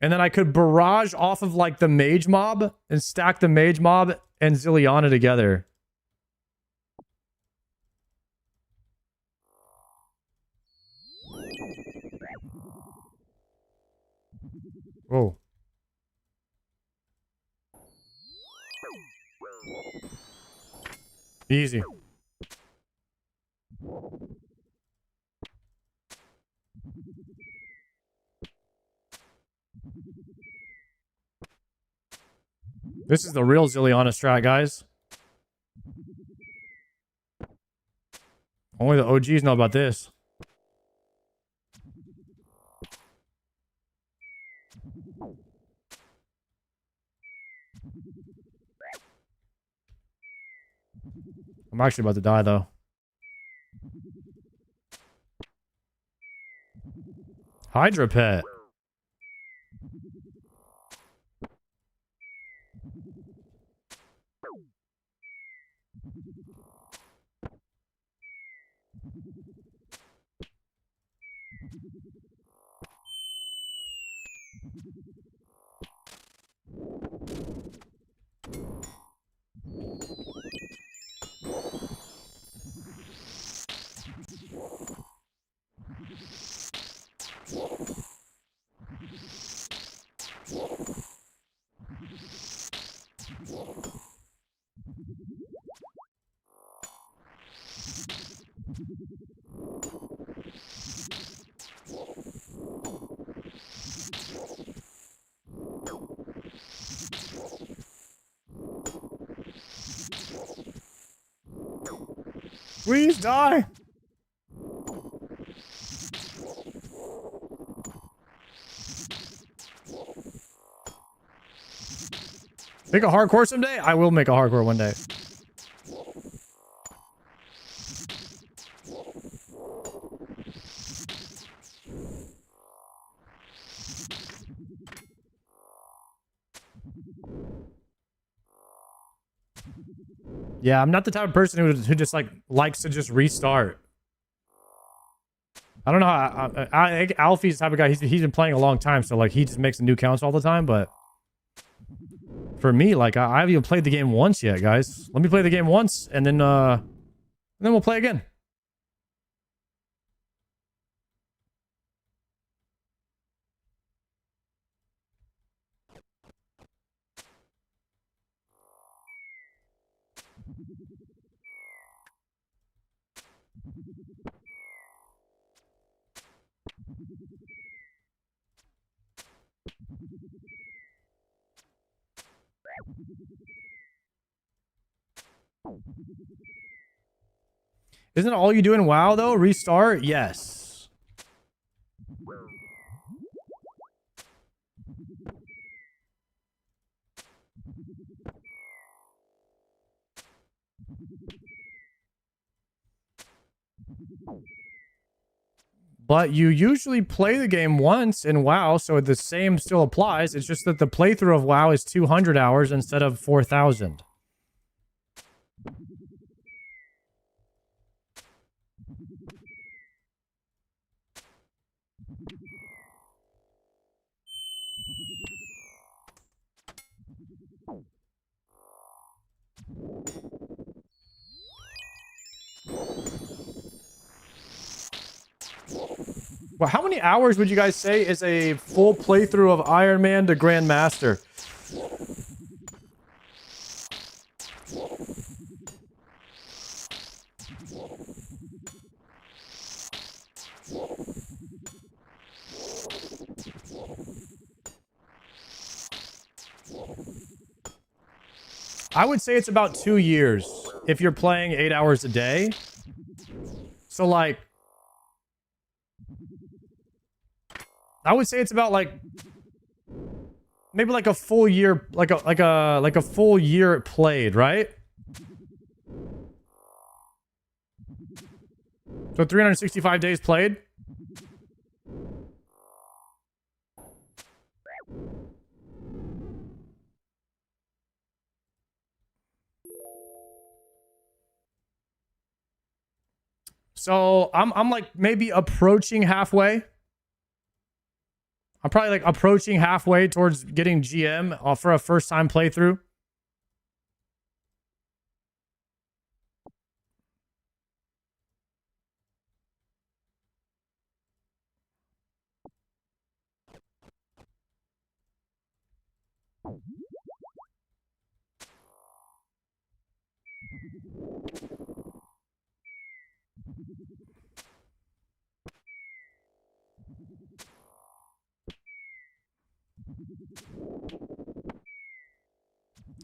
And then I could barrage off of like the mage mob and stack the mage mob and Zilliana together. Whoa. Easy. This is the real Zilliana strat, guys. Only the OGs know about this. I'm actually about to die, though. Hydra Pet. Please die. Make a hardcore someday? I will make a hardcore one day. Yeah, I'm not the type of person who just like likes to just restart. I don't know how I think Alfie's the type of guy. He's been playing a long time, so like he just makes new counts all the time. But for me, like I haven't even played the game once yet, guys. Let me play the game once, and then we'll play again. Isn't all you do in WoW though? Restart? Yes. But you usually play the game once in WoW, so the same still applies. It's just that the playthrough of WoW is 200 hours instead of 4,000. Well, how many hours would you guys say is a full playthrough of Iron Man to Grandmaster? I would say it's about 2 years if you're playing 8 hours a day. So like, I would say it's about like maybe like a full year, like a full year played, right? So 365 days played. So I'm like maybe approaching halfway. I'm probably like approaching halfway towards getting GM for a first time playthrough.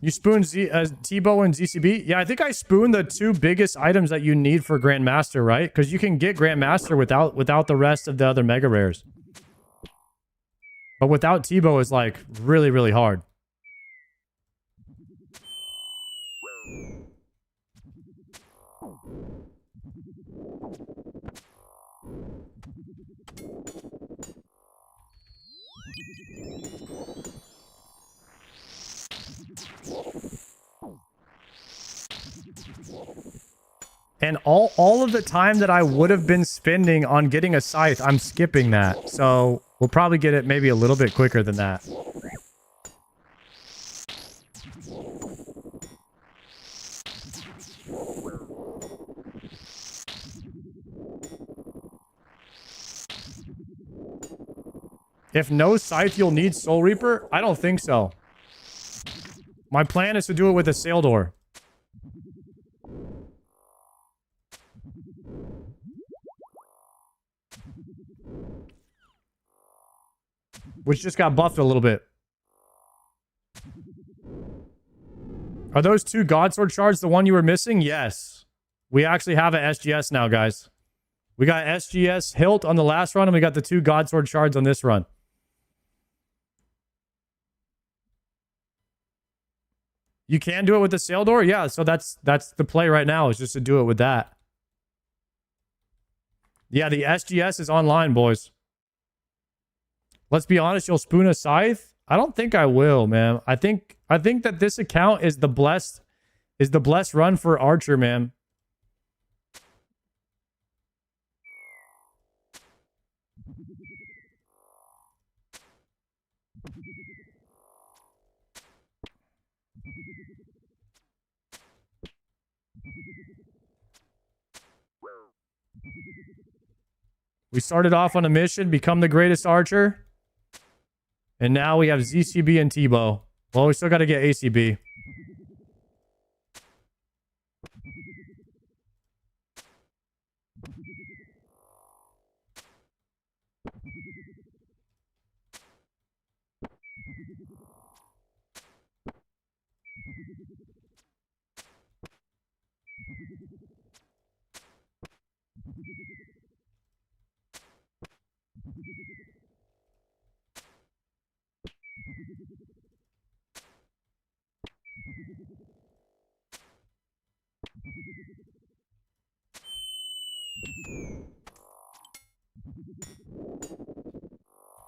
You spoon T-Bow and ZCB? Yeah, I think I spooned the two biggest items that you need for Grandmaster, right? Because you can get Grandmaster without the rest of the other mega rares. But without T-Bow is like really, really hard. And all of the time that I would have been spending on getting a scythe, I'm skipping that. So we'll probably get it maybe a little bit quicker than that. If no scythe, you'll need Soul Reaper? I don't think so. My plan is to do it with a Sail Door. Which just got buffed a little bit. Are those 2 Godsword shards the one you were missing? Yes. We actually have an SGS now, guys. We got SGS Hilt on the last run, and we got the 2 Godsword shards on this run. You can do it with the sail door? Yeah, so that's the play right now, is just to do it with that. Yeah, the SGS is online, boys. Let's be honest, you'll spoon a scythe? I don't think I will, man. I think that this account is the blessed run for Archer, man. We started off on a mission, become the greatest archer. And now we have ZCB and T-Bow. Well, we still got to get ACB.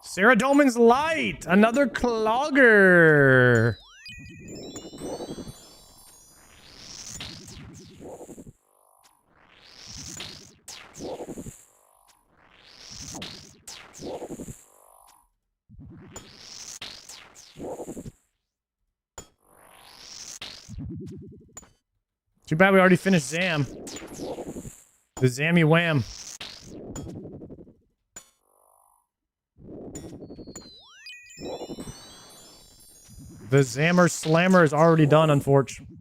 Sarah Dolman's Light! Another clogger! Too bad we already finished Zam. The Zammy Wham. The Zammer Slammer is already done, unfortunately.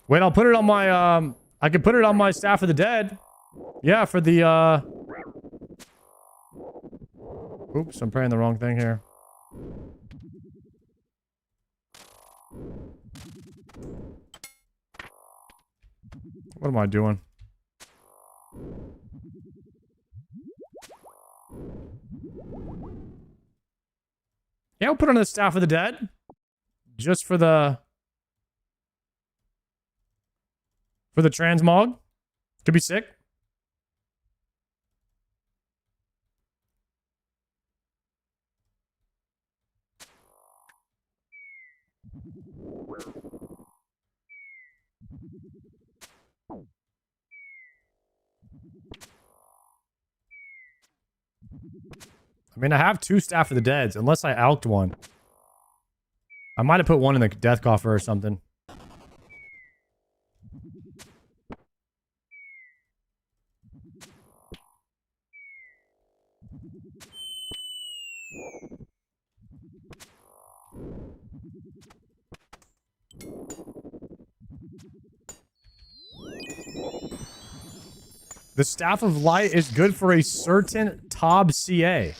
Wait, I'll put it on my, I can put it on my Staff of the Dead. Yeah, for the, Oops, I'm praying the wrong thing here. What am I doing? Yeah, we'll put it on the Staff of the Dead. Just for the transmog. Could be sick. I mean, I have 2 Staff of the Deads, unless I alked one. I might have put one in the Death Coffer or something. The Staff of Light is good for a certain Tob CA.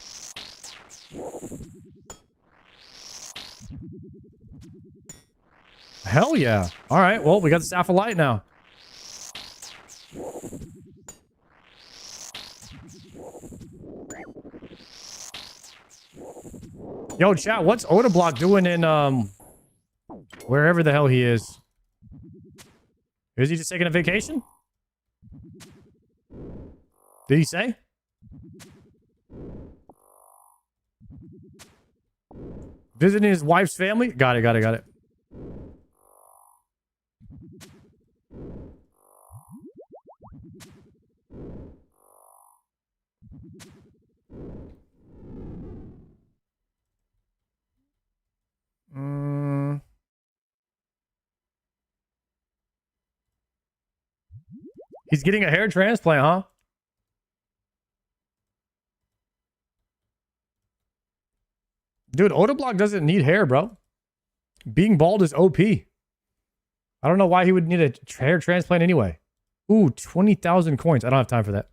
Hell yeah. All right, well, we got the Staff of Light now. Yo, chat, what's Odablock doing in, wherever the hell he is? Is he just taking a vacation? Did he say? Visiting his wife's family? Got it. He's getting a hair transplant, huh? Dude, Otoblock doesn't need hair, bro. Being bald is OP. I don't know why he would need a hair transplant anyway. Ooh, 20,000 coins. I don't have time for that.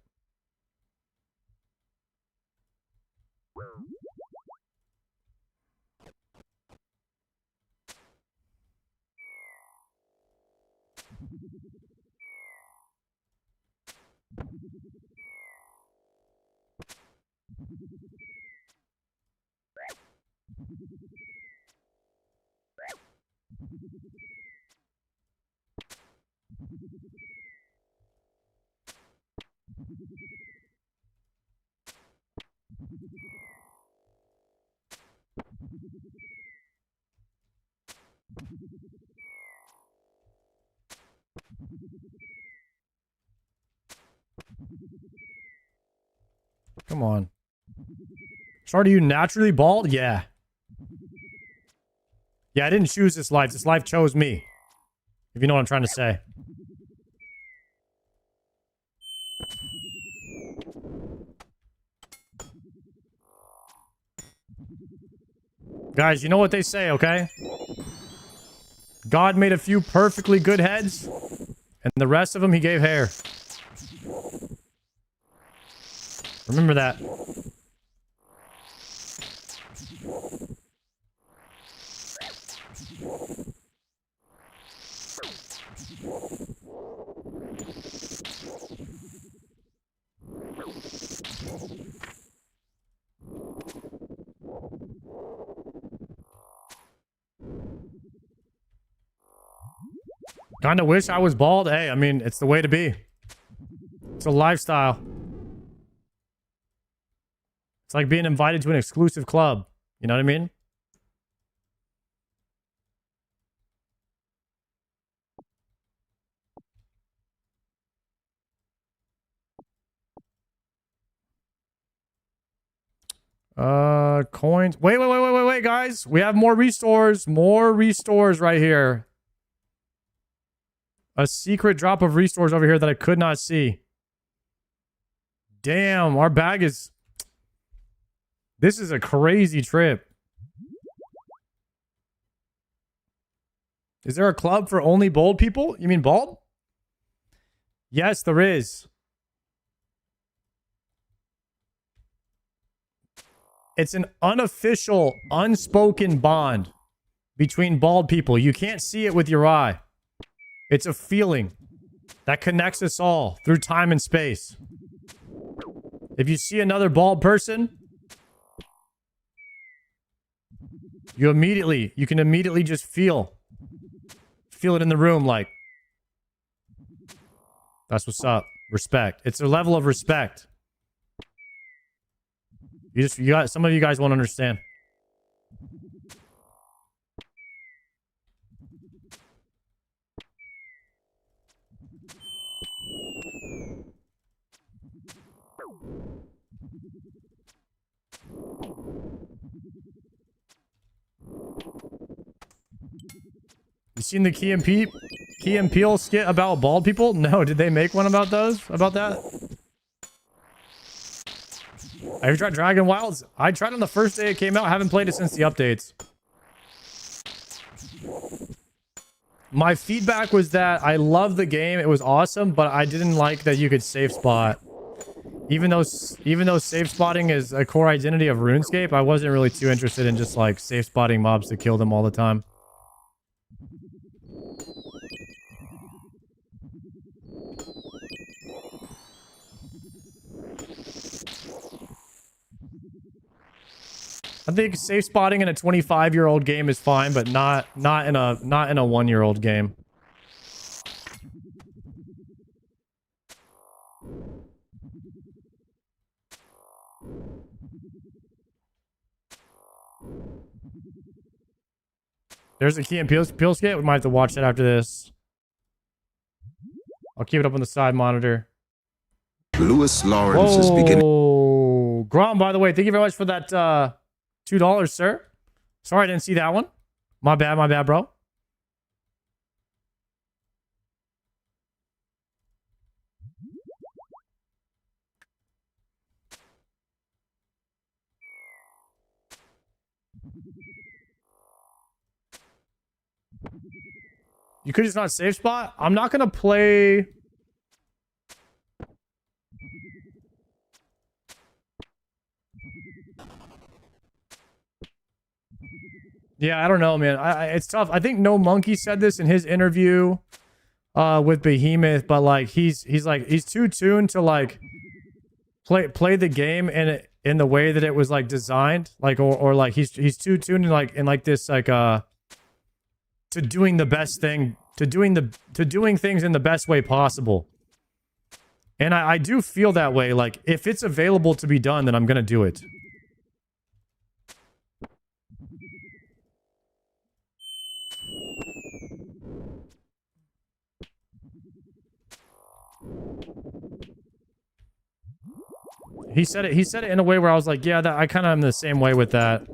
Come on. Shard, are you naturally bald? Yeah. Yeah, I didn't choose this life. This life chose me. If you know what I'm trying to say. Guys, you know what they say, okay? God made a few perfectly good heads, and the rest of them he gave hair. Remember that. Kind of wish I was bald. Hey, I mean, it's the way to be. It's a lifestyle. It's like being invited to an exclusive club. You know what I mean? Coins. Wait, guys. We have more restores. More restores right here. A secret drop of restores over here that I could not see. Damn, our bag is... This is a crazy trip. Is there a club for only bald people? You mean bald? Yes, there is. It's an unofficial, unspoken bond between bald people. You can't see it with your eye. It's a feeling that connects us all through time and space. If you see another bald person, you can immediately just feel it in the room, like, that's what's up. Respect. It's a level of respect. Some of you guys won't understand. You seen the Key and Peele skit about bald people? No, did they make one about that? Have you tried Dragon Wilds? I tried on the first day it came out. I haven't played it since the updates. My feedback was that I loved the game. It was awesome, but I didn't like that you could safe spot. Even though safe spotting is a core identity of RuneScape, I wasn't really too interested in just like safe spotting mobs to kill them all the time. I think safe spotting in a 25-year-old game is fine, but not in a 1-year-old game. There's a Key and Peele skit. We might have to watch that after this. I'll keep it up on the side monitor. Lewis Lawrence is beginning. Oh, Grom, by the way, thank you very much for that $2, sir. Sorry I didn't see that one. My bad, bro. You could just not save spot. I'm not gonna play. Yeah, I don't know, man. It's tough. I think No Monkey said this in his interview with Behemoth, but like he's too tuned to like play the game in the way that it was like designed, like or like he's too tuned in like this like to doing the best thing, to doing things in the best way possible. And I do feel that way. Like if it's available to be done, then I'm gonna do it. He said it in a way where I was like, yeah, that I kind of am the same way with that.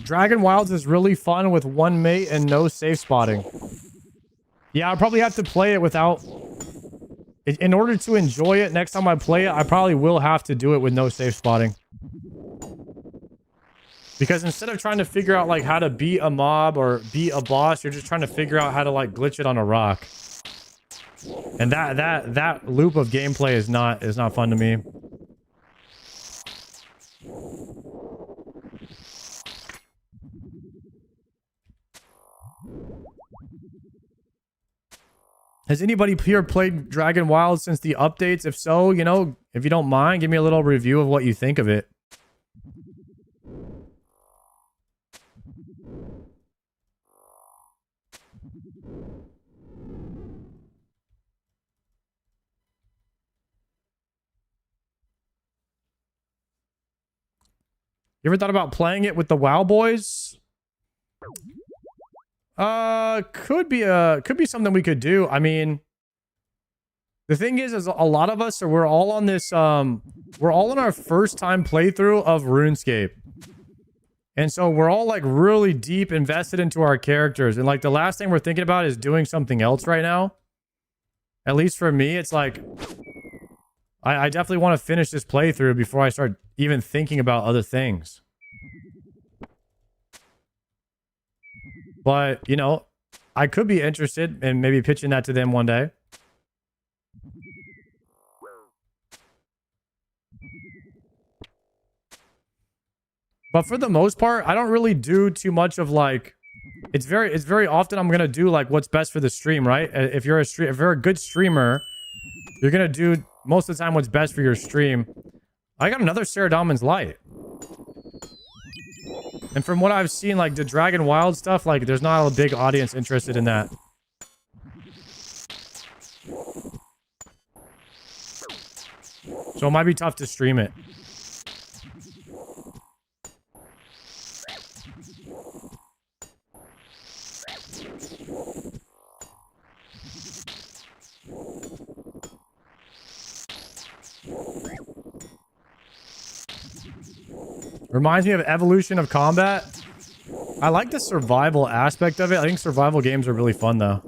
Dragon Wilds is really fun with one mate and no safe spotting. Yeah, I'll probably have to play it without... In order to enjoy it, next time I play it, I probably will have to do it with no safe spotting. Because instead of trying to figure out, like, how to beat a mob or beat a boss, you're just trying to figure out how to, like, glitch it on a rock. And that loop of gameplay is not fun to me. Has anybody here played Dragon Wild since the updates? If so, you know, if you don't mind, give me a little review of what you think of it. You ever thought about playing it with the WoW boys? Could be something we could do. I mean, the thing is a lot of us we're all on this we're all in our first time playthrough of RuneScape. And so we're all like really deep invested into our characters, and like the last thing we're thinking about is doing something else right now. At least for me, it's like I definitely want to finish this playthrough before I start even thinking about other things. But, you know, I could be interested in maybe pitching that to them one day. But for the most part, I don't really do too much of like... It's very often I'm going to do like what's best for the stream, right? If you're a good streamer, you're going to do most of the time what's best for your stream. I got another Saradomin's Light. And from what I've seen, like the Dragon Wild stuff, like there's not a big audience interested in that. So it might be tough to stream it. Reminds me of Evolution of Combat. I like the survival aspect of it. I think survival games are really fun, though.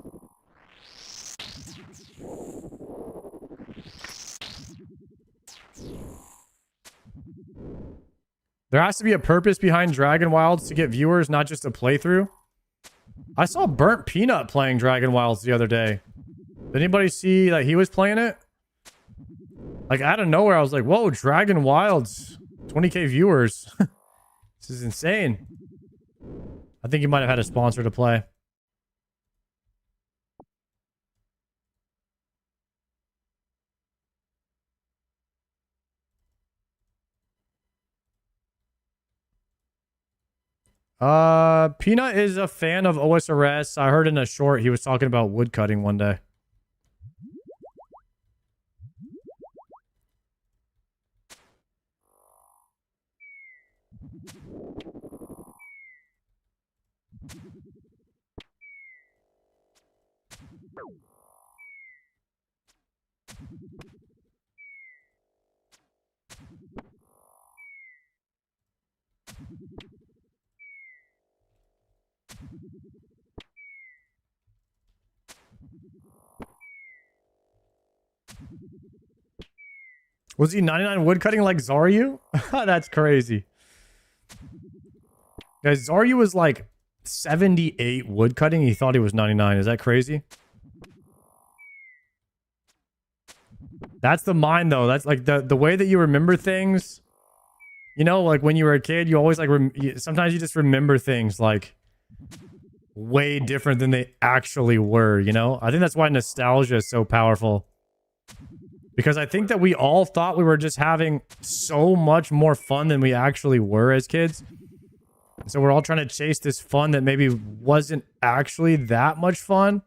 There has to be a purpose behind Dragon Wilds to get viewers, not just a playthrough. I saw Burnt Peanut playing Dragon Wilds the other day. Did anybody see that he was playing it? Like, out of nowhere, I was like, whoa, Dragon Wilds. 20k viewers. This is insane. I think he might have had a sponsor to play. Peanut is a fan of OSRS. I heard in a short he was talking about woodcutting one day. Was he 99 woodcutting like Zaryu? That's crazy. Guys, Zaryu was like 78 woodcutting. He thought he was 99. Is that crazy? That's the mind, though. That's like the way that you remember things. You know, like when you were a kid, you always like sometimes you just remember things like way different than they actually were, you know? I think that's why nostalgia is so powerful. Because I think that we all thought we were just having so much more fun than we actually were as kids. So we're all trying to chase this fun that maybe wasn't actually that much fun.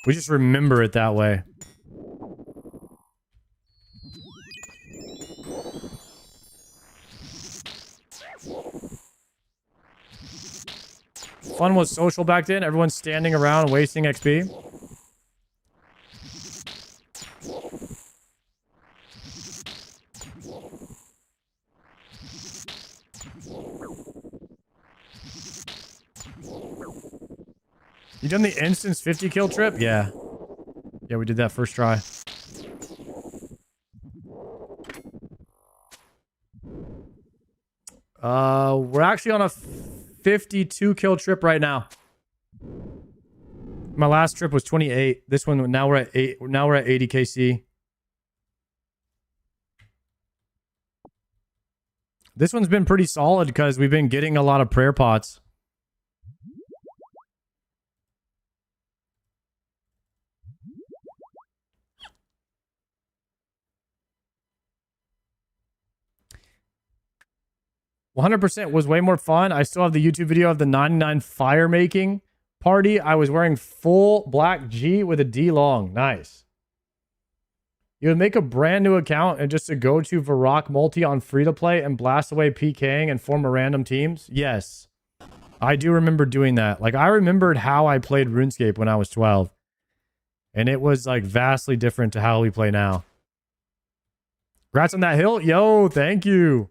We just remember it that way. Fun was social back then. Everyone's standing around wasting XP. You done the instance 50 kill trip? Yeah. Yeah, we did that first try. We're actually on a 52 kill trip right now. My last trip was 28. This one, now we're at 8. Now we're at 80 KC. This one's been pretty solid because we've been getting a lot of prayer pots. "100% was way more fun. I still have the YouTube video of the 99 fire making party. I was wearing full black G with a D long. Nice. You would make a brand new account and just to go to Varrock multi on free to play and blast away PKing and form a random teams? Yes. I do remember doing that. Like I remembered how I played RuneScape when I was 12. And it was like vastly different to how we play now. Congrats on that Hilt. Yo, thank you.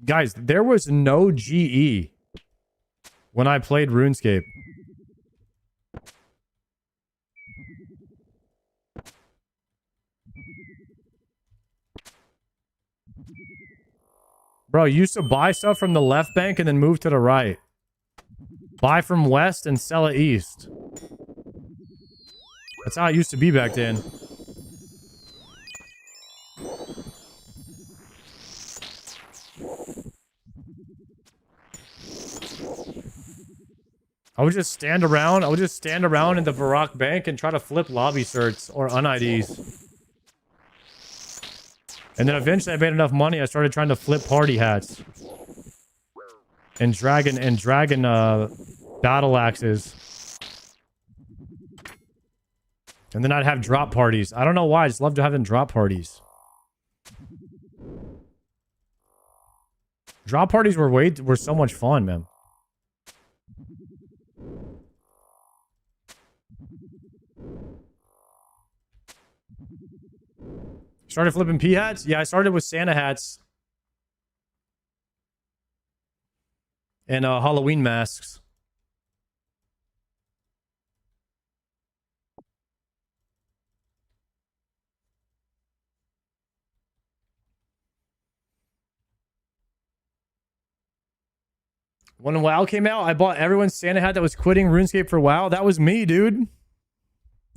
Guys, there was no GE when I played RuneScape. Bro, you used to buy stuff from the left bank and then move to the right. Buy from west and sell it east. That's how it used to be back then. I would just stand around. I would just stand around in the Varrock bank and try to flip lobby certs or un-IDs. And then eventually I made enough money. I started trying to flip party hats and dragon battle axes. And then I'd have drop parties. I don't know why. I just loved having drop parties. Drop parties were so much fun, man. Started flipping P hats? Yeah, I started with Santa hats. And Halloween masks. When WoW came out, I bought everyone's Santa hat that was quitting RuneScape for WoW. That was me, dude.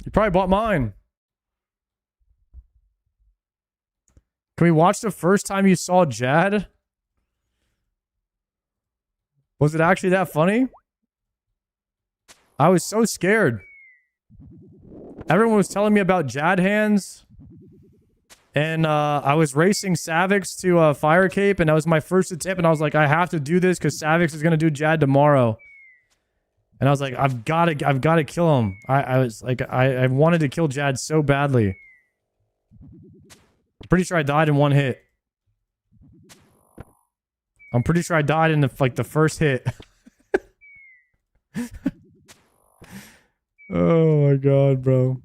You probably bought mine. Can we watch the first time you saw Jad? Was it actually that funny? I was so scared. Everyone was telling me about Jad hands. And I was racing Savix to Fire Cape, and that was my first attempt. And I was like, I have to do this because Savix is gonna do Jad tomorrow. And I was like, I've got to kill him. I was like, I wanted to kill Jad so badly. I'm pretty sure I died in one hit. I'm pretty sure I died in the first hit. Oh my god, bro.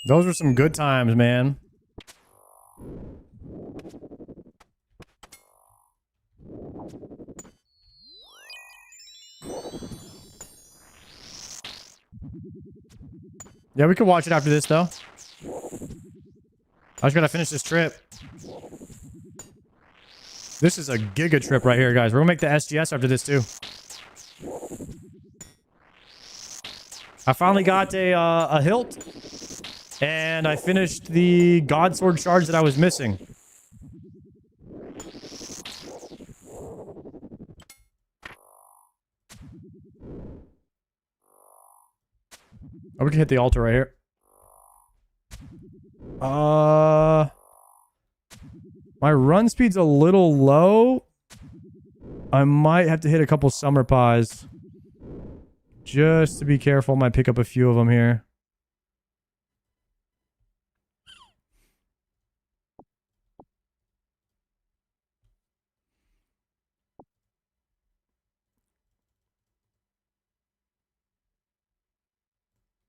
Those were some good times, man. Yeah, we could watch it after this, though. I just gotta finish this trip. This is a giga trip right here, guys. We're gonna make the SGS after this, too. I finally got a hilt. And I finished the God Sword charge that I was missing. Oh, we can hit the altar right here. My run speed's a little low. I might have to hit a couple summer pies. Just to be careful, might pick up a few of them here.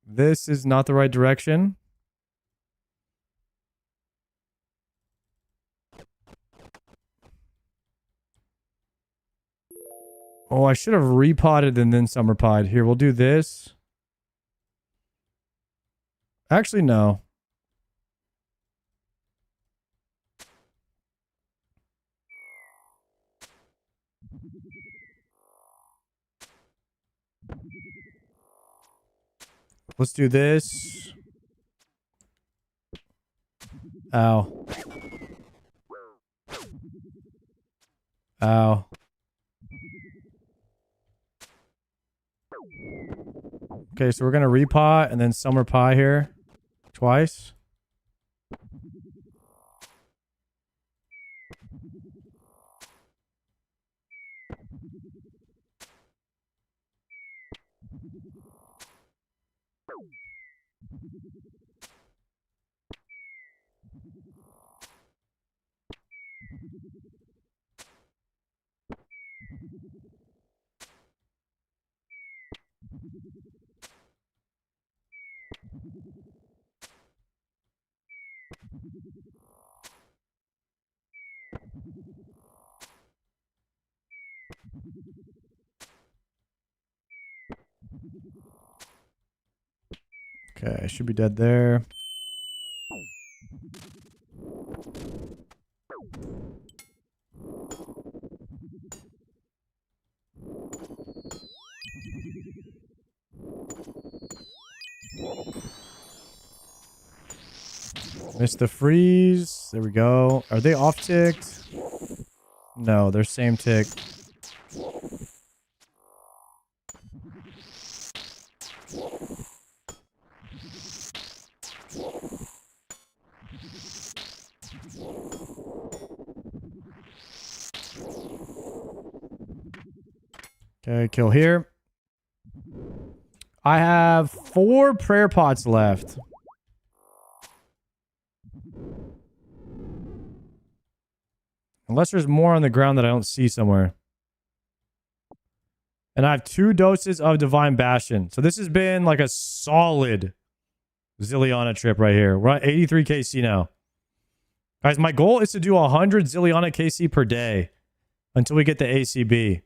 This is not the right direction. Oh, I should have repotted and then summer pied. Here, we'll do this. Actually, no. Let's do this. Ow. Ow. Okay, so we're gonna repot and then summer pie here twice. Okay, I should be dead there. Missed the freeze. There we go. Are they off ticked? No, they're same tick. Okay, kill here. I have 4 prayer pots left. Unless there's more on the ground that I don't see somewhere. And I have 2 doses of Divine Bastion. So this has been like a solid Zilliana trip right here. We're at 83 KC now. Guys, my goal is to do 100 Zilliana KC per day until we get the ACB.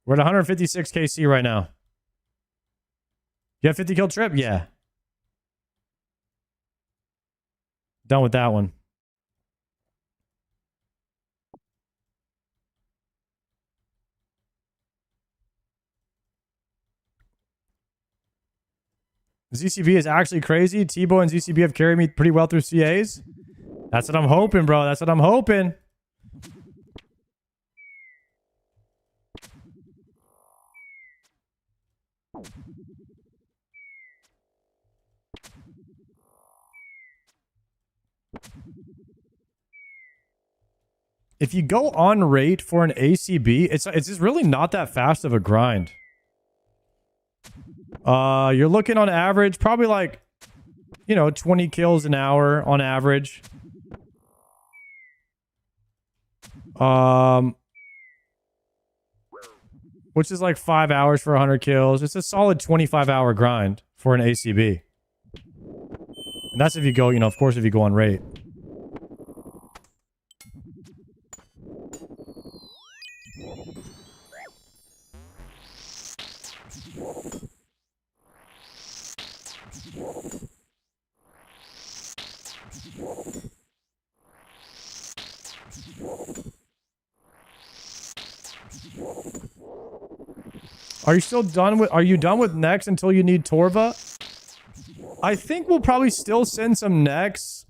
We're at 156 KC right now. You have 50 kill trip? Yeah. Done with that one. ZCB is actually crazy. Tebow and ZCB have carried me pretty well through CAs. That's what I'm hoping, bro. That's what I'm hoping. If you go on rate for an ACB, it's just really not that fast of a grind. You're looking on average, probably like, 20 kills an hour on average. Which is like 5 hours for 100 kills. It's a solid 25-hour grind for an ACB. And that's if you go, of course, if you go on rate. Are you done with Nex until you need Torva? I think we'll probably still send some Nex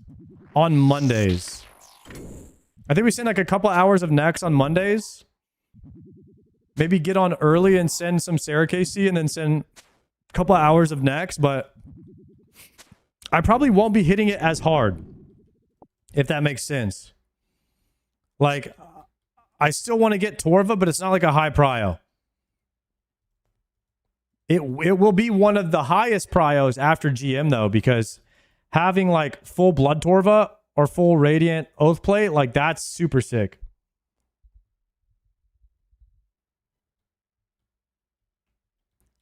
on Mondays. I think we send like a couple hours of Nex on Mondays. Maybe get on early and send some Sarah KC and then send a couple hours of Nex, but I probably won't be hitting it as hard, if that makes sense. Like, I still want to get Torva, but it's not like a high prio. It will be one of the highest prios after GM, though, because having, like, full Blood Torva or full Radiant Oathplate, like, that's super sick.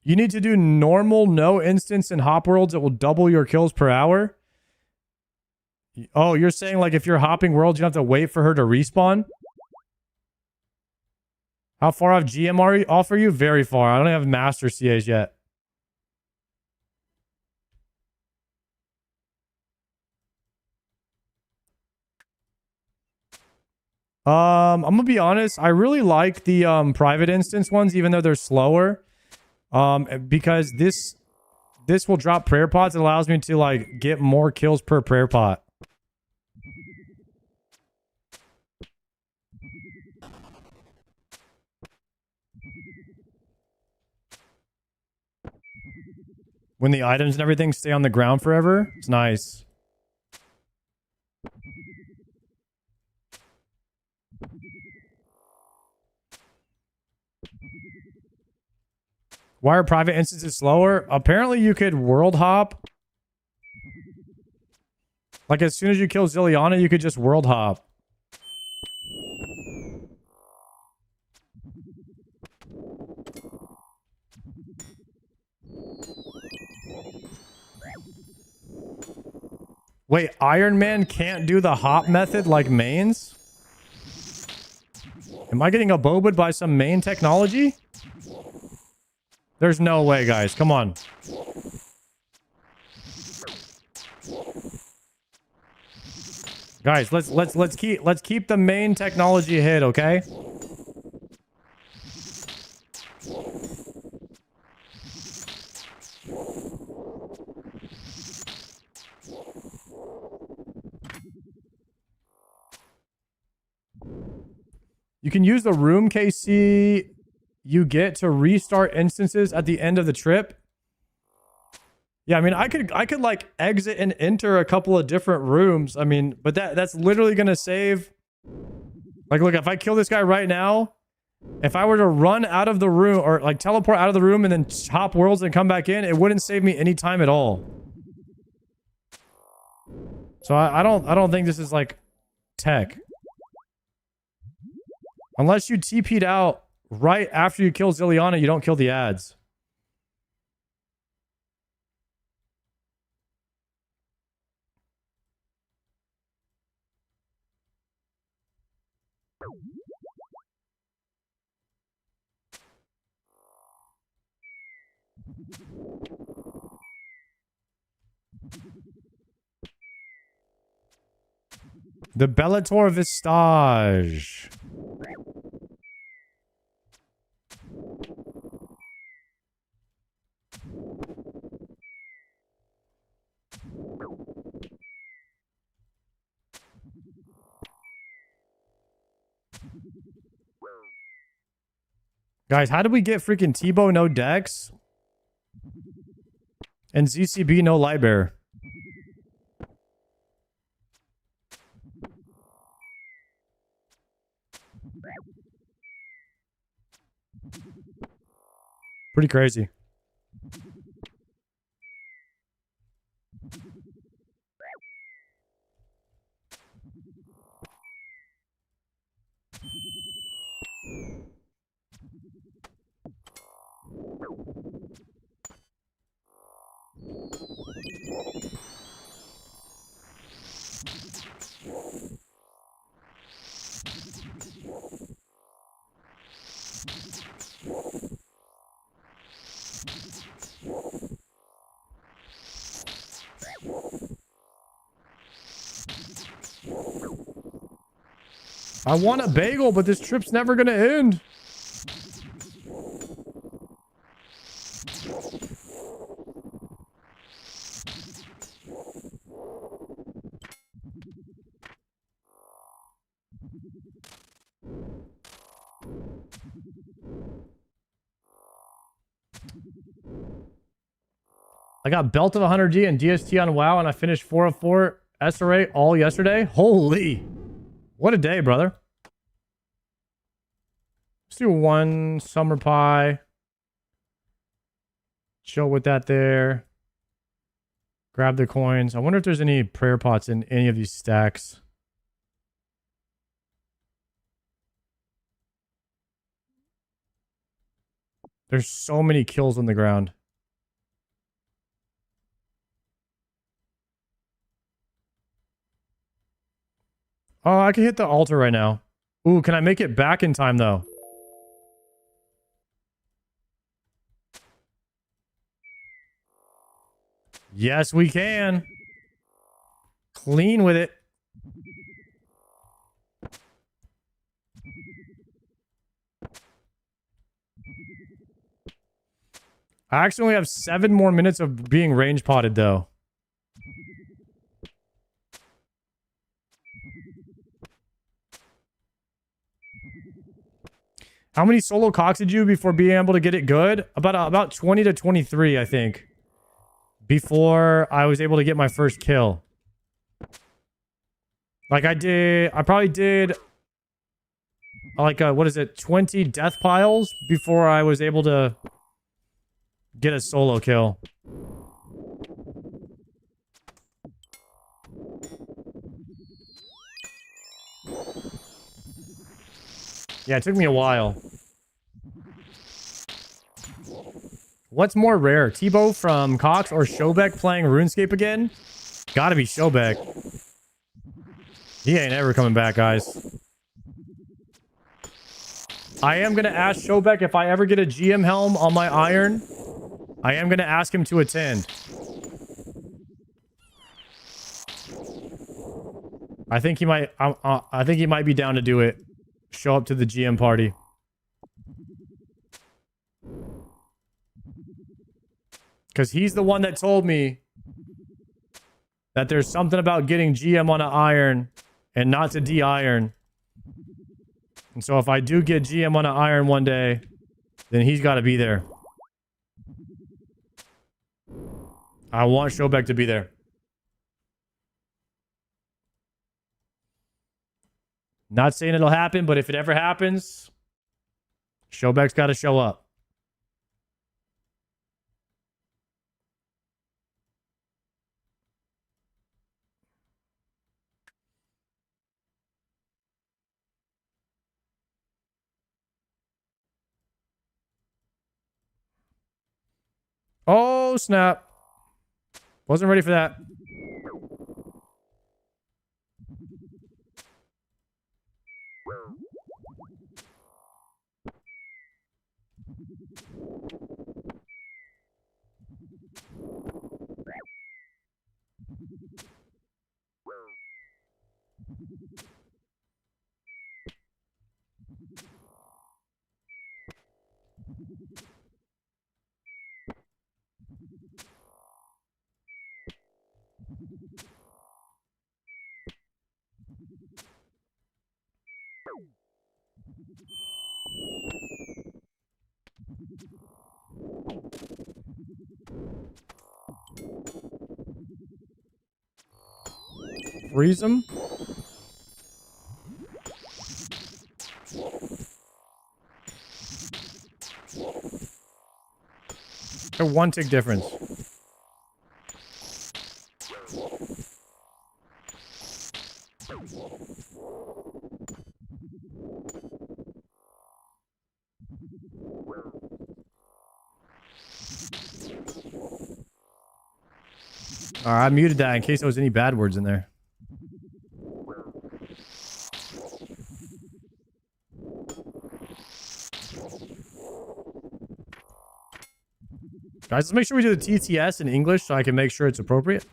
You need to do normal, no instance in Hop Worlds. It will double your kills per hour. Oh, you're saying, like, if you're hopping worlds, you don't have to wait for her to respawn? How far off GM off are you? Very far. I don't have master CAs yet. I'm gonna be honest. I really like the private instance ones, even though they're slower. Because this will drop prayer pots. It allows me to like get more kills per prayer pot. When the items and everything stay on the ground forever, it's nice. Why are private instances slower? Apparently you could world hop. Like as soon as you kill Zilliana, you could just world hop. Wait, Iron Man can't do the hop method like mains? Am I getting abobed by some main technology? There's no way, guys. Come on. Guys, let's keep the main technology hit, okay? You can use the room KC you get to restart instances at the end of the trip. Yeah, I mean, I could like exit and enter a couple of different rooms. I mean, but that's literally gonna save. Like, look, if I kill this guy right now, if I were to run out of the room or like teleport out of the room and then hop worlds and come back in, it wouldn't save me any time at all. So I don't think this is like tech. Unless you TP'd out right after you kill Zilliana, you don't kill the ads. The Bellator Vistage. Guys, how did we get freaking Tebow no decks? And ZCB, no light bear. Pretty crazy. I want a bagel, but this trip's never gonna end. I got belt of 100G and DST on WoW, and I finished 404 SRA all yesterday. Holy. What a day, brother. Let's do one summer pie. Chill with that there. Grab the coins. I wonder if there's any prayer pots in any of these stacks. There's so many kills on the ground. Oh, I can hit the altar right now. Ooh, can I make it back in time, though? Yes, we can. Clean with it. I actually only have 7 more minutes of being range potted, though. How many solo cocks did you before being able to get it good? About 20 to 23, I think. Before I was able to get my first kill. Like I probably did like what is it, 20 death piles before I was able to get a solo kill. Yeah, it took me a while. What's more rare, Tebow from Cox or Shobek playing RuneScape again? Gotta be Shobek. He ain't ever coming back, guys. I am gonna ask Shobek if I ever get a GM helm on my iron. I am gonna ask him to attend. I think he might. I think he might be down to do it. Show up to the GM party. Because he's the one that told me that there's something about getting GM on an iron and not to de-iron. And so if I do get GM on an iron one day, then he's got to be there. I want Shobek to be there. Not saying it'll happen, but if it ever happens, Shobek's got to show up. Oh, snap. Wasn't ready for that. freeze them. A 1 tick difference. Alright, I muted that in case there was any bad words in there. Guys, let's make sure we do the TTS in English so I can make sure it's appropriate.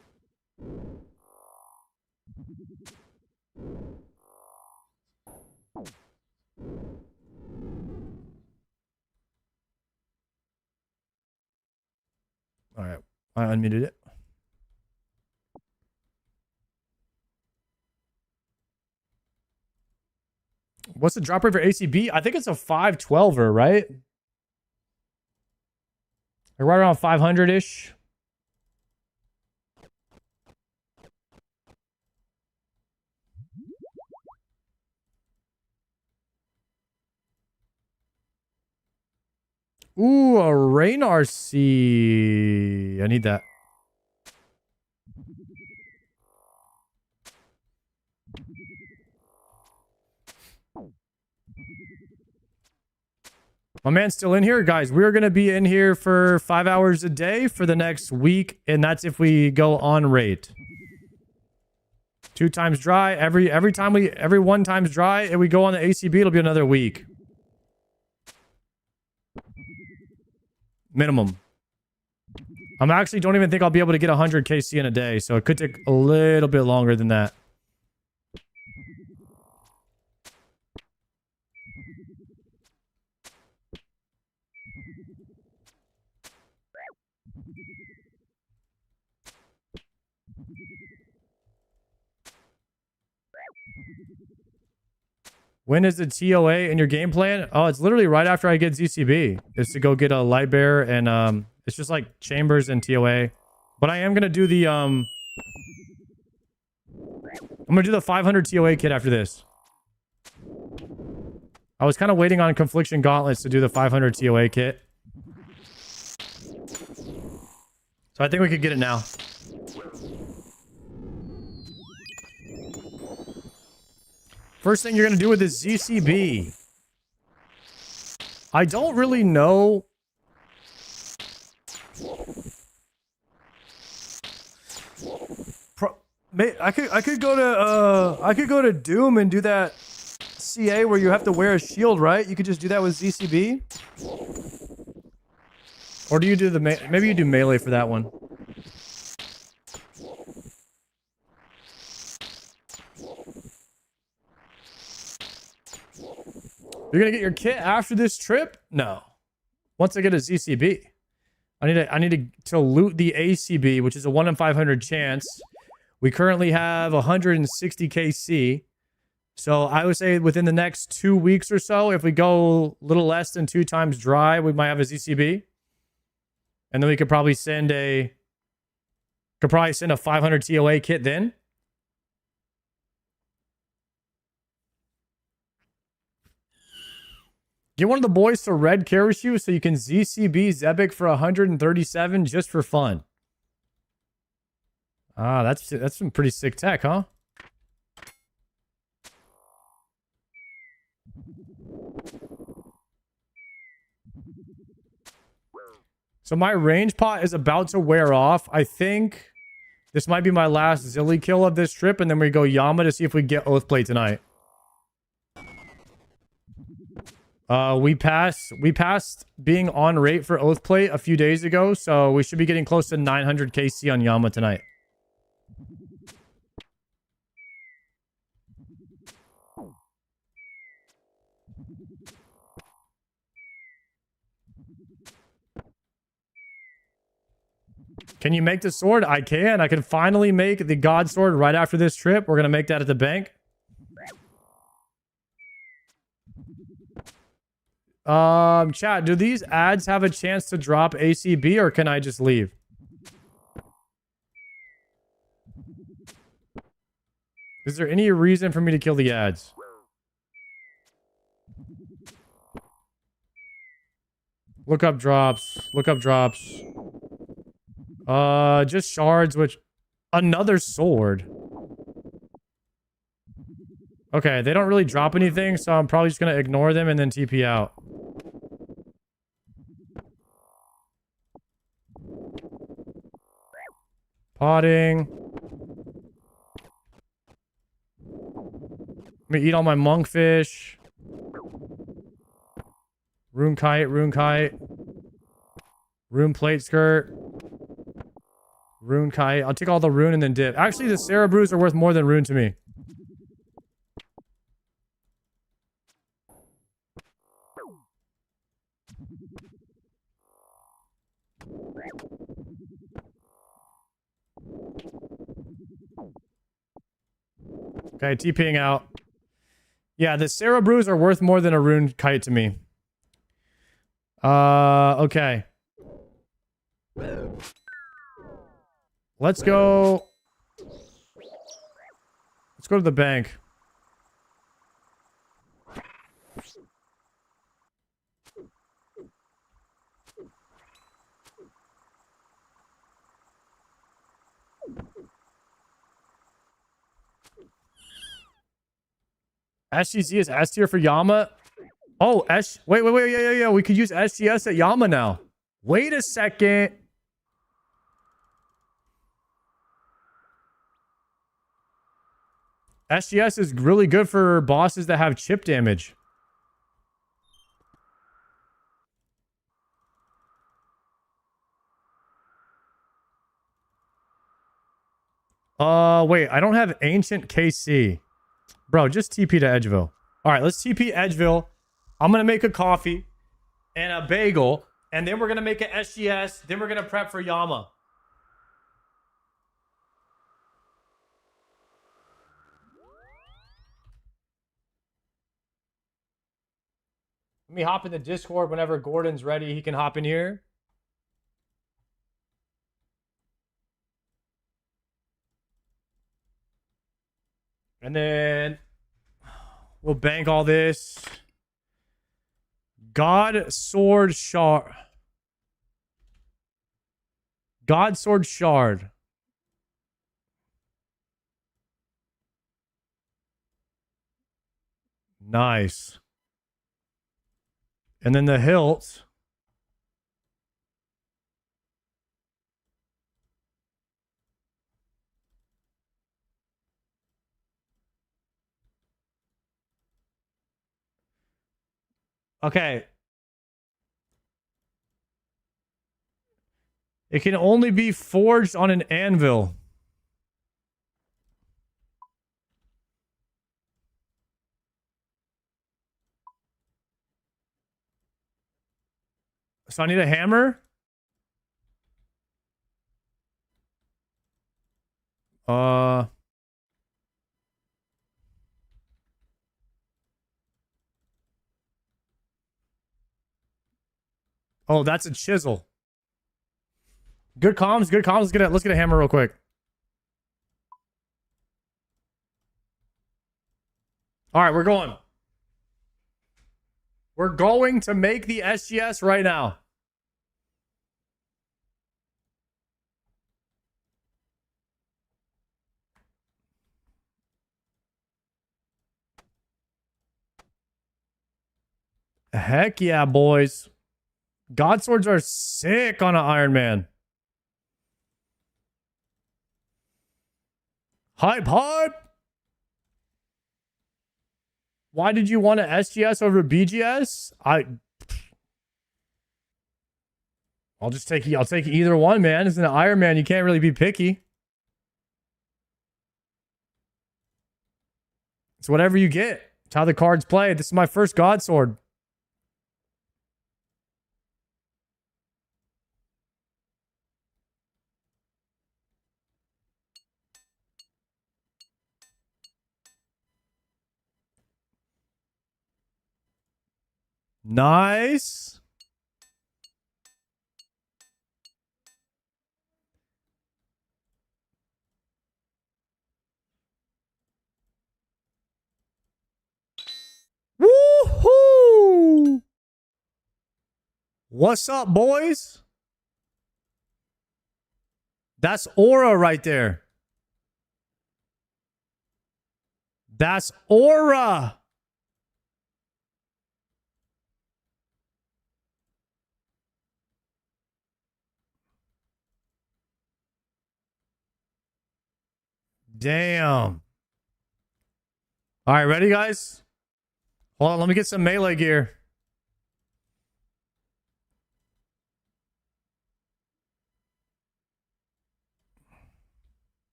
Alright, I unmuted it. What's the drop rate for ACB? I think it's a 512er, right? Like right around 500-ish. Ooh, a rain RC. I need that. My man's still in here. Guys, we're going to be in here for 5 hours a day for the next week. And that's if we go on rate. 2 times dry. Every 1 times dry and we go on the ACB, it'll be another week. Minimum. I'm actually don't even think I'll be able to get 100 KC in a day. So it could take a little bit longer than that. When is the TOA in your game plan? Oh, it's literally right after I get ZCB. Is to go get a light bear and it's just like chambers and TOA. But I am gonna do the I'm gonna do the 500 TOA kit after this. I was kind of waiting on Confliction Gauntlets to do the 500 TOA kit. So I think we could get it now. First thing you're going to do with this ZCB. I don't really know. I could go to Doom and do that CA where you have to wear a shield, right? You could just do that with ZCB. Or do you do the maybe you do melee for that one? You're gonna get your kit after this trip? No. Once I get a ZCB, I need to loot the ACB, which is a 1 in 500 chance. We currently have 160 KC, so I would say within the next 2 weeks or so, if we go a little less than 2 times dry, we might have a ZCB, and then we could probably send a 500 TOA kit then. Get one of the boys to red Karashu so you can ZCB Zebek for 137 just for fun. Ah, that's some pretty sick tech, huh? So my range pot is about to wear off. I think this might be my last Zilly kill of this trip, and then we go Yama to see if we get Oathplate tonight. We passed being on rate for Oathplate a few days ago, so we should be getting close to 900 KC on Yama tonight. Can you make the sword? I can. I can finally make the God Sword right after this trip. We're going to make that at the bank. Chat, do these ads have a chance to drop ACB or can I just leave? Is there any reason for me to kill the ads? Look up drops. Look up drops. Just shards, which... Another sword. Okay, they don't really drop anything, so I'm probably just gonna ignore them and then TP out. Potting. Let me eat all my monkfish. Rune kite, rune kite. Rune plate skirt. Rune kite. I'll take all the rune and then dip. Actually, the Sarah brews are worth more than rune to me. Okay, TPing out. Yeah, the Sarah brews are worth more than a rune kite to me. Okay. Let's go. Let's go to the bank. SGZ is S tier for Yama. Oh, wait, yeah. We could use SGS at Yama now. Wait a second. SGS is really good for bosses that have chip damage. Wait, I don't have Ancient KC. Bro, just TP to Edgeville. All right, let's TP Edgeville. I'm going to make a coffee and a bagel, and then we're going to make an SGS. Then we're going to prep for Yama. Let me hop in the Discord whenever Gordon's ready. He can hop in here. And then we'll bank all this. God Sword Shard. God Sword Shard. Nice. And then the hilt. Okay. It can only be forged on an anvil. So I need a hammer? Oh, that's a chisel. Good comms, good comms. Let's get a hammer real quick. All right, we're going. We're going to make the SGS right now. Heck yeah, boys. God swords are sick on an Iron Man. Hype, hype. Why did you want an SGS over BGS? I'll take either one, man. It's an Iron Man. You can't really be picky. It's whatever you get. It's how the cards play. This is my first God sword. Nice. What's up, boys? That's Aura right there. That's Aura. Damn. All right, ready, guys? Hold on, let me get some melee gear.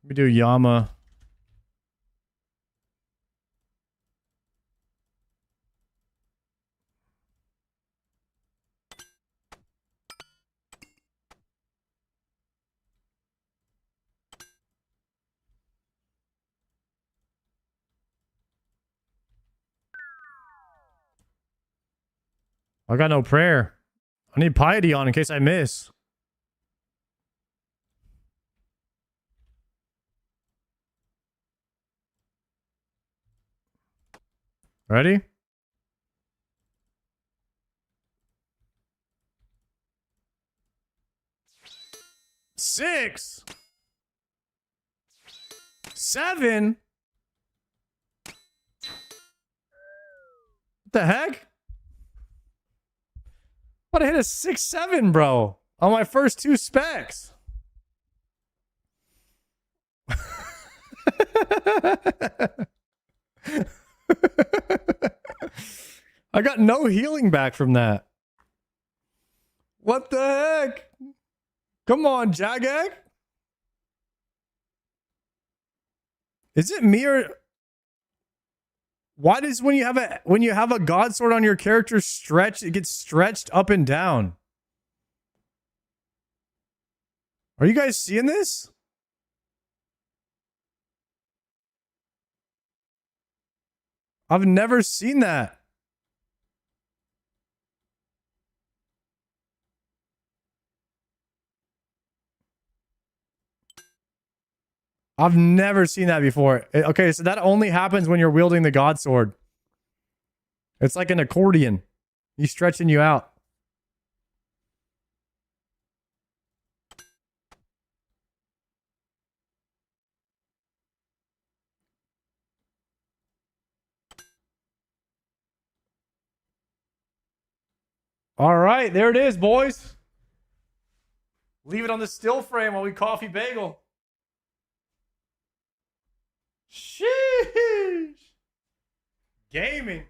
Let me do Yama. I got no prayer. I need piety on in case I miss. Ready? Six. 7. What the heck? But I hit a 6-7, bro, on my first 2 specs. I got no healing back from that. What the heck? Come on, Jagag. Is it me or why does when you have a god sword on your character stretch, it gets stretched up and down? Are you guys seeing this? I've never seen that. I've never seen that before. Okay, so that only happens when you're wielding the god sword. It's like an accordion. He's stretching you out. All right, there it is, boys. Leave it on the still frame while we coffee bagel. Sheesh. Gaming.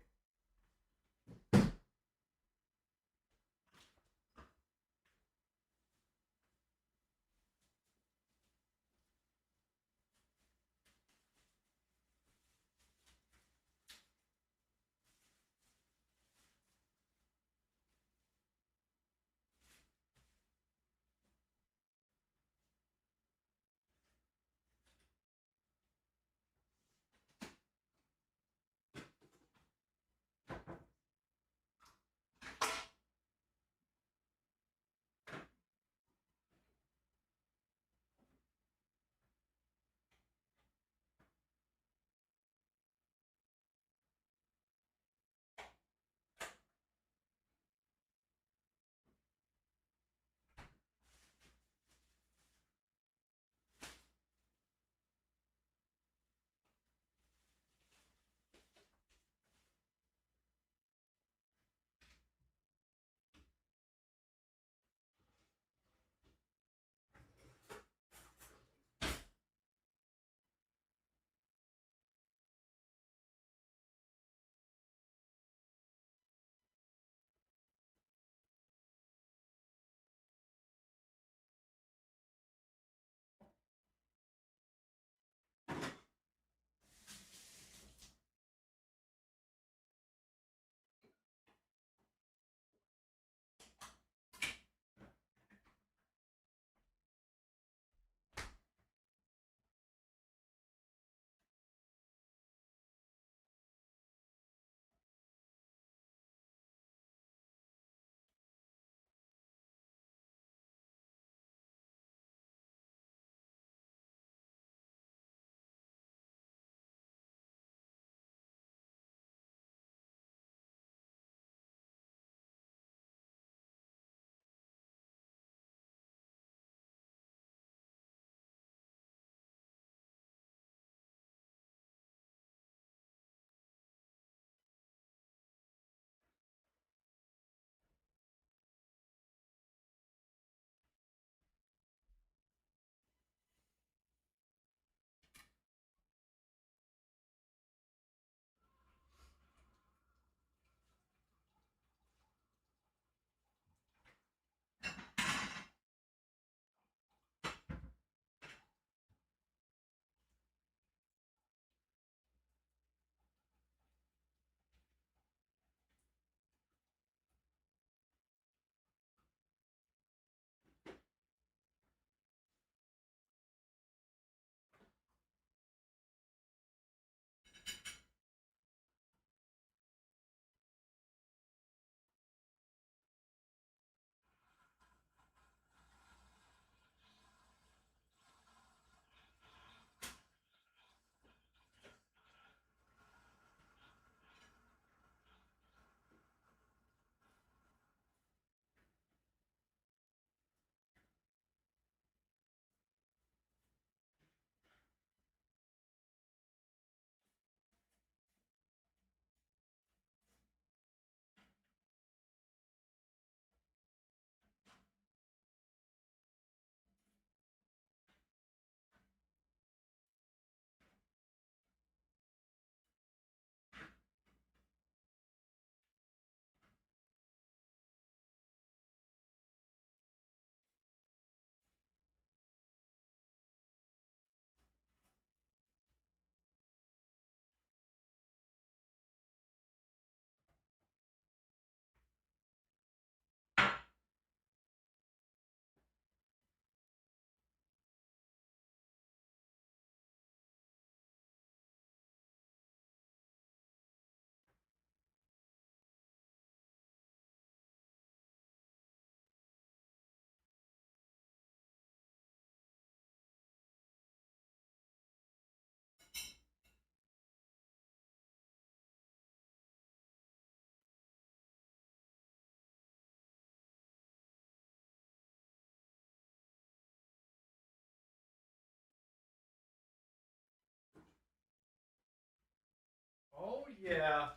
Yeah.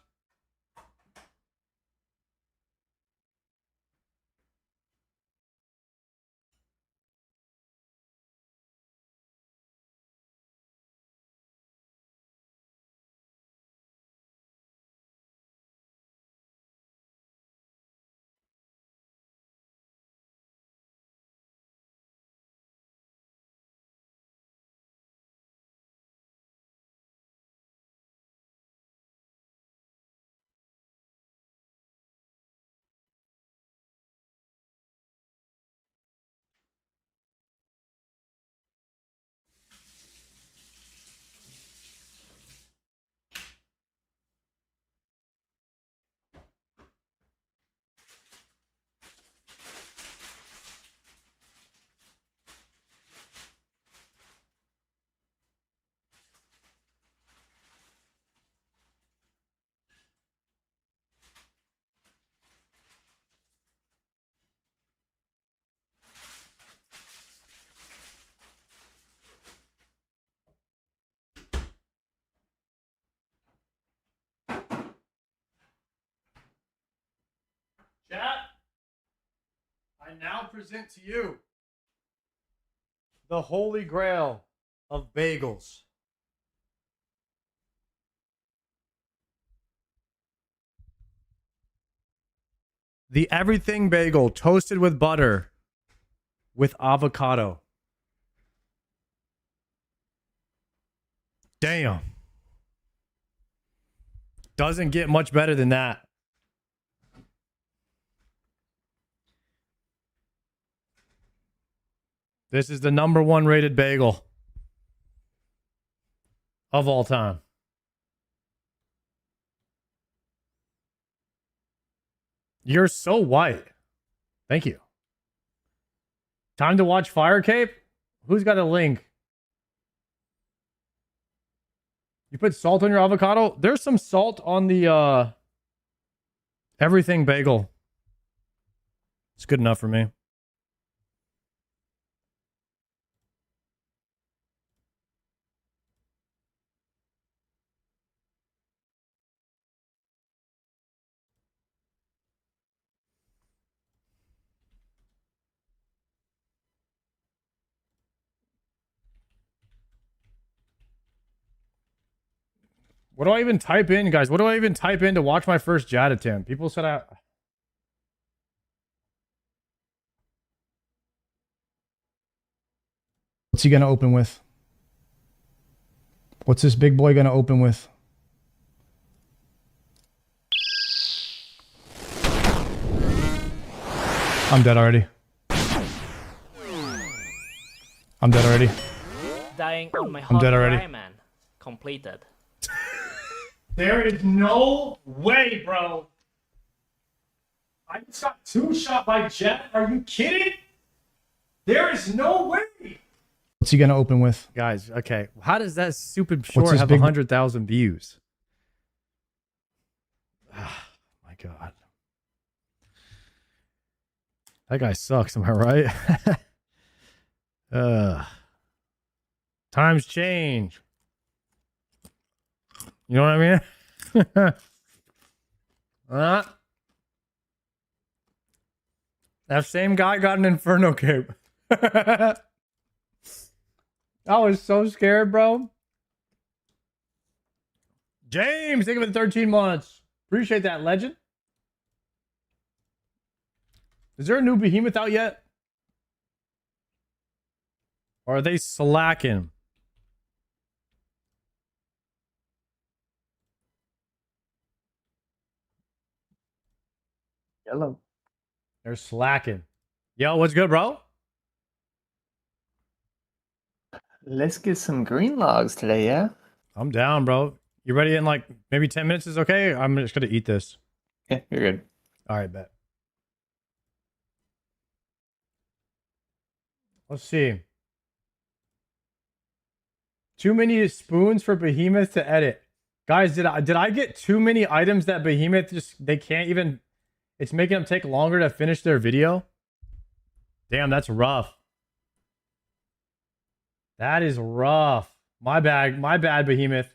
Chat, I now present to you the holy grail of bagels. The everything bagel toasted with butter with avocado. Damn. Doesn't get much better than that. This is the #1 rated bagel of all time. You're so white. Thank you. Time to watch Fire Cape? Who's got a link? You put salt on your avocado? There's some salt on the everything bagel. It's good enough for me. What do I even type in, guys? What do I even type in to watch my first Jad attempt? People said I... What's he going to open with? What's this big boy going to open with? I'm dead already. I'm dead already. Dying on my I'm dead already. man. Completed. There is no way, bro. I just got 2-shot by Jet. Are you kidding? There is no way. What's he gonna open with? Guys, okay. How does that stupid short have 100,000 views? Oh, my God. That guy sucks, am I right? Times change. You know what I mean? That same guy got an Inferno cape. I was so scared, bro. James, think of it 13 months. Appreciate that, legend. Is there a new Behemoth out yet? Or are they slacking? Yellow. They're slacking. Yo, what's good, bro? Let's get some green logs today, yeah? I'm down, bro. You ready in like maybe 10 minutes is okay? I'm just going to eat this. Yeah, you're good. All right, bet. Let's see. Too many spoons for Behemoth to edit. Guys, did I get too many items that Behemoth they can't even... It's making them take longer to finish their video? Damn, that's rough. That is rough. My bad, Behemoth.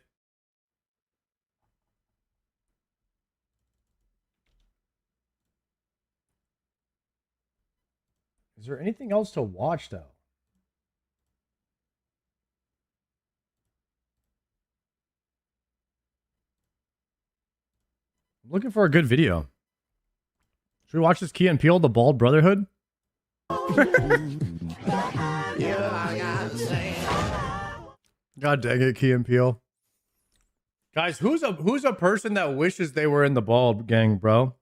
Is there anything else to watch though? I'm looking for a good video. Should we watch this Key and Peele, The Bald Brotherhood? God dang it, Key and Peele. Guys, who's a person that wishes they were in the Bald gang, bro?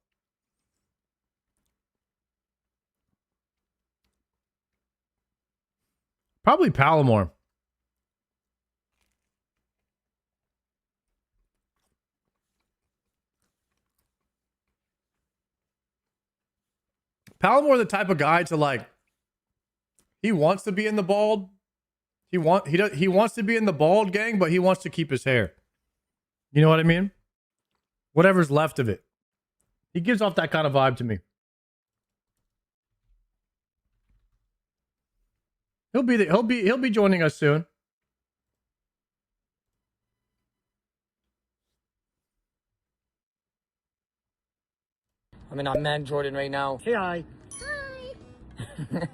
Probably Palomar. Palomar the type of guy to like, he wants to be in the Bald. He wants to be in the Bald gang, but he wants to keep his hair. You know what I mean? Whatever's left of it. He gives off that kind of vibe to me. He'll be joining us soon. I mean, I'm Man Jordan right now. Say hi. Hi.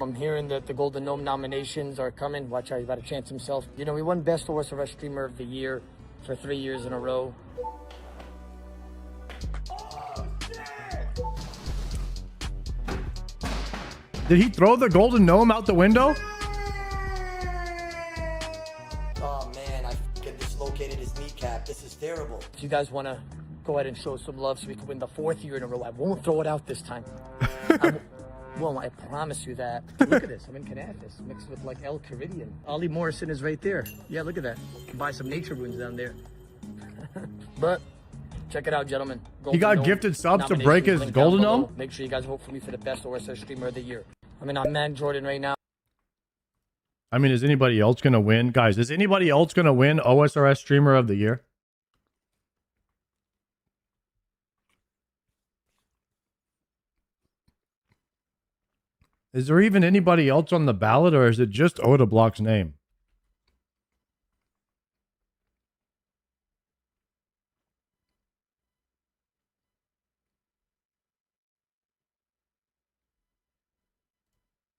I'm hearing that the Golden Gnome nominations are coming. Watch out, he's about to chance himself. You know, we won Best OSRS Streamer of the Year for 3 years in a row. Did he throw the Golden Gnome out the window? Oh man, I dislocated his kneecap. This is terrible. If you guys want to go ahead and show some love so we can win the 4th year in a row, I won't throw it out this time. Well, I promise you that. Look at this. I'm in Canathus, mixed with like El Caridian. Ollie Morrison is right there. Yeah, look at that. You can buy some nature runes down there. But check it out, gentlemen. He got gifted subs to break his Golden Gnome? Make sure you guys vote for me for the Best OSR Streamer of the Year. I mean, I'm Man Jordan right now. I mean, is anybody else going to win? Guys, is anybody else going to win OSRS Streamer of the Year? Is there even anybody else on the ballot, or is it just Oda Block's name?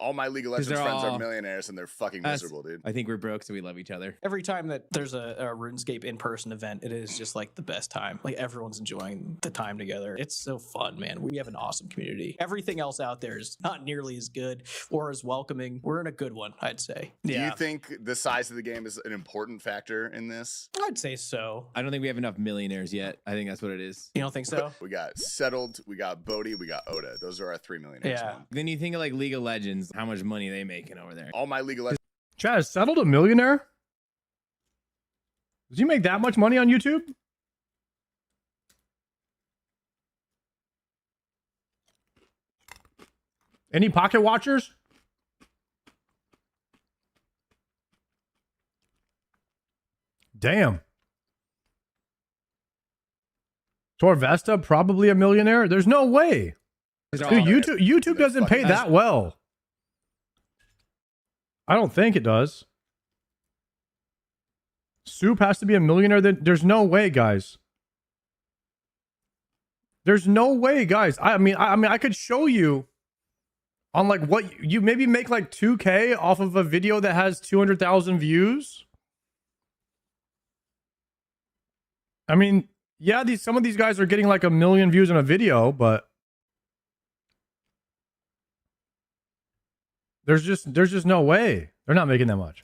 All my League of Legends friends are millionaires and they're fucking miserable, dude. I think we're broke, so we love each other. Every time that there's a RuneScape in-person event, it is just like the best time. Like everyone's enjoying the time together. It's so fun, man. We have an awesome community. Everything else out there is not nearly as good or as welcoming. We're in a good one, I'd say. Do you think the size of the game is an important factor in this? I'd say so. I don't think we have enough millionaires yet. I think that's what it is. You don't think so? We got Settled, we got Bodhi, we got Oda. Those are our 3 millionaires. Yeah. Then you think of like League of Legends, how much money they making over there. All my League of Legends. Chad, is Settled a millionaire? Does he make that much money on YouTube? Any pocket watchers? Damn. Torvesta, probably a millionaire. There's no way. Dude, YouTube doesn't pay that well. I don't think it does. Soup has to be a millionaire. There's no way, guys. There's no way, guys. I mean, I could show you on like what you maybe make like 2K off of a video that has 200,000 views. I mean, yeah, some of these guys are getting like 1 million views on a video, but there's just no way. They're not making that much.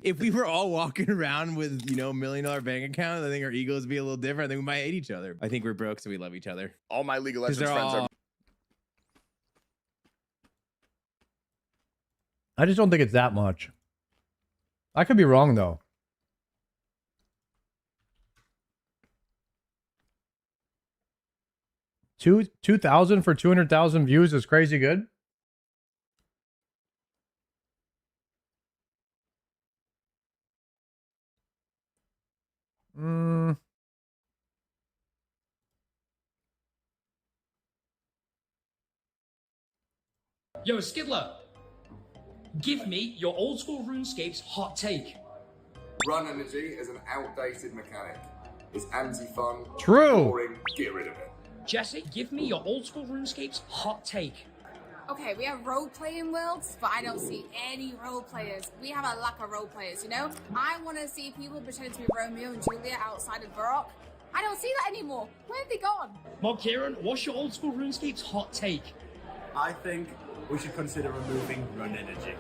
If we were all walking around with, you know, $1 million bank accounts, I think our egos would be a little different. I think we might hate each other. I think we're broke, so we love each other. All my League of Legends friends are... I just don't think it's that much. I could be wrong, though. 2,000 for 200,000 views is crazy good. Yo, Skidler, give me your old school RuneScape's hot take. Run energy is an outdated mechanic. It's anti-fun. True. Boring. Get rid of it. Jesse, give me your old school RuneScape's hot take. Okay, we have role-playing worlds, but I don't see any role players. We have a lack of role players, you know? I want to see people pretend to be Romeo and Juliet outside of Varrock. I don't see that anymore. Where have they gone? Mark Kieran, what's your old school RuneScape's hot take? I think we should consider removing run energy.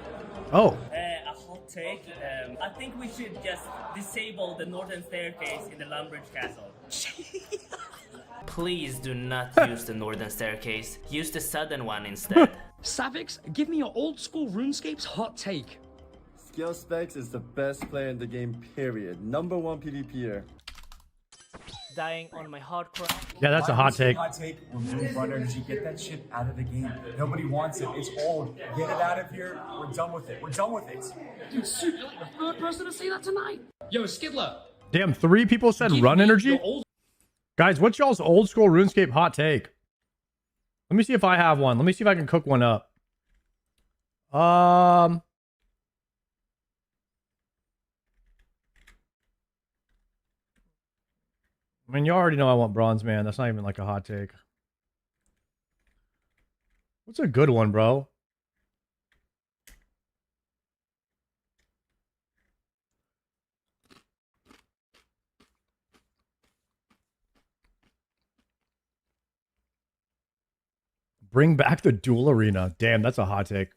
Oh. A hot take. I think we should just disable the northern staircase in the Lumbridge Castle. Please do not use the northern staircase. Use the southern one instead. Savix, give me your old school RuneScape's hot take. Skill Specs is the best player in the game, period. #1 PvPer. Dying on my hardcore. Yeah, that's a hot take. Hot take. Remove run energy. Get that shit out of the game. Nobody wants it. It's old. Get it out of here. We're done with it. We're done with it. Dude, Soup, you're like the third person to say that tonight. Yo, Skidler. Damn, 3 people said run energy? Guys, what's y'all's old school RuneScape hot take? Let me see if I have one. Let me see if I can cook one up. I mean, you already know I want bronze, man. That's not even like a hot take. What's a good one, bro? Bring back the duel arena. Damn, that's a hot take.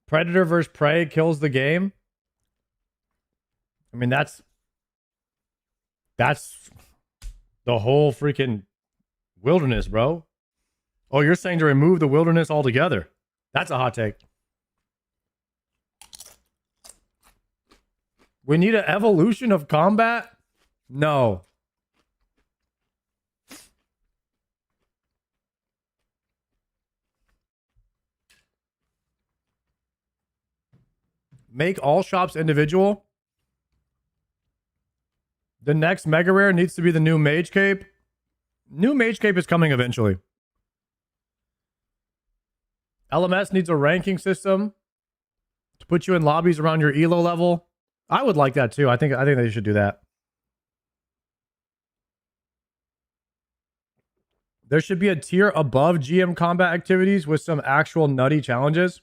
Predator versus Prey kills the game. I mean, that's the whole freaking wilderness, bro. Oh, you're saying to remove the wilderness altogether. That's a hot take. We need an evolution of combat? No. Make all shops individual. The next mega rare needs to be the new Mage Cape. New Mage Cape is coming eventually. LMS needs a ranking system to put you in lobbies around your elo level. I would like that too. I think they should do that. There should be a tier above GM combat activities with some actual nutty challenges.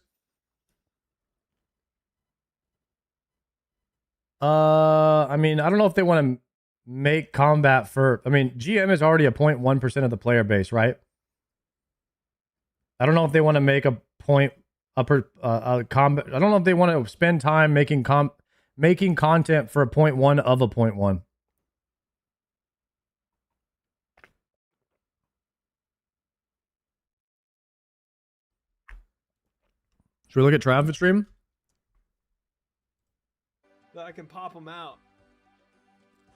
I mean, I don't know if they want to make combat for... I mean, GM is already a 0.1% of the player base, right? I don't know if they want to make a combat... I don't know if they want to spend time making content for a 0.1 of a 0.1. Should we look at Triumphant Stream? I can pop them out.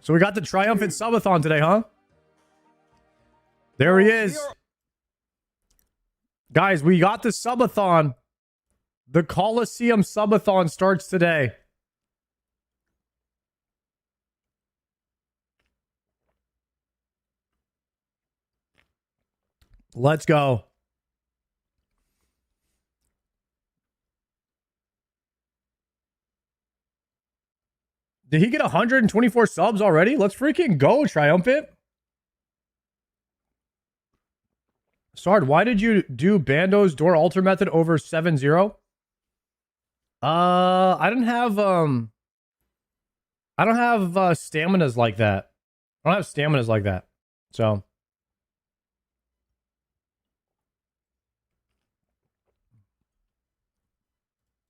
So we got the Triumphant Subathon today, huh? There he is. Guys, we got the Subathon. The Coliseum Subathon starts today. Let's go. Did he get 124 subs already? Let's freaking go, Triumphant. Sard, why did you do Bando's door altar method over 7-0? I don't have staminas like that. I don't have staminas like that. So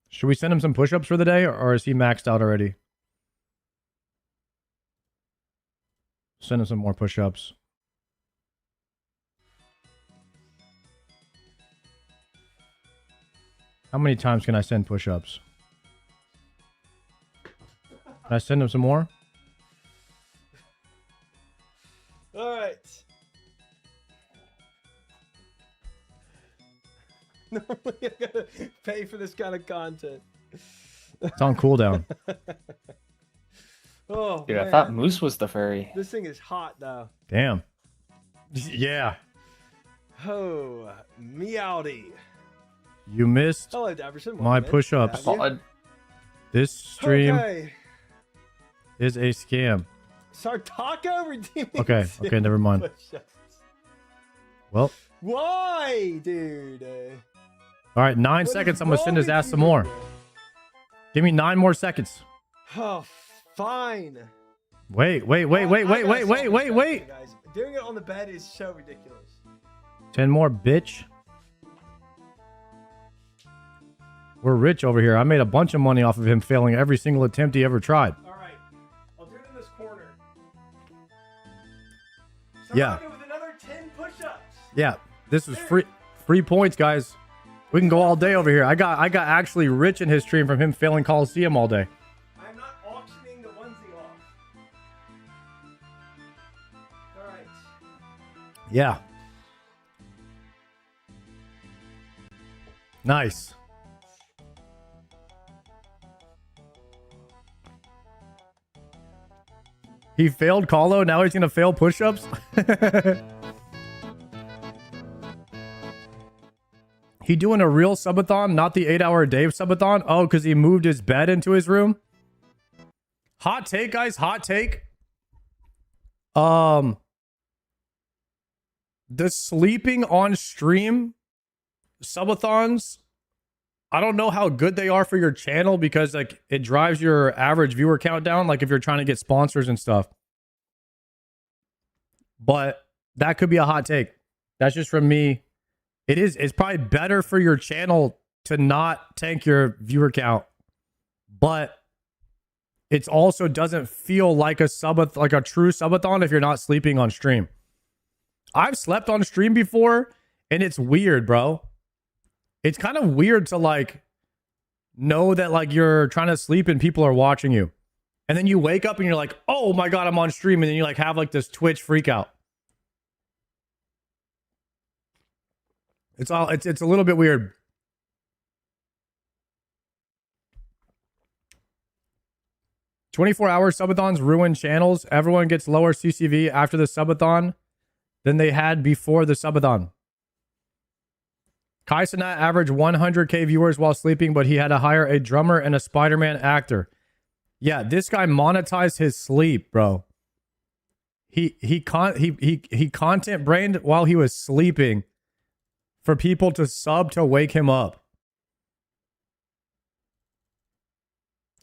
should we send him some push-ups for the day, or is he maxed out already? Send him some more push-ups. How many times can I send push-ups? Can I send him some more? All right. Normally I gotta pay for this kind of content. It's on cooldown. Oh, dude, man. I thought Moose was the furry. This thing is hot though. Damn. Yeah. Oh, meowdy. You missed Hello, Daverson. my push-ups. This stream is a scam. Sartako redeeming. Okay, never mind. Push-ups. Well. Why, dude? All right, 9 seconds. I'm going to send his ass some more. Give me 9 more seconds. Oh, fine. Wait. Guys, doing it on the bed is so ridiculous. 10 more, bitch. We're rich over here. I made a bunch of money off of him failing every single attempt he ever tried. All right. I'll do it in this corner. Yeah. With another 10 push-ups. Yeah. This was free points, guys. We can go all day over here. I got actually rich in his stream from him failing Coliseum all day. I'm not auctioning the onesie off. All right. Yeah. Nice. He failed Colo, now he's gonna fail push-ups? He doing a real subathon, not the 8-hour Dave subathon? Oh, because he moved his bed into his room? Hot take, guys, hot take. The sleeping on stream subathons, I don't know how good they are for your channel because like it drives your average viewer count down, like if you're trying to get sponsors and stuff. But that could be a hot take. That's just from me. It's probably better for your channel to not tank your viewer count, but it also doesn't feel like a true subathon if you're not sleeping on stream. I've slept on stream before and it's weird, bro. It's kind of weird to like know that like you're trying to sleep and people are watching you. And then you wake up and you're like, oh my God, I'm on stream. And then you like have like this Twitch freak out. It's a little bit weird. "24-hour subathons ruin channels. Everyone gets lower CCV after the subathon than they had before the subathon. Kai Cenat averaged 100K viewers while sleeping, but he had to hire a drummer and a Spider-Man actor." Yeah, this guy monetized his sleep, bro. He content brained while he was sleeping for people to sub to wake him up.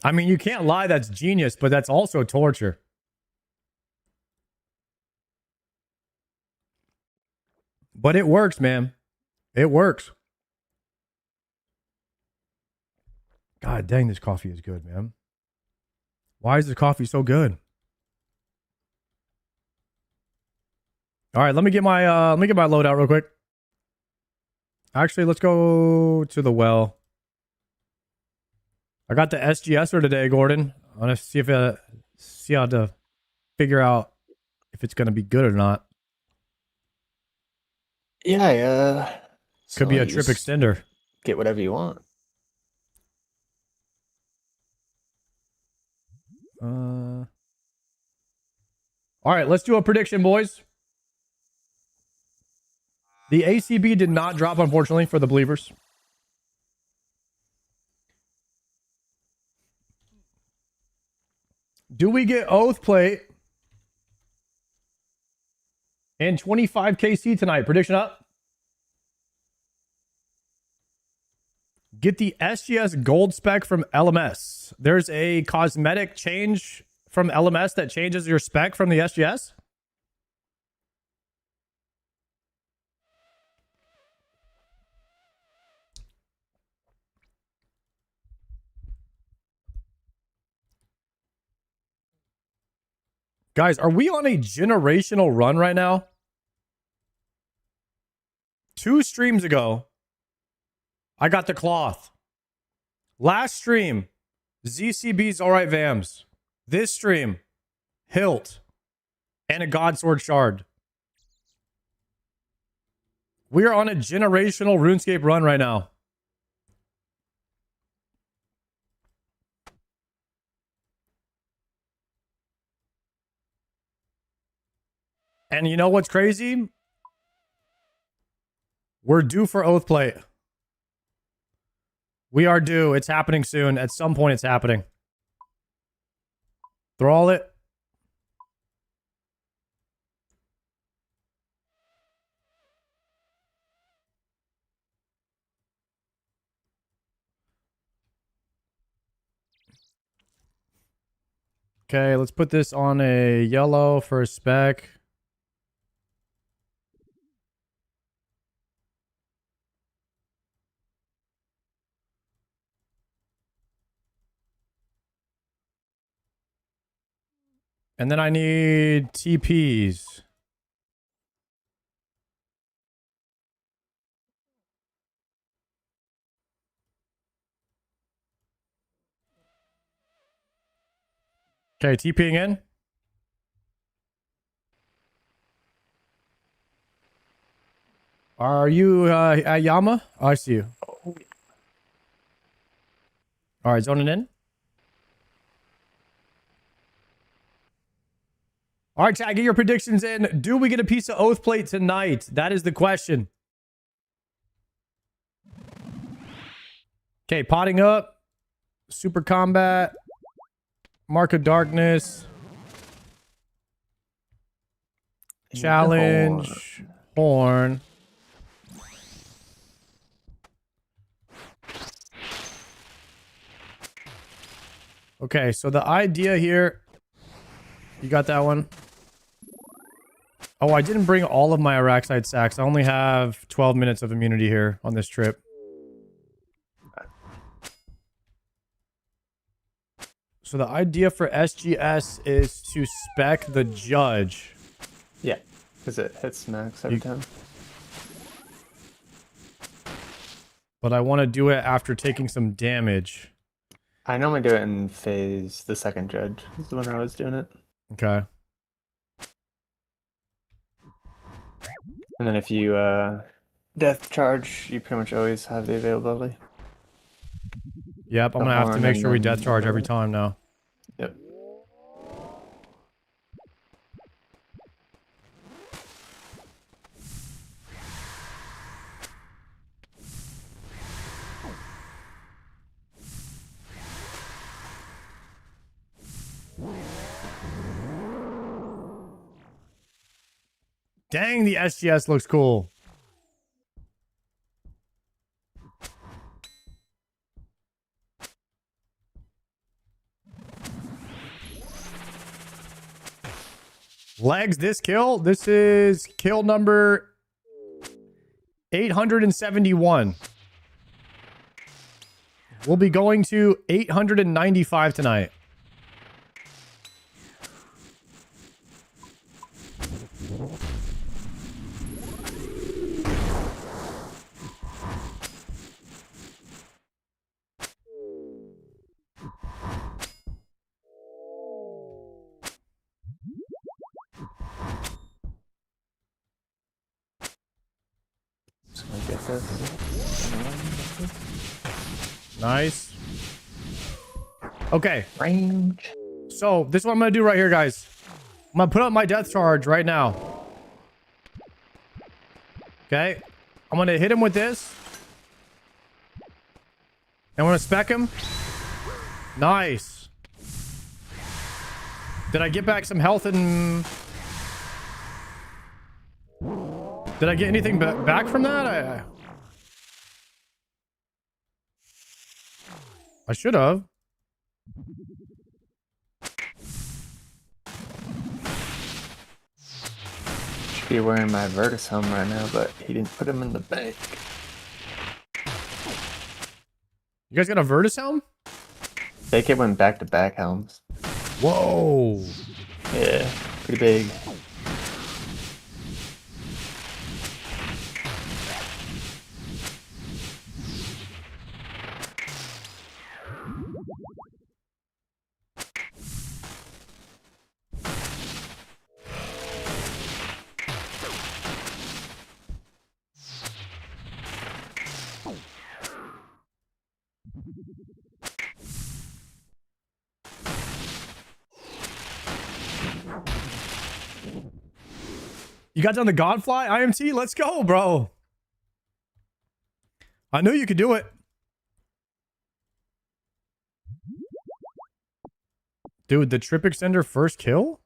I mean, you can't lie, that's genius, but that's also torture. But it works, man. It works. God dang, this coffee is good, man. Why is this coffee so good? All right, let me get my loadout real quick. Actually, let's go to the well. I got the SGSer today, Gordon. I want to see how to figure out if it's gonna be good or not. Yeah, Could be a trip extender. Get whatever you want. All right, let's do a prediction, boys. The ACB did not drop, unfortunately, for the believers. Do we get Oath Plate and 25 KC tonight? Prediction up. Get the SGS gold spec from LMS. There's a cosmetic change from LMS that changes your spec from the SGS. Guys, are we on a generational run right now? 2 streams ago, I got the cloth. Last stream, ZCB's Alright Vambs. This stream, Hilt and a Godsword Shard. We are on a generational RuneScape run right now. And you know what's crazy? We're due for Oathplate. We are due. It's happening soon. At some point, it's happening. Thrall it. Okay, let's put this on a yellow for a spec. And then I need TPs. Okay, TPing in. Are you at Yama? Oh, I see you. All right, zoning in. All right, Chad, get your predictions in. Do we get a piece of Oath Plate tonight? That is the question. Okay, potting up. Super Combat. Mark of Darkness. Challenge. Horn. Okay, so the idea here... You got that one? Oh, I didn't bring all of my Araxide sacks. I only have 12 minutes of immunity here on this trip. So the idea for SGS is to spec the judge. Yeah, because it hits max every time. But I want to do it after taking some damage. I normally do it in phase the second judge. Is the one I was doing it. Okay. And then if you death charge, you pretty much always have the availability. Yep, I'm going to have to make sure we death charge every time now. Yep. Dang, the SGS looks cool. Legs, this kill. This is kill number 871. We'll be going to 895 tonight. Nice. Okay. Range. So, this is what I'm going to do right here, guys. I'm going to put up my death charge right now. Okay. I'm going to hit him with this. And I'm going to spec him. Nice. Did I get back some health and... Did I get anything back from that? I should have. Should be wearing my Virtus helm right now, but he didn't put him in the bank. You guys got a Virtus helm? They kept went back-to-back helms. Whoa. Yeah, pretty big. You got done the Godfly IMT? Let's go, bro. I knew you could do it. Dude, the trip extender first kill?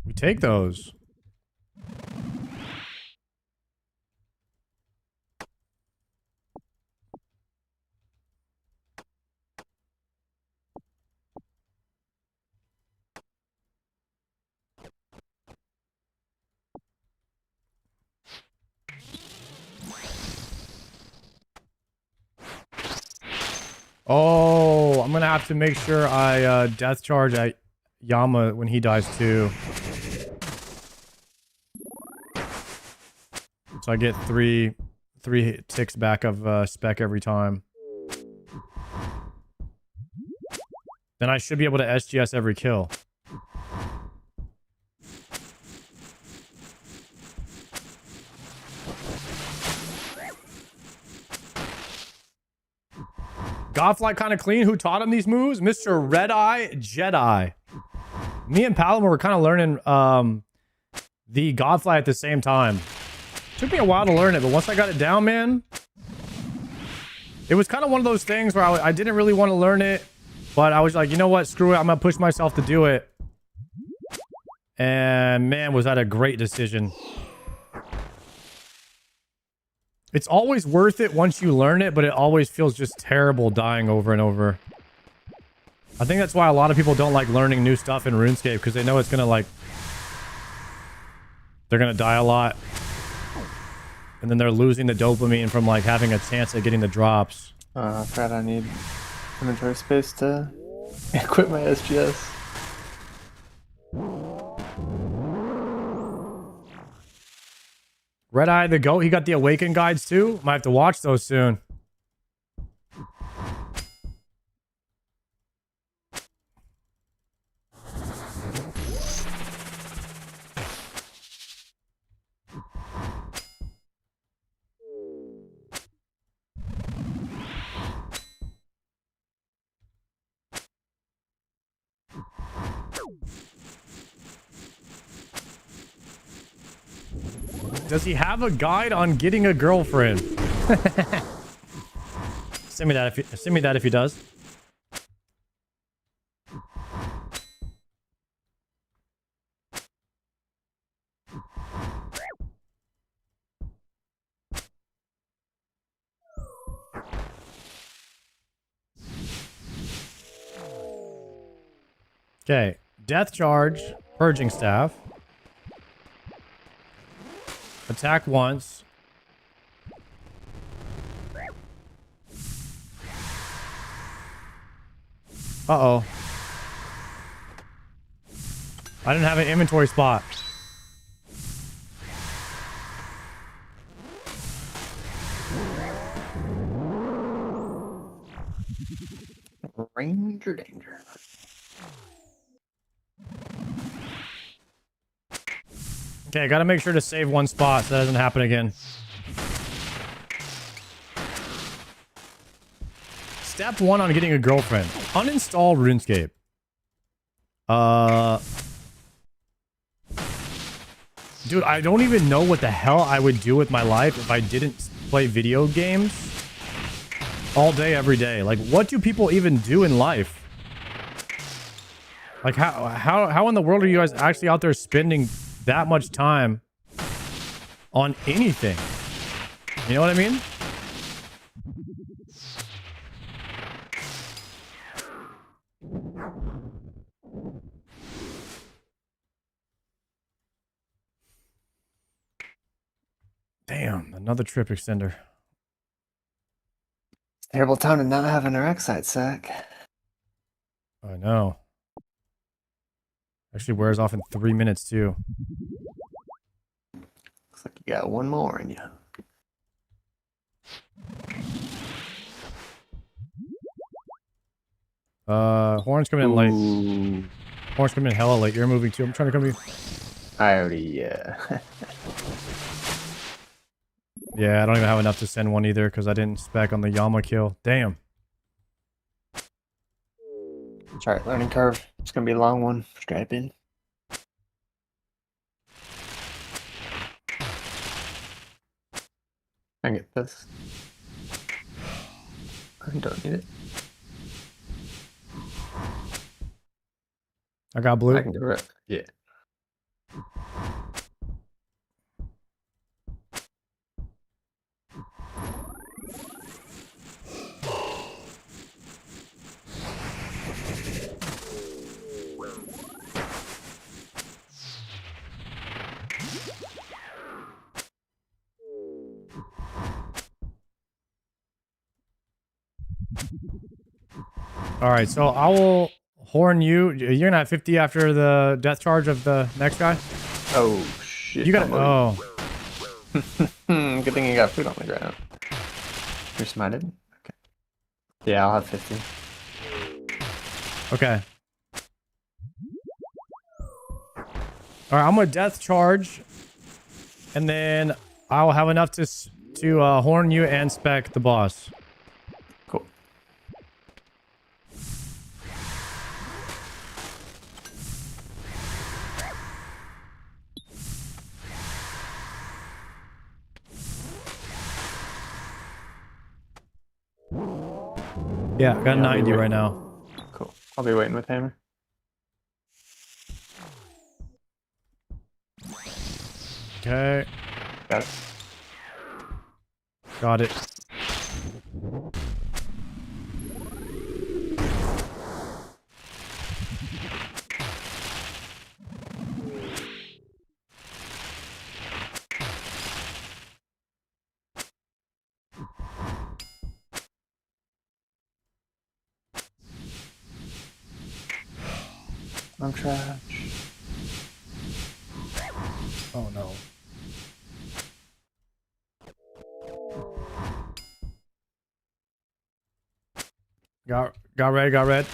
We take those. Oh, I'm gonna have to make sure I death charge at Yama when he dies too. So I get three ticks back of spec every time. Then I should be able to SGS every kill. Godfly kind of clean. Who taught him these moves? Mr. Red Eye Jedi. Me and Palom were kind of learning the Godfly at the same time. Took me a while to learn it, but once I got it down, man, it was kind of one of those things where I didn't really want to learn it, but I was like, you know what? Screw it. I'm going to push myself to do it. And man, was that a great decision. It's always worth it once you learn it, but it always feels just terrible dying over and over. I think that's why a lot of people don't like learning new stuff in RuneScape, because they know it's going to like... They're going to die a lot. And then they're losing the dopamine from like having a chance at getting the drops. Fred, I need inventory space to equip my SGS. Red Eye the Goat, he got the Awaken guides too? Might have to watch those soon. Does he have a guide on getting a girlfriend? Send me that if he does. Okay, death charge, purging staff. Attack once. Uh-oh. I didn't have an inventory spot. Ranger danger. Okay, I gotta make sure to save one spot so that doesn't happen again. Step 1 on getting a girlfriend. Uninstall RuneScape. Dude, I don't even know what the hell I would do with my life if I didn't play video games all day, every day. Like, what do people even do in life? Like, how in the world are you guys actually out there spending that much time on anything? You know what I mean? Damn, another trip extender. Terrible time to not have an Erexite sack. I know. Actually wears off in 3 minutes too. Looks like you got one more in you. Horn's coming in late. Horn's coming in hella late. You're moving too. I'm trying to come in. I already, Yeah, I don't even have enough to send one either because I didn't spec on the Yama kill. Damn. It's alright, learning curve. It's gonna be a long one. Strap in. I get this. I don't need it. I got blue. I can do it. Yeah. All right, so I will horn you. You're gonna have 50 after the death charge of the next guy. Oh shit! You got oh. Good thing you got food on the ground. You're smited. Okay. Yeah, I'll have 50. Okay. All right, I'm gonna death charge, and then I'll have enough to horn you and spec the boss. Cool. Yeah, I got 90 right now. Cool. I'll be waiting with hammer. Okay. Got it. Got it. I'm trash. Oh no. Got red.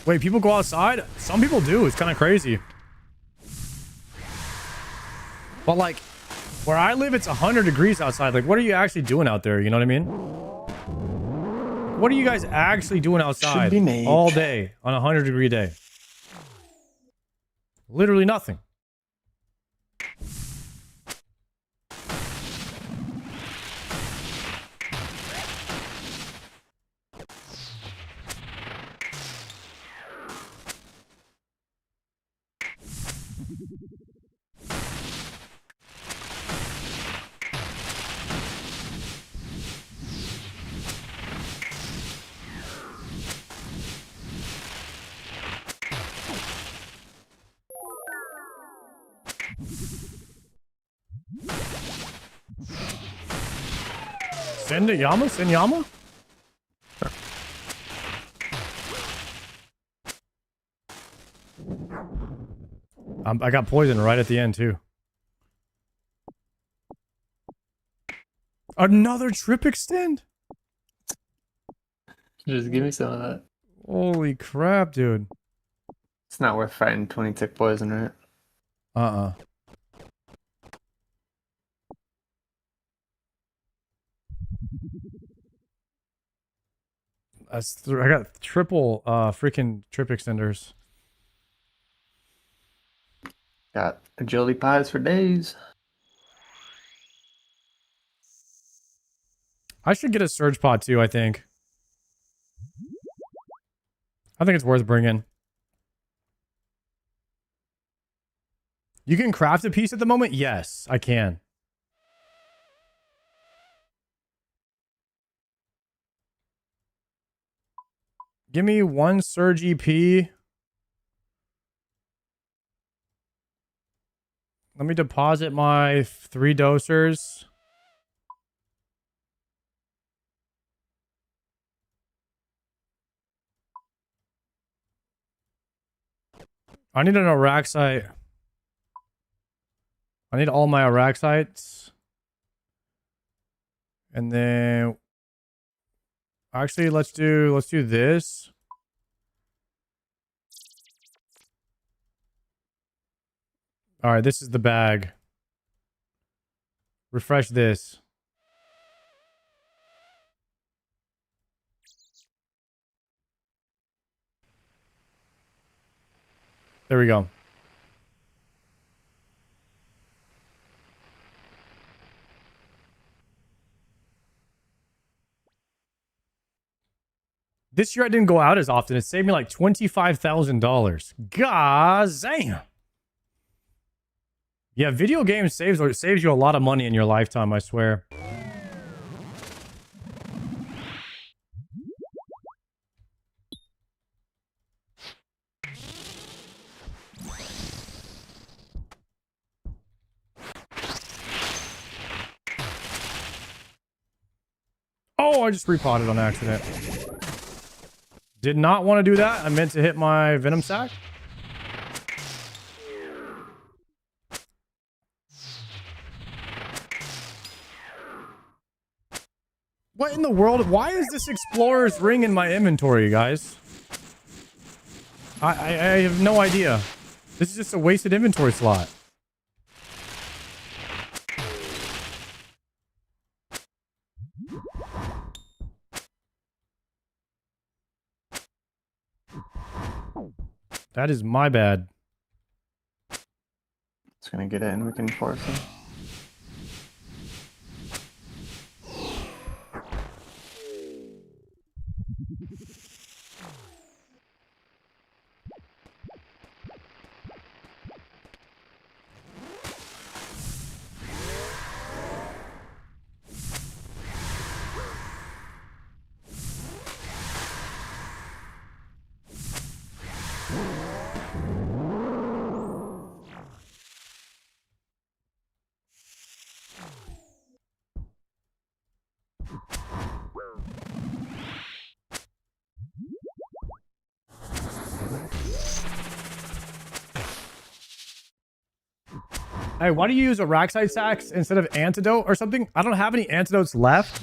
Wait, people go outside? Some people do. It's kind of crazy. But like, where I live, it's 100 degrees outside. Like, what are you actually doing out there? You know what I mean? What are you guys actually doing outside all day on a 100-degree day? Literally nothing. Send it, Yama? Send Yama? I got poisoned right at the end, too. Another trip extend? Just give me some of that. Holy crap, dude. It's not worth fighting 20 tick poison, right? Uh-uh. I got triple freaking trip extenders. Got agility pies for days. I should get a surge pod too, I think. I think it's worth bringing. You can craft a piece at the moment? Yes, I can. Give me one surge EP. Let me deposit my 3 dosers. I need an Araxite. I need all my Araxites. And then actually let's do this. All right, this is the bag. Refresh this. There we go. This year I didn't go out as often. It saved me like $25,000. God damn. Yeah, video games saves you a lot of money in your lifetime, I swear. Oh, I just repotted on accident. Did not want to do that. I meant to hit my venom sac. What in the world? Why is this Explorer's ring in my inventory, guys? I have no idea. This is just a wasted inventory slot. That is my bad. It's gonna get it and we can force him. Hey, why do you use a Rackside Sax instead of antidote or something? I don't have any antidotes left.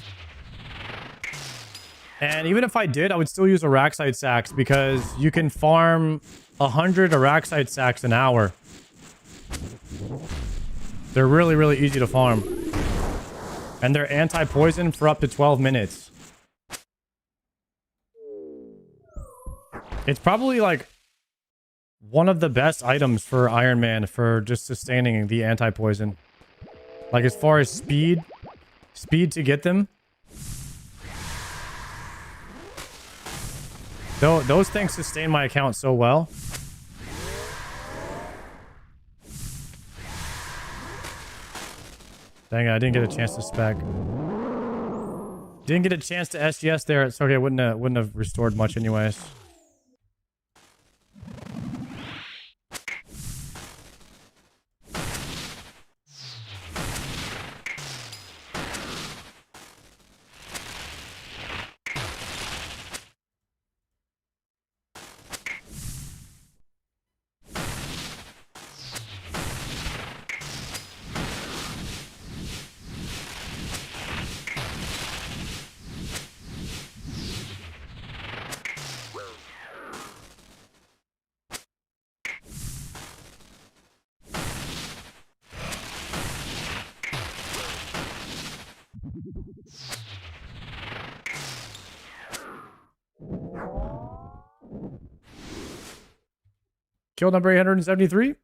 And even if I did, I would still use a Rackside Sax because you can farm 100 Rackside Sax an hour. They're really, really easy to farm. And they're anti-poison for up to 12 minutes. It's probably like one of the best items for Iron Man for just sustaining the anti-poison. Like as far as speed to get them. Those things sustain my account so well. Dang it, I didn't get a chance to spec. Didn't get a chance to SGS there. It's okay, wouldn't have restored much anyways. Kill number 873.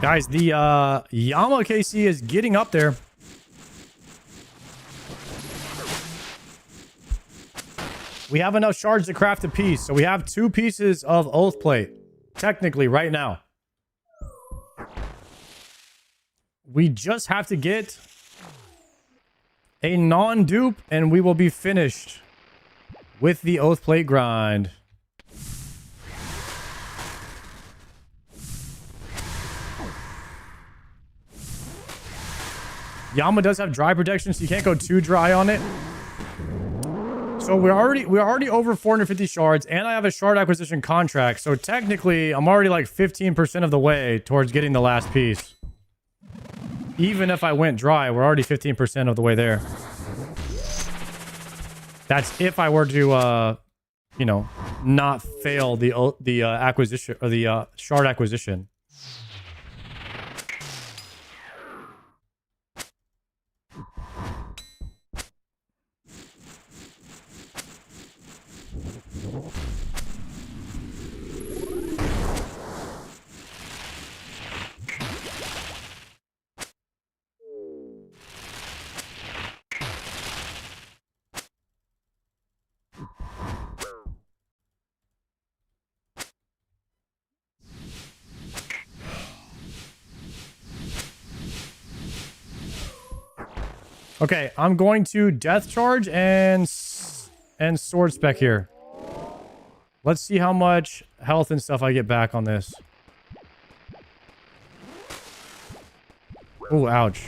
Guys, the Yama KC is getting up there. We have enough shards to craft a piece, so we have 2 pieces of oath plate, technically, right now. We just have to get a non-dupe, and we will be finished with the oath plate grind. Yama does have dry protection, so you can't go too dry on it. So we're already over 450 shards, and I have a shard acquisition contract. So technically, I'm already like 15% of the way towards getting the last piece. Even if I went dry, we're already 15% of the way there. That's if I were to, you know, not fail the acquisition or the shard acquisition. Okay, I'm going to death charge and sword spec here. Let's see how much health and stuff I get back on this. Oh, ouch.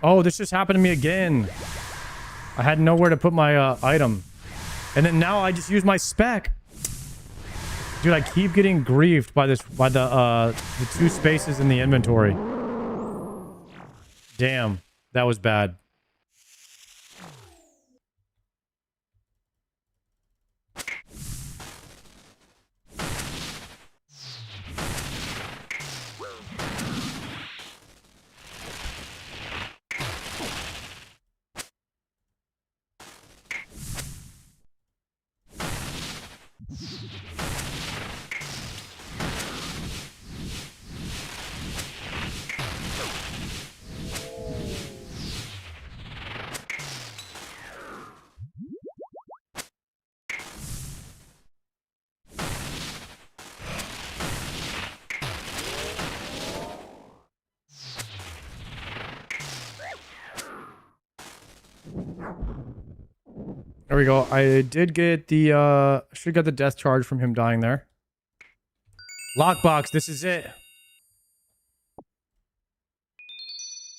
Oh, this just happened to me again. I had nowhere to put my item. And then now I just use my spec. Dude, I keep getting griefed by the 2 spaces in the inventory. Damn, that was bad. There we go. I did get the should get the death charge from him dying there. Lockbox, this is it.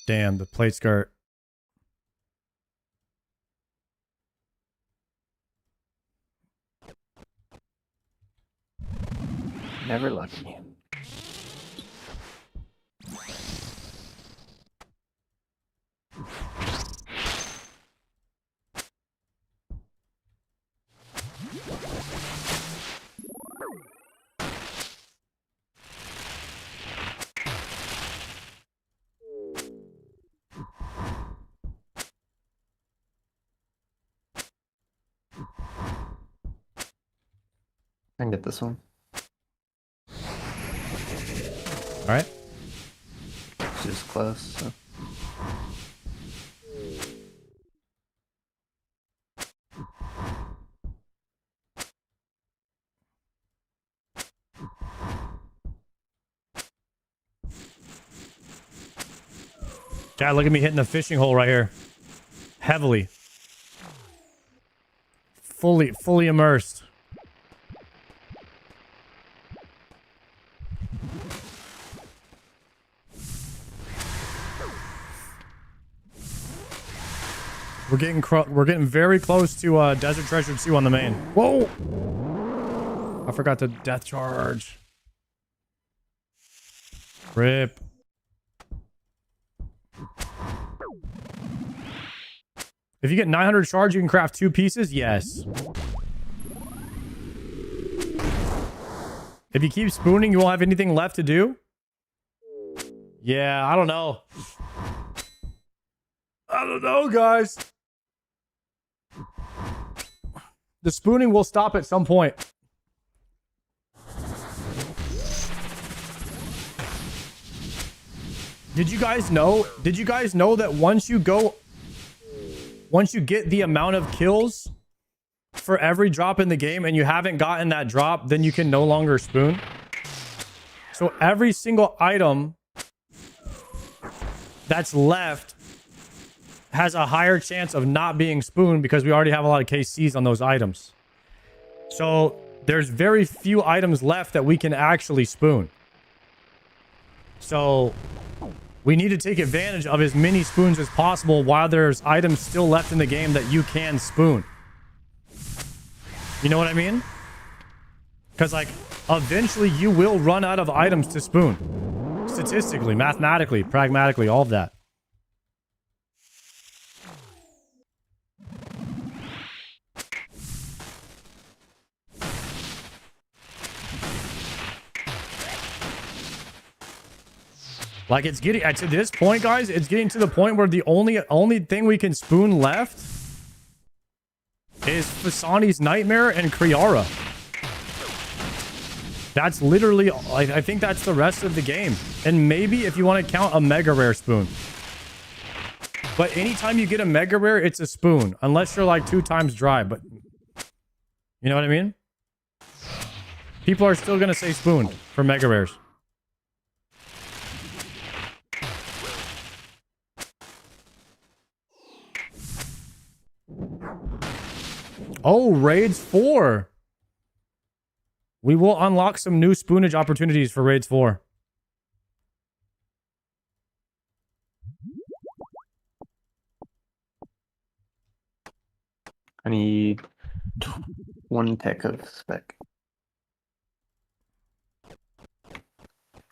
Damn, the plate skirt. Never lucky. I can get this one. All right. It's just close. So. Dad, look at me hitting the fishing hole right here. Heavily. Fully immersed. We're getting very close to Desert Treasure 2 on the main. Whoa! I forgot the death charge. Rip. If you get 900 shards, you can craft 2 pieces? Yes. If you keep spooning, you won't have anything left to do? Yeah, I don't know. I don't know, guys. The spooning will stop at some point. Did you guys know that once you get the amount of kills for every drop in the game and you haven't gotten that drop, then you can no longer spoon? So every single item that's left has a higher chance of not being spooned because we already have a lot of KCs on those items. So there's very few items left that we can actually spoon. So we need to take advantage of as many spoons as possible while there's items still left in the game that you can spoon. You know what I mean? Because, like, eventually you will run out of items to spoon. Statistically, mathematically, pragmatically, all of that. Like it's getting to this point, guys. It's getting to the point where the only thing we can spoon left is Fasani's Nightmare and Kriara. That's literally, I think that's the rest of the game. And maybe if you want to count a mega rare spoon. But anytime you get a mega rare, it's a spoon. Unless you're like 2 times dry. But you know what I mean? People are still going to say spoon for mega rares. Oh, Raids 4. We will unlock some new spoonage opportunities for Raids 4. I need 1 pick of spec.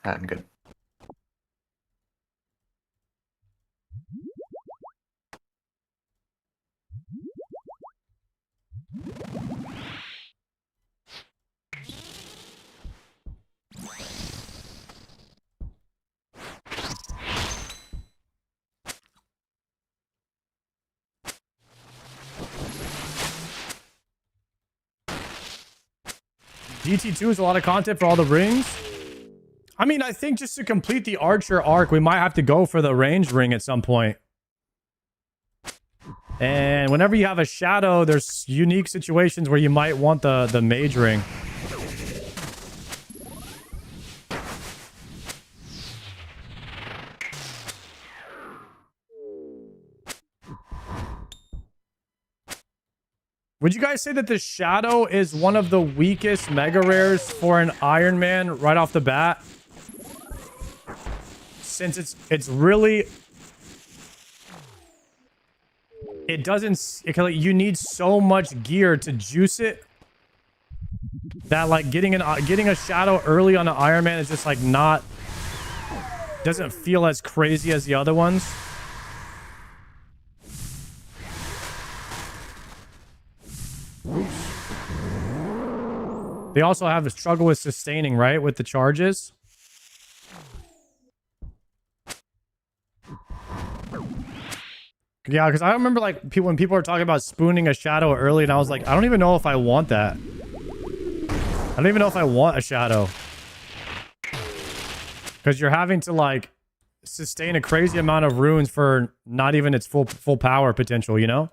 I'm good. GT2 is a lot of content for all the rings. I mean, I think just to complete the Archer arc, we might have to go for the ranged ring at some point. And whenever you have a shadow, there's unique situations where you might want the mage ring. Would you guys say that the Shadow is one of the weakest mega rares for an Iron Man right off the bat? Since it's really... It doesn't... you need so much gear to juice it that like getting a Shadow early on an Iron Man is just like not... Doesn't feel as crazy as the other ones. They also have a struggle with sustaining, right? With the charges. Yeah, because I remember like when people were talking about spooning a shadow early, and I was like, I don't even know if I want that. I don't even know if I want a shadow. Because you're having to like sustain a crazy amount of runes for not even its full power potential, you know?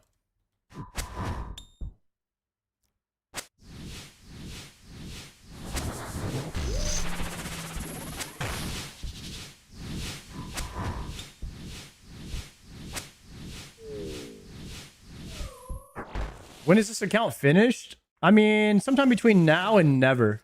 When is this account finished? I mean, sometime between now and never.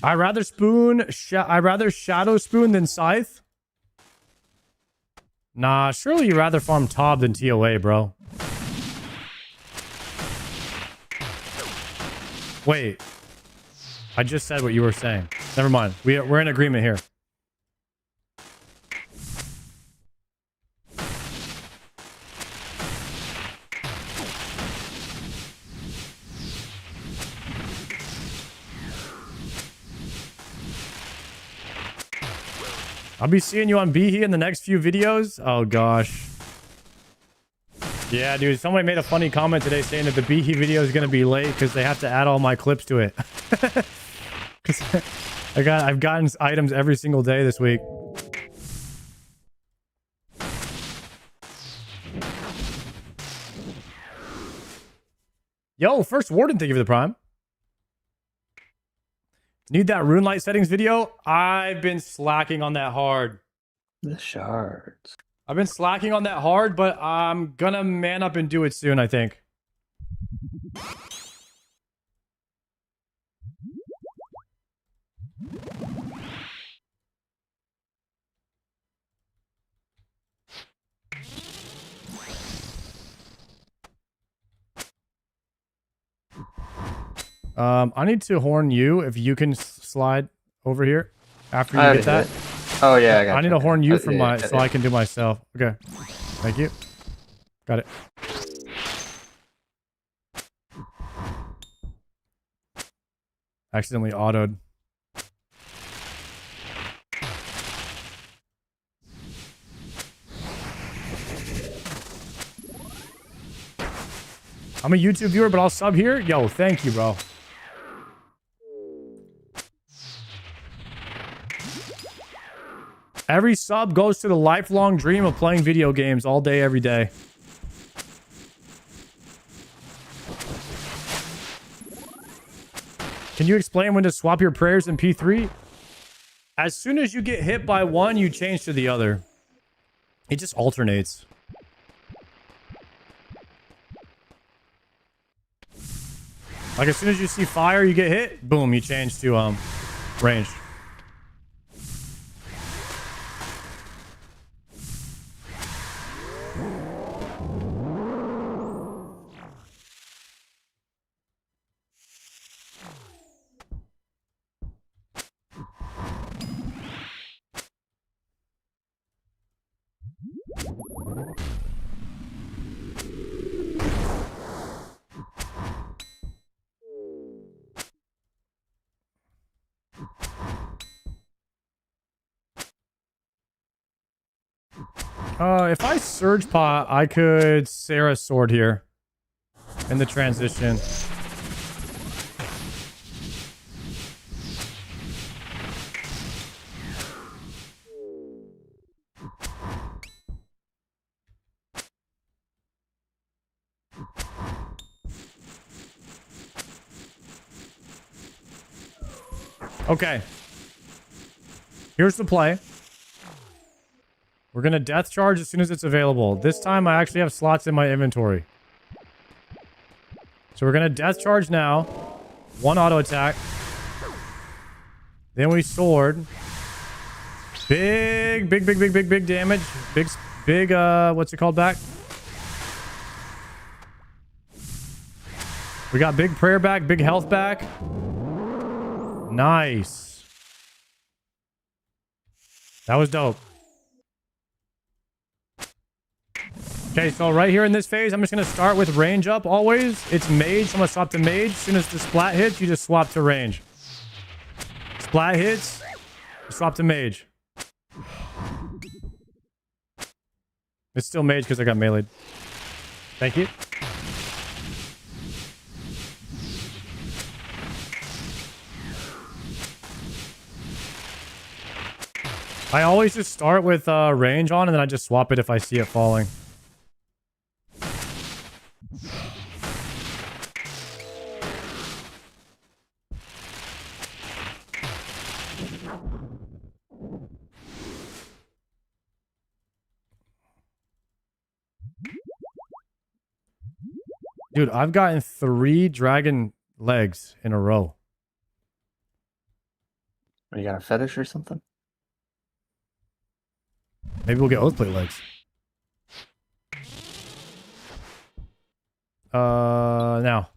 I'd rather shadow spoon than scythe. Nah, surely you'd rather farm Tob than TOA, bro. Wait. I just said what you were saying. Never mind. We're in agreement here. I'll be seeing you on Behe in the next few videos. Oh, gosh. Yeah, dude. Somebody made a funny comment today saying that the Behe video is going to be late because they have to add all my clips to it. Because I've gotten items every single day this week. Yo, First Warden, thank you for the prime. Need that rune light settings video? I've been slacking on that hard. The shards. I've been slacking on that hard, but I'm gonna man up and do it soon, I think. I need to horn you if you can slide over here after you I get that. already did. Oh yeah, I got I need to horn you for yeah, my yeah, so I can do myself. Okay. Thank you. Got it. Accidentally autoed. I'm a YouTube viewer, but I'll sub here. Yo, thank you, bro. Every sub goes to the lifelong dream of playing video games all day, every day. Can you explain when to swap your prayers in P3? As soon as you get hit by one, you change to the other. It just alternates. Like as soon as you see fire, you get hit, boom, you change to range. If I surge pot, I could Sarah sword here in the transition. Okay. Here's the play. We're going to death charge as soon as it's available. This time I actually have slots in my inventory. So we're going to death charge now. One auto attack. Then we sword. Big damage. Big, what's it called back? We got big prayer back, big health back. Nice. That was dope. Okay, so right here in this phase, I'm just going to start with range up always. It's mage, so I'm going to swap to mage. As soon as the splat hits, you just swap to range. Splat hits, swap to mage. It's still mage because I got meleeed. Thank you. I always just start with range on, and then I just swap it if I see it falling. Dude, I've gotten 3 dragon legs in a row. You got a fetish or something? Maybe we'll get Oathplate legs. Now.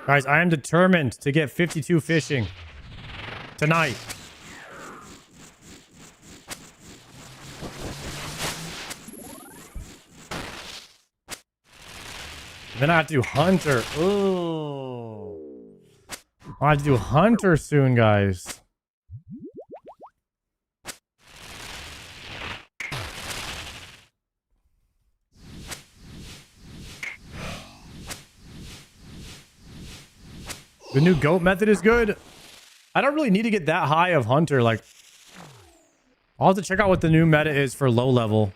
Guys, I am determined to get 52 fishing tonight. Then I have to do Hunter. Ooh. I have to do Hunter soon, guys. The new goat method is good. I don't really need to get that high of Hunter. Like, I'll have to check out what the new meta is for low level.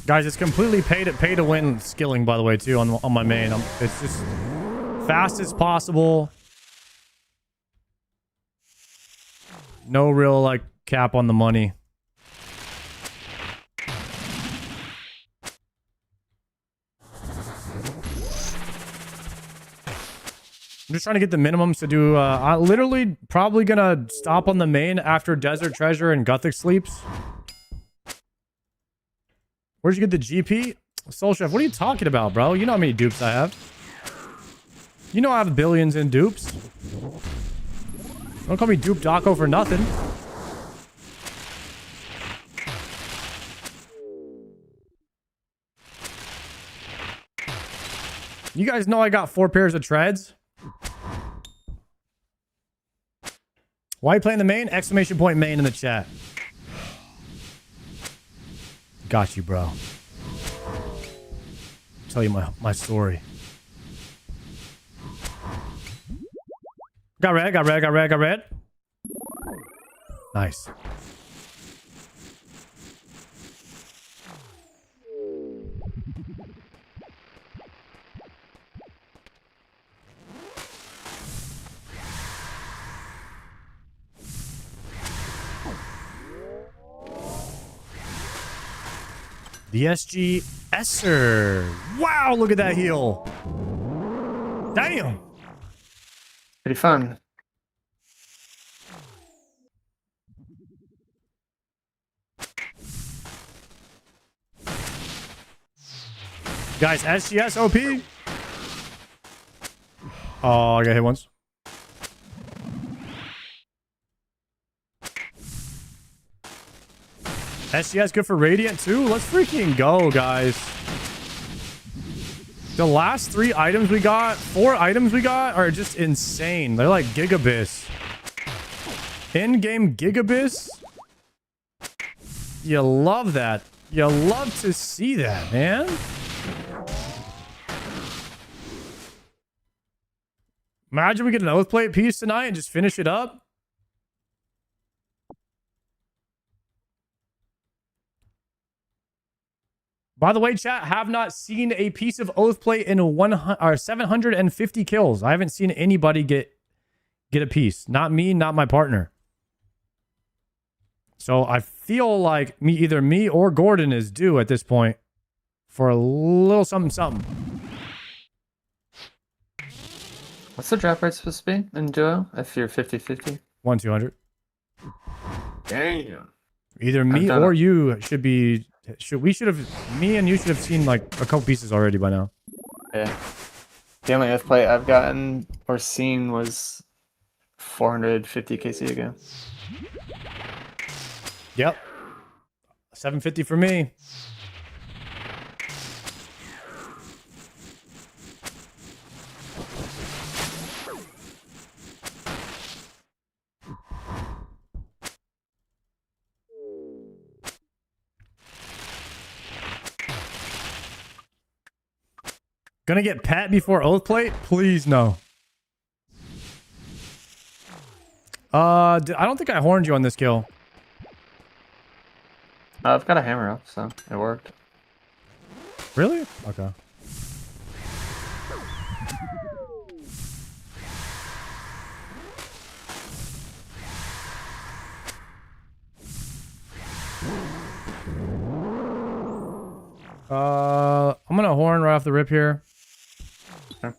Guys, it's completely pay to win skilling, by the way, too, on my main. It's just fast as possible. No real like cap on the money. I'm just trying to get the minimums to do. I'm literally probably gonna stop on the main after Desert Treasure and Gothic Sleeps. Where'd you get the GP? Soul Chef, what are you talking about, bro? You know how many dupes I have. You know I have billions in dupes. Don't call me Dupe Daco for nothing. You guys know I got 4 pairs of treads. Why are you playing the main? Exclamation point main in the chat. Got you, bro. Tell you my story. Got red, got red, got red, got red. Nice. The SG Esser. Wow, look at that heal. Damn. Pretty fun. Guys, SGS OP. Oh, I got hit once. SGS good for Radiant too? Let's freaking go, guys. The last 3 items we got, 4 items we got are just insane. They're like gigabits. In-game gigabits? You love that. You love to see that, man. Imagine we get an oath plate piece tonight and just finish it up. By the way, chat, have not seen a piece of oath plate in 750 kills. I haven't seen anybody get a piece. Not me, not my partner. So I feel like either me or Gordon is due at this point for a little something something. What's the drop rate supposed to be in duo if you're 50-50? 1-200. Damn. Either me or you should be. Me and you should have seen like a couple pieces already by now. Yeah. The only oath plate I've gotten or seen was 450 KC ago. Yep. 750 for me. Gonna get pet before oath plate? Please no. I don't think I horned you on this kill. I've got a hammer up, so it worked. Really? Okay. I'm gonna horn right off the rip here. Okay.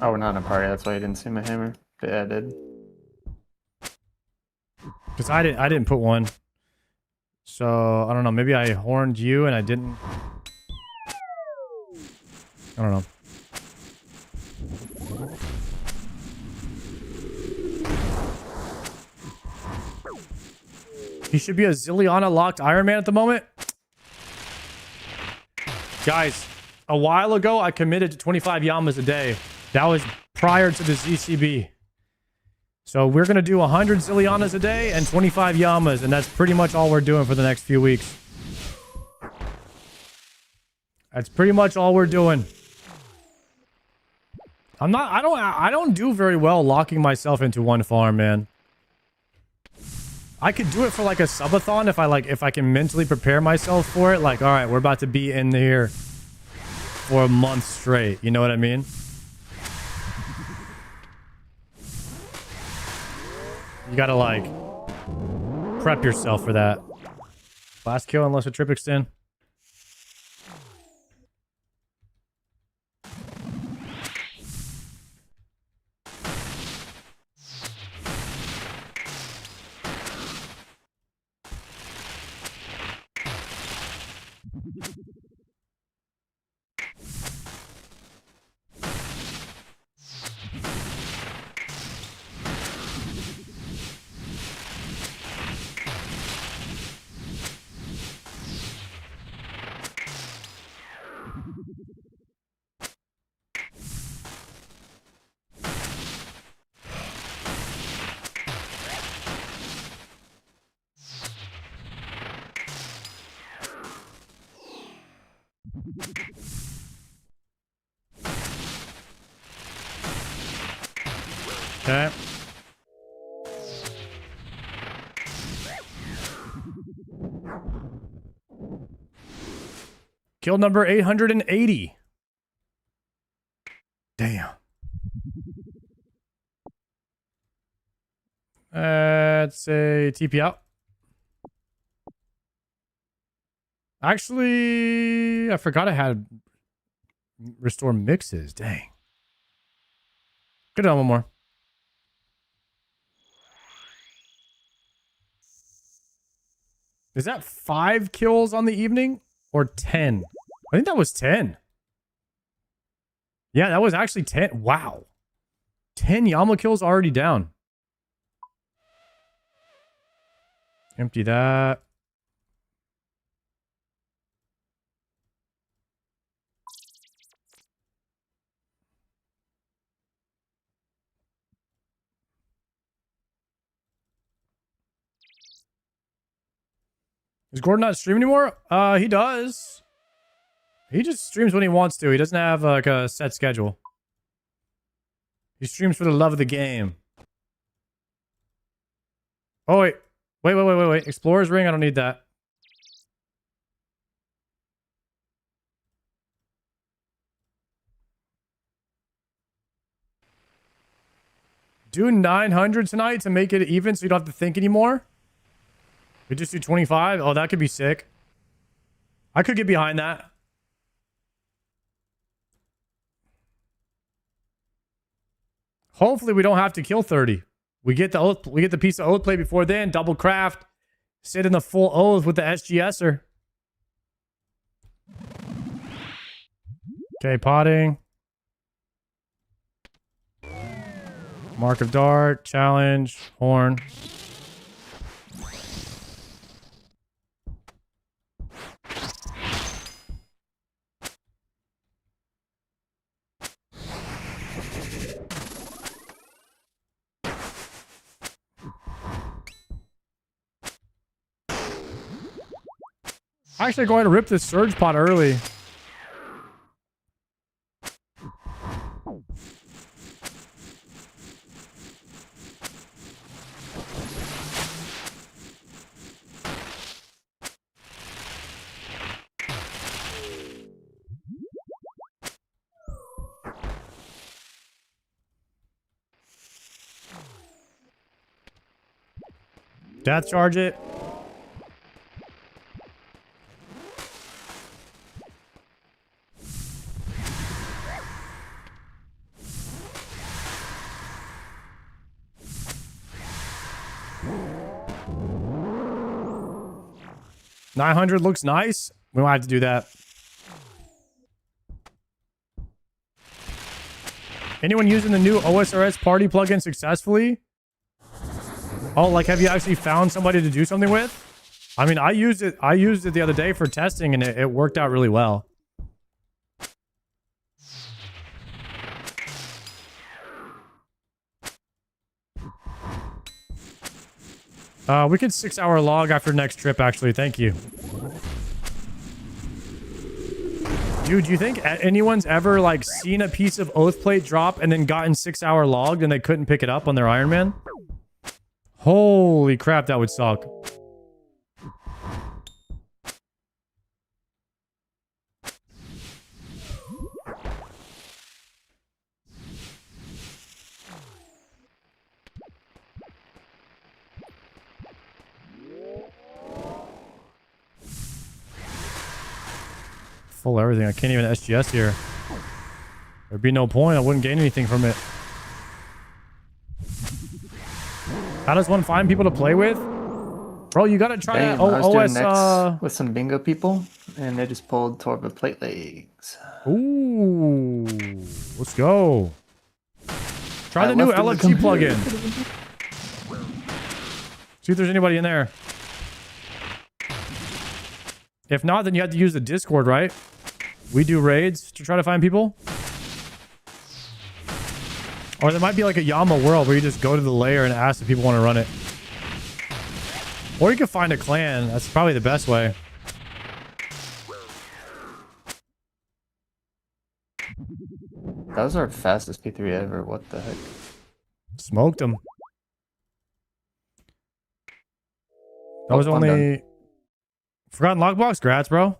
Oh, we're not in a party. That's why you didn't see my hammer. But yeah, I did. Because I didn't put one. So I don't know. Maybe I horned you and I didn't. I don't know. He should be a Zilliana locked Iron Man at the moment. Guys, a while ago I committed to 25 Yamas a day. That was prior to the ZCB. So we're going to do 100 Zillianas a day and 25 Yamas, and that's pretty much all we're doing for the next few weeks. That's pretty much all we're doing. I don't do very well locking myself into one farm, man. I could do it for like a subathon if I can mentally prepare myself for it. Like, all right, we're about to be in here for a month straight. You know what I mean? You gotta like prep yourself for that. Last kill unless a trip extend. Okay. Kill number 880. Damn. Let's say TP out. Actually, I forgot I had restore mixes. Dang. Get on one more. Is that 5 kills on the evening or 10? I think that was 10. Yeah, that was actually 10. Wow. 10 Yama kills already down. Empty that. Is Gordon not streaming anymore? He does. He just streams when he wants to. He doesn't have like a set schedule. He streams for the love of the game. Oh, wait. Wait. Explorer's ring? I don't need that. Do 900 tonight to make it even so you don't have to think anymore? We just do 25? Oh, that could be sick. I could get behind that. Hopefully we don't have to kill 30. We get the piece of oath plate before then, double craft, sit in the full oath with the SGSer. Okay, potting. Mark of Dart, challenge, horn. Actually, going to rip this surge pot early. Death charge it. $900 looks nice. We don't have to do that. Anyone using the new OSRS party plugin successfully? Oh, like have you actually found somebody to do something with? I mean, I used it the other day for testing and it worked out really well. We could 6-hour log after next trip, actually. Thank you. Dude, do you think anyone's ever, like, seen a piece of oath plate drop and then gotten 6-hour logged and they couldn't pick it up on their Iron Man? Holy crap, that would suck. Full everything. I can't even SGS here. There'd be no point. I wouldn't gain anything from it. How does one find people to play with? Bro, you gotta try Damn, that I was doing OS. next with some bingo people, and they just pulled Torva plate legs. Ooh, let's go. Try I the new left it with LFG them. plugin. See if there's anybody in there. If not, then you have to use the Discord, right? We do raids to try to find people. Or there might be like a Yama world where you just go to the lair and ask if people want to run it. Or you can find a clan. That's probably the best way. That was our fastest P3 ever. What the heck? Smoked them. That was I'm only... done. Forgotten lockbox? Grats, bro.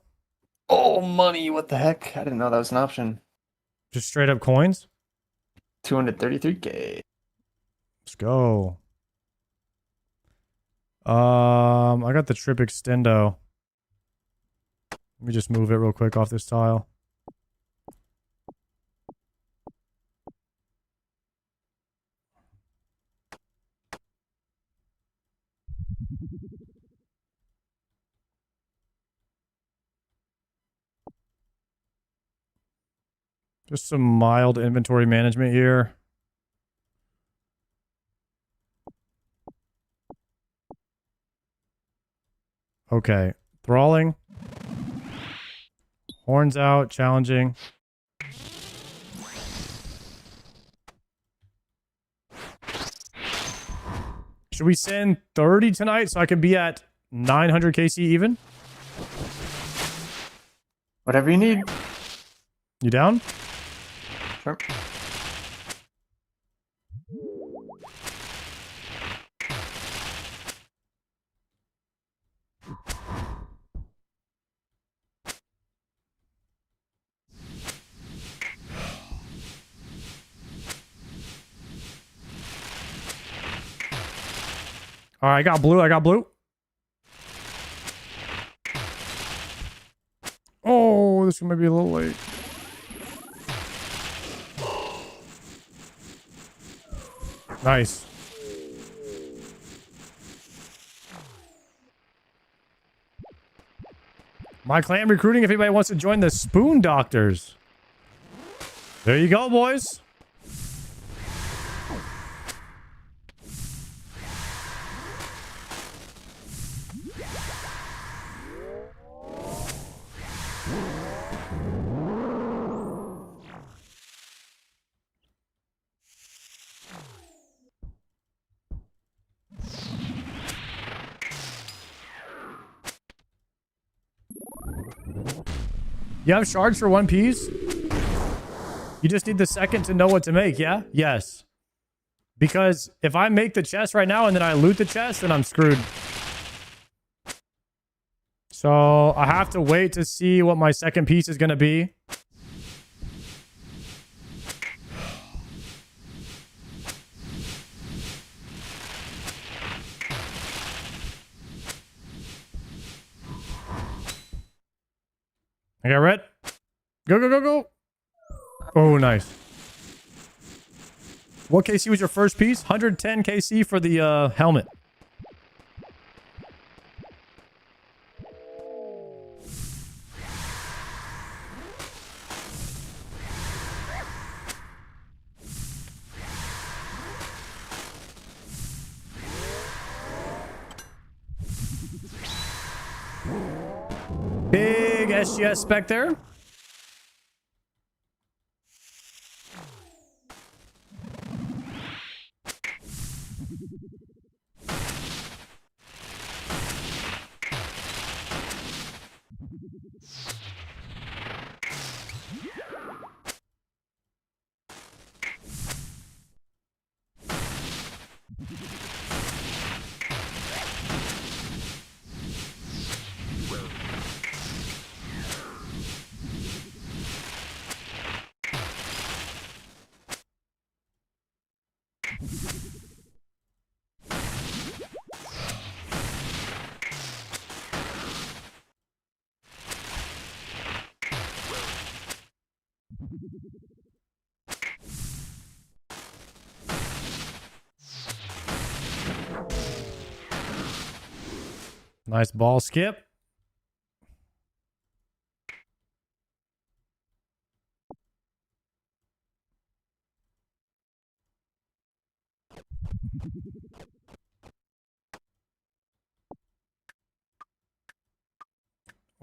Oh, money. What the heck? I didn't know that was an option. Just straight up coins. 233K. Let's go. I got the trip extendo. Let me just move it real quick off this tile. Just some mild inventory management here. Okay. Thralling. Horns out. Challenging. Should we send 30 tonight so I can be at 900 KC even? Whatever you need. You down? Sure. All right, I got blue. I got blue. Oh, this might be a little late. Nice. My clan recruiting if anybody wants to join the Spoon Doctors. There you go, boys. You have shards for one piece? You just need the second to know what to make, yeah? Yes. Because if I make the chest right now and then I loot the chest, then I'm screwed. So I have to wait to see what my second piece is going to be. I got red. Go, go, go, go. Oh, nice. What KC was your first piece? 110 KC for the helmet. Big SGS spec there. Nice ball skip.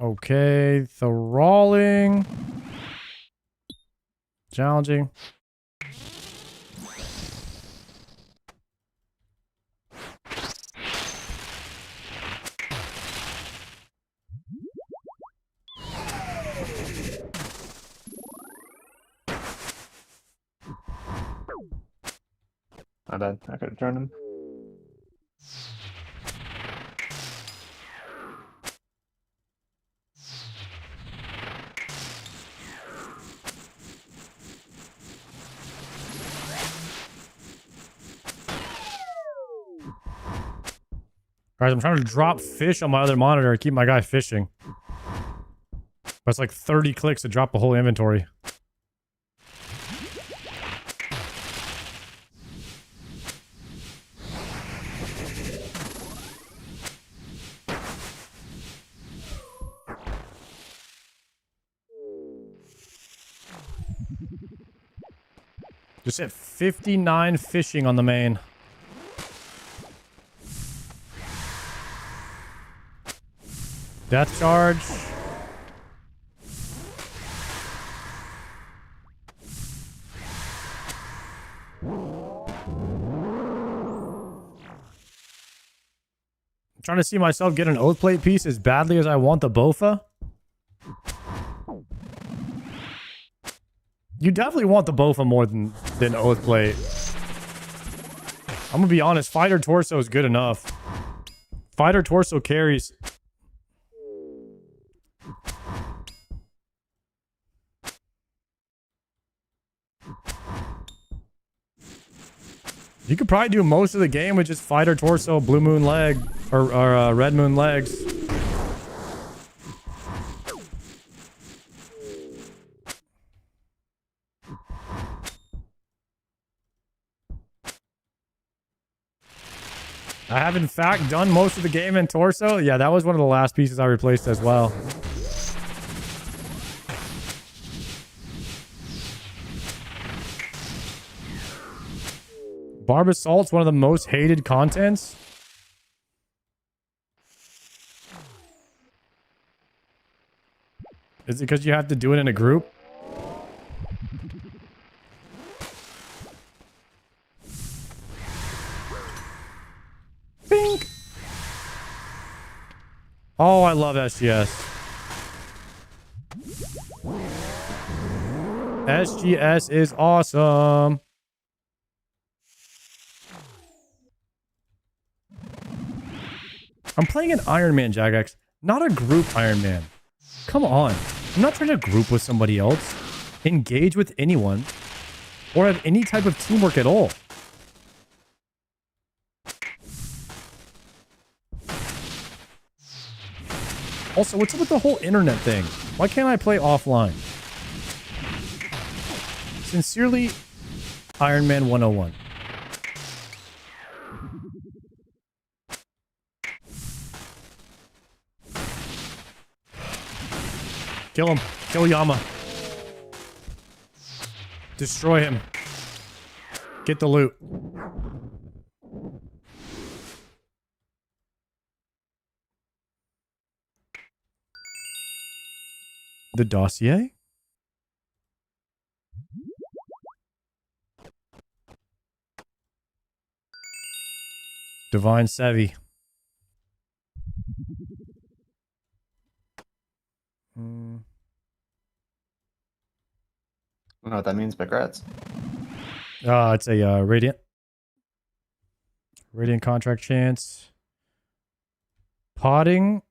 Okay, thralling. Challenging. My bad. I could have turned him. Guys, I'm trying to drop fish on my other monitor and keep my guy fishing. But it's like 30 clicks to drop the whole inventory. Just hit 59 fishing on the main. Death charge. I'm trying to see myself get an oath plate piece as badly as I want the Bofa. You definitely want the Bofa more than oath plate. I'm gonna be honest, fighter torso is good enough. Fighter torso carries. You could probably do most of the game with just fighter torso, blue moon leg, or red moon legs. I have in fact done most of the game in torso. Yeah, that was one of the last pieces I replaced as well. Barb Assault's one of the most hated contents. Is it because you have to do it in a group? Bink! Oh, I love SGS. SGS is awesome. I'm playing an Iron Man, Jagex, not a group Iron Man. Come on. I'm not trying to group with somebody else, engage with anyone, or have any type of teamwork at all. Also, what's up with the whole internet thing? Why can't I play offline? Sincerely, Iron Man 101. Kill him. Kill Yama. Destroy him. Get the loot. The dossier? Divine Savvy. I don't know what that means, but congrats. It's a Radiant. Radiant contract chance. Potting.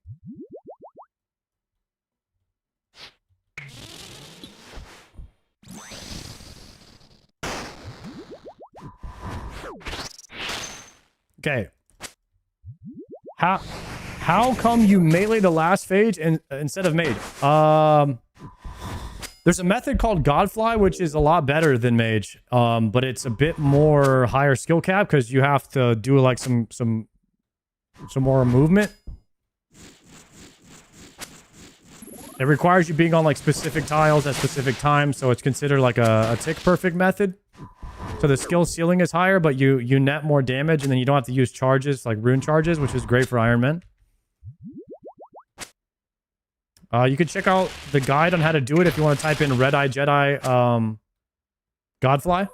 Okay. How come you melee the last phase and instead of made? There's a method called Godfly, which is a lot better than Mage, but it's a bit more higher skill cap because you have to do like some more movement. It requires you being on like specific tiles at specific times, so it's considered like a tick perfect method. So the skill ceiling is higher, but you net more damage, and then you don't have to use charges like rune charges, which is great for Iron Men. You can check out the guide on how to do it if you want to type in Red Eye Jedi Godfly.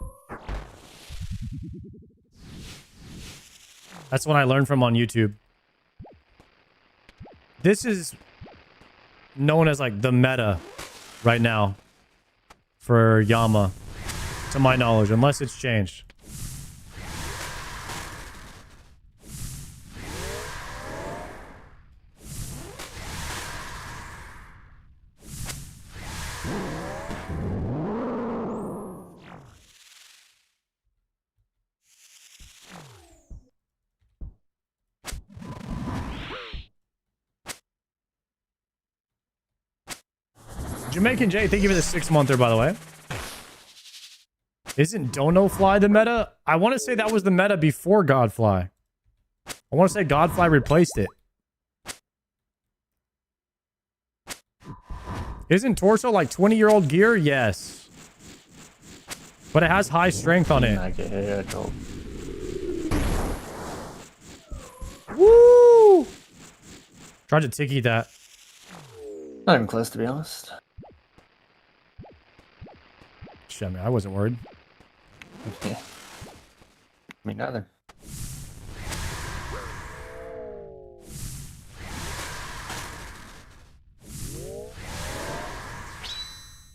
That's what I learned from on YouTube. This is known as like the meta right now for Yama, to my knowledge, unless it's changed. Jamaican J, thank you for the 6-monther, by the way. Isn't Dono Fly the meta? I want to say that was the meta before Godfly. I want to say Godfly replaced it. Isn't Torso like 20-year-old gear? Yes. But it has high strength on it. Woo! Tried to tiki that. Not even close, to be honest. Shit, I mean, I wasn't worried. Yeah. Me neither.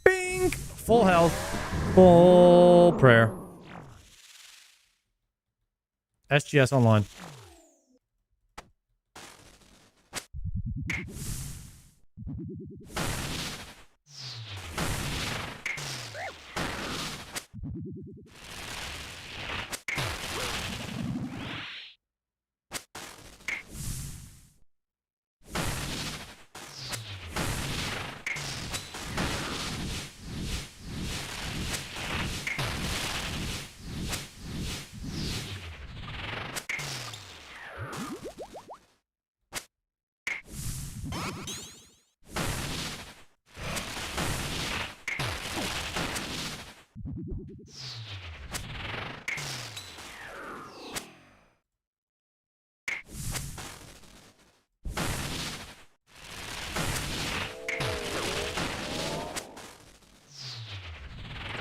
Bing! Full health. Full prayer. SGS online.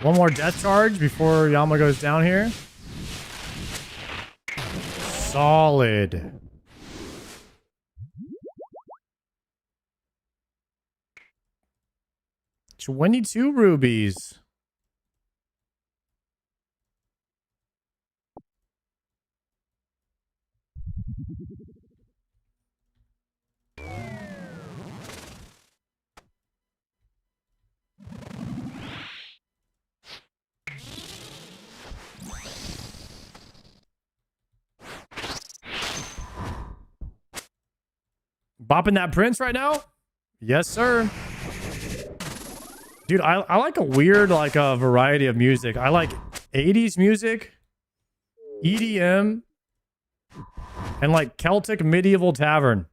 One more death charge before Yama goes down here. Solid. $22 rubies. Bopping that Prince right now? Yes, sir. Dude, I like a weird, like, variety of music. I like 80s music, EDM, and, like, Celtic medieval tavern.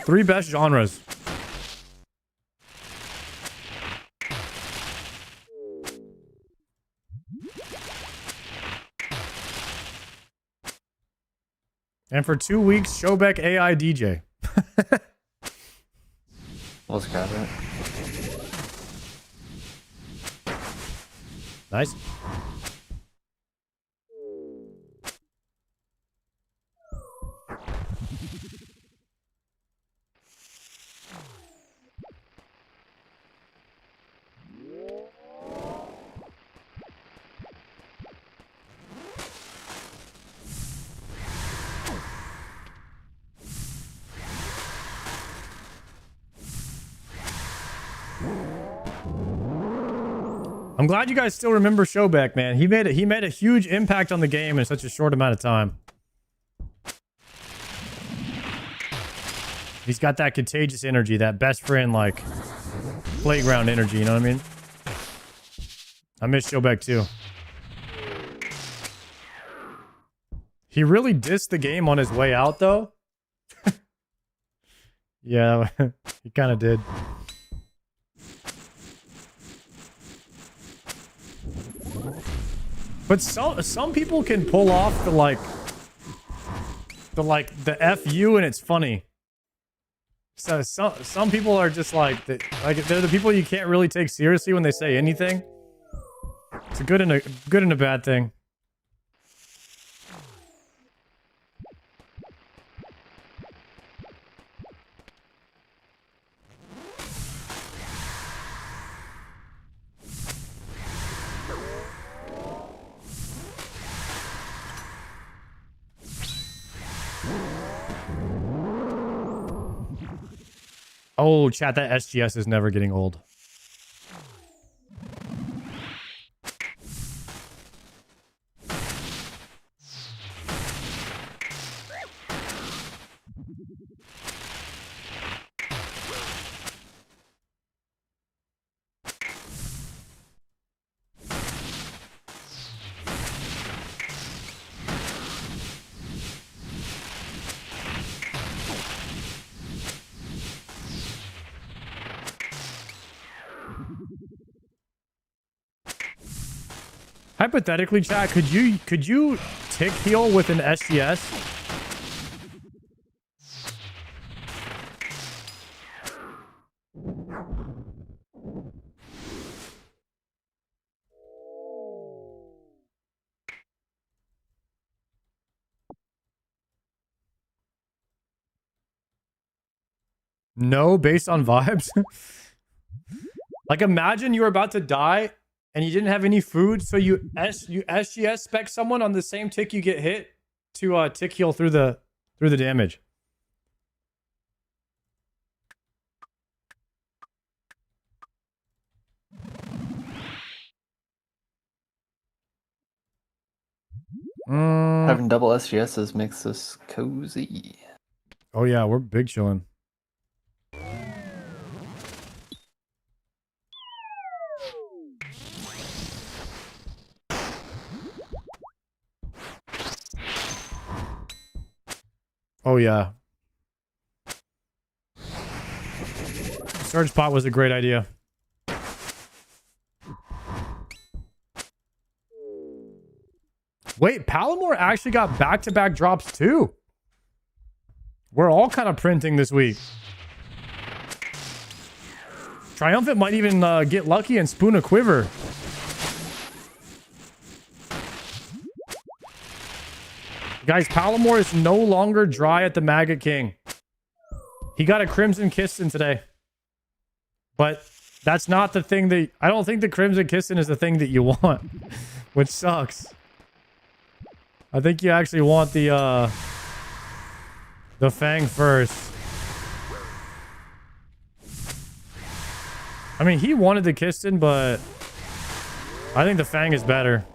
Three best genres. And for 2 weeks, Showbeck AI DJ. Let's grab it. Nice. I'm glad you guys still remember Showbeck, man. He made a huge impact on the game in such a short amount of time. He's got that contagious energy, that best friend, like, playground energy, you know what I mean? I miss Shobek too. He really dissed the game on his way out, though. Yeah, he kind of did. But some people can pull off the FU and it's funny. So some people are just like they're the people you can't really take seriously when they say anything. It's a good and a bad thing. Oh, chat, that SGS is never getting old. Hypothetically, chat, could you tick heal with an SGS? No, based on vibes. Like, imagine you were about to die and you didn't have any food, so you SGS spec someone on the same tick you get hit to tick heal through the damage. Having double SGSs makes this cozy. Oh yeah, we're big chilling. Oh yeah. Surge spot was a great idea. Wait, Palomar actually got back-to-back drops too. We're all kind of printing this week. Triumphant might even get lucky and spoon a quiver. Guys, Palomar is no longer dry at the Maggot King. He got a Crimson Kistin today. But that's not the thing that... I don't think the Crimson Kistin is the thing that you want. Which sucks. I think you actually want the Fang first. I mean, he wanted the Kistin, but... I think the Fang is better.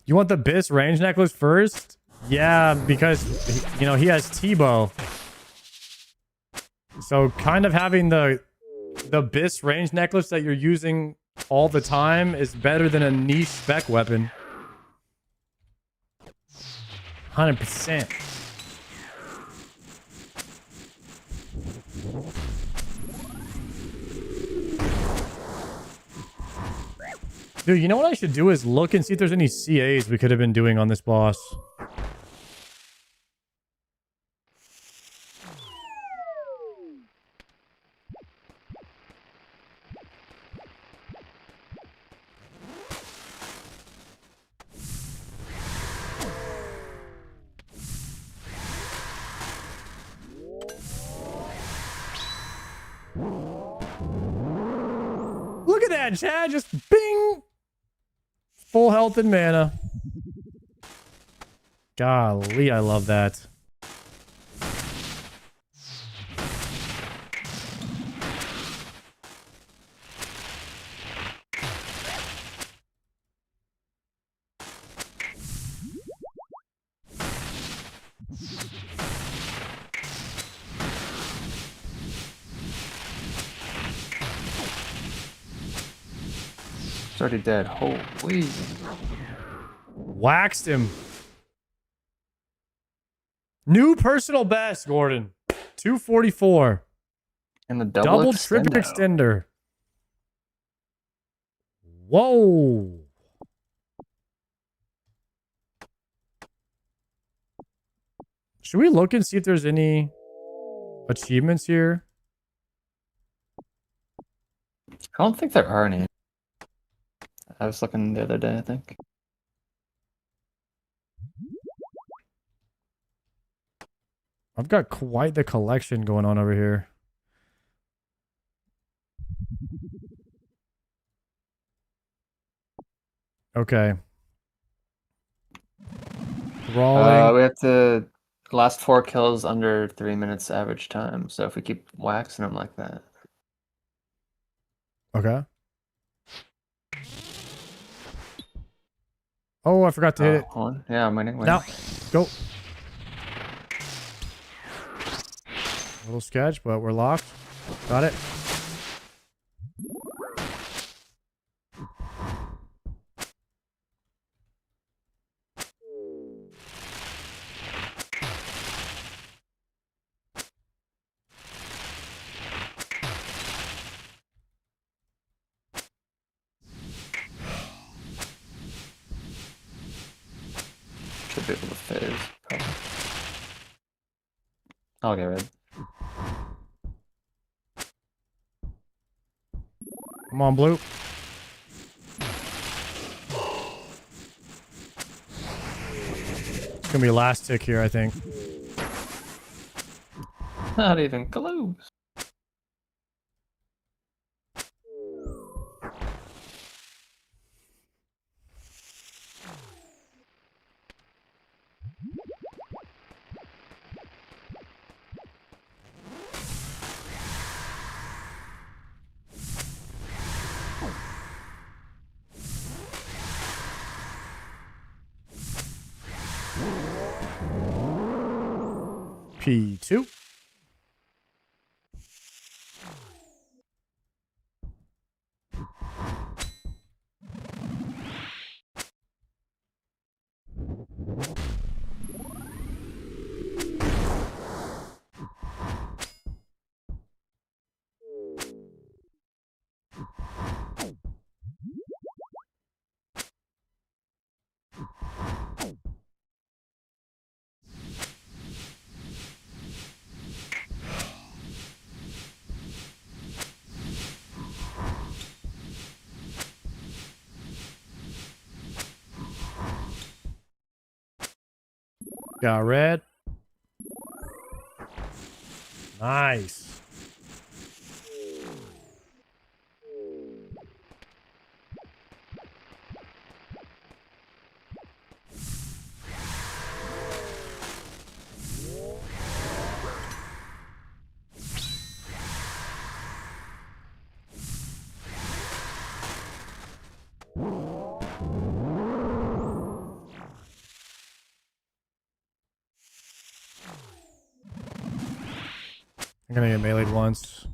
You want the Biss range necklace first? Yeah, because, you know, he has T-bow. So kind of having the Biss range necklace that you're using all the time is better than a niche spec weapon. 100%. Dude, you know what I should do is look and see if there's any CAs we could have been doing on this boss. Look at that, Chad. Just bing. Full health and mana. Golly, I love that. It's already dead. Holy. Waxed him. New personal best, Gordon. 244. And the Double trip extender. Whoa. Should we look and see if there's any achievements here? I don't think there are any. I was looking the other day, I think. I've got quite the collection going on over here. Okay. Brawling. We have to last 4 kills under 3 minutes average time. So if we keep waxing them like that. Okay. Oh, I forgot to hit it. Hold on. Yeah, I'm winning. Now, go. A little sketch, but we're locked. Got it. Should be able to fizz, probably. I'll get rid. Come on, Blue. It's gonna be last tick here, I think. Not even close. P2. Got red. Nice. I'm gonna get meleeed once.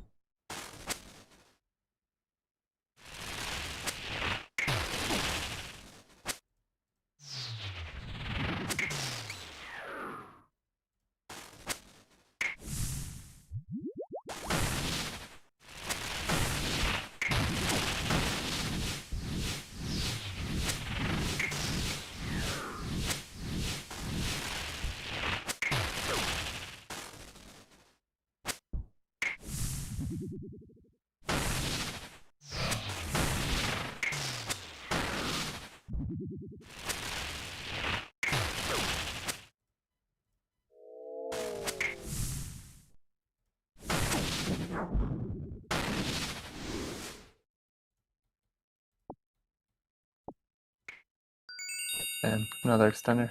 Damn, another extender.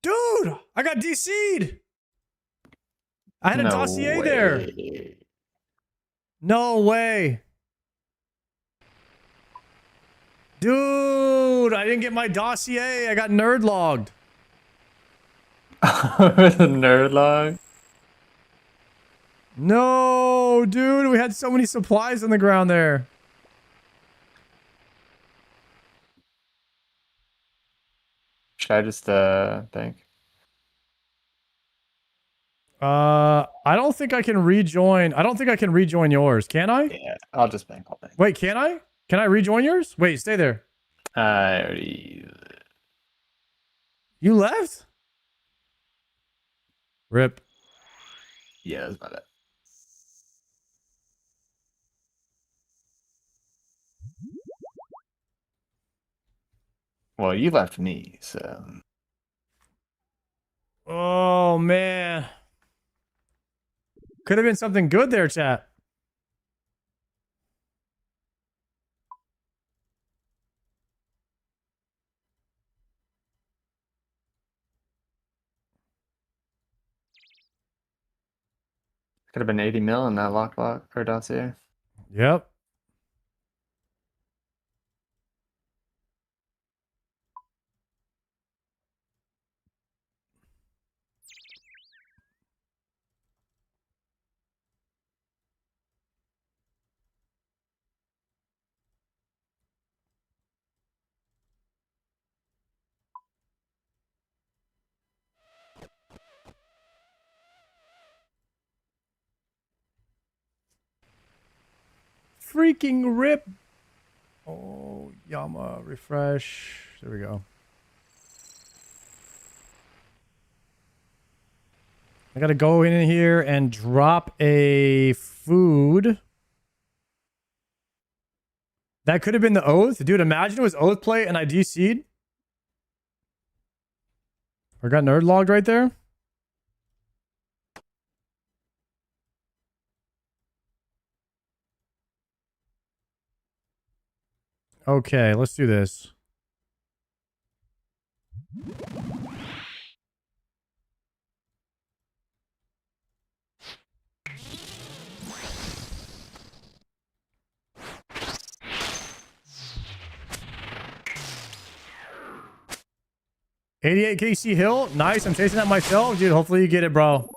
Dude, I got DC'd. I had a dossier there. No way. Dude, I didn't get my dossier. I got nerd logged. Nerd log? No, dude, we had so many supplies on the ground there. Should I just bank? I don't think I can rejoin. I don't think I can rejoin yours. Can I? Yeah, I'll just bank all bank. Wait, can I? Can I rejoin yours? Wait, stay there. I already. You left? Rip. Yeah, that's about it. Well, you left me, so. Oh man. Could have been something good there, chat. Could have been 80 mil in that lockbox or dossier. Yep. Freaking rip. Oh, Yama, refresh. There we go. I gotta go in here and drop a food. That could have been the oath. Dude, imagine it was oath play and I DC'd. Or got nerd logged right there. Okay, let's do this. $88 KC Hilt. Nice. I'm chasing that myself. Dude, hopefully you get it, bro.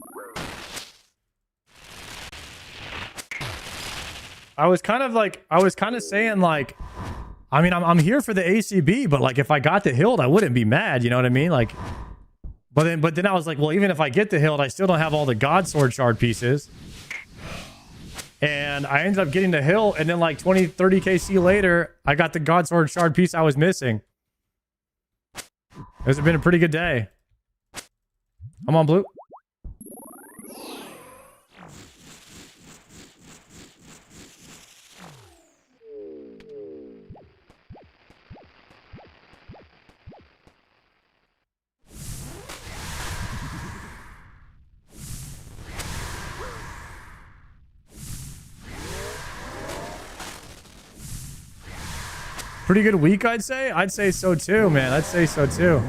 I was kind of saying like, I mean, I'm here for the ACB, but like if I got the Hilt, I wouldn't be mad. You know what I mean? Like, but then I was like, well, even if I get the Hilt, I still don't have all the God Sword shard pieces. And I ended up getting the Hilt, and then like 20, 30 KC later, I got the God Sword shard piece I was missing. This has been a pretty good day. I'm on blue. Pretty good week, I'd say. I'd say so too, man. I'd say so too.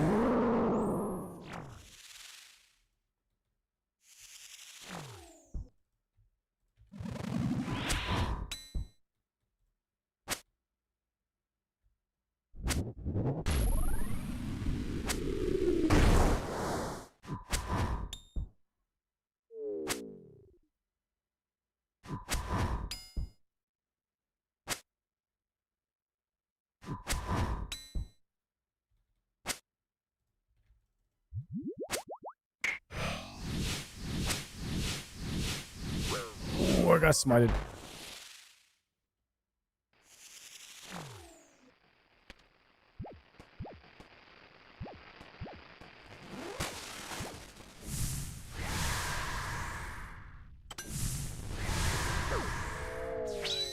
Oh, I got smited.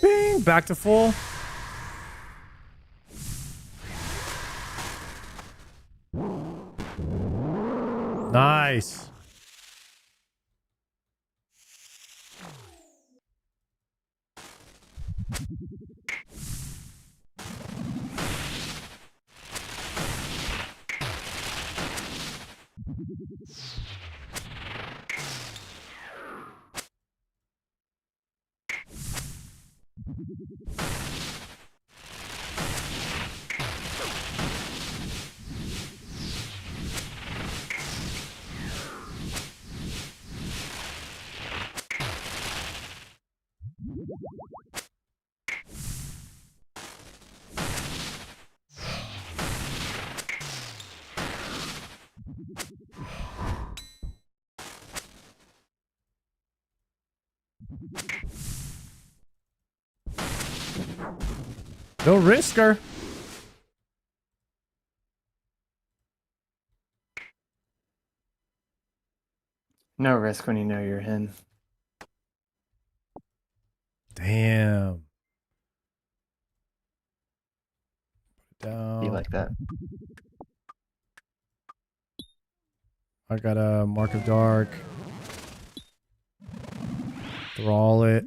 Bing, back to full. Nice. The risker. No risk when you know you're in. Damn. Down. Be like that. I got a Mark of Dark. Thrall it.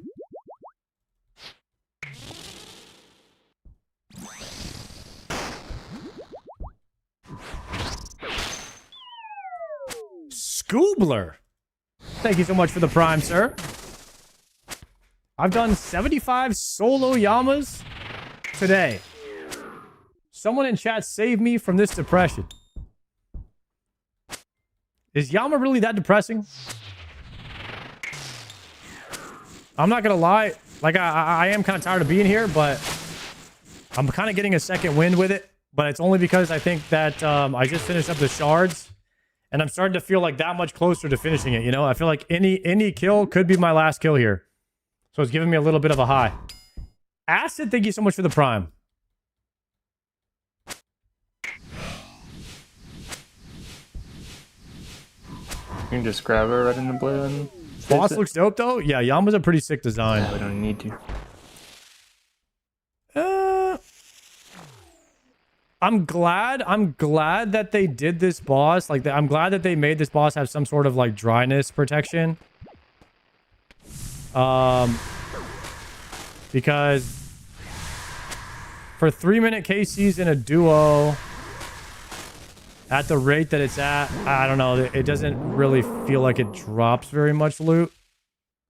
Scoobler. Thank you so much for the prime, sir. I've done 75 solo Yamas today. Someone in chat save me from this depression. Is Yama really that depressing? I'm not gonna lie. Like, I am kind of tired of being here, but I'm kind of getting a second wind with it. But it's only because I think that I just finished up the shards. And I'm starting to feel like that much closer to finishing it, you know? I feel like any kill could be my last kill here. So it's giving me a little bit of a high. Acid, thank you so much for the prime. You can just grab her right in the blue and... Boss looks dope, though. Yeah, Yama's a pretty sick design. Yeah, we don't need to. I'm glad that they did this boss. Like, I'm glad that they made this boss have some sort of, like, dryness protection. Because for 3-minute KCs in a duo, at the rate that it's at, I don't know, it doesn't really feel like it drops very much loot.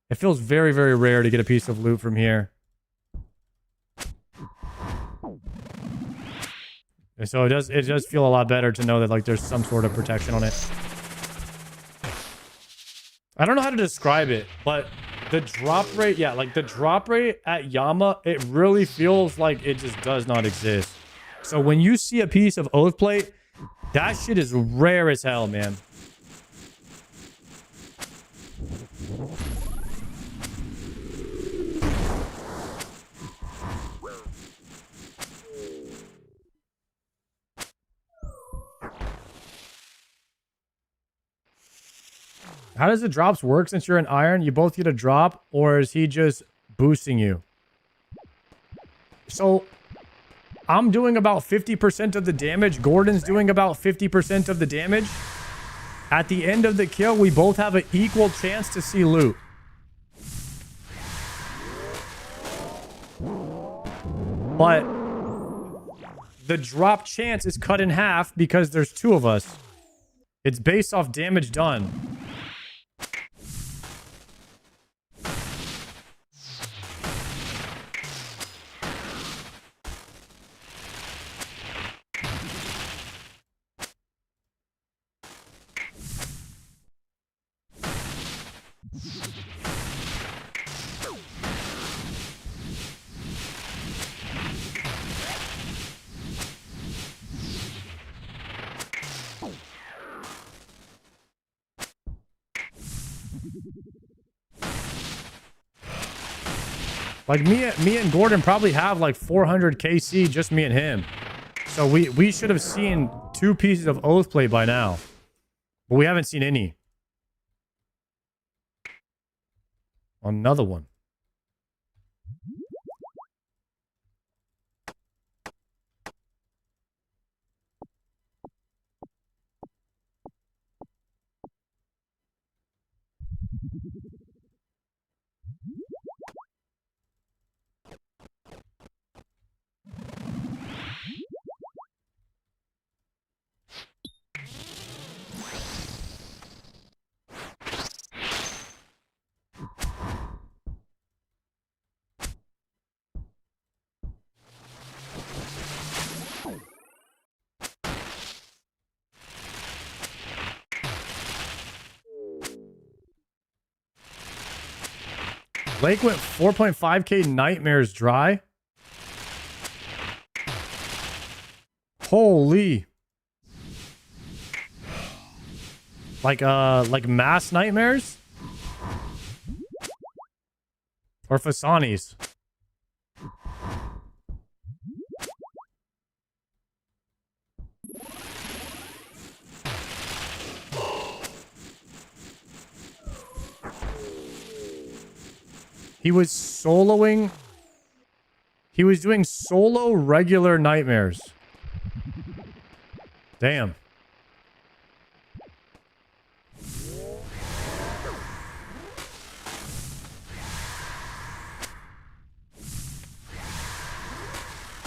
It feels very, very rare to get a piece of loot from here. And so it does feel a lot better to know that, like, there's some sort of protection on it. I don't know how to describe it, but the drop rate, yeah, like the drop rate at Yama, it really feels like it just does not exist. So when you see a piece of Oath Plate, that shit is rare as hell, man. How does the drops work since you're in iron? You both get a drop, or is he just boosting you? So, I'm doing about 50% of the damage. Gordon's doing about 50% of the damage. At the end of the kill, we both have an equal chance to see loot. But the drop chance is cut in half because there's two of us. It's based off damage done. Like, me and Gordon probably have like 400 KC, just me and him. So we should have seen 2 pieces of Oath Plate by now. But we haven't seen any. Another one. Lake went 4.5k nightmares dry. Holy. Like mass nightmares? Or Fasani's? He was soloing. He was doing solo regular nightmares. Damn.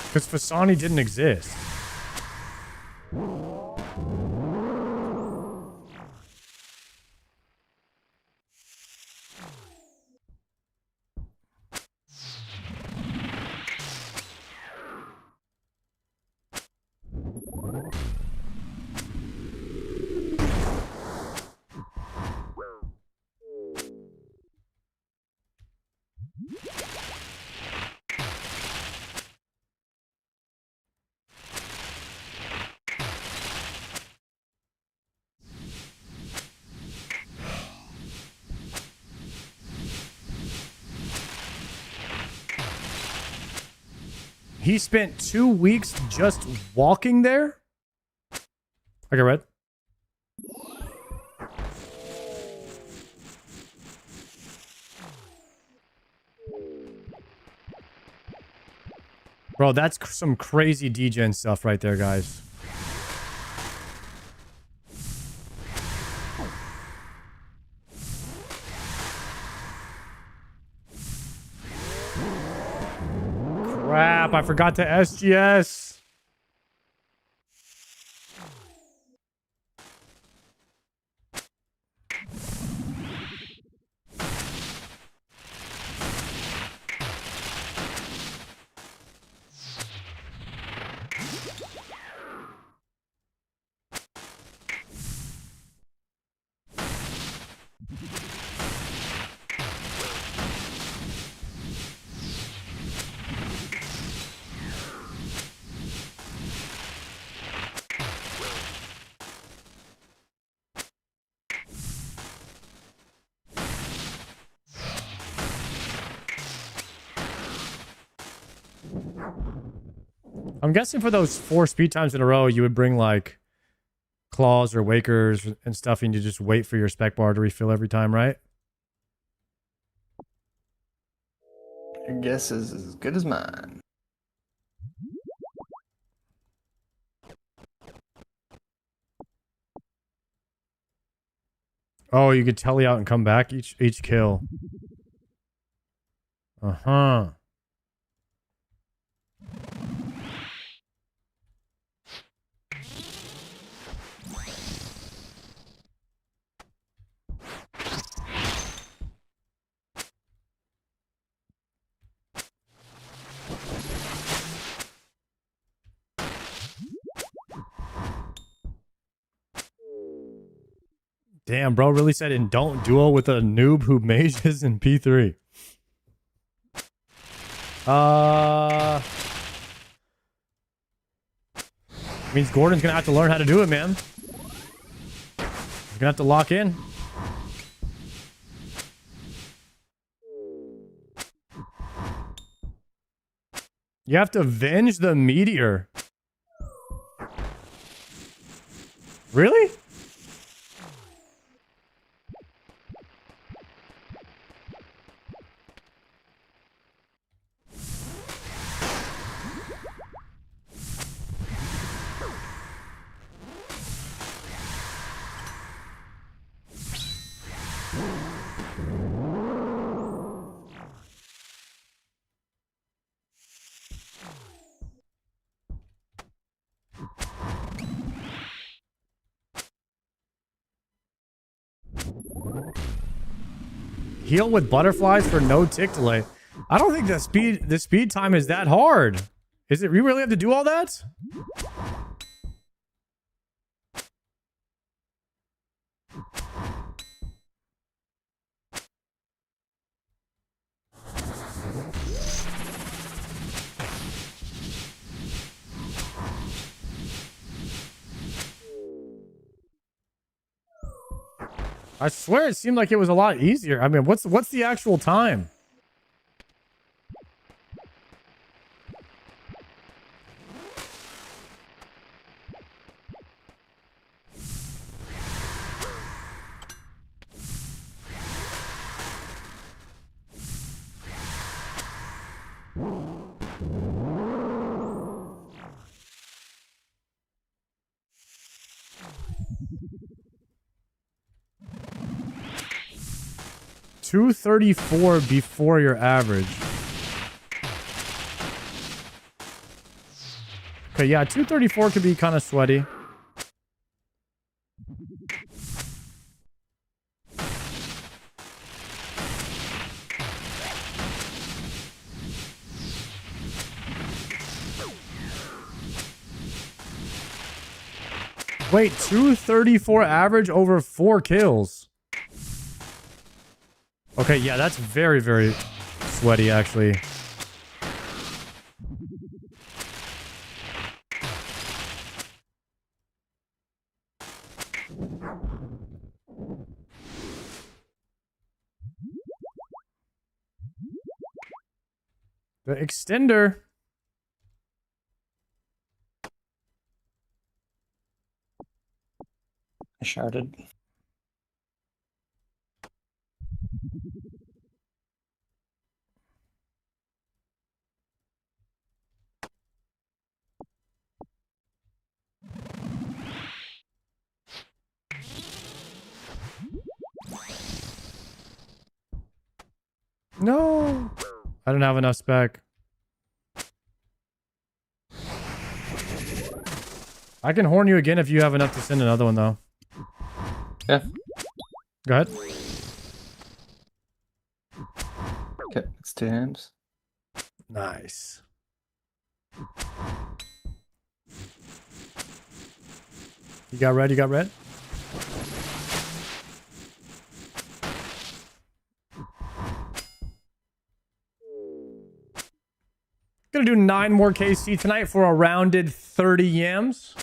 Because Fasani didn't exist. He spent 2 weeks just walking there? Okay, Red. Bro, that's some crazy degen stuff right there, guys. Crap, I forgot to SGS. I'm guessing for those 4 speed times in a row, you would bring like claws or wakers and stuff, and you just wait for your spec bar to refill every time, right? Your guess is as good as mine. Oh, you could telly out and come back each kill. Uh-huh. Damn, bro really said and don't duel with a noob who mages in P3. Means Gordon's gonna have to learn how to do it, man. He's gonna have to lock in. You have to avenge the meteor. Really? Heal with butterflies for no tick delay. I don't think the speed time is that hard. Is it? You really have to do all that? I swear it seemed like it was a lot easier. I mean, what's the actual time? $234 before your average. Okay, yeah, 234 could be kind of sweaty. Wait, 234 average over 4 kills. Okay, yeah, that's very, very sweaty, actually. The extender. I sharded. No. I don't have enough spec. I can horn you again if you have enough to send another one, though. Yeah. Go ahead. Okay, it's 2 hams. Nice. You got red? You got red? Gonna do 9 more KC tonight for a rounded 30 yams.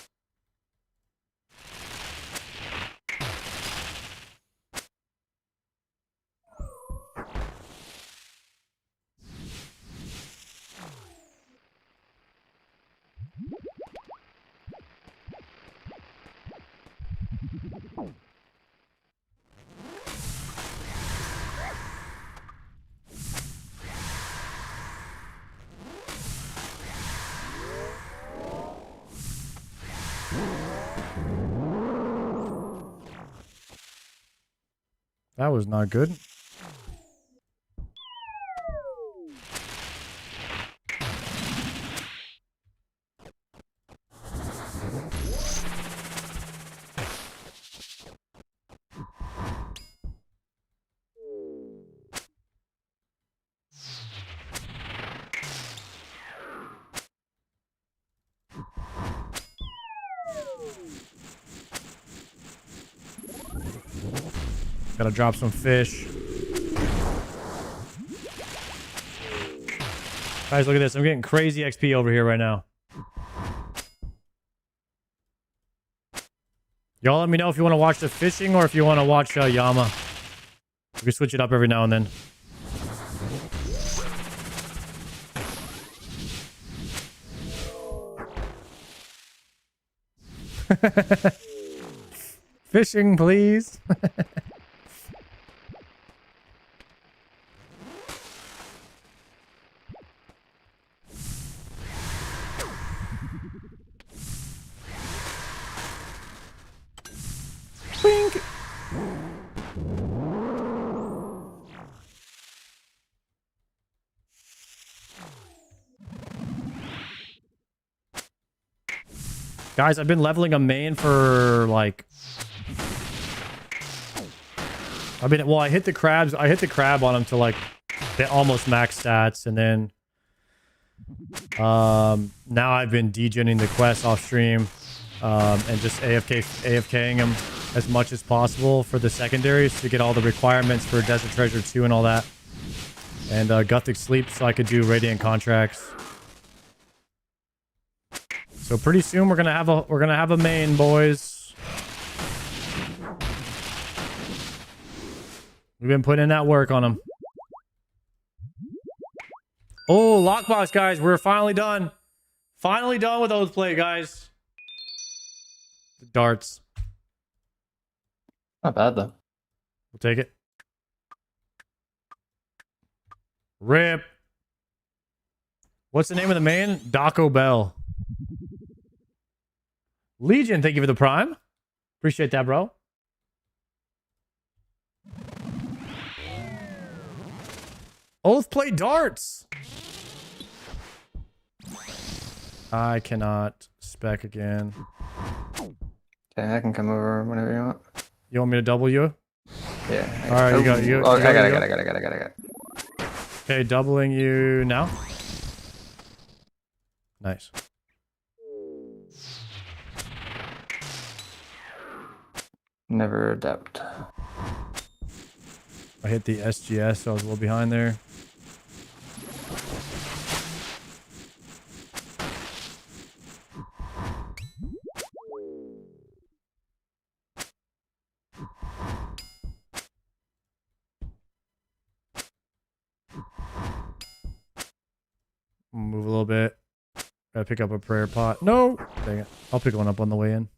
That was not good. Gotta drop some fish. Guys, look at this. I'm getting crazy XP over here right now. Y'all let me know if you want to watch the fishing or if you want to watch Yama. We can switch it up every now and then. Fishing, please. Bink. Guys, I've been leveling a main for like I hit the crabs. I hit the crab on him to like they almost max stats, and then now I've been degenning the quest off stream and just AFKing him as much as possible for the secondaries to get all the requirements for Desert Treasure 2 and all that, and Gothic Sleep so I could do Radiant contracts. So pretty soon we're gonna have a main, boys. We've been putting in that work on them. Oh, lockbox, guys. We're finally done. Finally done with those play, guys. The darts. Not bad, though. We'll take it. Rip. What's the name of the main? Daco Bell. Legion, thank you for the prime. Appreciate that, bro. Oath play darts. I cannot spec again. Okay, I can come over whenever you want. You want me to double you? Yeah. All right, you got you. Oh, you I got it. Okay, doubling you now. Nice. Never adapt. I hit the SGS, so I was a little behind there. Move a little bit. Gotta pick up a prayer pot. No! Dang it. I'll pick one up on the way in.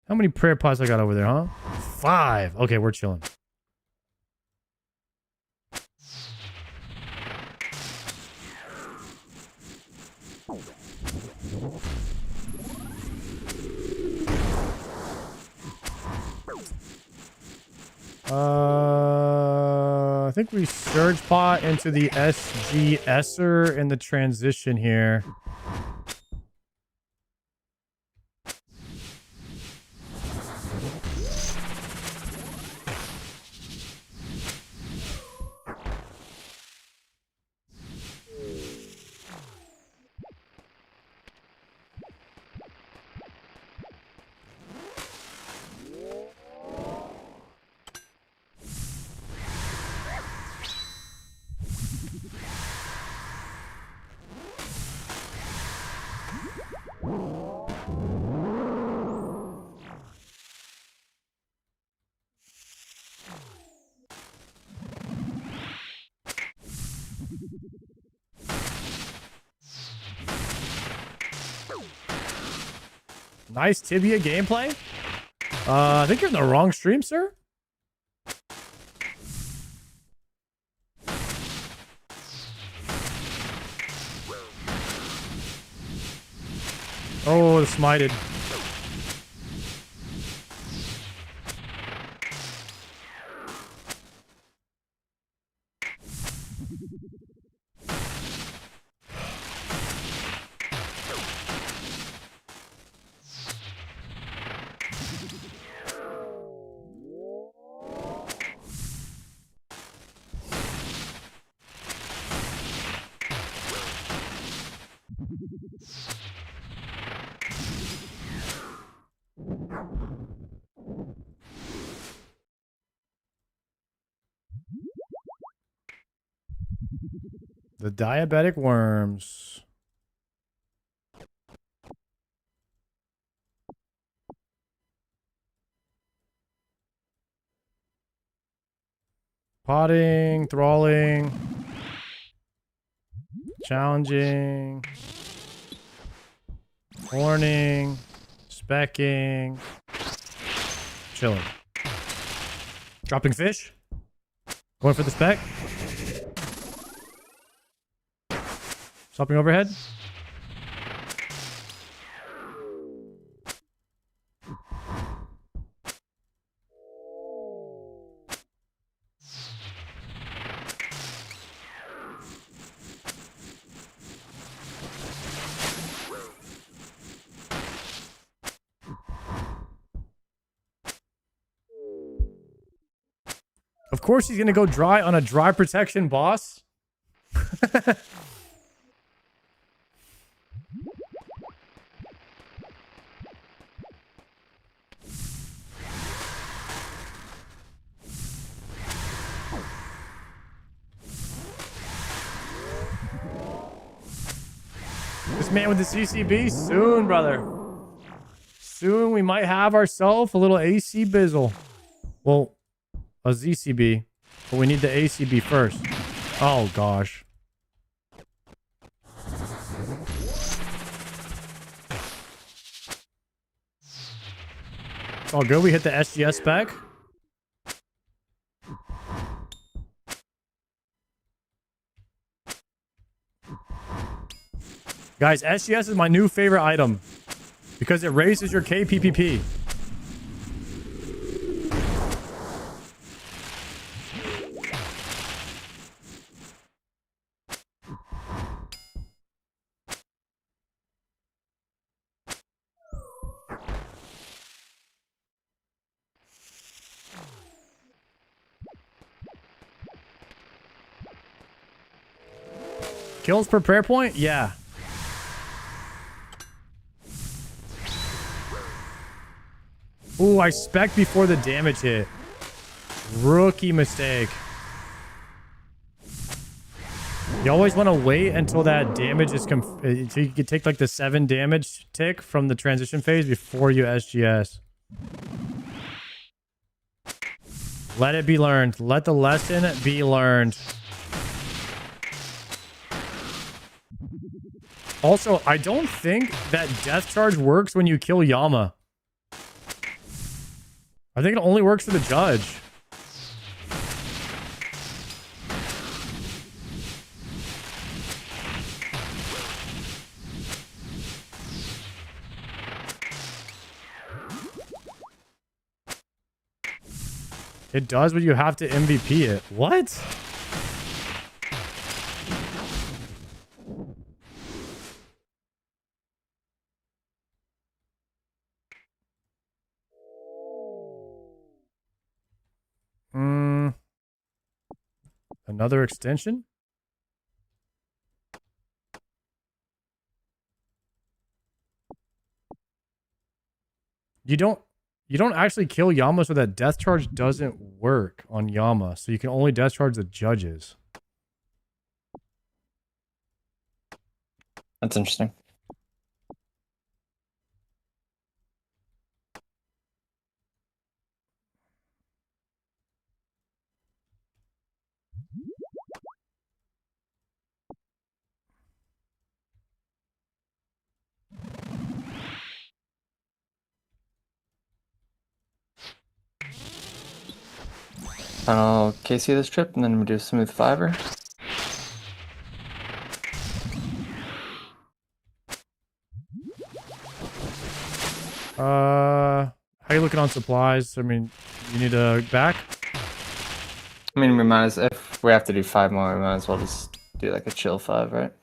How many prayer pots I got over there, huh? 5. Okay, we're chilling. I think we surge pot into the SGSer in the transition here. Nice tibia gameplay. I think you're in the wrong stream, sir. Oh, the smited. The diabetic worms. Potting, thralling, challenging, horning, specking, chilling. Dropping fish. Going for the spec. Stopping overhead. Of course he's going to go dry on a dry protection boss. man with the CCB? Soon, brother. Soon we might have ourselves a little AC bizzle. Well, a ZCB. But we need the ACB first. Oh, gosh. It's all good. We hit the SGS spec. Guys, SGS is my new favorite item because it raises your KPPP. Kills per prayer point? Yeah. Ooh, I spec before the damage hit. Rookie mistake. You always want to wait until that damage is so you can take like the 7 damage tick from the transition phase before you SGS. Let it be learned. Let the lesson be learned. Also, I don't think that death charge works when you kill Yama. I think it only works for the judge. It does, but you have to MVP it. What? Another extension? You don't actually kill Yama, so that death charge doesn't work on Yama. So you can only death charge the judges. That's interesting. I'll KC this trip and then we do smooth fiber. How are you looking on supplies? I mean, you need a back? I mean, we might as, if we have to do 5 more, we might as well just do like a chill 5, right?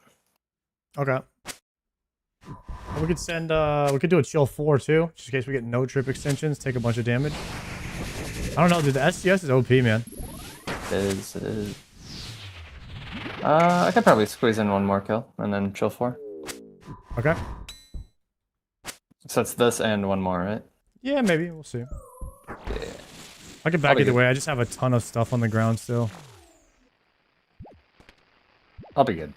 Okay. We could send, we could do a chill 4 too, just in case we get no trip extensions, take a bunch of damage. I don't know, dude. The SGS is OP, man. It is. I could probably squeeze in 1 more kill and then chill 4. Okay. So it's this and 1 more, right? Yeah, maybe. We'll see. Yeah. I can back either way. I just have a ton of stuff on the ground still. I'll be good.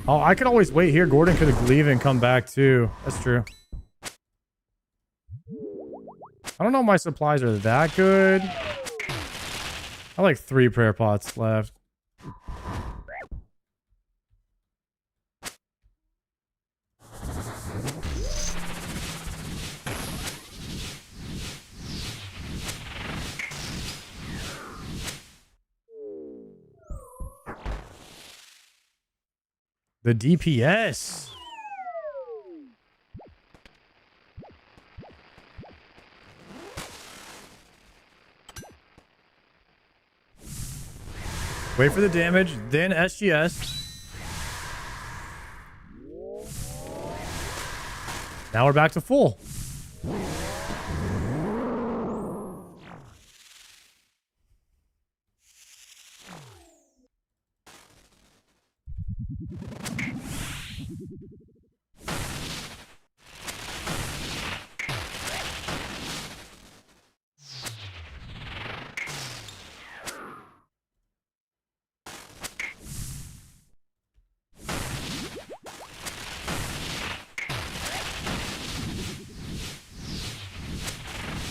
Oh, I could always wait here. Gordon could leave and come back too. That's true. I don't know if my supplies are that good. I have like 3 prayer pots left. The DPS. Wait for the damage, then SGS. Now we're back to full.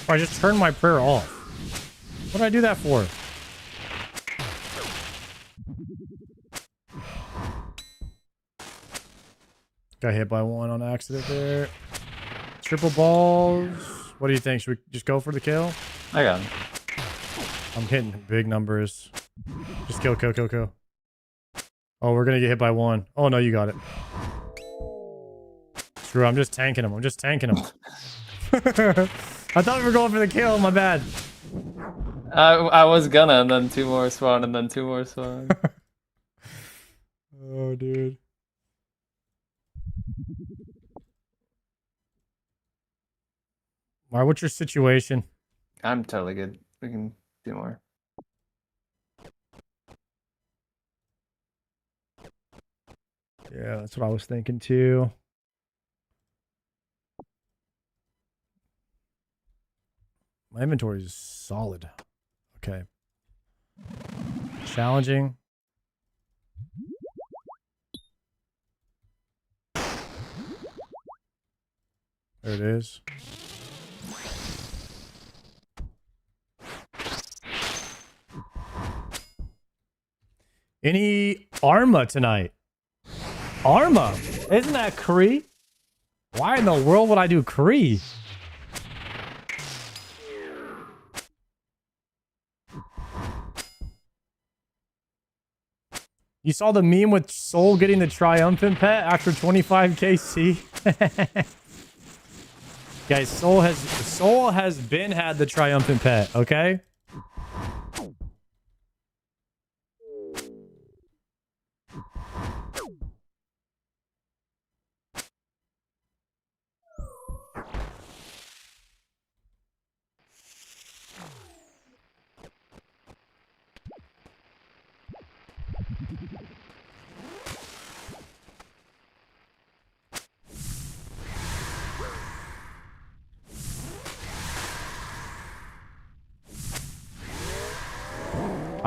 I just turned my prayer off. What did I do that for? Got hit by one on accident there. Triple balls. What do you think? Should we just go for the kill? I got him. I'm hitting big numbers. Just kill. Oh, we're gonna get hit by one. Oh no, you got it. Screw, I'm just tanking him. I thought we were going for the kill. My bad. I was gonna, and then 2 more spawn, and then 2 more spawn. Oh, dude. Alright, what's your situation? I'm totally good. We can do more. Yeah, that's what I was thinking too. My inventory is solid. Okay. Challenging. There it is. Any Arma tonight? Arma? Isn't that Kree? Why in the world would I do Kree? You saw the meme with Soul getting the triumphant pet after 25k C? Guys, Soul has been had the triumphant pet, okay?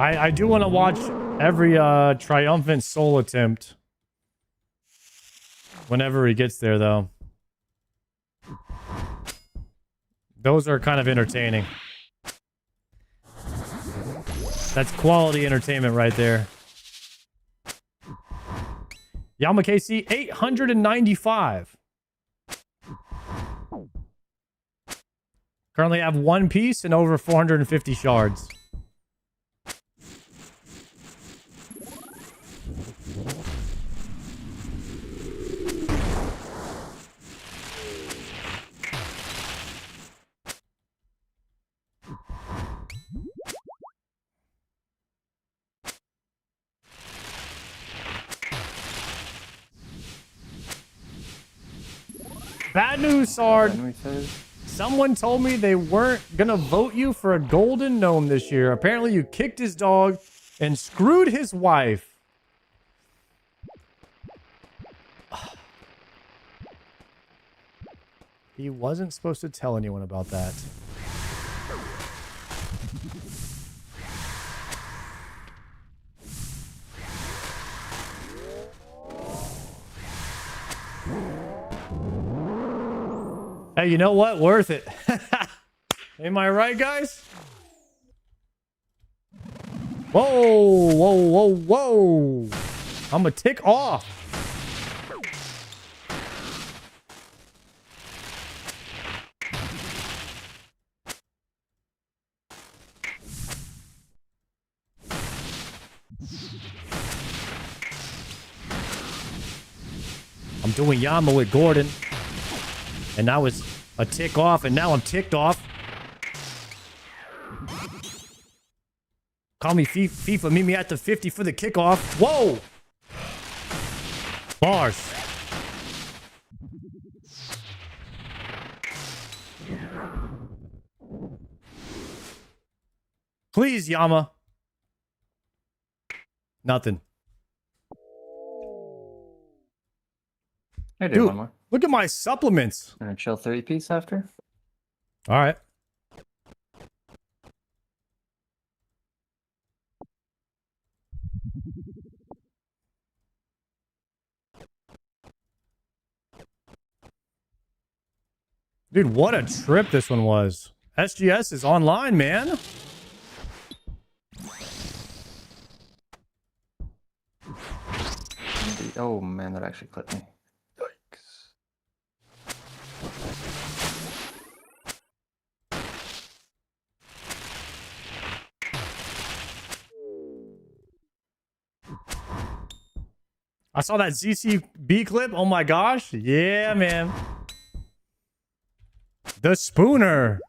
I do want to watch every triumphant Soul attempt. Whenever he gets there, though. Those are kind of entertaining. That's quality entertainment right there. Yama KC, 895. Currently have 1 piece and over 450 shards. Bad news, Sard. Someone told me they weren't gonna vote you for a golden gnome this year. Apparently you kicked his dog and screwed his wife. He wasn't supposed to tell anyone about that. Hey, you know what? Worth it. Am I right, guys? Whoa, whoa, whoa, whoa. I'm gonna tick off. I'm doing Yama with Gordon. And now it's a tick off, and now I'm ticked off. Call me FIFA, meet me at the 50 for the kickoff. Whoa! Bars. Please, Yama. Nothing. I do Dude, one more. look at my supplements. And a chill 30 piece after. All right. Dude, what a trip this one was. SGS is online, man. Oh man, that actually clipped me. I saw that ZCB clip. Oh my gosh. Yeah, man. The Spooner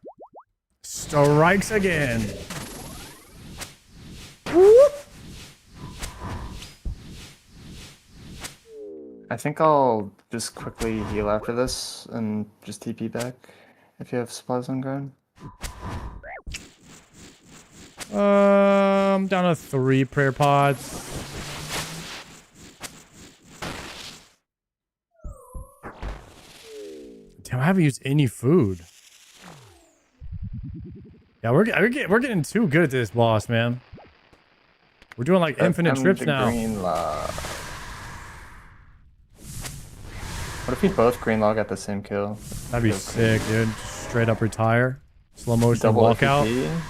strikes again. Whoop. I think I'll just quickly heal after this and just TP back if you have supplies on ground. I'm down to 3 prayer pods. Damn, I haven't used any food. Yeah, we're getting too good at this boss, man. We're doing like infinite trips now. What if we both green log at the same kill? That'd be sick, dude. Straight up retire. Slow motion Double walkout. FPP.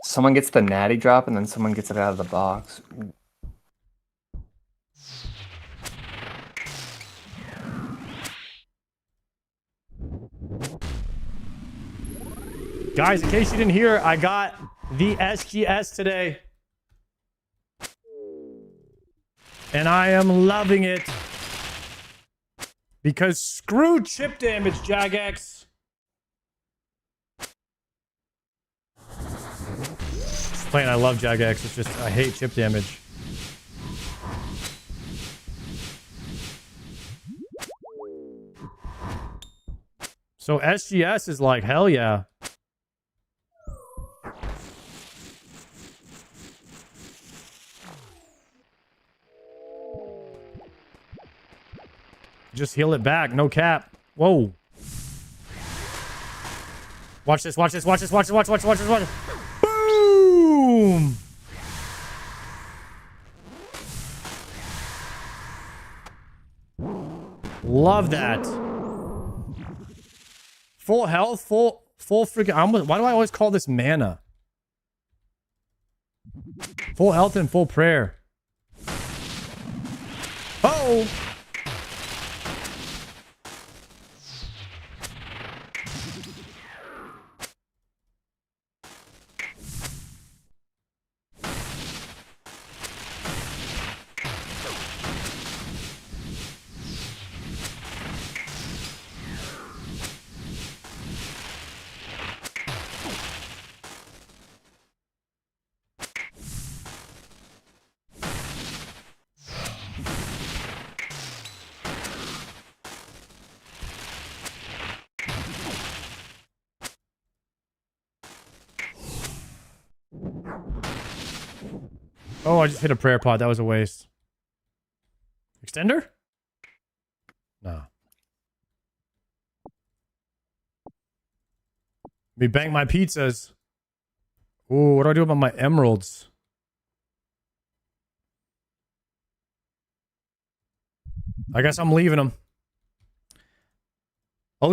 Someone gets the natty drop and then someone gets it out of the box. Guys, in case you didn't hear, I got the SGS today. And I am loving it. Because screw chip damage, Jagex. Just playing, I love Jagex. It's just, I hate chip damage. So SGS is like, hell yeah. Just heal it back, no cap. Whoa. Watch this, watch this, watch this, watch this, watch this, watch this, watch this. Boom! Love that. Full health, full freaking... why do I always call this mana? Full health and full prayer. Oh! Oh, I just hit a prayer pod. That was a waste. Extender? Nah. Let me bang my pizzas. Ooh, what do I do about my emeralds? I guess I'm leaving them.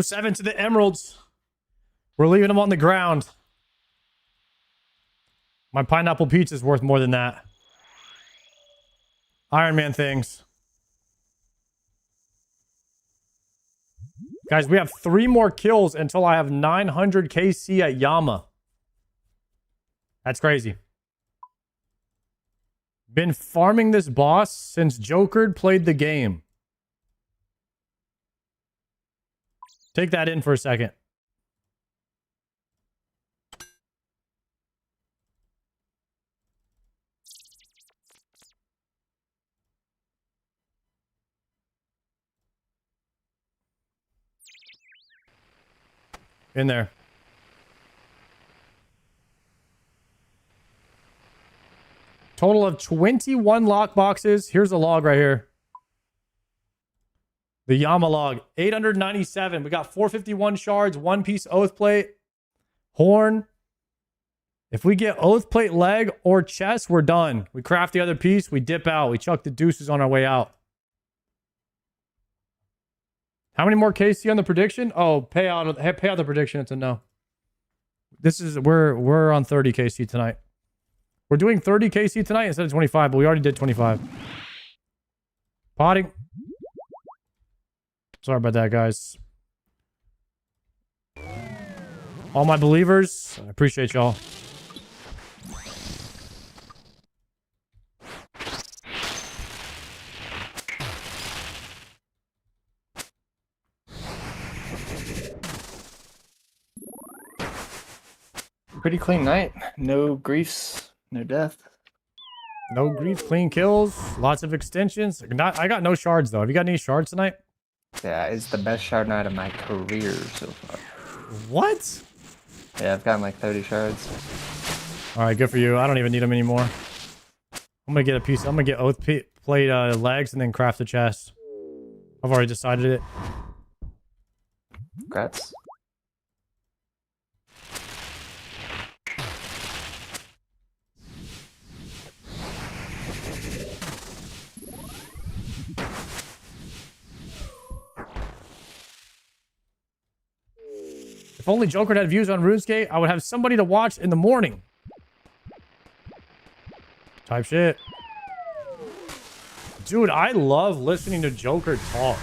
07 to the emeralds. We're leaving them on the ground. My pineapple pizza is worth more than that. Iron Man things. Guys, we have 3 more kills until I have 900 KC at Yama. That's crazy. Been farming this boss since Jokered played the game. Take that in for a second. in there. Total of 21 lock boxes. Here's a log right here. The Yama log. 897. We got 451 shards, one piece oath plate, horn. If we get oath plate leg or chest, we're done. We craft the other piece. We dip out. We chuck the deuces on our way out. How many more KC on the prediction? Oh, pay out the prediction. It's a no. This is we're on 30 KC tonight. We're doing 30 KC tonight instead of 25, but we already did 25. Potting. Sorry about that, guys. All my believers, I appreciate y'all. Pretty clean night. No griefs, no death. No grief, clean kills, lots of extensions. I got no shards though. Have you got any shards tonight? Yeah, it's the best shard night of my career so far. What? Yeah, I've gotten like 30 shards. All right, good for you. I don't even need them anymore. I'm gonna get a piece. I'm gonna get oath plate legs and then craft the chest. I've already decided it. Congrats. If only Joker had views on RuneScape, I would have somebody to watch in the morning. Type shit. Dude, I love listening to Joker talk.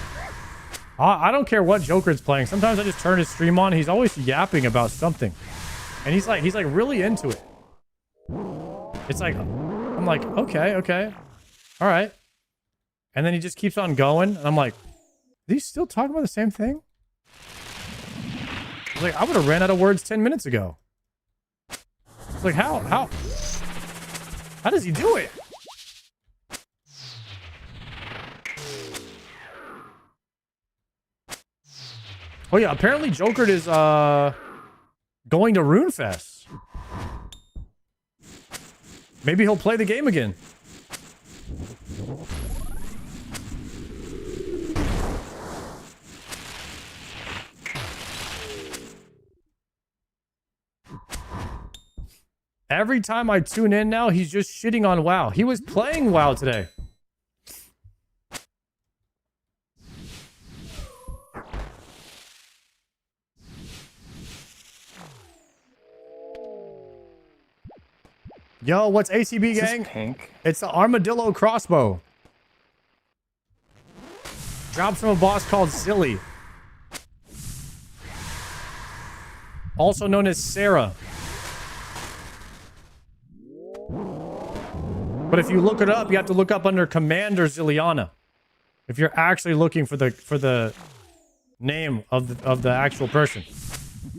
I don't care what Joker's playing. Sometimes I just turn his stream on. He's always yapping about something. And he's like really into it. It's like, I'm like, okay. All right. And then he just keeps on going. And I'm like, are these still talking about the same thing? I was like, I would have ran out of words 10 minutes ago. It's like, how does he do it? Oh yeah, apparently Joker is going to RuneFest. Maybe he'll play the game again. Every time I tune in now, he's just shitting on WoW. He was playing WoW today. Yo, what's ACB, gang? Pink. It's the Armadillo crossbow. Drops from a boss called Silly. Also known as Sarah. But if you look it up, you have to look up under Commander Zilliana. If you're actually looking for the name of the actual person.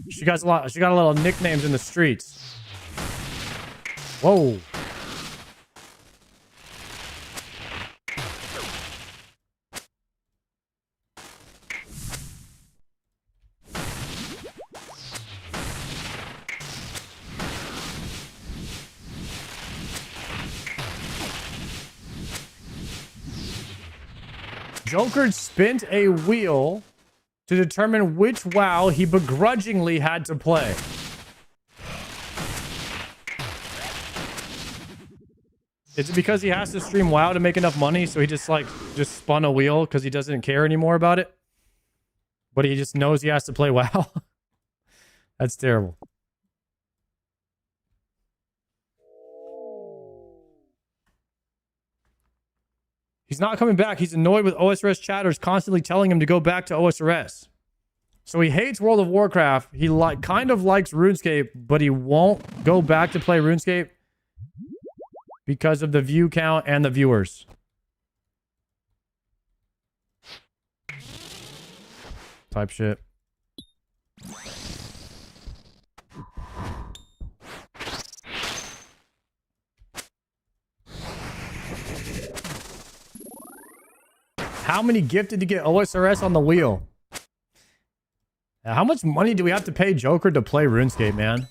She got a lot of nicknames in the streets. Whoa. Joker spent a wheel to determine which WoW he begrudgingly had to play. Is it because he has to stream WoW to make enough money, so he just spun a wheel because he doesn't care anymore about it? But he just knows he has to play WoW? That's terrible. He's not coming back. He's annoyed with OSRS chatters constantly telling him to go back to OSRS. So he hates World of Warcraft. He kind of likes RuneScape, but he won't go back to play RuneScape because of the view count and the viewers. Type shit. How many gifted to get OSRS on the wheel? How much money do we have to pay Joker to play RuneScape, man?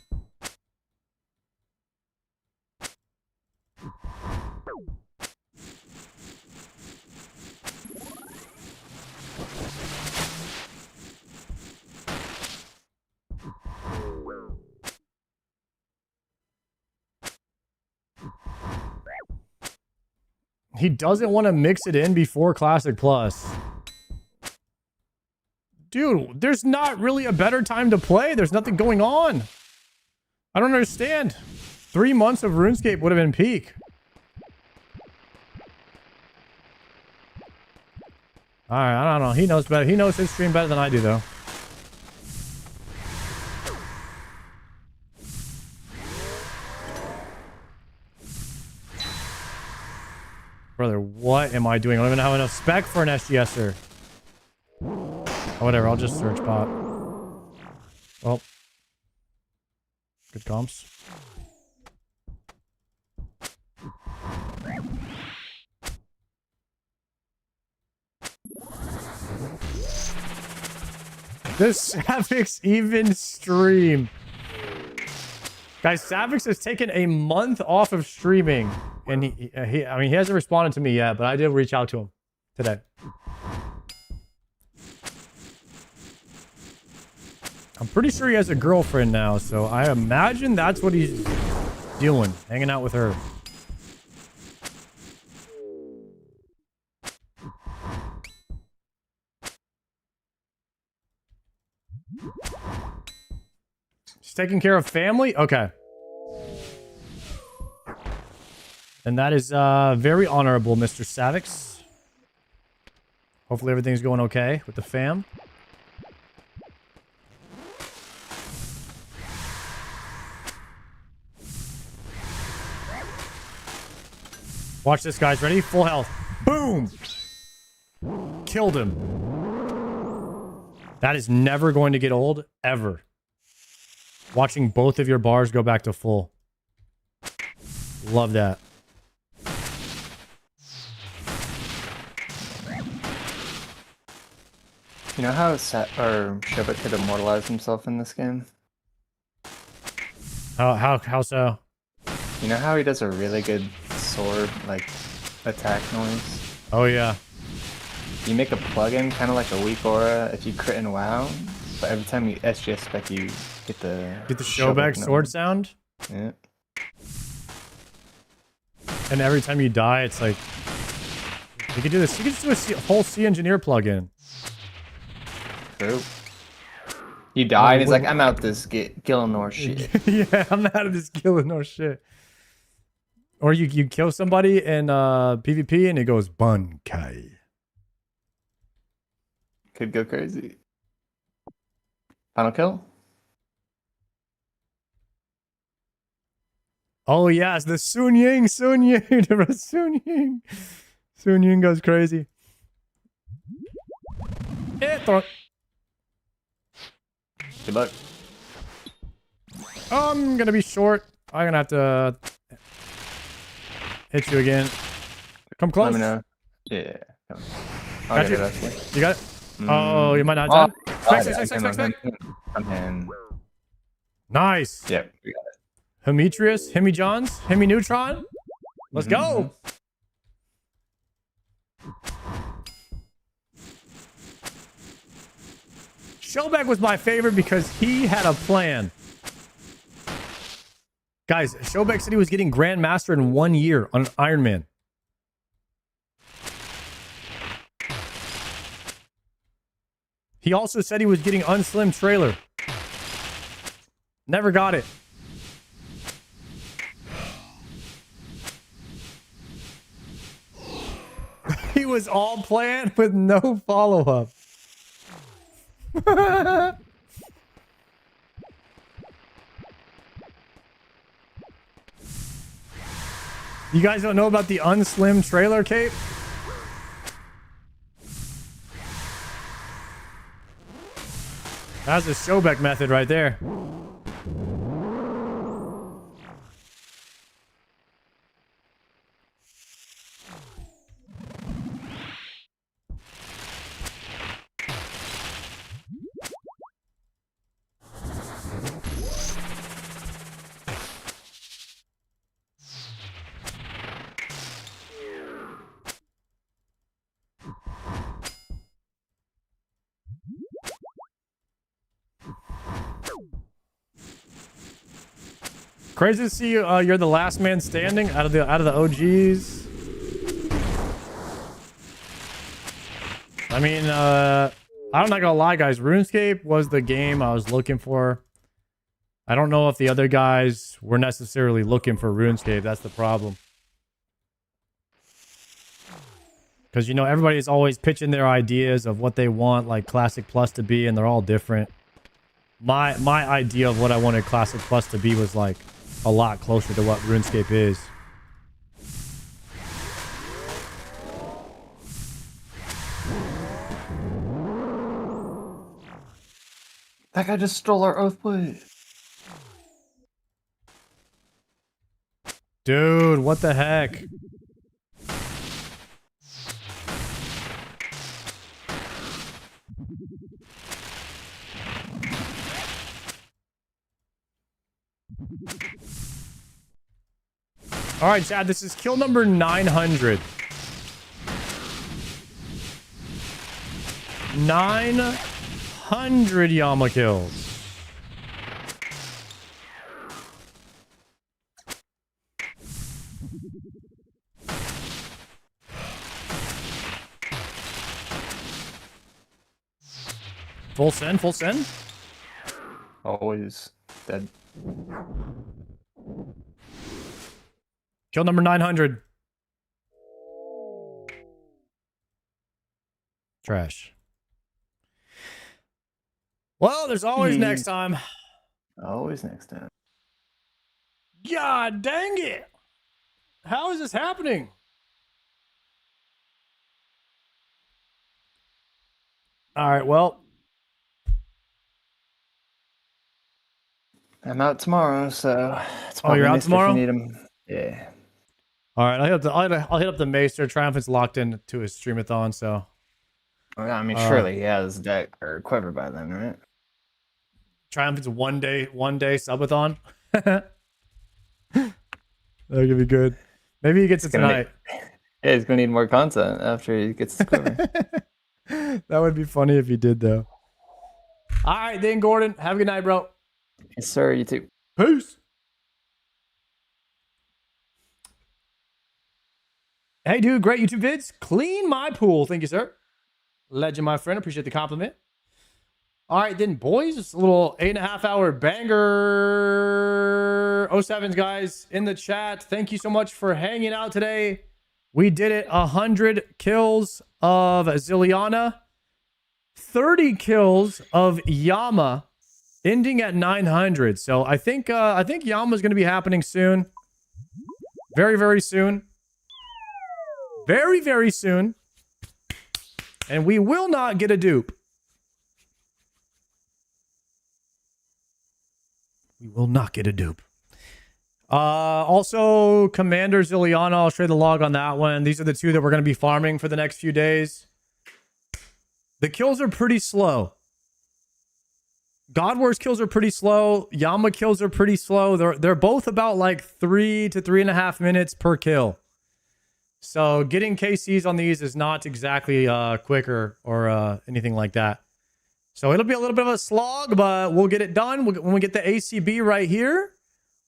He doesn't want to mix it in before Classic Plus. Dude, there's not really a better time to play. There's nothing going on. I don't understand. 3 months of RuneScape would have been peak. Alright, I don't know. He knows better. He knows his stream better than I do, though. Brother, what am I doing? I don't even have enough spec for an SGSer. Oh, whatever, I'll just search bot. Oh. Good comps. This Savix even stream. Guys, Savix has taken a month off of streaming. And he hasn't responded to me yet, but I did reach out to him today. I'm pretty sure he has a girlfriend now, so I imagine that's what he's doing, hanging out with her. She's taking care of family? Okay. And that is very honorable, Mr. Savix. Hopefully everything's going okay with the fam. Watch this, guys. Ready? Full health. Boom! Killed him. That is never going to get old, ever. Watching both of your bars go back to full. Love that. You know how Shobit could immortalize himself in this game? How so? You know how he does a really good sword like attack noise? Oh yeah. You make a plugin kind of like a weak aura if you crit in WoW, but every time you SGS spec you get the Shobek sword sound. Yeah. And every time you die, it's like you could do this. You could just do a whole C engineer plugin. True. You die and he's like, I'm out this Gillinor shit. Yeah, I'm out of this Gillinor shit. Or you kill somebody in PvP and it goes Bunkai. Could go crazy. Final kill? Oh yes, the Sun Ying. Sun Ying goes crazy. Good luck. I'm gonna be short. I'm gonna have to hit you again. Come close. Let me know. Yeah. I'll Got get you. it actually. You got it? Oh, you might not have time. Spec. I'm in. Nice. Yep, we got it. Demetrius, Hemi Johns, Hemi Neutron. Let's go. Shellback was my favorite because he had a plan. Guys, Shellback said he was getting Grandmaster in 1 year on Iron Man. He also said he was getting Unslim trailer. Never got it. He was all planned with no follow-up. You guys don't know about the Unslim trailer cape? That's the Shobek method right there. Crazy to see you. You're the last man standing out of the OGs. I mean, I'm not gonna lie, guys. RuneScape was the game I was looking for. I don't know if the other guys were necessarily looking for RuneScape. That's the problem. Because, you know, everybody's always pitching their ideas of what they want, like Classic Plus to be, and they're all different. My idea of what I wanted Classic Plus to be was, like, a lot closer to what RuneScape is. That guy just stole our oath blade. Dude, what the heck? All right, Chad, this is kill number 900. 900 Yama kills. Full send, full send. Always dead. Kill number 900. Trash. Well, there's always next time. Always next time. God dang it. How is this happening? All right, well. I'm out tomorrow, so it's Oh, you're out tomorrow? if you need 'em. Yeah. All right, I'll hit up the Maester. Triumphant's locked in to his streamathon, so. Well, I mean, surely he has deck or quiver by then, right? Triumphant's one day subathon. That could be good. Maybe he gets it tonight. Yeah, he's gonna need more content after he gets his quiver. That would be funny if he did, though. All right, then, Gordon. Have a good night, bro. Yes, sir. You too. Peace. Hey, dude. Great YouTube vids. Clean my pool. Thank you, sir. Legend, my friend. Appreciate the compliment. All right, then, boys. Just a little 8.5 hour banger. 07s, guys, in the chat. Thank you so much for hanging out today. We did it. 100 kills of Zilliana. 30 kills of Yama. Ending at 900. So I think Yama's going to be happening soon. Very, very soon. Very, very soon. And we will not get a dupe. We will not get a dupe. Also, Commander Zilliana, I'll show you the log on that one. These are the two that we're going to be farming for the next few days. The kills are pretty slow. God Wars kills are pretty slow. Yama kills are pretty slow. They're both about like 3 to 3.5 minutes per kill. So getting KCs on these is not exactly quicker or anything like that. So it'll be a little bit of a slog, but we'll get it done. When we get the ACB right here,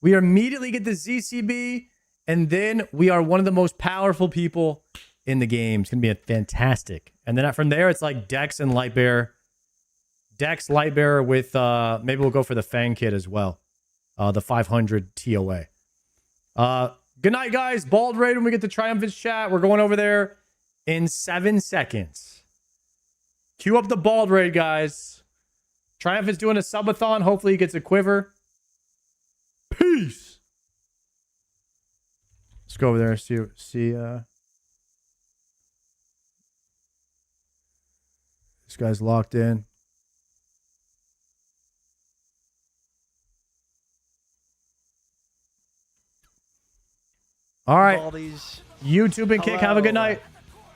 we immediately get the ZCB, and then we are one of the most powerful people in the game. It's going to be fantastic. And then from there, it's like Dex and Lightbearer. Dex, Lightbearer with, maybe we'll go for the Fang Kit as well. The 500 TOA. Good night, guys. Bald Raid when we get to Triumphant's chat. We're going over there in 7 seconds. Cue up the Bald Raid, guys. Triumphant's doing a subathon. Hopefully he gets a quiver. Peace. Let's go over there and see this guy's locked in. All right. YouTube and Kick, have a good night.